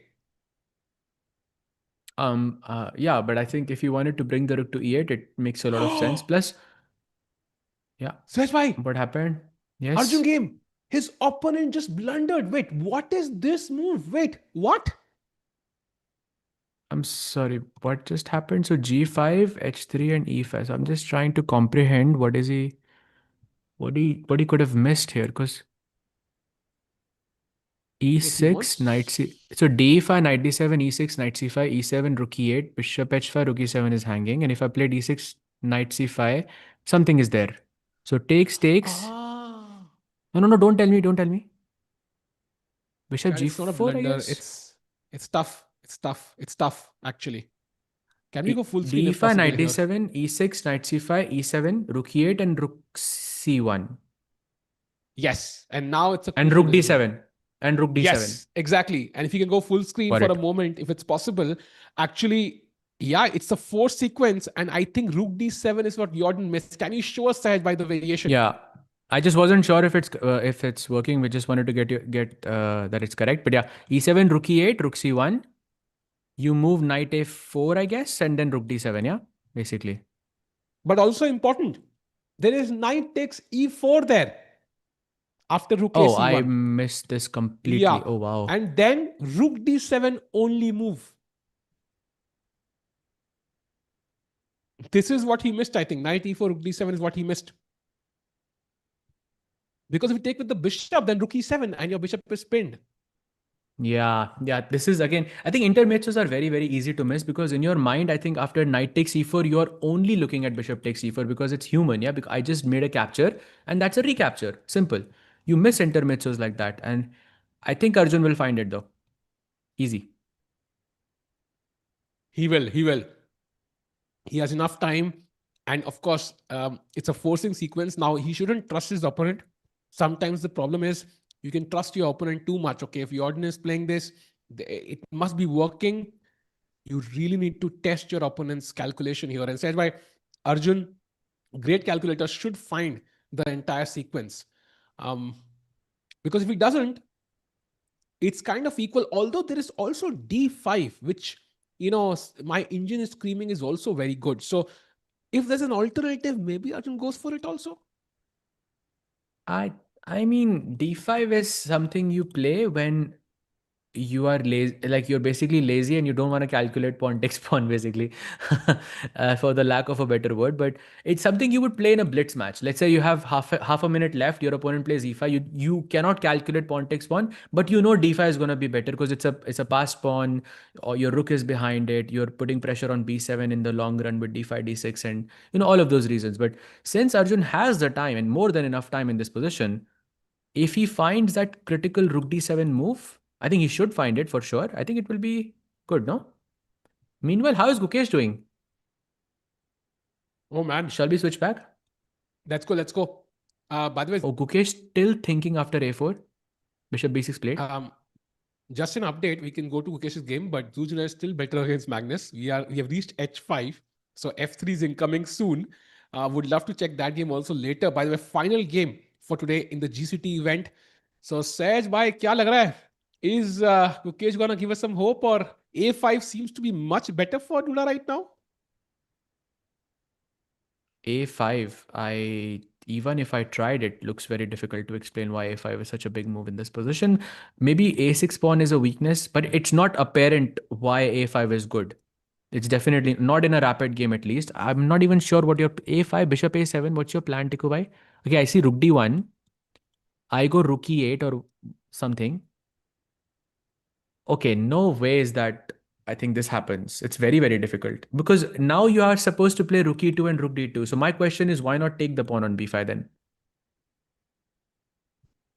yeah, but I think if you wanted to bring the rook to e8, it makes a lot of sense. Plus, yeah, Smash bhai, what happened? Arjun Yes. game. His opponent just blundered. Wait, what is this move? Wait, what? I'm sorry, what just happened? So g5, h3, and e5. So I'm just trying to comprehend what he could have missed here. Because Wait, he e6, knight c. wants. So d5, knight d7, e6, knight c5, e7, rook e8, bishop h5, rook e7 is hanging. And if I play d6, knight c5, something is there. So takes. Ah. No, don't tell me. Bishop Yeah, it's not a g4, I blunder. guess. It's tough. It's tough, actually. Can we go full screen if d5, possible knight here? d7, e6, knight c5, e7, rook e8, and rook c1. Yes. And now it's a And queen rook as well. d7. And rook d7. Yes, exactly. And if you can go full screen Got for a it. moment, if it's possible, actually, yeah, it's a four sequence. And I think rook d7 is what Jordan missed. Can you show us that by the variation? Yeah. I just wasn't sure if it's working. We just wanted to get that it's correct. But yeah, e7, rook e8, rook c1. You move knight a4, I guess, and then rook d7. Yeah, basically. But also important, there is knight takes e4 there after rook Oh, I ac1. missed this Yeah. completely. Oh wow. And then rook d7 only move. This is what he missed, I think. Knight e4, rook d7 is what he missed. Because if you take with the bishop, then rook e7 and your bishop is pinned. Yeah. This is again, I think intermezzo's are very, very easy to miss because in your mind, I think after knight takes e4, you're only looking at bishop takes e4 because it's human. Yeah. Because I just made a capture and that's a recapture. Simple. You miss intermezzos like that. And I think Arjun will find it though. Easy. He will. He has enough time. And of course, it's a forcing sequence. Now, he shouldn't trust his opponent. Sometimes the problem is you can trust your opponent too much. Okay, if Jordan is playing this, it must be working. You really need to test your opponent's calculation here. And said by Arjun, great calculator should find the entire sequence. Because if he doesn't, it's kind of equal. Although there is also d5, which my engine is screaming is also very good. So if there's an alternative, maybe Arjun goes for it also. I I mean, d5 is something you play when you are lazy, like you're basically lazy and you don't want to calculate pawn takes pawn, basically, for the lack of a better word. But it's something you would play in a blitz match. Let's say you have half a minute left, your opponent plays e5, you cannot calculate pawn takes pawn, but you know d5 is going to be better because it's a passed pawn, or your rook is behind it, you're putting pressure on b7 in the long run with d5 d6, and all of those reasons. But since Arjun has the time and more than enough time in this position, if he finds that critical rook d7 move, I think he should find it for sure. I think it will be good, no? Meanwhile, how is Gukesh doing? Oh man, Shall we switch back? let's go. Let's go. By the way, Oh, Gukesh still thinking after a4. Bishop b6 played. just an update. We can go to Gukesh's game, but Zujun is still better against Magnus. We have reached h5, so f3 is incoming soon. Would love to check that game also later. By the way, final game for today in the GCT event. So Saj, bhai, kya lag raha hai? Is Gukesh gonna give us some hope, or a5 seems to be much better for Duda right now? a5. Even if I tried, it looks very difficult to explain why a5 is such a big move in this position. Maybe a6 pawn is a weakness, but it's not apparent why a5 is good. It's definitely not in a rapid game, at least. I'm not even sure what your a5, bishop a7. What's your plan, Tiku bhai? Okay, I see rook d1. I go rook e8 or something. Okay, no ways that I think this happens. It's very, very difficult because now you are supposed to play rook e2 and rook d2. So my question is, why not take the pawn on b5 then?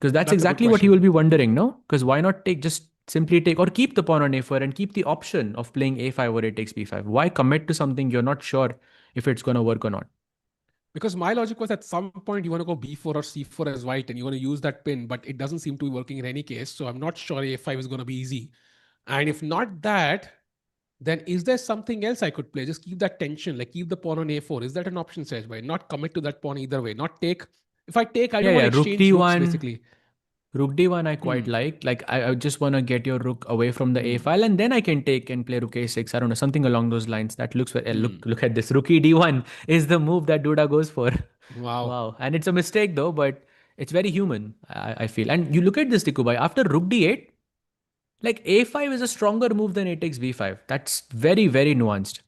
Because that's That's a good exactly what he question. will be wondering, no? Because why not just simply take or keep the pawn on a4 and keep the option of playing a5 or a takes b5? Why commit to something you're not sure if it's going to work or not? Because my logic was at some point you want to go b4 or c4 as white and you want to use that pin, but it doesn't seem to be working in any case. So I'm not sure a5 is going to be easy. And if not that, then is there something else I could play? Just keep that tension, like keep the pawn on a4. Is that an option, Sejbhai? Not commit to that pawn either way. Not take. If I take, I Yeah, don't want yeah. to Rook exchange rooks d1. basically. Rook d1 I quite Hmm. like. Like I just want to get your rook away from the a Hmm. file, and then I can take and play rook a6. I don't know, something along those lines. That looks very, Hmm. look at this. Rook d1 is the move that Duda goes for. Wow. Wow. And it's a mistake though, but it's very human, I feel. And you look at this, Tikubai, after rook d8, like a5 is a stronger move than a takes b5. That's very, very nuanced.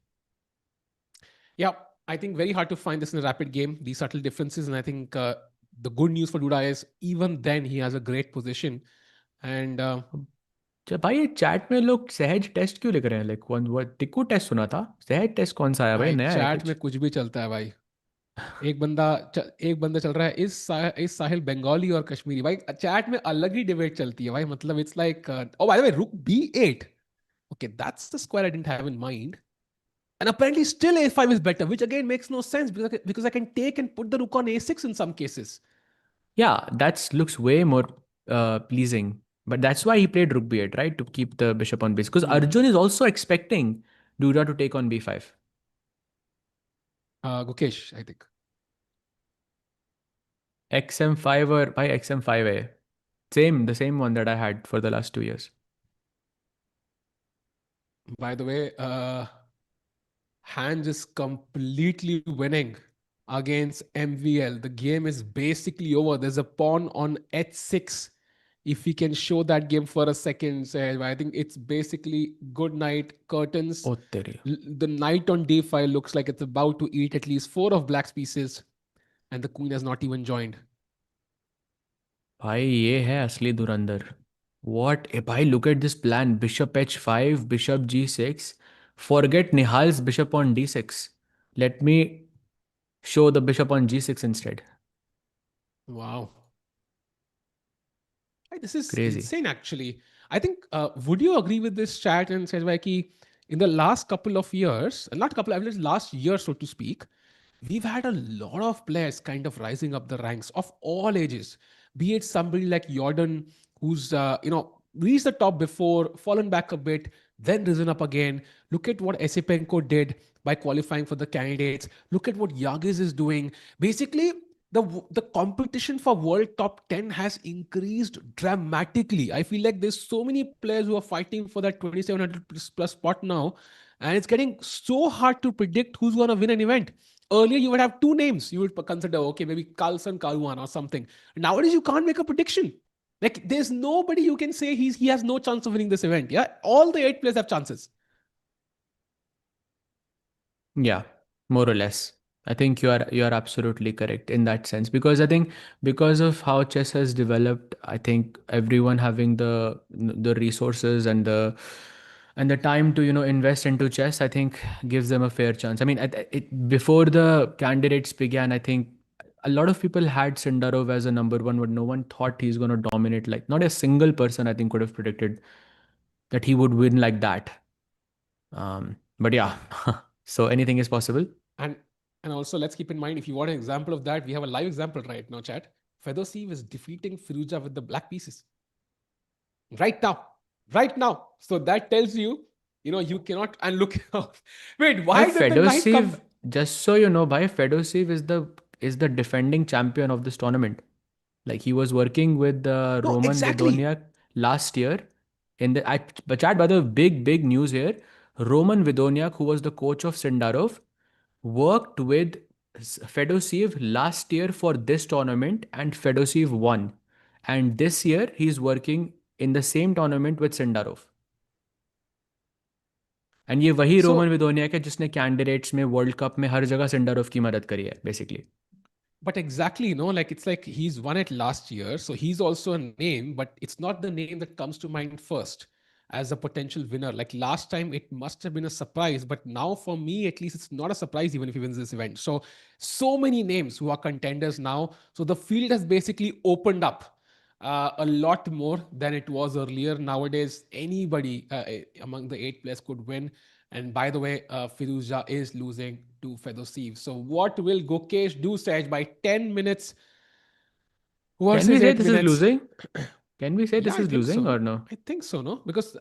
Yeah, I think very hard to find this in a rapid game, these subtle differences. And I think the good news for Duda is even then he has a great position. And भाई ये chat में लोग सहज test क्यों लिख रहे हैं like कौन वो टिकू टेस्ट सुना था सहज टेस्ट कौन सा आया भाई भाई नया है चैट में कुछ कुछ भी चलता है भाई. एक बंदा चल रहा है इस साहिल बंगाली और कश्मीरी. भाई चैट में अलग ही डिबेट चलती है भाई. मतलब it's like oh bye the वे रुक b8. Okay, that's the square I didn't have in mind. And apparently still a5 is better, which again makes no sense because I can take and put the rook on a6 in some cases. Yeah, that looks way more pleasing. But that's why he played rook b8, right? To keep the bishop on base. Because Hmm. Arjun is also expecting Duda to take on b5. Gukesh, I think. xm5 or by xm5a. Same, the same one that I had for the last 2 years. By the way, Hans is completely winning against MVL. The game is basically over. There's a pawn on h6. If we can show that game for a second, I think it's basically good night curtains. Oh, tere. The knight on d5 looks like it's about to eat at least four of black's pieces, and the queen has not even joined. भाई ये है असली धुरंधर. What? भाई look at this plan. Bishop h5, bishop g6. Forget Nihal's bishop on d6. Let me show the bishop on g6 instead. Wow. This is Crazy. insane, actually. I think, would you agree with this chat and says Vaiki, in the last couple of years, not couple, I mean, last year, so to speak, we've had a lot of players kind of rising up the ranks of all ages. Be it somebody like Jordan, who's reached the top before, fallen back a bit, then risen up again. Look at what Esipenko did by qualifying for the candidates. Look at what Yagiz is doing. Basically, the competition for world top 10 has increased dramatically. I feel like there's so many players who are fighting for that 2700 plus spot now, and it's getting so hard to predict who's going to win an event. Earlier you would have two names you would consider, okay, maybe Carlsen, Karuan or something. Nowadays you can't make a prediction. Like there's nobody you can say he has no chance of winning this event. Yeah, all the 8 players have chances. Yeah, more or less. I think you are absolutely correct in that sense, because I think because of how chess has developed, I think everyone having the resources and the time to invest into chess, I think gives them a fair chance. I mean, before the candidates began, I think a lot of people had Sindarov as a number one, but no one thought he's going to dominate. Like, not a single person I think could have predicted that he would win like that. But yeah, so anything is possible. And and also let's keep in mind, if you want an example of that, we have a live example right now, chat. Fedosiev is defeating Firuza with the black pieces right now, right now. So that tells you, you cannot. And look, wait, By why did the knight come? Fedosiv, just so you know, by Fedosiv is the defending champion of this tournament. Like, he was working with No, Roman exactly. Vidoniak last year. But chat, by the way, big news here. Roman Vidoniak, who was the coach of Sindarov, worked with Fedosiv last year for this tournament, and Fedosiv won. And this year he's working in the same tournament with Sindarov. And ये वही So Roman विदोनिया है जिसने candidates में world cup में हर जगह Sindarov की मदद करी है basically. but exactly, like it's like he's won it last year, so he's also a name, but it's not the name that comes to mind first as a potential winner. Like last time, it must have been a surprise, but now for me, at least, it's not a surprise even if he wins this event. So many names who are contenders now. So the field has basically opened up a lot more than it was earlier. Nowadays, anybody among the 8 players could win. And by the way, Firuza is losing to Fedosiv. So what will Gukesh do, Saj, by 10 minutes can versus we say 8 this is minutes? Losing? Can we say Yeah, this I is think losing so. और no? I think so, no? Because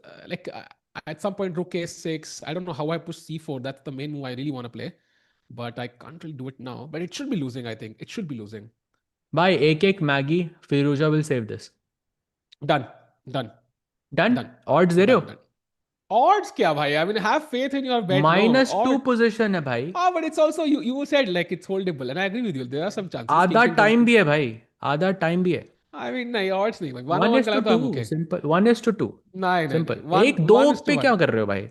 at some point, rook a6. I don't know how I push c4. That's the main move I really want to play. But I can't really do it now. But it should be losing, I think. It should be losing. By एक एक मैगी Firouzja will save this. Done. Done. Done. Done. Odds दे रहे हो? Done. Done. Odds kya, bhai? I mean, have faith in your bet. No. -2 Odd. Position है भाई. Ah, but it's also, you said like it's holdable. And I agree with you. There are some chances. King आधा Queen doesn't. Time भी है भाई. आधा time भी है. I mean, nahi, odds nahi. Like, 1 one over 1 is ka two lagta, two I'm okay. Simple. 1:2. Nahi, nahi, nahi. Simple. One, एक दो 1 is to पे 1. क्या कर रहे हो भाई?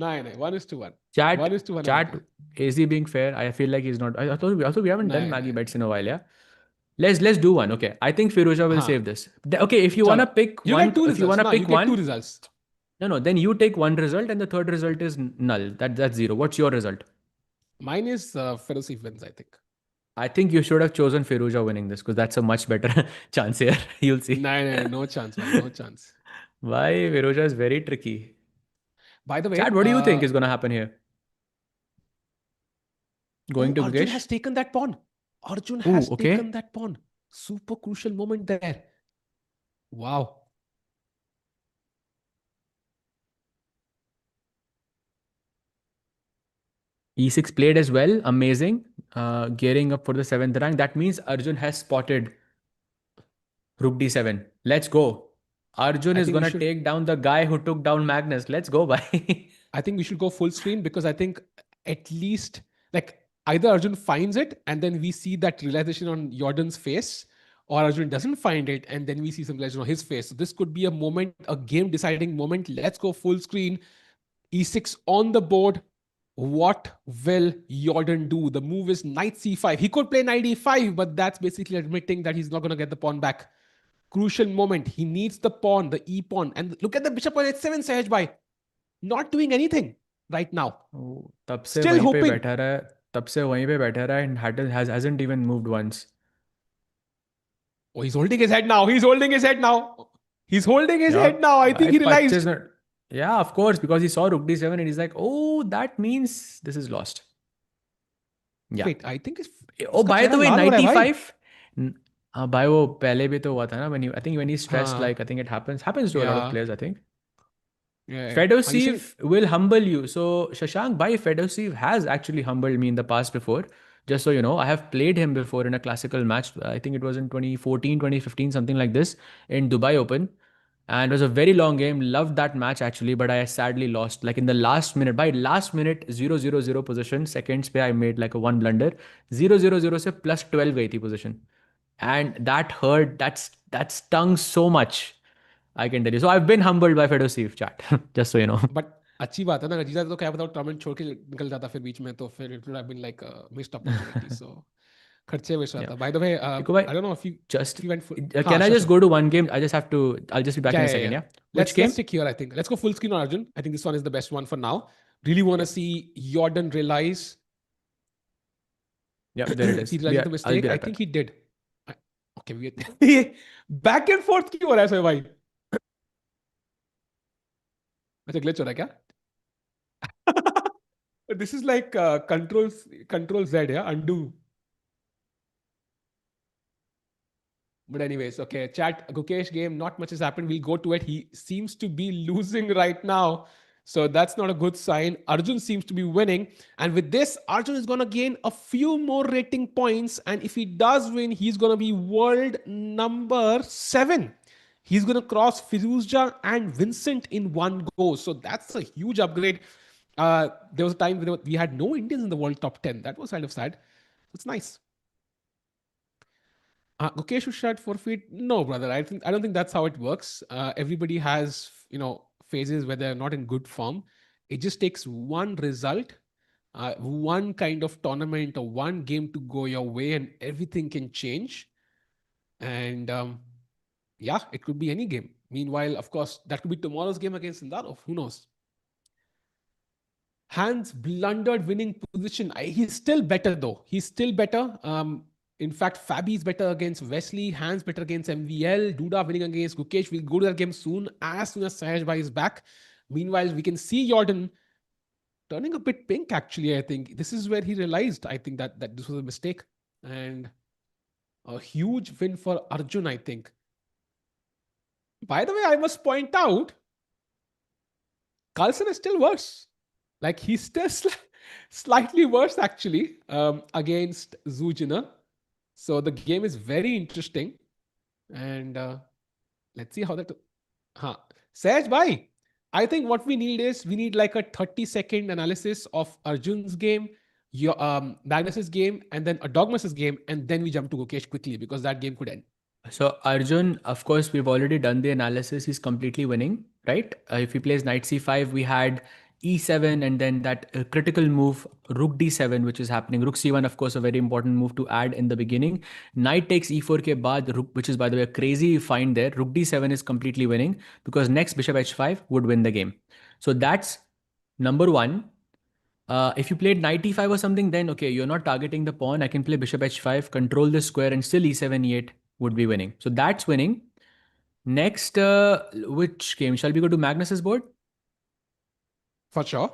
Nahi, nahi. 1 is to 1. Chat, 1 is to 1, I'm chat. okay. Is he being fair? I feel like he's not. I thought we haven't done Nahi, Maggie nahi. bets in a while. Yeah. Let's do one. Okay. I think Firoja will Huh. save this. Okay. If you wanna Chalo. pick You one, get two if you results. wanna Nah, you pick get two one, results. no. Then you take one result, and the third result is null. That's zero. What's your result? Mine is Ferocious wins, I think. I think you should have chosen Firoja winning this, because that's a much better chance here. You'll see. Nahi, nahi, no chance, bhai. No chance. Why Firoja is very tricky. By the Chat, way, what do you think is gonna happen here? Going to Arjun Gukesh? has taken that pawn. Arjun Ooh, has taken okay. that pawn. Super crucial moment there. Wow. E6 played as well. Amazing. Gearing up for the 7th rank. That means Arjun has spotted Rook D7. Let's go. Arjun I is think we gonna should. take down the guy who took down Magnus. Let's go, bhai. I think we should go full screen because I think at least like either Arjun finds it and then we see that realization on Jordan's face, or Arjun doesn't find it and then we see some realization on his face. So this could be a moment, a game deciding moment. Let's go full screen. E6 on the board. What will Jordan do? The move is knight c5. He could play knight e5, but that's basically admitting that he's not going to get the pawn back. Crucial moment. He needs the pawn, the e pawn. And look at the bishop on h7, Sahaj bhai. Not doing anything right now. तब से Still वहीं पे hoping. बैठा रहा है. तब से वहीं पे बैठा रहा है and hasn't even moved once. Oh, he's holding his head now. He's holding his head now. He's holding his Yeah, head now. I think भाई he 25 realized. Minute. Yeah, of course, because he saw Rook D7 and he's like, oh, that means this is lost. Yeah. Wait, I think Oh, उसका by चेहरा the way, लाल हो रहा है भाई. 95. हाँ भाई, वो पहले भी तो हुआ था ना, I think when he's stressed, हाँ, like I think it happens to a lot of yeah, players, I think. yeah. Are you saying? Fedosiv will humble you. So Shashank, by Fedosiv has actually humbled me in the past before. Just so you know, I have played him before in a classical match. I think it was in 2014, 2015, something like this, in Dubai Open. And it was a very long game. Loved that match actually, but I sadly lost. Like in the last minute, by last minute, 0-0-0 position. Seconds pe I made like a one blunder. 0-0-0 se plus 12 gayi thi position. And that hurt. That stung so much. I can tell you. So I've been humbled by Fedosiv chat. Just so you know. But अच्छी बात है ना, अगर जीता तो क्या बताओ, tournament छोड़ के निकल जाता फिर बीच में, तो फिर it would have been like missed opportunity. So खर्चे वेस्ट Yeah. रहता. By the way, Tiko bhai, I don't know if just you went full. can हाँ, I sure just sure. go to one game? I just have to. I'll just be back in a second. Yeah. Yeah. Which Let's game? stick here. I think let's go full screen on Arjun. I think this one is the best one for now. Really want to Yep. see Jordan realize Yep. There it he is. realized the I'll mistake. be I right think back. he did. Okay, we back and forth क्यों हो रहा है ऐसे भाई? अच्छा glitch हो रहा है क्या? This is like control Z, yeah, undo. But anyways, okay, chat, Gukesh game, not much has happened. We'll go to it. He seems to be losing right now. So that's not a good sign. Arjun seems to be winning. And with this, Arjun is going to gain a few more rating points. And if he does win, he's going to be world number 7. He's going to cross Firuzja and Vincent in one go. So that's a huge upgrade. There was a time when we had no Indians in the world top 10. That was kind of sad. It's nice. Gukesh should forfeit. No, brother. I don't think that's how it works. Everybody has phases where they're not in good form. It just takes one result, one kind of tournament or one game to go your way, and everything can change. And yeah, it could be any game. Meanwhile, of course, that could be tomorrow's game against Sindarov. Who knows? Hans blundered winning position. He's still better though. He's still better. In fact, Fabi's better against Wesley. Hans better against MVL. Duda winning against Gukesh. We'll go to that game soon as Sahaj Bhai is back. Meanwhile, we can see Jordan turning a bit pink, actually. I think this is where he realized, I think, that this was a mistake. And a huge win for Arjun, I think. By the way, I must point out, Carlsen is still worse. Like, he's still slightly worse, actually, against Zujun. So the game is very interesting. And let's see how that... Sahaj bhai, I think what we need is, we need like a 30-second analysis of Arjun's game, Magnus's game, and then Erdogmus's game, and then we jump to Gukesh quickly, because that game could end. So Arjun, of course, we've already done the analysis. He's completely winning, right? If he plays knight c5, we had e7 and then that critical move rook d7, which is happening. Rook c1, of course, a very important move to add in the beginning. Knight takes e4 ke baad rook, which is by the way a crazy find there. Rook d7 is completely winning because next bishop h5 would win the game. So that's number one. If you played knight e5 or something, then okay, you're not targeting the pawn. I can play bishop h5, control the square, and still e7, e8 would be winning. So that's winning. Next, which game? Shall we go to Magnus's board? For sure.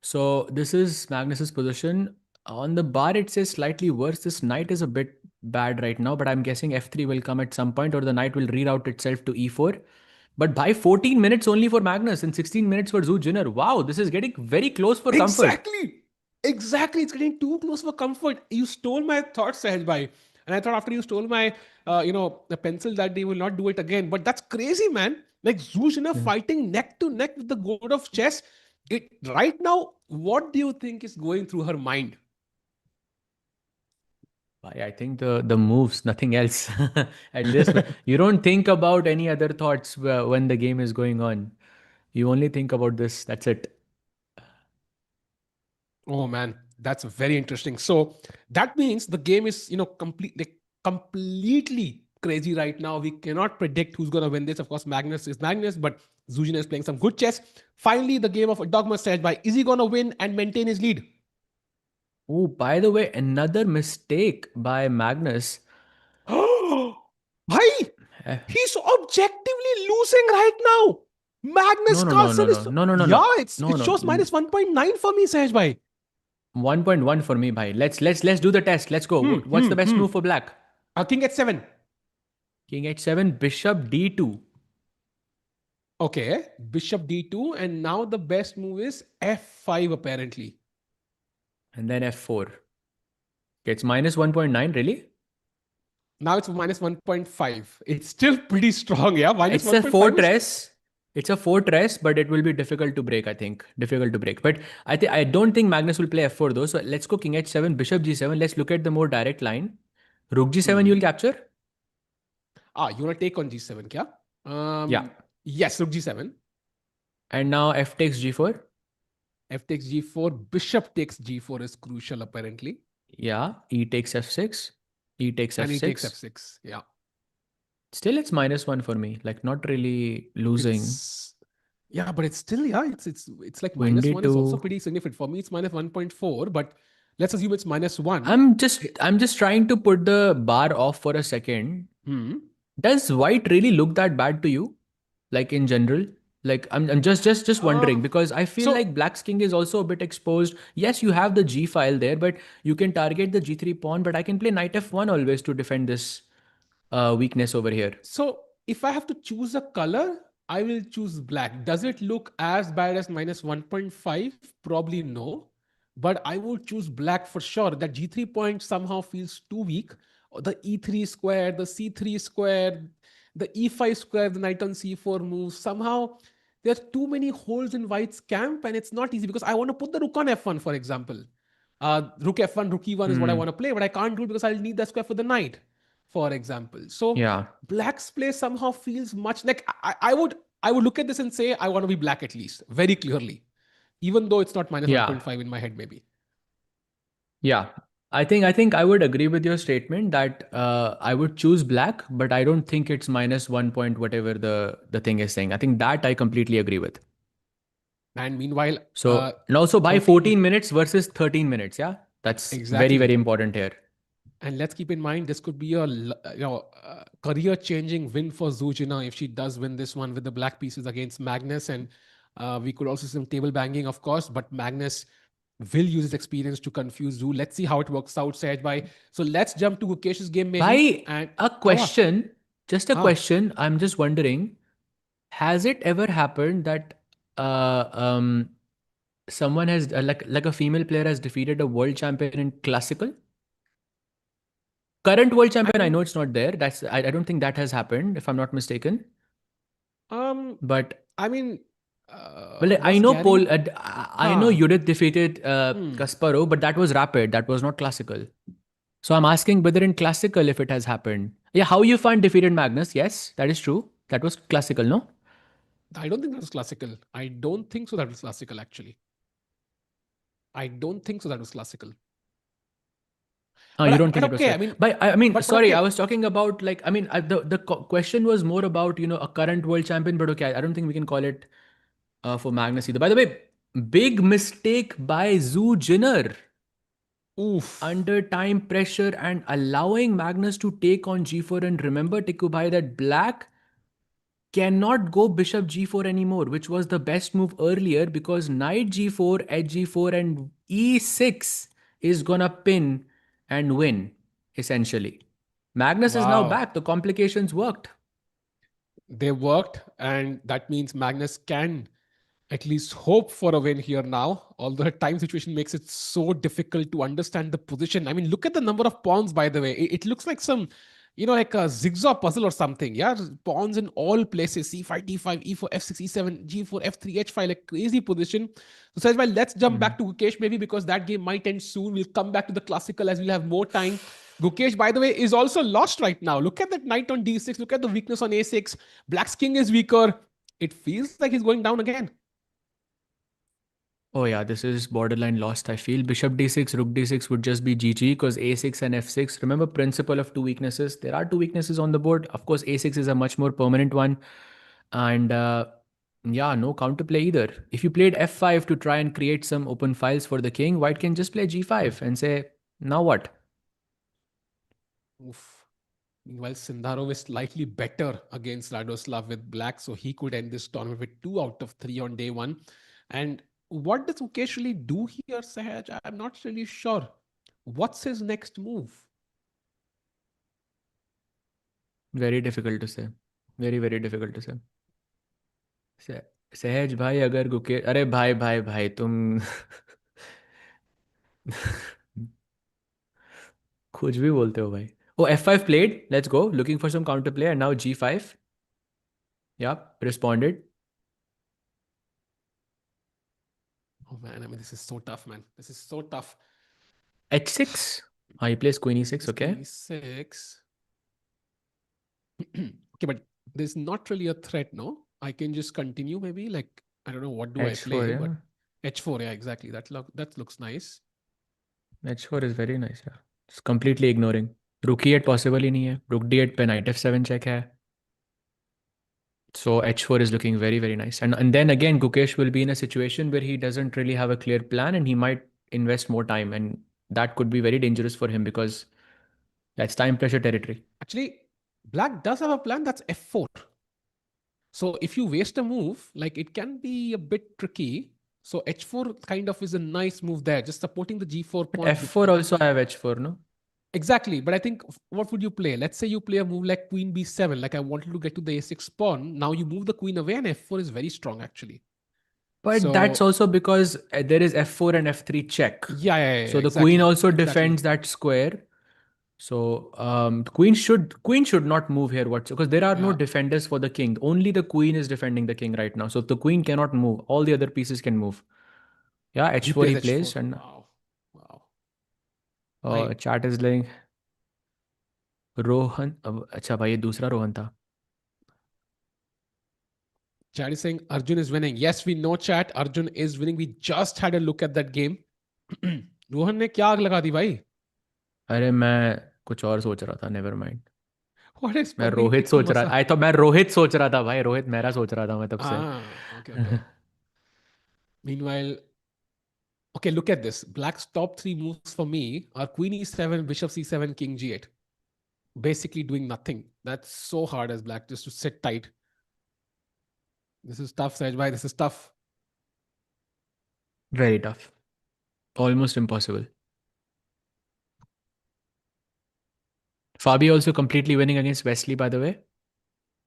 So this is Magnus's position. On the bar, it says slightly worse. This knight is a bit bad right now, but I'm guessing f3 will come at some point or the knight will reroute itself to e4. But by 14 minutes only for Magnus and 16 minutes for Zujun. Wow, this is getting very close for comfort. Exactly. It's getting too close for comfort. You stole my thoughts, Sahaj bhai. And I thought after you stole my, the pencil, that they will not do it again. But that's crazy, man. Like Zujun fighting neck to neck with the god of chess. Right now, what do you think is going through her mind? I think the moves, nothing else. At this, you don't think about any other thoughts when the game is going on. You only think about this. That's it. Oh man, that's very interesting. So that means the game is, completely crazy right now. We cannot predict who's going to win this. Of course, Magnus is Magnus, but Zujin is playing some good chess. Finally, the game of Erdogmus said by, is he going to win and maintain his lead? Oh, by the way, another mistake by Magnus. Bhai, he's objectively losing right now. Magnus Carlsen is... Yeah, it shows minus 1.9 for me, Sahaj bhai. 1.1 for me, bhai. Let's do the test. Let's go. What's the best move for black? King h7. King h7, bishop d2. Okay, bishop d2, and now the best move is f5 apparently. And then f4. It's minus 1.9, really? Now it's minus 1.5. It's still pretty strong, yeah. Minus It's a 1.5 is. fortress. It's a fortress, but it will be difficult to break, I think. Difficult to break. But I don't think Magnus will play f4 though. So let's go king h7, bishop g7. Let's look at the more direct line. Rook g7 Hmm. you'll capture? You want to take on g7, kya? Yeah. Yes, rook g7. And now f takes g4. F takes g4. Bishop takes g4 is crucial, apparently. Yeah. E takes f6. E takes And he takes f6. f6. Yeah. Still, it's -1 for me. Like, not really losing. It's yeah, but it's still, yeah, it's like minus Windy one is also two. pretty significant. For me, it's minus 1.4, but let's assume it's minus one. I'm just trying to put the bar off for a second. Hmm. Does white really look that bad to you? Like in general? Like I'm just Uh, wondering because I feel so like black's king is also a bit exposed. Yes, you have the g file there, but you can target the g3 pawn, but I can play knight f1 always to defend this weakness over here. So if I have to choose a color, I will choose black. Does it look as bad as minus 1.5? Probably no. But I would choose black for sure. That G3 point somehow feels too weak. Or the E3 square, the C3 square, the E5 square, the knight on C4 moves. Somehow there are too many holes in white's camp, and it's not easy because I want to put the rook on F1, for example. Rook F1, rook E1 is what I Hmm. want to play, but I can't do it because I'll need that square for the knight, for example. So Yeah. black's play somehow feels much like I would look at this and say I want to be black at least very clearly, even though it's not minus Yeah. 1.5 in my head maybe. Yeah. I think I would agree with your statement that I would choose black, but I don't think it's -1 point whatever the thing is saying. I think that I completely agree with. And meanwhile, So, and also by 13 14 minutes versus 13 minutes. Yeah. That's very, very exactly. important here. And let's keep in mind this could be a career changing win for Zujuna if she does win this one with the black pieces against Magnus. And we could also see some table banging, of course, but Magnus will use his experience to confuse Zhu. Let's see how it works out, Sahaj Bhai. So let's jump to Gukesh's game maybe. By And a kya hua? question, just a Haan. question, I'm just wondering, has it ever happened that uh, um, someone has like a female player has defeated a world champion in classical? Current world I champion, I mean, know it's not there. I don't think that has happened, if I'm not mistaken. um, But I mean, well, I was know Gary? I know Huh. Judith defeated Hmm. Kasparov, but that was rapid. That was not classical. So I'm asking whether in classical if it has happened. Yeah, how you find defeated Magnus? Yes, that is true. That was classical, no? I don't think that was classical. I don't think so. That was classical, actually. I don't think so. That was classical. Oh, you But don't but think it was okay. I correct. mean, But I mean, but sorry, I okay. was talking about like, I mean, the question was more about, a current world champion, but okay, I don't think we can call it for Magnus either. By the way, big mistake by Zhu Jinner Oof. under time pressure and allowing Magnus to take on g4. And remember, Tikubhai, that black cannot go bishop g4 anymore, which was the best move earlier because knight g4, h4, and e6 is gonna pin and win, essentially. Magnus is now Wow. back. The complications worked. They worked, and that means Magnus can at least hope for a win here now. Although the time situation makes it so difficult to understand the position. I mean, look at the number of pawns, by the way. It looks like some, like a zigzag puzzle or something. Yeah, pawns in all places. C5, D5, E4, F6, E7, G4, F3, H5, like crazy position. So, Sajwal, let's jump Hmm. back to Gukesh maybe because that game might end soon. We'll come back to the classical as we'll have more time. Gukesh, by the way, is also lost right now. Look at that knight on D6. Look at the weakness on A6. Black's king is weaker. It feels like he's going down again. Oh yeah, this is borderline lost. I feel bishop d6, rook d6 would just be GG because a6 and f6. Remember, principle of two weaknesses. There are two weaknesses on the board. Of course, a6 is a much more permanent one, and yeah, no counterplay either. If you played f5 to try and create some open files for the king, white can just play g5 and say, now what? Oof. Meanwhile, Sindarov is slightly better against Radoslav with black, so he could end this tournament with 2 out of 3 on day one. And what does Mukesh really do here, Sahaj? I'm not really sure. What's his next move? Very difficult to say. Very, very difficult to say. से- सहज भाई अगर गुके अरे भाई भाई भाई तुम कुछ भी बोलते हो भाई. Oh, f5 played. Let's go. Looking for some counterplay, and now g5. Yep, responded. Oh man, I mean, this is so tough, man. This is so tough. h6. He plays queen e6. This queen Okay. e6. Okay, but there's not really a threat, no? I can just continue maybe. Like, I don't know what do I h4. play, but Yeah. h4, yeah, exactly. That looks nice. h4 is very nice. Yeah. It's completely ignoring. Rook e8 possible ही नहीं है. Rook d8 पे knight f7 check है. So h4 is looking very, very nice. And then again, Gukesh will be in a situation where he doesn't really have a clear plan and he might invest more time. And that could be very dangerous for him because that's time pressure territory. Actually, black does have a plan. That's f4. So if you waste a move, like it can be a bit tricky. So h4 kind of is a nice move there, just supporting the g4 But pawn. f4 also I have h4, no? Exactly. But I think what would you play? Let's say you play a move like queen b7. Like I wanted to get to the a6 pawn. Now you move the queen away and f4 is very strong actually. But that's So also because there is f4 and f3 check. yeah, So the queen exactly. also Exactly. defends that square. So the queen should not move here whatsoever because there are no Yeah. defenders for the king. Only the queen is defending the king right now. So the queen cannot move. All the other pieces can move. Yeah, He h4 plays he h4. plays and Wow. Wow. भाई chat is like Rohan अच्छा भाई ये दूसरा रोहन था. Chat is saying Arjun is winning. Yes, we know chat. Arjun is winning. We just had a look at that game. Rohan ने क्या आग लगा दी भाई? अरे मैं कुछ और सोच रहा था. Never mind. What is मैं Panni रोहित tikka सोच रहा masa? आई तो मैं रोहित सोच रहा था भाई. रोहित मेहरा सोच रहा था मैं तब से. Okay. Meanwhile, okay, look at this. Black's top three moves for me are Queen e7, Bishop c7, King g8. Basically doing nothing. That's so hard as Black just to sit tight. This is tough, Sahaj. This is tough. Very tough. Almost impossible. Fabi also completely winning against Wesley, by the way.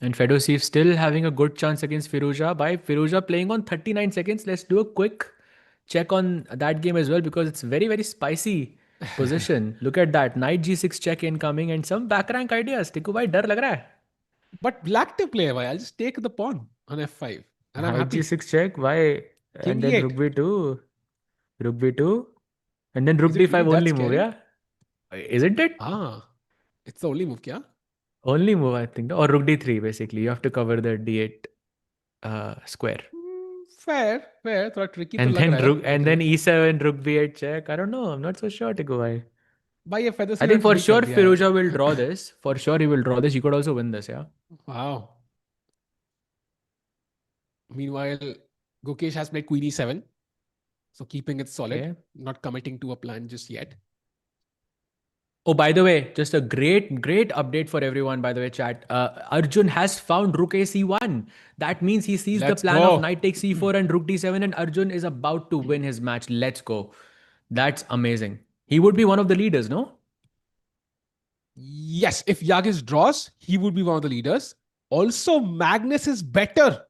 And Fedosiev still having a good chance against Firuza. By Firuza playing on 39 seconds. Let's do a quick check on that game as well because it's very, very spicy position. Look at that. Knight g6 check incoming and some back rank ideas. Tiku bhai, डर लग रहा है. But Black to play, why? I'll just take the pawn on f5 and I'm Knight happy. g6 check. Why? King And then rook e8. b2. Rook b2. And then rook Is it really d5 that only move, scary? yeah? Isn't it? It's the only move, kya? Only move, I think. Or rook d3, basically. You have to cover the d8 square. Fair. थोड़ा tricky तो And लग then रहा है, rook and then लेकिन e7, rook b8 check. I don't know. I'm not so sure, Tiku bhai. भाई ये feather I ने think for free कर sure दिया Firouzja will यार. draw this. For sure he will draw this. He could also win this, yeah. Wow. Meanwhile, Gukesh has played Queen e7. So keeping it solid, Okay. not committing to a plan just yet. Oh, by the way, just a great, great update for everyone, by the way, chat. Arjun has found rook a c1. That means he sees the Let's plan of go. knight takes c4 and rook d7, and Arjun is about to win his match. Let's go. That's amazing. He would be one of the leaders, no? Yes, if Yagiz draws, he would be one of the leaders. Also, Magnus is better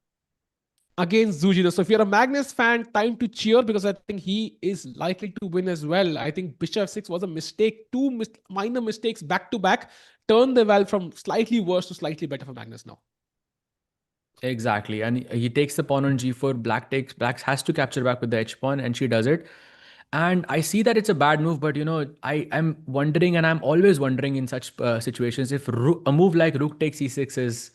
against Zujun. So if you're a Magnus fan, time to cheer because I think he is likely to win as well. I think Bishop 6 was a mistake. Two minor mistakes back to back turned the valve from slightly worse to slightly better for Magnus now. Exactly. And he takes the pawn on g4. Black has to capture back with the h pawn, and she does it. And I see that it's a bad move, but I am wondering, and I'm always wondering in such situations, if a move like rook takes e6 is,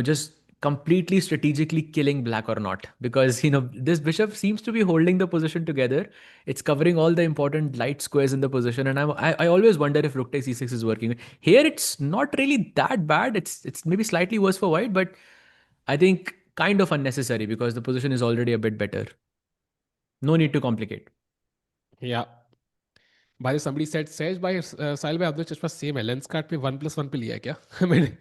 just completely strategically killing black or not. Because, this bishop seems to be holding the position together. It's covering all the important light squares in the position. And I always wonder if rook takes e6 is working. Here, it's not really that bad. It's maybe slightly worse for white, but I think kind of unnecessary because the position is already a bit better. No need to complicate. Yeah. By the way, somebody said, Sahaj bhai, Sahil bhai, Abdul Chashma same hai. Lens card pe 1+1 pe liya hai kya? I mean,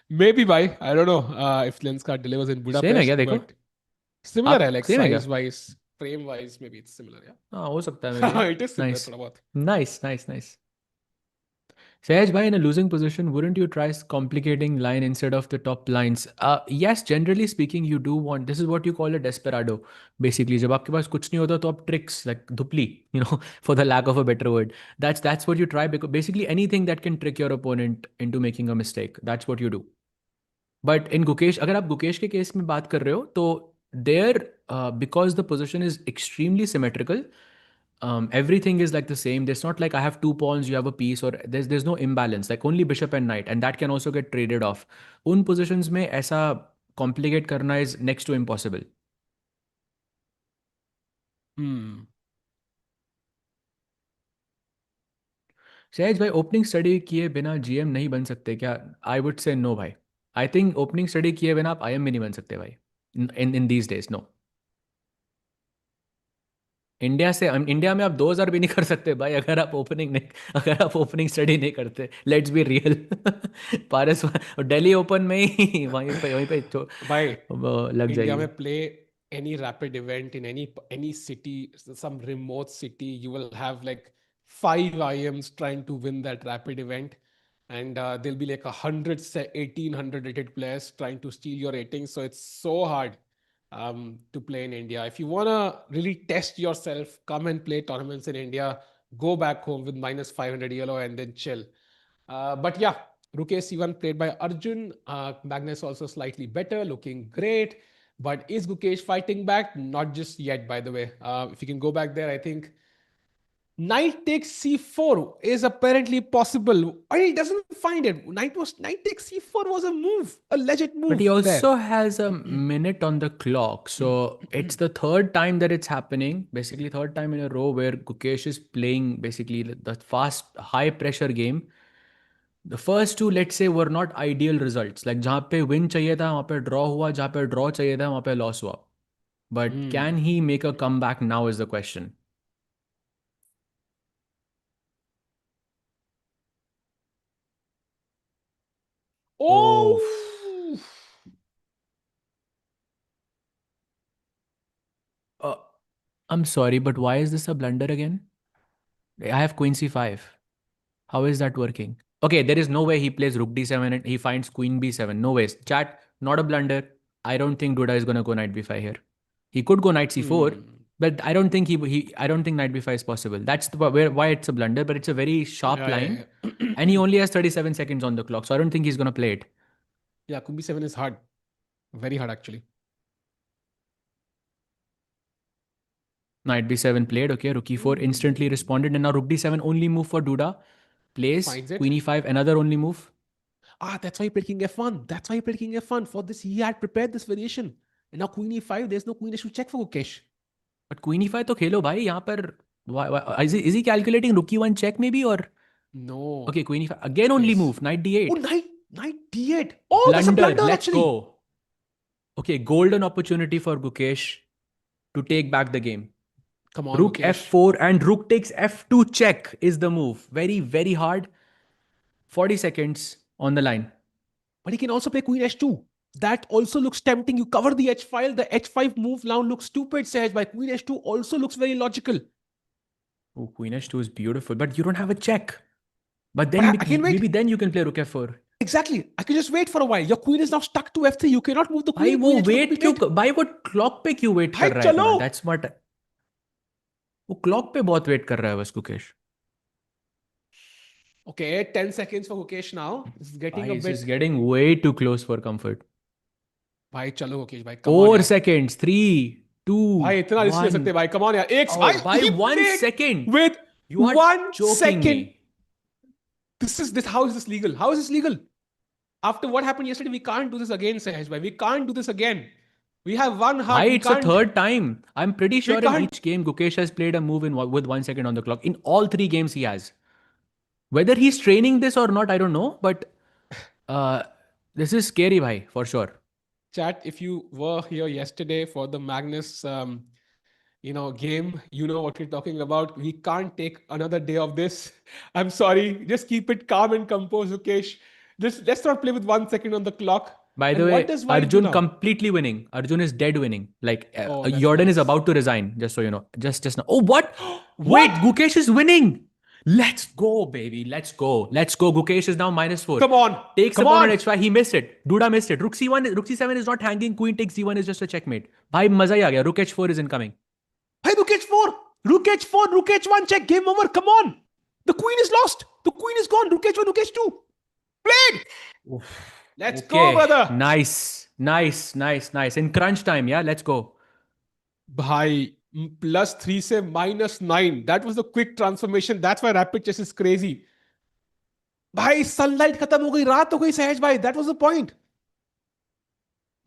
maybe bhai. I don't know if lens card delivers in same है क्या Budapest, देखो. but similar hai, आप like same है क्या. size wise, frame wise, maybe it's similar, हाँ हो सकता है may yeah. Be. It is similar, nice thoda bahut. Nice nice nice. Sahaj bhai, in a losing position, wouldn't you try complicating line instead of the top lines? Yes, generally speaking, you do want. This is what you call a desperado. Basically, जब आपके पास कुछ नहीं होता तो आप tricks like धुपली, for the lack of a better word. That's what you try because basically anything that can trick your opponent into making a mistake. That's what you do. But in Gukesh, अगर आप गुकेश के case में बात कर रहे हो तो there because the position is extremely symmetrical, everything is like the same. There's not like I have two pawns, you have a piece, or there's no imbalance. Like only bishop and knight, and that can also get traded off. उन positions में ऐसा complicate करना is next to impossible. सहज भाई, opening study किए बिना GM नहीं बन सकते क्या? आई वुड से नो भाई. आई थिंक ओपनिंग स्टडी किए बिना आप आईएम भी नहीं बन सकते भाई. In these days no. India में आप 2000 भी नहीं कर सकते भाई अगर आप ओपनिंग स्टडी नहीं करते. Let's be real. Paras Delhi open में ही वहीं पे तो भाई लग India जाइए. may play any rapid event in any city, some remote city, you will have like 5 IMs trying to win that rapid event, and there'll be like 1,800 rated players trying to steal your ratings. So it's so hard to play in India. If you wanna really test yourself, come and play tournaments in India. Go back home with -500 yellow and then chill. But yeah, Rukesh C1 played by Arjun. Magnus also slightly better, looking great. But is Gukesh fighting back? Not just yet, by the way. If you can go back there, I think knight takes c4 is apparently possible. He doesn't find it. Knight takes c4 was a move, a legit move. But he there. also has a minute on the clock. So it's the third time that it's happening. Basically, third time in a row where Gukesh is playing basically the fast, high pressure game. The first two, let's say, were not ideal results. Like जहाँ पे win चाहिए था वहाँ पे draw हुआ, जहाँ पे draw चाहिए था वहाँ पे loss हुआ. But can he make a comeback now is the question. Oh! I'm sorry, but why is this a blunder again? I have queen c5. How is that working? Okay, there is no way he plays rook d7 and he finds queen b7. No ways. Chat, not a blunder. I don't think Duda is gonna go knight b5 here. He could go knight c4, but I don't think I don't think knight b5 is possible. That's why it's a blunder, but it's a very sharp line, and he only has 37 seconds on the clock, so I don't think he's gonna play it. Yeah, queen b7 is hard, very hard actually. Knight b7 played. Okay, rook e4 instantly responded, and now rook d7 only move for Duda. Plays queen e5, another only move. That's why he played king f1. That's why he played king f1. For this, he had prepared this variation. And now queen e5, there's no queen h2 check for Gukesh. But queen e5 तो खेलो भाई यहाँ पर. Is he calculating rook e1 check maybe or? No. Okay, queen e5 again only move. Knight d8. Oh, knight d8. Oh, blunder. That's a blunder Let's actually. Go. Okay, golden opportunity for Gukesh to take back the game. Come on, rook Gukesh. f4 and rook takes f2 check is the move. Very, very hard. 40 seconds on the line. But he can also play queen h2. That also looks tempting. You cover the h file. The h5 move now looks stupid, Sahaj. By queen h2 also looks very logical. Oh, queen h2 is beautiful, but you don't have a check. But then maybe then you can play rook f4. Exactly. I can just wait for a while. Your queen is now stuck to f3. You cannot move the queen. By what clock पे क्यों wait कर रहा है? That's what. वो clock पे बहुत wait कर रहा है बस Gukesh. Okay, 10 seconds for Gukesh now. This is getting way too close for comfort. Bhai, chalo Gukesh, bhai. 4 seconds. 3, 2, bhai, itna risk le sakte, bhai. Come on, yaar. By 1 second. With you are 1 second. Me. How is this legal? How is this legal? After what happened yesterday, we can't do this again, Sahaj bhai. We can't do this again. We have one heart. It's the third time. I'm pretty sure in each game, Gukesh has played a move with 1 second on the clock. In all 3 games he has. Whether he's training this or not, I don't know. But this is scary, bhai, for sure. Chat, if you were here yesterday for the Magnus game, you know what we're talking about. We can't take another day of this. I'm sorry. Just keep it calm and composed, Gukesh. Let's not play with 1 second on the clock. By the way, Arjun completely winning. Arjun is dead winning. Like Jorden is about to resign. Just so you know. Just now. Oh, what? Wait, Gukesh is winning. Let's go, baby. Let's go. Let's go. Gukesh is now -4. Come on. Takes a Come pawn on on. h5. He missed it. Duda missed it. Rook c1, rook c7 is not hanging. Queen takes c1 is just a checkmate. Bhai, maza hi aa gaya. Rook h4 is incoming. Hey, Rook H4. Rook H4. Rook H1. Check. Game over. Come on. The queen is lost. The queen is gone. Rook H1. Rook H2. Played. Oof. Let's Okay. go, brother. Nice. Nice. Nice. Nice. In crunch time, yeah. Let's go. Bhai, +3 से -9. That was the quick transformation. That's why rapid chess is crazy. भाई sunlight खत्म हो गई, रात हो गई सहज भाई. That was the point.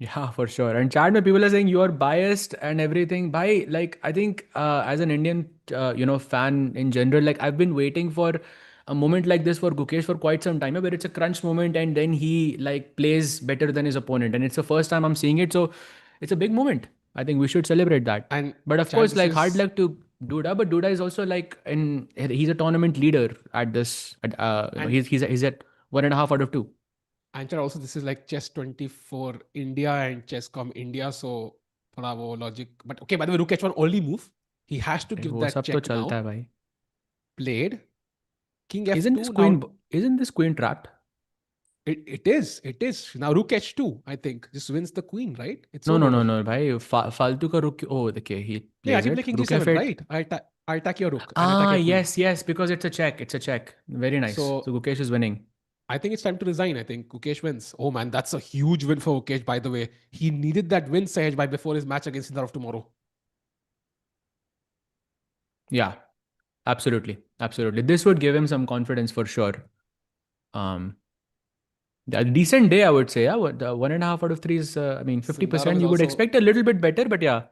Yeah, for sure. And chat, में people are saying you are biased and everything. Bhai, like I think as an Indian, fan in general, like I've been waiting for a moment like this for Gukesh for quite some time, where it's a crunch moment and then he like plays better than his opponent, and it's the first time I'm seeing it, so it's a big moment. I think we should celebrate that. And But of Chad, course, this like hard is luck to Duda, but Duda is also like he's a tournament leader at this. and He's at 1.5 out of 2. and Chad, also this is like Chess 24 India and Chesscom India, so थोड़ा वो logic. But okay, by the way, Rook H1 only move. He has to भाई, give वो that सब तो check now. चलता है भाई. Played. King Isn't F2 this now. queen? Isn't this queen trapped? It is. It is. Now Rook H2, I think. Just wins the queen, right? It's No, all no, no, over. no, भाई. फालतू का रुक. Oh, okay. He Yeah, I plays can play it. King Rook G7, F8. right? I attack your rook and attack Ah, your queen. yes, yes. Because it's a check. It's a check. Very nice. So So Gukesh is winning. I think it's time to resign. I think Gukesh wins. Oh man, that's a huge win for Gukesh, by the way. He needed that win, Sahaj, by before his match against Sindarov tomorrow. Yeah, absolutely, absolutely. This would give him some confidence for sure. Um, a decent day, I would say. Yeah, 1.5 out of 3 is. I mean, Sindarov 50%. is You would also expect a little bit better, but yeah.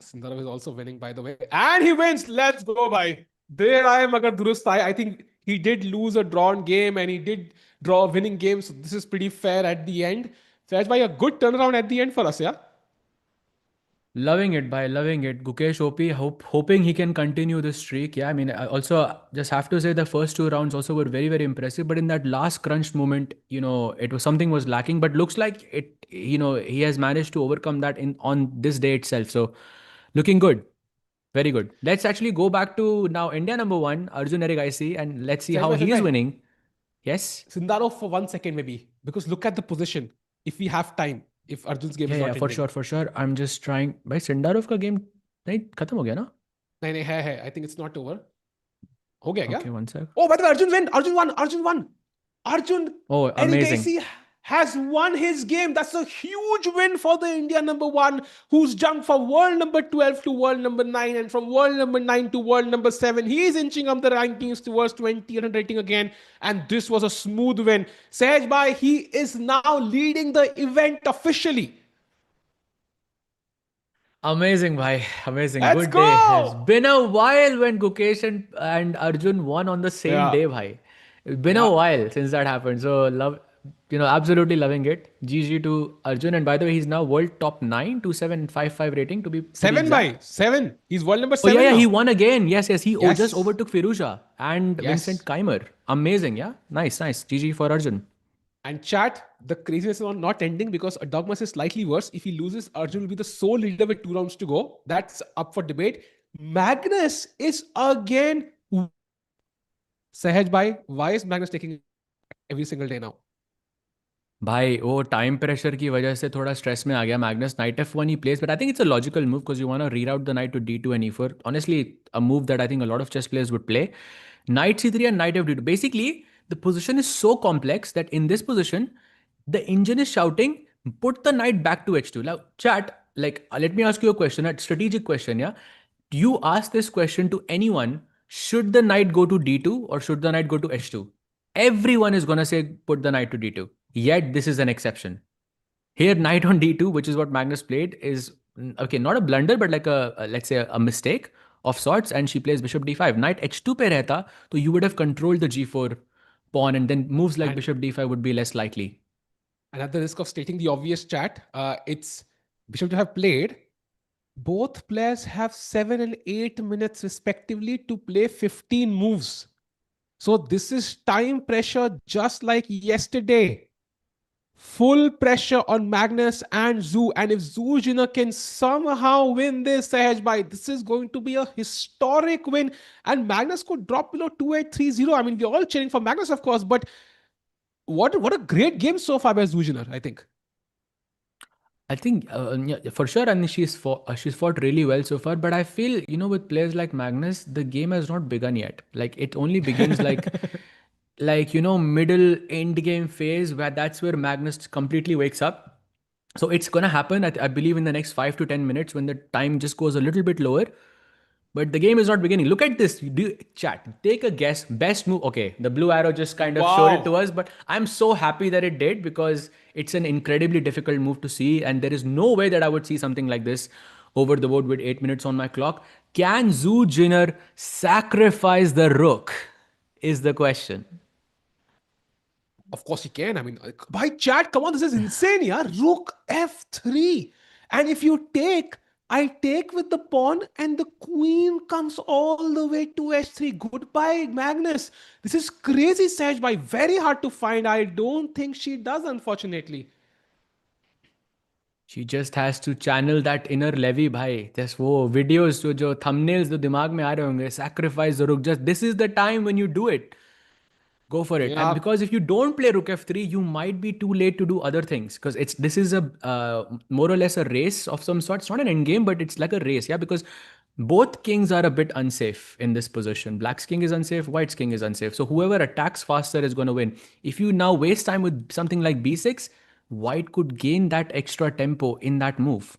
Sindarov is also winning, by the way. And he wins. Let's go, bhai. There I am, agar durust hai. I think he did lose a drawn game and he did draw a winning game. So this is pretty fair at the end. Sahaj, bhai, a good turnaround at the end for us, yeah? Loving it, by loving it. Gukesh OP, hoping he can continue this streak. Yeah, I mean, I also just have to say the first 2 rounds also were very, very impressive. But in that last crunch moment, it was something was lacking. But looks like it, he has managed to overcome that in on this day itself. So looking good, very good. Let's actually go back to now India number one, Arjun Erigaisi, and let's see Sahaj, how bhai, he Sahaj, is bhai. winning. Yes. Sindarov for 1 second, maybe. Because look at the position. If we have time, if Arjun's game Yeah, is yeah, not for ending. sure, for sure. I'm just trying. भाई Sindarov का game नहीं खत्म हो गया ना? नहीं नहीं है I think it's not over. हो गया क्या? Okay, one sec. Oh, by the way, Arjun win. Arjun won. Arjun won. Arjun Oh, amazing. Erigaisi has won his game. That's a huge win for the India number one, who's jumped from world number 12 to world number 9, and from world number 9 to world number 7. He is inching up the rankings towards 20 rating again. And this was a smooth win. Sahaj Bhai, he is now leading the event officially. Amazing, bhai. Amazing. Let's Good day. It's go. been a while when Gukesh and Arjun won on the same Yeah. day, bhai. It's been a Yeah. while since that happened. So love, absolutely loving it. GG to Arjun. And by the way, he's now world top 9, 2755 rating to be Seven exact. by seven. He's world number Oh yeah, 7 yeah, he now. won again. Yes, yes. He just Yes. overtook Firuza and Yes. Vincent Keimer. Amazing, yeah. Nice, nice. GG for Arjun. And chat, the craziness is not ending because Erdogmus is slightly worse. If he loses, Arjun will be the sole leader with 2 rounds to go. That's up for debate. Magnus is again. Sahaj bhai, why is Magnus taking every single day now? भाई वो time pressure की वजह से थोड़ा stress में आ गया Magnus night F1 he plays, but I think it's a logical move because you want to reroute the knight to D2 and E4. Honestly, a move that I think a lot of chess players would play. Knight C3 and knight F2. Basically, the position is so complex that in this position, the engine is shouting, put the knight back to H2. Now, chat, like, let me ask you a question, a strategic question, yeah? You ask this question to anyone, should the knight go to D2 or should the knight go to H2? Everyone is going to say, put the knight to D2. Yet, this is an exception. Here, knight on D2, which is what Magnus played, is, okay, not a blunder, but like let's say, a mistake of sorts, and she plays bishop D5. Knight H2 pe rehta, so you would have controlled the G4 pawn, and then moves like And bishop D5 would be less likely. and at the risk of stating the obvious chat, it's Bishop to have played. Both players have 7 and 8 minutes respectively to play 15 moves. So this is time pressure just like yesterday. Full pressure on Magnus and Zoo. And if Zujun can somehow win this, Sahaj, this is going to be a historic win. And Magnus could drop below 2830. I mean, we're all cheering for Magnus, of course, but what a great game so far by Zujiner, I think. I think yeah, for sure, and she's fought really well so far. But I feel with players like Magnus, the game has not begun yet. Like it only begins middle end game phase where that's where Magnus completely wakes up. So it's gonna happen. I believe in the next 5 to 10 minutes when the time just goes a little bit lower. But the game is not beginning. Look at this. Chat. Take a guess. Best move. Okay, the blue arrow just kind of showed it to Wow. us, but I'm so happy that it did because it's an incredibly difficult move to see, and there is no way that I would see something like this over the board with 8 minutes on my clock. Can Zhu Jinner sacrifice the rook? Is the question. Of course he can. I mean, by chat, come on, this is insane, yeah. Rook f3. And if you take, I take with the pawn, and the queen comes all the way to h3. Goodbye, Magnus. This is crazy, Saj. By very hard to find. I don't think she does, unfortunately. She just has to channel that inner Levy भाई. Just वो videos जो thumbnails जो दिमाग में आ रहे होंगे. Sacrifice the rook. Just this is the time when you do it. Go for it. And Yeah, because if you don't play Rook F3, you might be too late to do other things. Because this is a more or less a race of some sort. It's not an end game, but it's like a race. Yeah, because both kings are a bit unsafe in this position. Black's king is unsafe, white's king is unsafe. So whoever attacks faster is going to win. If you now waste time with something like b6, white could gain that extra tempo in that move.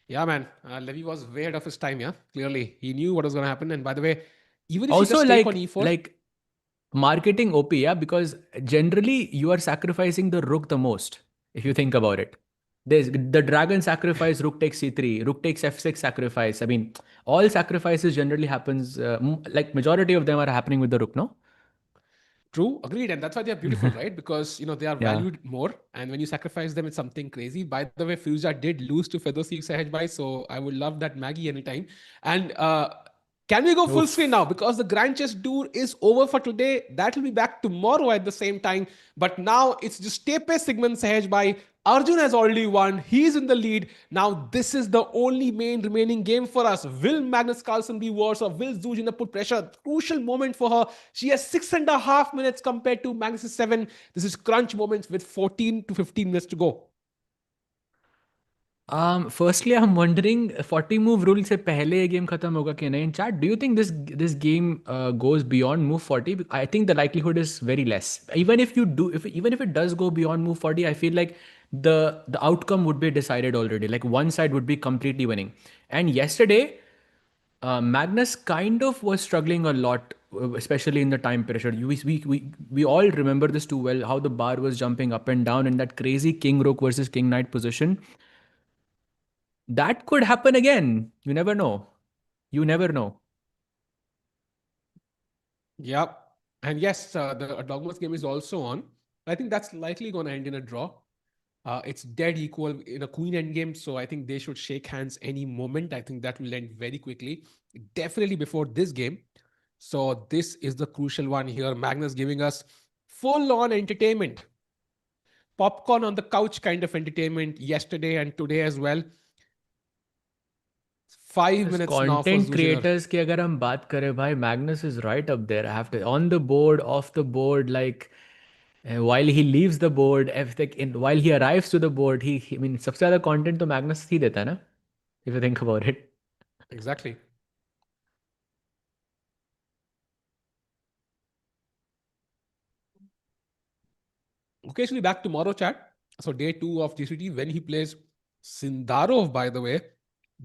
yeah, man. Levy was way ahead of his time, yeah. Clearly, he knew what was going to happen. And by the way, even if she Also, just take on like e4, like marketing OP, yeah, because generally you are sacrificing the rook the most if you think about it. There's the dragon sacrifice, rook takes c3, rook takes f6 sacrifice. I mean, all sacrifices generally happens like majority of them are happening with the rook, no? true, agreed, and that's why they're beautiful, right? Because they are Yeah. valued more, and when you sacrifice them, it's something crazy. By the way, Firuza did lose to Fedossi Sahaj, so I would love that Maggie anytime. And can we go full screen now? Oof. Because the Grand Chess Tour is over for today. That will be back tomorrow at the same time. But now it's just TePe Sigeman Chess. Arjun has already won. He's in the lead. Now, this is the only main remaining game for us. Will Magnus Carlsen be worse, or will Zujina put pressure? Crucial moment for her. She has 6.5 minutes compared to Magnus's 7. This is crunch moments with 14 to 15 minutes to go. Firstly, I'm wondering 40 move rule से पहले ये game खत्म होगा कि नहीं? In chat, do you think this game goes beyond move 40? I think the likelihood is very less. Even if you do, if even if it does go beyond move 40, I feel like the outcome would be decided already. Like one side would be completely winning. And yesterday, Magnus kind of was struggling a lot, especially in the time pressure. We all remember this too well. How the bar was jumping up and down in that crazy king rook versus king knight position. That could happen again. You never know. You never know. Yep. And yes, the Erdogmus game is also on. I think that's likely going to end in a draw. It's dead equal in a queen endgame, so I think they should shake hands any moment. I think that will end very quickly, definitely before this game. So this is the crucial one here. Magnus giving us full-on entertainment, popcorn on the couch kind of entertainment yesterday and today as well. 5 minutes now for Content Zujiner. creators की अगर हम बात करें भाई, Magnus is right up there. I have to on the board, off the board, like while he leaves the board, while he arrives to the board, I mean सबसे ज़्यादा content तो Magnus ही देता है ना? If you think about it. Exactly. Gukesh will be back tomorrow, chat. So day 2 of GCT when he plays Sindarov, by the way.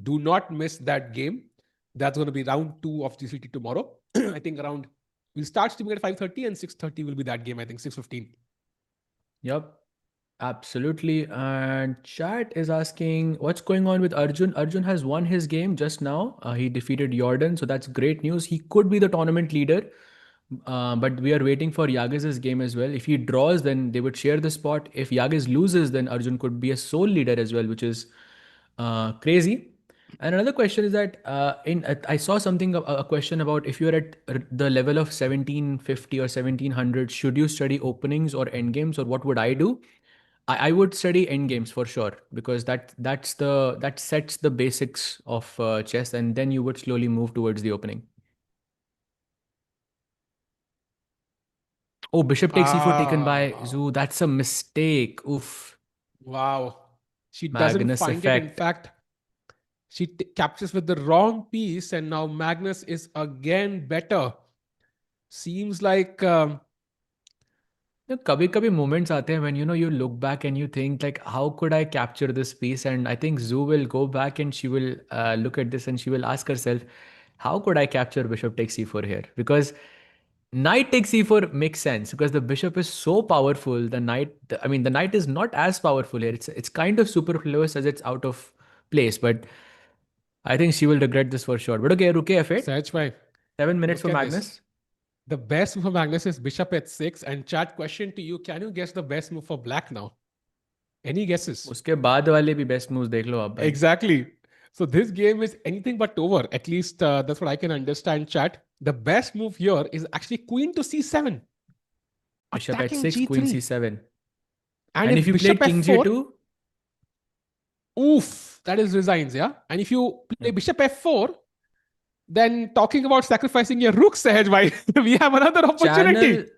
Do not miss that game. That's going to be round 2 of GCT tomorrow. I think we'll start streaming at 5:30 and 6:30 will be that game. I think 6:15. Yep. Absolutely. And chat is asking what's going on with Arjun. Arjun has won his game just now. He defeated Jordan, so that's great news. He could be the tournament leader. But we are waiting for Yagiz's game as well. If he draws, then they would share the spot. If Yagiz loses, then Arjun could be a sole leader as well, which is crazy. And another question is that I saw something a question about if you're at the level of 1750 or 1700, should you study openings or endgames, or what would I do? I would study endgames for sure, because that sets the basics of chess, and then you would slowly move towards the opening. Oh, bishop takes e4 taken by Ah, Zhu. That's a mistake. Oof. wow. She doesn't Magnus find it. In effect. fact, she captures with the wrong piece, and now Magnus is again better. Seems like कभी कभी moments आते हैं when you look back and you think like, how could I capture this piece? And I think Zhu will go back and she will look at this and she will ask herself, how could I capture bishop takes e4 here? Because knight takes e4 makes sense because the bishop is so powerful. The knight is not as powerful here. It's kind of superfluous as it's out of place, but I think she will regret this for sure. But okay, ruke f8. Sahaj bhai, 7 minutes look for at this. Magnus. The best move for Magnus is bishop h6. And chat, question to you: can you guess the best move for Black now? Any guesses? उसके बाद वाले भी best moves देख लो आप भाई. Exactly. So this game is anything but over. At least that's what I can understand, chat. The best move here is actually queen to c7, Bishop attacking h6, queen g3. c7. And And if if you bishop played king f4, j2, oof, that is resigns, yeah. And if you play yeah, bishop f4, then talking about sacrificing your rook, Sahaj bhai, we have another channel opportunity.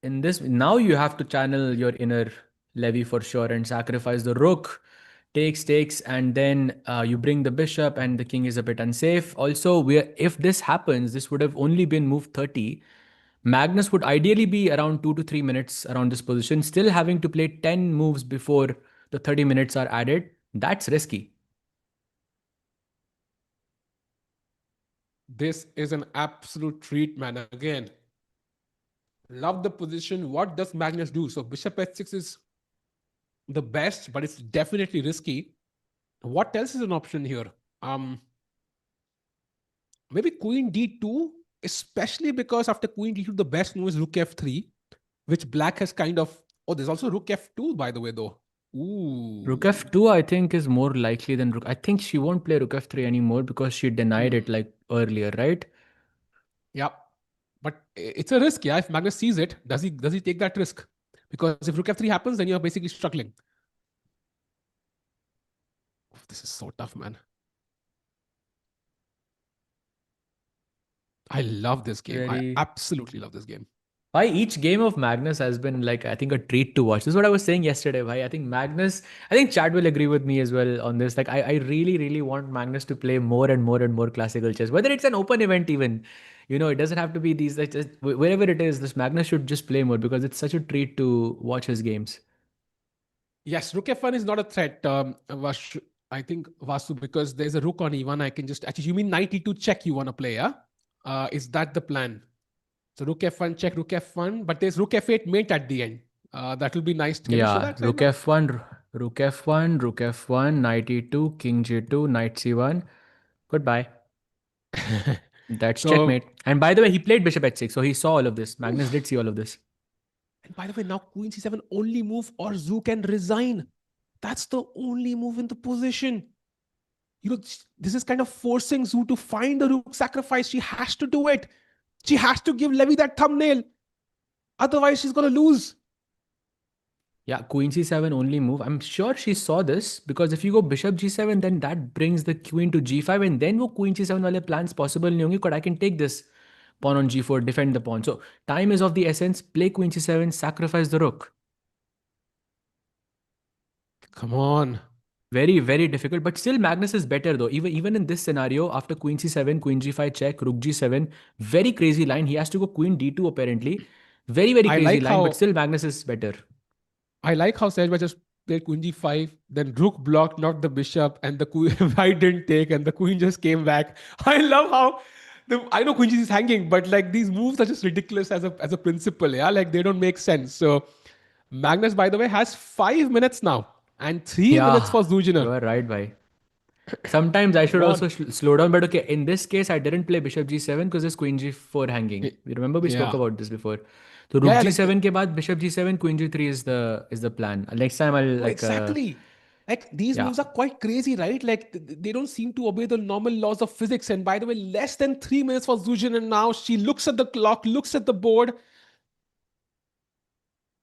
in this. Now you have to channel your inner Levy for sure and sacrifice the rook. Takes, and then you bring the bishop, and the king is a bit unsafe. Also, if this happens, this would have only been move 30. Magnus would ideally be around 2 to 3 minutes around this position, still having to play 10 moves before the 30 minutes are added. That's risky. This is an absolute treat, man. Again, love the position. What does Magnus do? So bishop h6 is the best, but it's definitely risky. What else is an option here? Maybe queen d2, especially because after queen d2, the best move is rook f3, which black has kind of. Oh, there's also rook f2, by the way, though. Rook Ooh. f2, I think, is more likely than rook. I think she won't play rook f3 anymore because she denied it Hmm. like earlier, right? Yeah. But it's a risk, yeah. If Magnus sees it, does he take that risk? Because if rook f3 happens, then you're basically struggling. This is so tough, man. I love this game. I Very. absolutely love this game. Why each game of Magnus has been like, I think, a treat to watch. This is what I was saying yesterday. Why I think Magnus, I think Chad will agree with me as well on this. Like, I really, really want Magnus to play more and more and more classical chess, whether it's an open event, even. It doesn't have to be these, like, just, wherever it is, this Magnus should just play more because it's such a treat to watch his games. Yes, rook f1 is not a threat, I think, Vasu, because there's a rook on e1. I can just. Actually, you mean knight e2 check you want to play, yeah? Is that the plan? So rook f1 check, rook f1, but there's rook f8 mate at the end. That will be nice. Can you show Yeah, that, rook Sahibah? f1, rook f1, rook f1, knight e2, king g2, knight c1. Goodbye. That's So, checkmate. And by the way, he played bishop h6, so he saw all of this. Magnus did oof. see all of this. And by the way, now queen c7 only move or Zhu can resign. That's the only move in the position. This is kind of forcing Zhu to find the rook sacrifice. She has to do it. She has to give Levy that thumbnail. Otherwise, she's going to lose. Yeah, queen c7 only move. I'm sure she saw this because if you go bishop g7, then that brings the queen to g5, and then wo queen c7 wale plans possible nahi honge. Because I can take this pawn on g4, defend the pawn. So time is of the essence. Play queen c7, sacrifice the rook. Come on. Very, very difficult. But still, Magnus is better though. Even in this scenario, after queen c7, queen g5 check, rook g7, very crazy line. He has to go queen d2 apparently. Very, very I crazy like line. But how still, Magnus is better. I like how Sejba just played queen g5, then rook blocked, not the bishop, and the queen white didn't take, and the queen just came back. I love how I know queen g is hanging, but like these moves are just ridiculous as a principle. Yeah, like they don't make sense. So Magnus, by the way, has 5 minutes now and 3 minutes Yeah, for you Zujiner. are right, bhai. Sometimes I Come should on. also slow down, but okay, in this case, I didn't play bishop g7 because there's queen g4 hanging. You remember we spoke Yeah. about this before. So rook Yeah, like g7 ke baad bishop g7, queen g3 is the plan. Next time I'll no, like exactly. Like these Yeah. moves are quite crazy, right? Like they don't seem to obey the normal laws of physics. And by the way, less than 3 minutes for Zujun, and now she looks at the clock, looks at the board.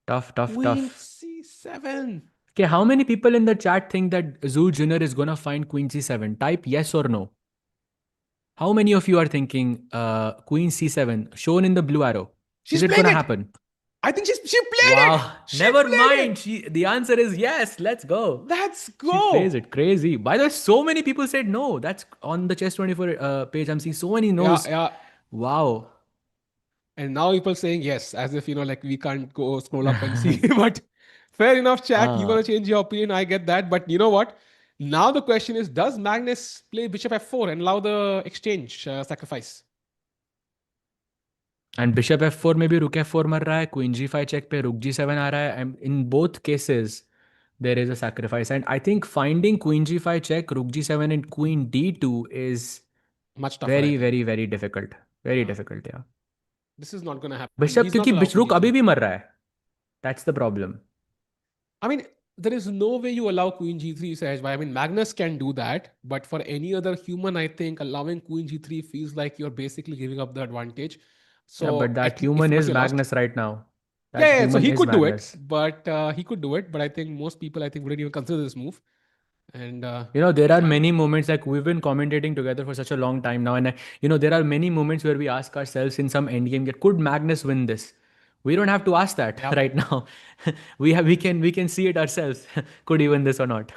Tough, tough, Queen tough. C7. Okay, how many people in the chat think that Zujun is gonna find Queen C7? Type yes or no. How many of you are thinking Queen C7 shown in the blue arrow? Is She's it playing gonna it. happen? I think she played it. Wow, She never played it. mind. The answer is yes. Let's go. Let's She plays go. it crazy. By the way, so many people said no. That's on the Chess 24 page. I'm seeing so many Yeah, no's. yeah. Wow. And now people saying yes, as if, like we can't go scroll up and see. But fair enough, chat. You want Ah, to change your opinion. I get that. But you know what? Now the question is, does Magnus play bishop f4 and allow the exchange sacrifice? and bishop f4 में भी rook f4 मर रहा है, queen g5 check पे rook g7 आ रहा है, and in both cases there is a sacrifice, and I think finding queen g5 check, rook g7 and queen d2 is Much tougher, I very think. very very difficult, very Yeah. difficult. Yeah, This is not going to happen. bishop He's not क्योंकि allowed queen rook अभी g3. भी मर रहा है, that's the problem. I mean, there is no way you allow queen g3, Sahaj. I mean, Magnus can do that. But for any other human, I think allowing queen g3 feels like you're basically giving up the advantage. Yeah, but So that at if human but is you're lost. Magnus right now. That Yeah, yeah. So human he is could do it, Magnus. but he could do it. But I think most people, I think, wouldn't even consider this move. And You know, there are I, many moments, like we've been commentating together for such a long time now, and there are many moments where we ask ourselves in some endgame, could Magnus win this? We don't have to ask that yep. right now. We can see it ourselves. Could he win this or not?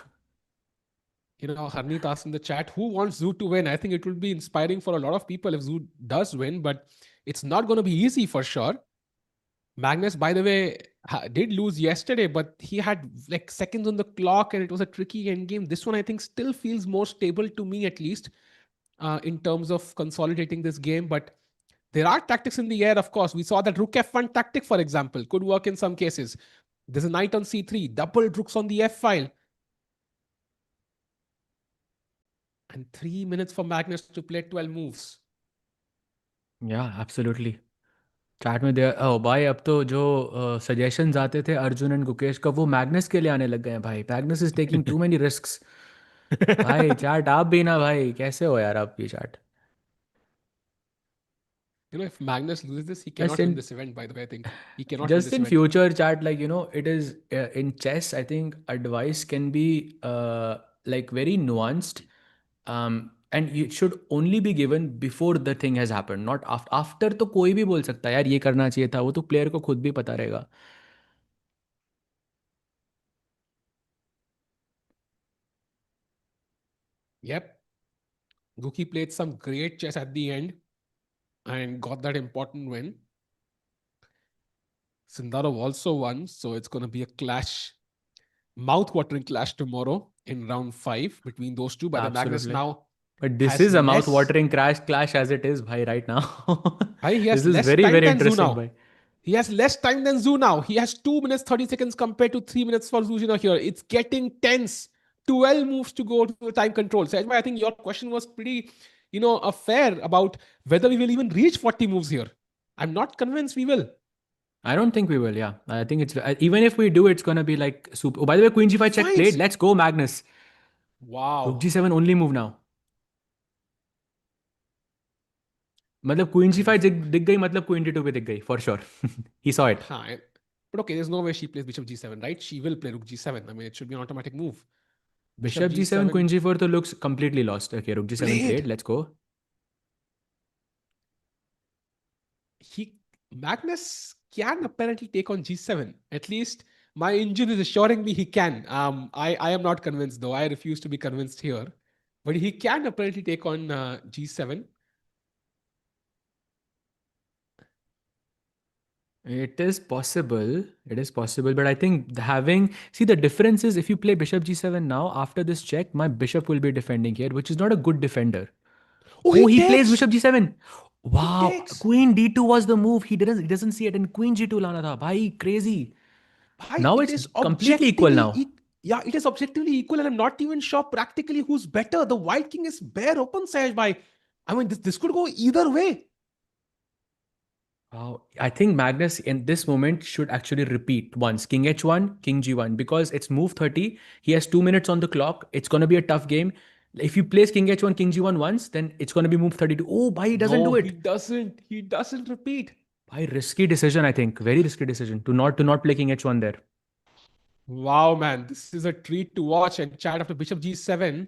Harneet asked in the chat, who wants Zoo to win? I think it would be inspiring for a lot of people if Zoo does win, but it's not going to be easy for sure. Magnus, by the way, did lose yesterday, but he had like seconds on the clock and it was a tricky end game. This one, I think, still feels more stable to me, at least, in terms of consolidating this game. But there are tactics in the air, of course. We saw that rook f1 tactic, for example, could work in some cases. There's a knight on c3, double rooks on the f file. And 3 minutes for Magnus to play 12 moves. Yeah, absolutely. Chat में दे भाई, अब तो जो suggestions आते थे Arjun and Gukesh का, वो Magnus के लिए आने लग गए हैं भाई. Magnus is taking too many risks. भाई चैट आप भी ना भाई, कैसे हो यार आप भी chat. If Magnus loses this, he Just cannot win in this event, by the way, I think. He cannot win just this in event. future chat, like it is in chess, I think advice can be like very nuanced, and it should only be given before the thing has happened, not after. तो कोई भी बोल सकता है यार ये करना चाहिए था, वो तो प्लेयर को खुद भी पता रहेगा. Yep. Guki played some great chess at the end and got that important win. Sindarov also won, so it's going to be a clash, mouth-watering clash tomorrow in round 5 between those two. By the Magnus Absolutely. now But this has is a less. mouth-watering clash as it is, bhai, right now. He This has is less very, time very than Zhu interesting, now. bhai. He has less time than Zhu now. He has 2 minutes 30 seconds compared to 3 minutes for Zhu here. It's getting tense. 12 moves to go to the time control. So I think your question was pretty, fair about whether we will even reach 40 moves here. I'm not convinced we will. I don't think we will, yeah. I think it's even if we do, it's gonna be like super. Oh, by the way, Queen G5 check Fine. played. Let's go, Magnus. Rook Wow. G7 only move now. मतलब Queen G5 दिख गई, मतलब Queen D2 भी दिख गई for sure. He saw it. But okay, there's no way she plays Bishop G7, right? She will play Rook G7. I mean, it should be an automatic move. Bishop Bishop G7, G7 Queen G4 तो looks completely lost. Okay, Rook G7 played. played. Let's go. Magnus can apparently take on G7. At least my engine is assuring me he can. I am not convinced though. I refuse to be convinced here. But he can apparently take on G7. It is possible. It is possible. But I think see, the difference is if you play Bishop G7 now, after this check, my Bishop will be defending here, which is not a good defender. Oh, Oh, he he plays takes. Bishop G7. He Wow. takes. Queen D2 was the move. He doesn't see it. And Queen G2 lana tha. Bhai, crazy. Now It it's is completely equal objectively. now. Yeah, it is objectively equal, and I'm not even sure practically who's better. The White King is bare open, Sahaj bhai. I mean, this could go either way. I think Magnus in this moment should actually repeat once King H1, King G1 because it's move 30. He has 2 minutes on the clock. It's going to be a tough game. If you place King H1, King G1 once, then it's going to be move 32. Oh, bhai, he doesn't No, do he it. doesn't. He doesn't repeat. Bhai, risky decision, I think. Very risky decision to not play King H1 there. Wow, man, this is a treat to watch. And chat after Bishop G7,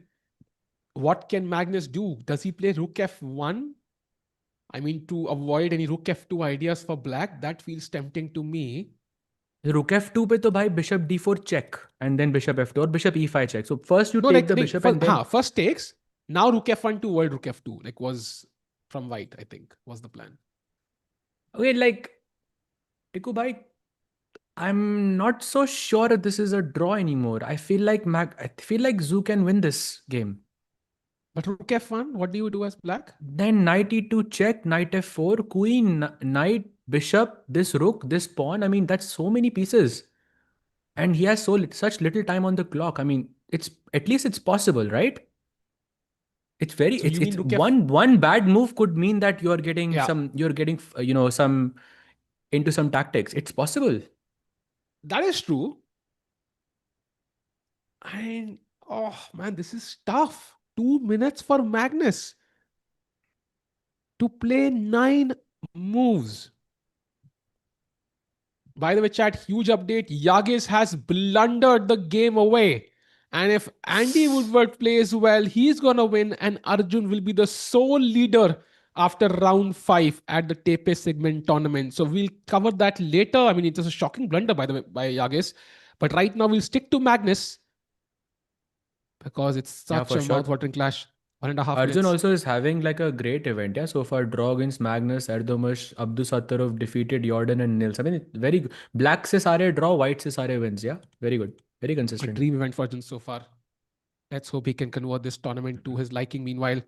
what can Magnus do? Does he play Rook F1? I mean, to avoid any Rook F2 ideas for black, that feels tempting to me. Rook F2 पे तो भाई Bishop D4 check and then Bishop F2 or Bishop E5 check. So first you No, take like, the Bishop and first, then first takes. Now Rook F1 to avoid Rook F2. Like, was from white, I think, was the plan. okay, like Tiku bhai, I'm not so sure if this is a draw anymore. I feel like Zoo can win this game. But Rook F1, what do you do as black? Then Knight E2 check, Knight F4, Queen, Knight, Bishop, this Rook, this Pawn. I mean, that's so many pieces, and he has such little time on the clock. I mean, it's at least it's possible, right? It's very So you it's mean Rook F? one bad move could mean that Yeah, you're getting some into some tactics. It's possible. that is true. And oh man, this is tough. 2 minutes for Magnus to play 9 moves. By the way, chat, huge update. Yagiz has blundered the game away. And if Andy Woodward plays well, he's going to win, and Arjun will be the sole leader after round 5 at the TePe Sigeman Tournament. So we'll cover that later. I mean, it's a shocking blunder, by the way, by Yagiz. But right now, we'll stick to Magnus because it's Yeah, such for a sure. mouth-watering clash. 1.5 Arjun minutes. also is having like a great event. Yeah, so far draw against Magnus, Erdogmus, Abdusattorov defeated Jordan and Nils. I mean, it's very good. Black se sare draw, white se sare wins. Yeah, very good, very A consistent. dream event for Arjun so far. Let's hope he can convert this tournament to his liking. Meanwhile,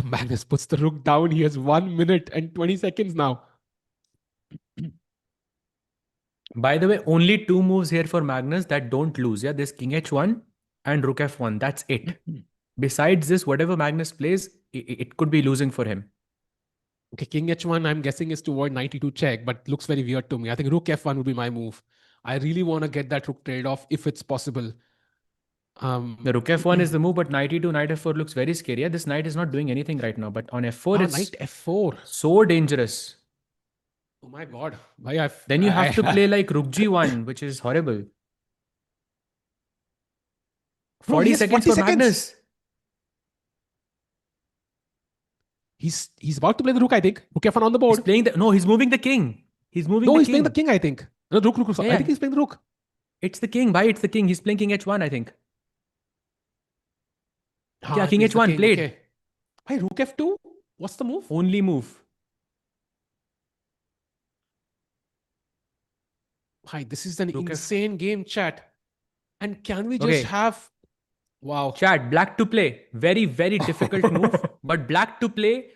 Magnus puts the rook down. He has 1 minute and 20 seconds now. By the way, only two moves here for Magnus that don't lose. Yeah, this King H1 and Rook F1. That's it. Besides this, whatever Magnus plays, it could be losing for him. Okay, King H1, I'm guessing is to avoid 92 check, but looks very weird to me. I think Rook F1 would be my move. I really want to get that rook trade off if it's possible. The Rook F1 is the move, but Knight E2, Knight F4 looks very scary. Yeah, this knight is not doing anything right now, but on F4, it's Knight F4. so dangerous. Oh my god. Then you have to play like Rook G1, which is horrible. Bro, he 40 has seconds 40 for seconds. Magnus. He's about to play the rook, I think. Rook F1 on the He's board. playing the no, he's moving the king. He's moving No, the he's king. playing the king, I think. No, rook. Yeah, I yeah. think he's playing the rook. It's the king. Bhai, it's the king. He's playing King H1, I think. Yeah, It King is the H1 king. played. Okay. Why rook F2? What's the move? Only move. Hi, this is an Rook F. insane game, chat. And can we just Okay. have... Wow. Chat, black to play. Very, very difficult move, but black to play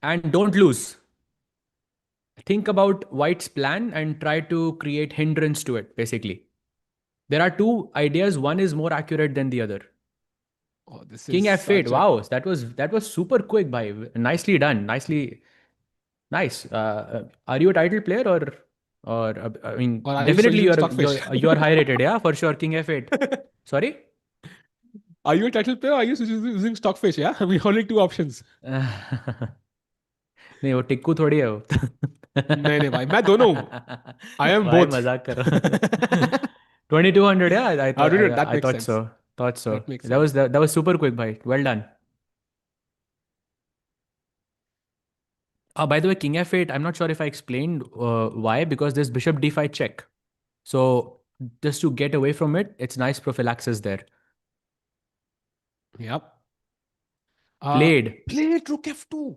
and don't lose. Think about white's plan and try to create hindrance to it, basically. There are two ideas. One is more accurate than the other. Oh, this King is F8. such a... Wow, that was super quick, bhai. Nicely done. Nice. Are you a title player or I mean, Or are you still definitely using Stockfish? you're high rated, yeah, for sure. King F8. Sorry. Are you a title player or are you using Stockfish? Yeah, I mean, only two options. नहीं वो टिक्कू थोड़ी है वो नहीं भाई मैं दोनों हूँ. I am भाई both. मजाक कर रहा हूँ 2200 yeah That I makes thought sense. so That makes sense. that was super quick bhai well done. By the way, King F8, I'm not sure if I explained why, because there's Bishop D5 check. So just to get away from it, it's nice prophylaxis there. Yep. Played. Played rook F2.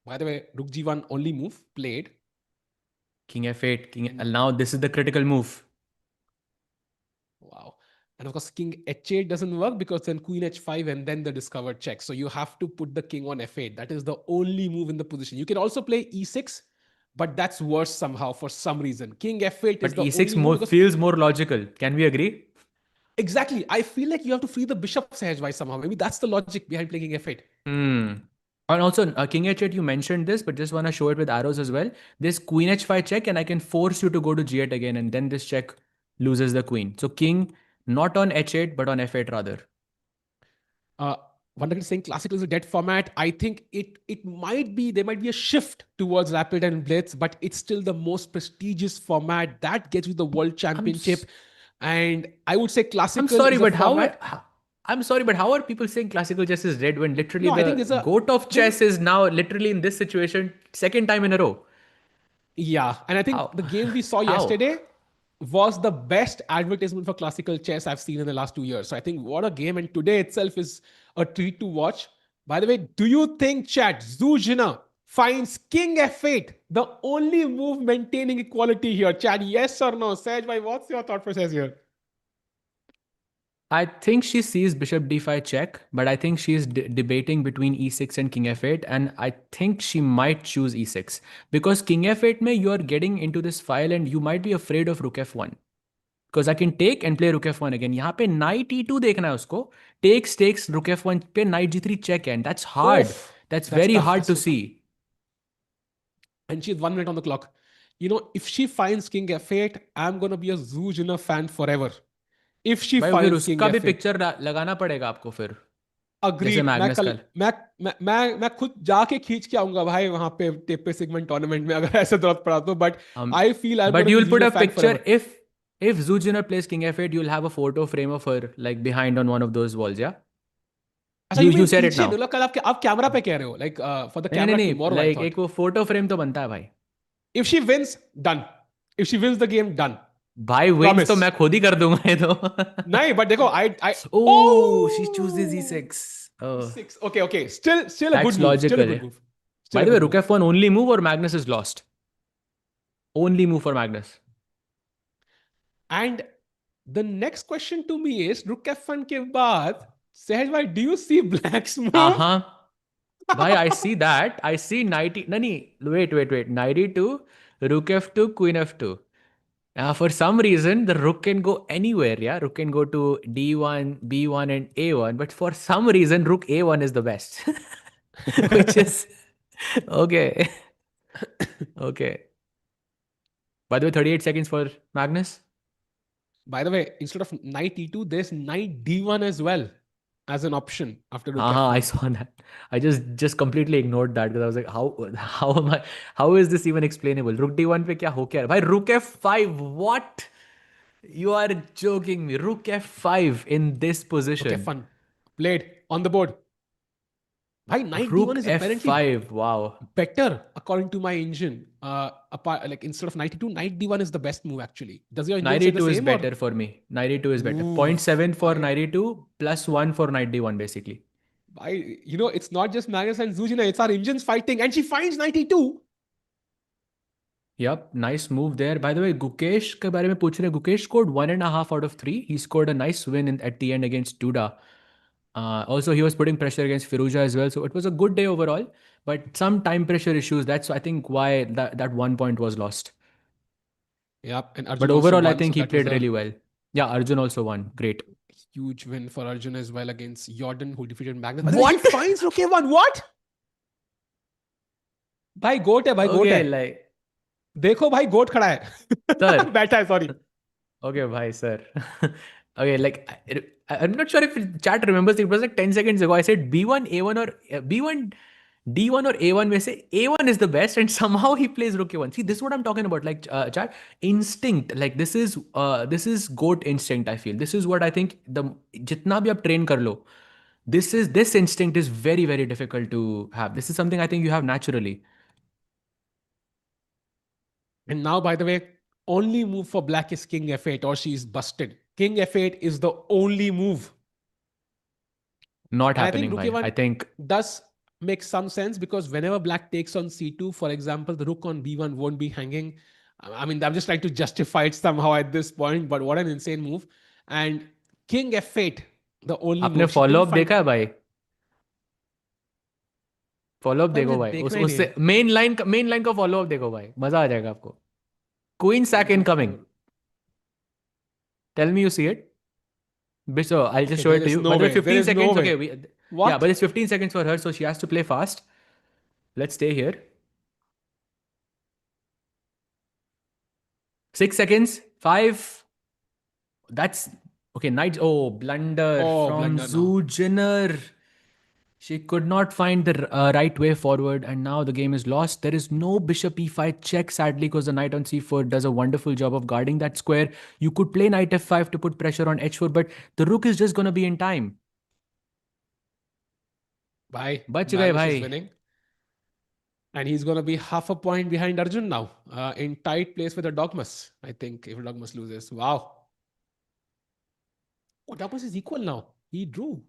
By the way, rook G1 only move. Played. King F8. Now this is the critical move. Wow. And of course, King H8 doesn't work because then Queen H5 and then the discovered check. So you have to put the king on F8. That is the only move in the position. You can also play E6, but that's worse somehow for some reason. King F8 but is the E6 only move. feels more logical. Can we agree? Exactly. I feel like you have to free the bishop edgewise somehow. Maybe that's the logic behind playing F8. And also, King H8, you mentioned this, but just want to show it with arrows as well. This Queen H5 check, and I can force you to go to G8 again, and then this check loses the queen. So King not on H8, but on F8 rather. Uh, Wonder is saying classical is a dead format. I think it might be, there might be a shift towards rapid and blitz, but it's still the most prestigious format that gets you the world I'm championship. And I would say I'm classical sorry, is a but format. I'm sorry, but how are people saying classical chess is dead when literally No, I think the goat of there's chess is now literally in this situation second time in a row? yeah, and I think How? the game we saw How? yesterday was the best advertisement for classical chess I've seen in the last 2 years. So I think what a game, and today itself is a treat to watch. By the way, do you think, chat, Zujun finds King F8 the only move maintaining equality here? Chat, yes or no? Saj, bhai, what's your thought process here? I think she sees bishop d5 check, but I think she's debating between e6 and king f8, and I think she might choose e6 because king f8 mein you are getting into this file and you might be afraid of rook f1 because I can take and play rook f1 again. यहाँ पे knight e2 देखना है उसको. Takes rook f1 पे knight g3 check, and that's hard. Oof, That's that's very tough. hard That's to so tough. see. And she's 1 minute on the clock. You know, if she finds King F8, I'm going to be a Zujun fan forever. If she भाई फिर finds King उसका भी F8. Picture लगाना पड़ेगा आपको फिर जैसे agreed मैं मैग्नस कल का. मैं खुद जाके खींच के आऊंगा भाई वहां पे टेपे सिगमेंट टूर्नामेंट में अगर ऐसे जरूरत पड़ा तो but I feel I am But gonna be you'll put जूजन a fan picture forever. if Zujiner plays king f8, you'll have a photo frame of her like behind on one of those walls. Yeah, अच्छा you you mean said it पीछे now. मतलब कल आप camera पे कह रहे हो like for the नहीं नहीं कैमरा नहीं टुमारो आई लाइक थॉट एक वो फोटो फ्रेम तो बनता है भाई. If she wins done if she wins the game done भाई विंस तो प्रॉमिस मैं खुद ही कर दूंगा ये तो. नहीं बट देखो I Oh, she chooses oh e6. Oh, E6 okay still a good that's move still a logical. good Yeah. move By still a the way, good rook move f1 only move or Magnus is lost? Only move for Magnus. And the next question to me is rook f one के बाद सहज भाई do you see black's move Uh-huh. Bhai, I see that. I see knight. Nani, wait. Knight e2, rook f2, queen f2. For some reason, the rook can go anywhere. Yeah, rook can go to d1, b1, and a1. But for some reason, rook a1 is the best, which is okay. Okay. By the way, 38 seconds for Magnus. By the way, instead of knight e2, there's knight d1 as well as an option after rook I f1. saw that. I just completely ignored that because I was like, how am I? How is this even explainable? Rook d1 पे क्या हो क्या? Bhai, rook f5. What? You are joking me. Rook f5 in this Rook position. f1 played on the board. Bhai, knight d1 Rook is apparently f5. Wow. better according to my engine. Apart, like instead of knight e2, knight d1 is the best move actually. Does your engine Knight say the e2 is same or? better for me. Knight e2 is better. Ooh, Point 0.7 for bhai, knight e2 plus 1 for knight d1 basically. you know, it's not just Magnus and Zujina, it's our engines fighting, and she finds knight e2. Yep, nice move there. By the way, Gukesh के बारे में पूछ रहे हैं. Gukesh scored 1.5 out of 3. He scored a nice win at the end against Duda. Also, he was putting pressure against Firuza as well. So it was a good day overall. But some time pressure issues. That's, I think, why that 1 point was lost. Yep, and But Arjun also overall, I won, so think he that was played a really well. Yeah, Arjun also won. Great. huge win for Arjun as well against Jorden, who defeated Magnus. By the way, he What? finds rook a1. What? भाई गोट है भाई गोट है Okay, like, देखो भाई गोट खड़ा है sir. बैठा है sorry Okay, bhai, sir. Okay, like I'm not sure if chat remembers. It was like 10 seconds ago. I said B1, A1, or B1, D1 or A1 में से A1 is the best, and somehow he plays Rook A1. See, this is what I'm talking about. Like chat instinct. Like this is goat instinct. I feel this is what I think the जितना भी आप train कर लो, this instinct is very very difficult to have. This is something I think you have naturally. and now by the way only move for black is king f8 or she's busted. King f8 is the only move, Not and I think happening, rook bhai. I a1 think does make some sense because whenever black takes on c2, for example, the rook on b1 won't be hanging. I mean, I'm just trying to justify it somehow at this point, but what an insane move. And king f8, the only आपने move, she follow didn't up find. देखा है भाई. Follow up भाई मुझे देखो भाई देखना ही नहीं उससे है. मेन लाइन का फॉलो अप देखो भाई मजा आ जाएगा आपको. Queen sac incoming. Tell me you see it. So I'll just Okay, show there it to is you. no By the way, way. There 15 is no seconds. way. Okay, yeah, What? but it's 15 seconds for her, so she has to play fast. Let's stay here. 6 seconds. 5. That's okay. Knight. Oh, blunder Oh, from blunder now. Zujun. She could not find the right way forward, and now the game is lost. There is no bishop e5 check, sadly, because the knight on c4 does a wonderful job of guarding that square. You could play knight f5 to put pressure on h4, but the rook is just going to be in time. Bye. बच गए Magnus is भाई. winning. And he's going to be half a point behind Arjun now, in tight place with Erdogmus. I think if Erdogmus loses. Wow. Oh, Erdogmus is equal now. He drew.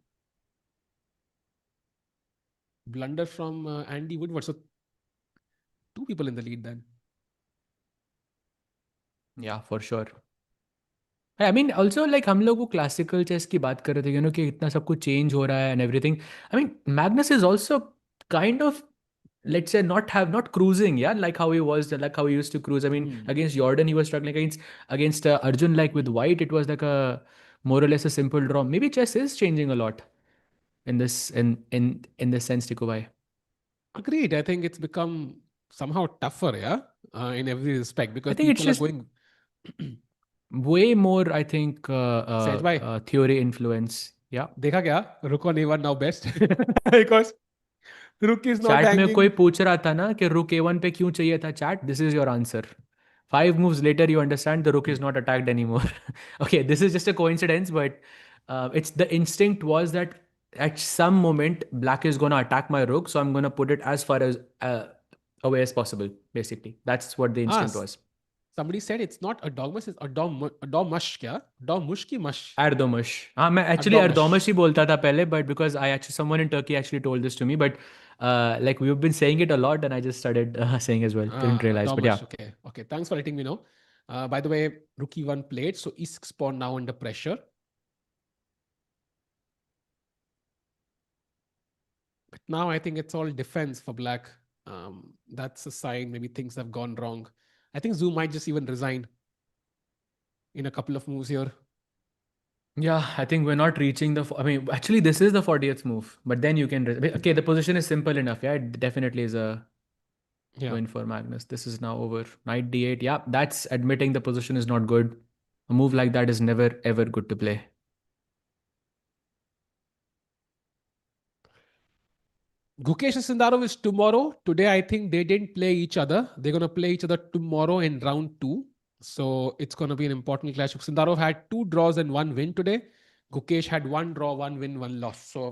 Blunder from Andy Woodward. So two people in the lead then. Yeah, for sure. I mean also like हम लोग वो classical chess की बात कर रहे थे कि इतना सब कुछ चेंज हो रहा है and everything. I mean Magnus is also kind of, let's say, not cruising, yeah, like how he was, like how he used to cruise. I mean, Hmm. against Jordan he was struggling, against Arjun, like with white it was like a more or less a simple draw. Maybe chess is changing a lot in this, in this sense, Tikubai. Agreed. I think it's become somehow tougher, yeah, in every respect I because think it's people are just going. way more, I think, Sage bhai, theory influence. Yeah. देखा क्या? Rook on A1 now best because Rook is not chat में कोई hanging. पूछ रहा था ना कि रुक A1 पे क्यों चाहिए था. Chat, this is your answer. 5 moves later you understand the rook is not attacked anymore. Okay, this is just a coincidence, but it's the instinct was that at some moment black is going to attack my rook, so I'm going to put it as far as away as possible. Basically, that's what the Ah, instinct was. somebody said it's not a dogmus, it's a dogmush क्या? Dogmush की mush. Erdogmus. हाँ, मैं A actually Erdogmus dogmush. ही बोलता था पहले, but because I actually, someone in Turkey actually told this to me, but like we've been saying it a lot, and I just started saying as well. Didn't A realize, but yeah. dogmush. Okay. Okay. Thanks for letting me know. By the way, Rook E1 played, so E6 pawn now under pressure. But now I think it's all defense for black. That's a sign maybe things have gone wrong. I think Zoo might just even resign in a couple of moves here. Yeah, I think we're not reaching the. I mean, actually, this is the 40th move, but then you can. Okay, the position is simple enough. Yeah, it definitely is a Yeah. win for Magnus. This is now over. Knight d8. Yeah, that's admitting the position is not good. A move like that is never ever good to play. Gukesh and Sindarov is tomorrow. Today, I think they didn't play each other. They're going to play each other tomorrow in round 2. So it's going to be an important clash. Sindarov had 2 draws and 1 win today. Gukesh had 1 draw, 1 win, 1 loss. So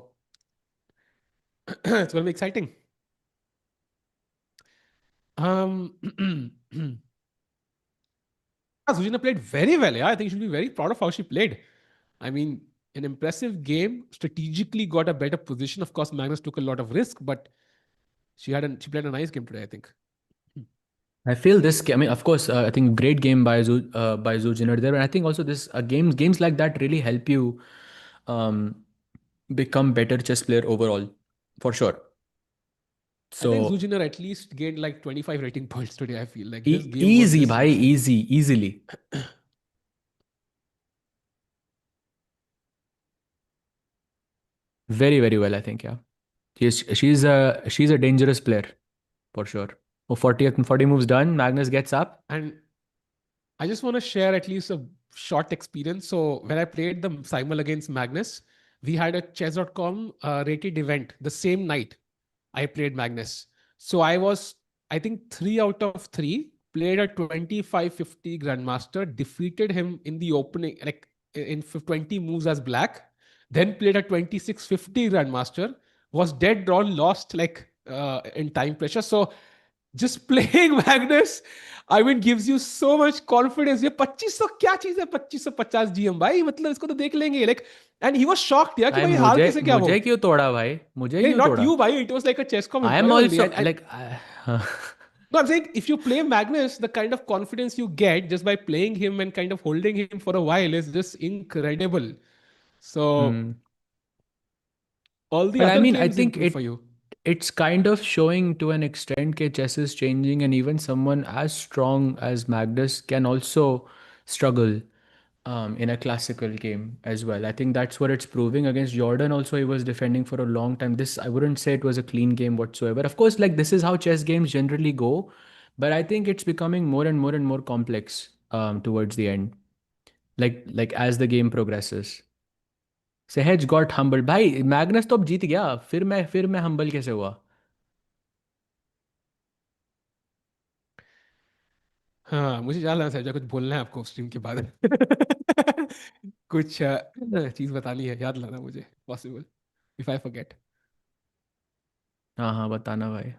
it's going to be exciting. Zujun played very well. Yeah, I think you should be very proud of how she played. I mean, an impressive game. Strategically got a better position. Of course, Magnus took a lot of risk, but she played a nice game today, I think. I feel this. I mean, of course, I think great game by Zujiner there, and I think also this games like that really help you um, become better chess player overall, for sure. I think So Zujiner at least gained like 25 rating points today. I feel like this game was easy, just bhai, insane. easily. Very, very well, I think. Yeah, she's a dangerous player for sure. Oh, 40 moves done. Magnus gets up. And I just want to share at least a short experience. So when I played the Simul against Magnus, we had a chess.com rated event the same night I played Magnus. So I was, I think, 3 out of 3, played a 2550 Grandmaster, defeated him in the opening, like in 20 moves as black, then played a 2650 Grandmaster, was dead drawn, lost like in time pressure. So just playing Magnus, I mean, gives you so much confidence. ये 2500 क्या चीज है 2550 GM भाई मतलब इसको तो देख लेंगे like and he was shocked यार कि भाई भाई हार मुझे कैसे गया वो मुझे क्यों तोड़ा भाई, मुझे नहीं क्यों not तोड़ा. you भाई it was like a Chesscom I am employee only also and like no I'm saying if you play Magnus the kind of confidence you get just by playing him and kind of holding him for a while is just incredible so hmm. all the But I other mean, I games think improve for you it's kind of showing to an extent that chess is changing, and even someone as strong as Magnus can also struggle. in a classical game as well. I think that's what it's proving. Against Jordan also, he was defending for a long time. This, I wouldn't say it was a clean game whatsoever. Of course, like this is how chess games generally go, but I think it's becoming more and more and more complex towards the end. Like as the game progresses. Sehaj got humbled. भाई Magnus तो अब जीत गया, फिर मैं humble कैसे हुआ? हाँ, मुझे याद लगा सर कुछ बोलना है आपको स्ट्रीम के बाद। कुछ चीज बतानी है, याद लाना मुझे पॉसिबल इफ आई फॉरगेट। हाँ हाँ, बताना भाई।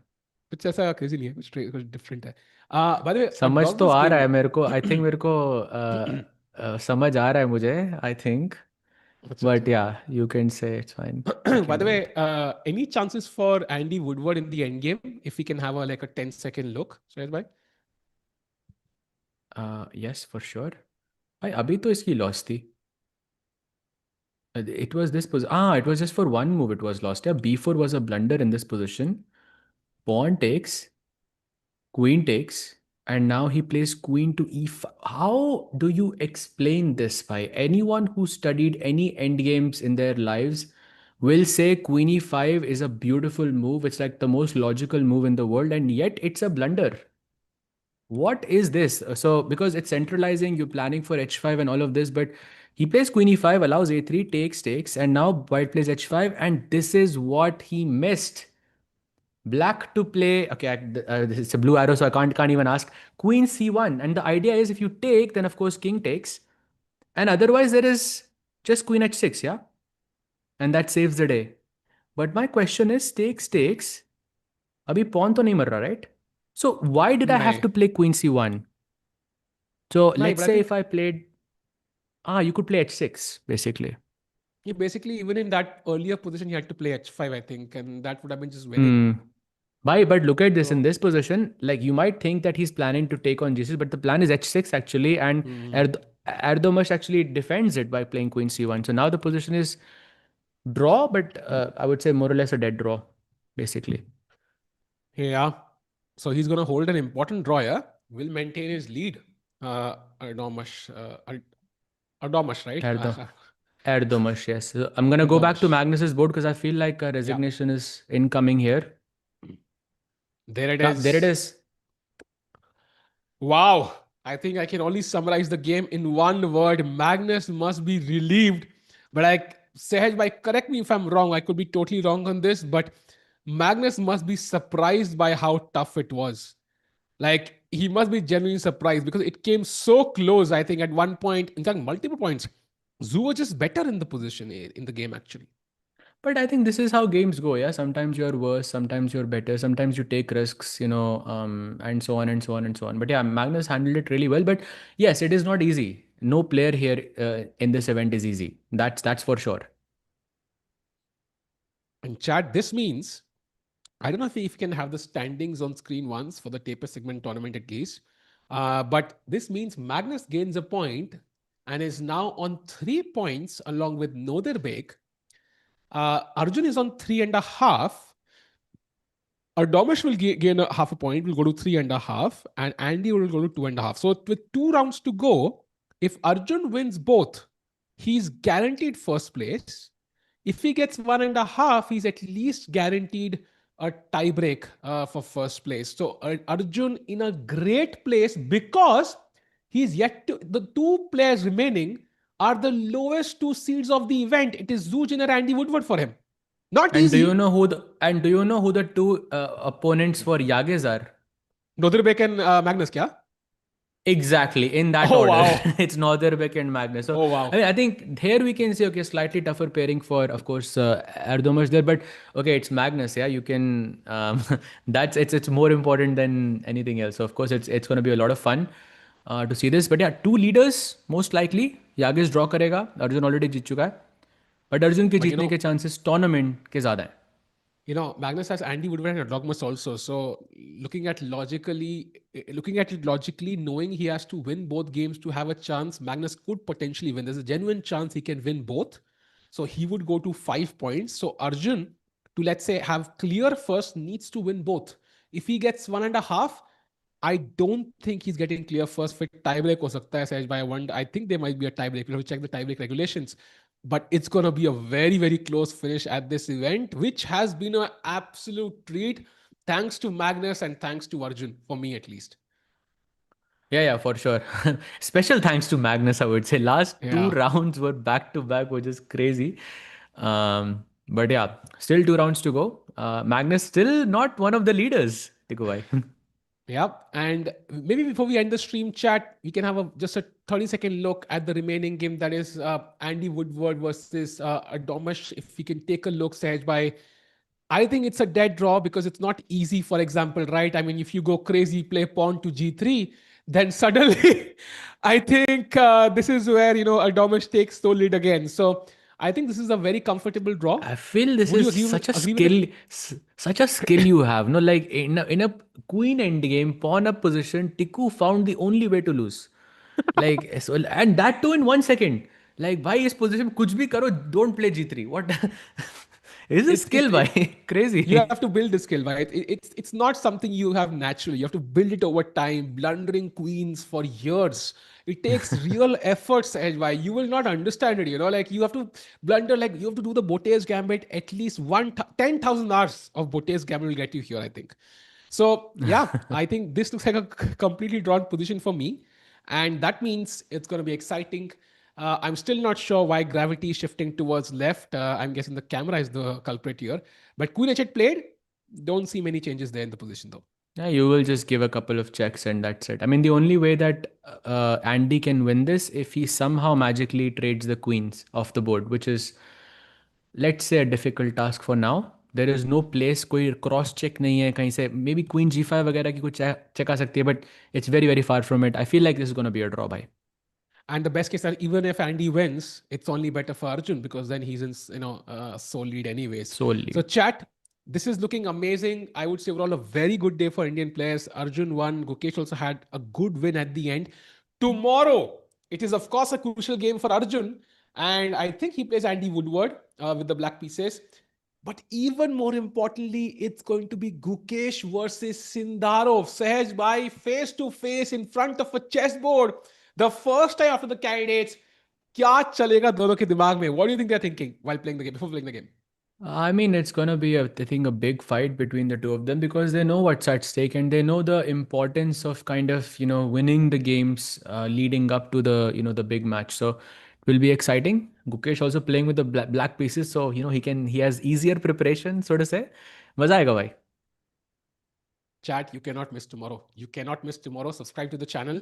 कुछ ऐसा क्रेजी नहीं है, कुछ डिफरेंट है। बाय द वे, समझ तो डॉगमस आ रहा गेम। है मेरे को, आई थिंक मेरे को समझ आ रहा है मुझे, आई थिंक। अच्छा बट अच्छा। Yeah, you can say it's fine, we By can the do way, it. any chances for Andy Woodward in the end game? If we can have a like a 10-second look, Suresh bhai? Yes for sure. भाई अभी तो इसकी loss थी। It was this position. It was just for one move. It was lost. Yeah, b4 was a blunder in this position. Pawn takes, queen takes, and now he plays queen to e5. How do you explain this? By anyone who studied any end games in their lives will say queen e5 is a beautiful move. It's like the most logical move in the world, and yet it's a blunder. What is this? So, because it's centralizing, you're planning for h5 and all of this, but he plays queen e5, allows a3, takes, and now white plays h5, and this is what he missed. Black to play, okay, it's a blue arrow, so I can't even ask. Queen c1, and the idea is if you take, then of course king takes, and otherwise there is just queen h6, yeah? And that saves the day. But my question is, takes. Abhi pawn to nahi mar raha, right? So why did I have No, to play queen c1? So no, let's but I say if think I played, you could play h6 basically. he basically even in that earlier position he had to play h5, I think, and that would have been just winning. Hmm. Why? But look at this in So, this position. Like you might think that he's planning to take on Jesus, but the plan is h6 actually, and mm, Erdogmus actually defends it by playing queen c1. So now the position is draw, but I would say more or less a dead draw, basically. yeah. So he's gonna hold an important draw, yeah. Will maintain his lead. Erdogmus, Erdogmus, right? Erdo Erdogmus, yes. So I'm gonna go back to Erdogmus. Magnus's board because I feel like a Yeah. resignation is incoming here. There it Yeah, there it is. is. Wow. I think I can only summarize the game in one word. Magnus must be relieved. But Sehaj, bhai, correct me if I'm wrong. I could be totally wrong on this, but Magnus must be surprised by how tough it was. Like, he must be genuinely surprised because it came so close, I think, at one point, in fact, multiple points. Zoo was just better in the position in the game, actually. But I think this is how games go, yeah. Sometimes you're worse, sometimes you're better, sometimes you take risks, and so on and so on and so on. But yeah, Magnus handled it really well. But yes, it is not easy. No player here in this event is easy. That's for sure. And Chad, this means I don't know if we can have the standings on screen once for the TePe Sigeman tournament at least. But this means Magnus gains a point and is now on 3 points along with Nodirbek. Arjun is on 3.5. Erdogmus will gain a half a point, will go to 3.5, and Andy will go to 2.5. So with 2 rounds to go, if Arjun wins both, he's guaranteed first place. If he gets 1.5, he's at least guaranteed a tiebreak for first place. So Arjun in a great place because he's yet to. The two players remaining are the lowest two seeds of the event. It is Zujun and Andy Woodward for him. Not And easy. do you know who the two opponents for Yagiz are? Nodirbek and Magnus, kya? Exactly, in that Oh order. wow. It's Nodirbek and Magnus. So, Oh I mean, wow. I think here we can say, okay, slightly tougher pairing for, of course, Erdomas there. But okay, it's Magnus. Yeah, you can. It's more important than anything else. So, of course, it's going to be a lot of fun to see this. But yeah, two leaders most likely. Yagiz draw करेगा. Arjun already जीत चुका है. But Arjun के But जीतने के chances tournament के ज़्यादा है. Magnus has Andy Woodward and Erdogmus also. So looking at it logically, knowing he has to win both games to have a chance, Magnus could potentially win. There's a genuine chance he can win both. So he would go to 5 points. So Arjun, to let's say have clear first, needs to win both. If he gets 1.5, I don't think he's getting clear first fit. Tiebreak ho sakta hai, Sahaj bhai. I think there might be a tiebreak. We'll have to check the tiebreak regulations. But it's going to be a very, very close finish at this event, which has been an absolute treat. Thanks to Magnus and thanks to Arjun, for me at least. Yeah, for sure. Special thanks to Magnus, I would say. Last two Yeah. rounds were back to back, which is crazy. But yeah, still 2 rounds to go. Magnus still not one of the leaders, Tikuvai. Yeah. And maybe before we end the stream chat, we can have just a 30-second look at the remaining game. That is Andy Woodward versus Erdogmus. If we can take a look, Sahaj, by I think it's a dead draw because it's not easy, for example, right? I mean, if you go crazy, play pawn to g3, then suddenly I think this is where, Erdogmus takes the lead again. So I think this is a very comfortable draw. I feel this Would you is agree, such a agree with skill, it? such a skill you have. No, like in a queen endgame, pawn up position, Tiku found the only way to lose. Like so, and that too in 1 second. Like, why is position? Kuch bhi karo, don't play G3. What is a It's skill, it, bhai? it you Crazy. have to build the skill, right? It's not something you have naturally. You have to build it over time, blundering queens for years. It takes real efforts, and why you will not understand it. Like you have to blunder, like you have to do the Bote's gambit at least 10,000 hours of Bote's gambit will get you here, I think. So yeah, I think this looks like a completely drawn position for me, and that means it's going to be exciting. I'm still not sure why gravity is shifting towards left. I'm guessing the camera is the culprit here. But Queen H8 played. Don't see many changes there in the position though. Yeah, you will just give a couple of checks and that's it. I mean, the only way that Andy can win this if he somehow magically trades the queens off the board, which is, let's say, a difficult task for now. There is no place, कोई cross check नहीं है कहीं से. Maybe queen g5 वगैरह की कुछ check आ सकती है, but it's very very far from it. I feel like this is going to be a draw, भाई. And the best case that even if Andy wins, it's only better for Arjun because then he's in sole lead anyways. So Solely. chat, this is looking amazing. I would say overall a very good day for Indian players. Arjun won. Gukesh also had a good win at the end. Tomorrow, it is of course a crucial game for Arjun, and I think he plays Andy Woodward with the black pieces. But even more importantly, it's going to be Gukesh versus Sindarov. Sahaj Bhai face to face in front of a chessboard. The first time after the candidates. क्या चलेगा दोनों के दिमाग में? What do you think they're thinking while playing the game, before playing the game? I mean, it's gonna be, I think, a big fight between the two of them because they know what's at stake and they know the importance of kind of, winning the games leading up to the big match. So it will be exciting. Gukesh also playing with the black pieces, so he has easier preparation, so to say. मजा आएगा भाई. Chat, you cannot miss tomorrow. You cannot miss tomorrow. Subscribe to the channel.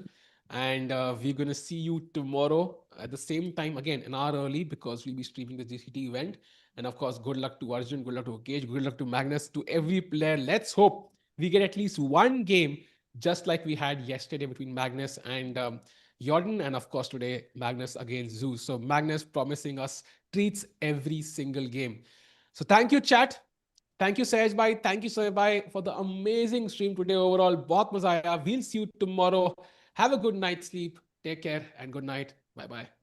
And we're going to see you tomorrow at the same time, again, an hour early because we'll be streaming the GCT event. And of course, good luck to Arjun, good luck to Gukesh, good luck to Magnus, to every player. Let's hope we get at least one game just like we had yesterday between Magnus and Jorden. And of course, today, Magnus against Zeus. So Magnus promising us treats every single game. So thank you, chat. Thank you, Sahaj bhai. Thank you, Sahaj bhai, for the amazing stream today overall. बहुत मजा आया. We'll see you tomorrow. Have a good night's sleep. Take care and good night. Bye bye.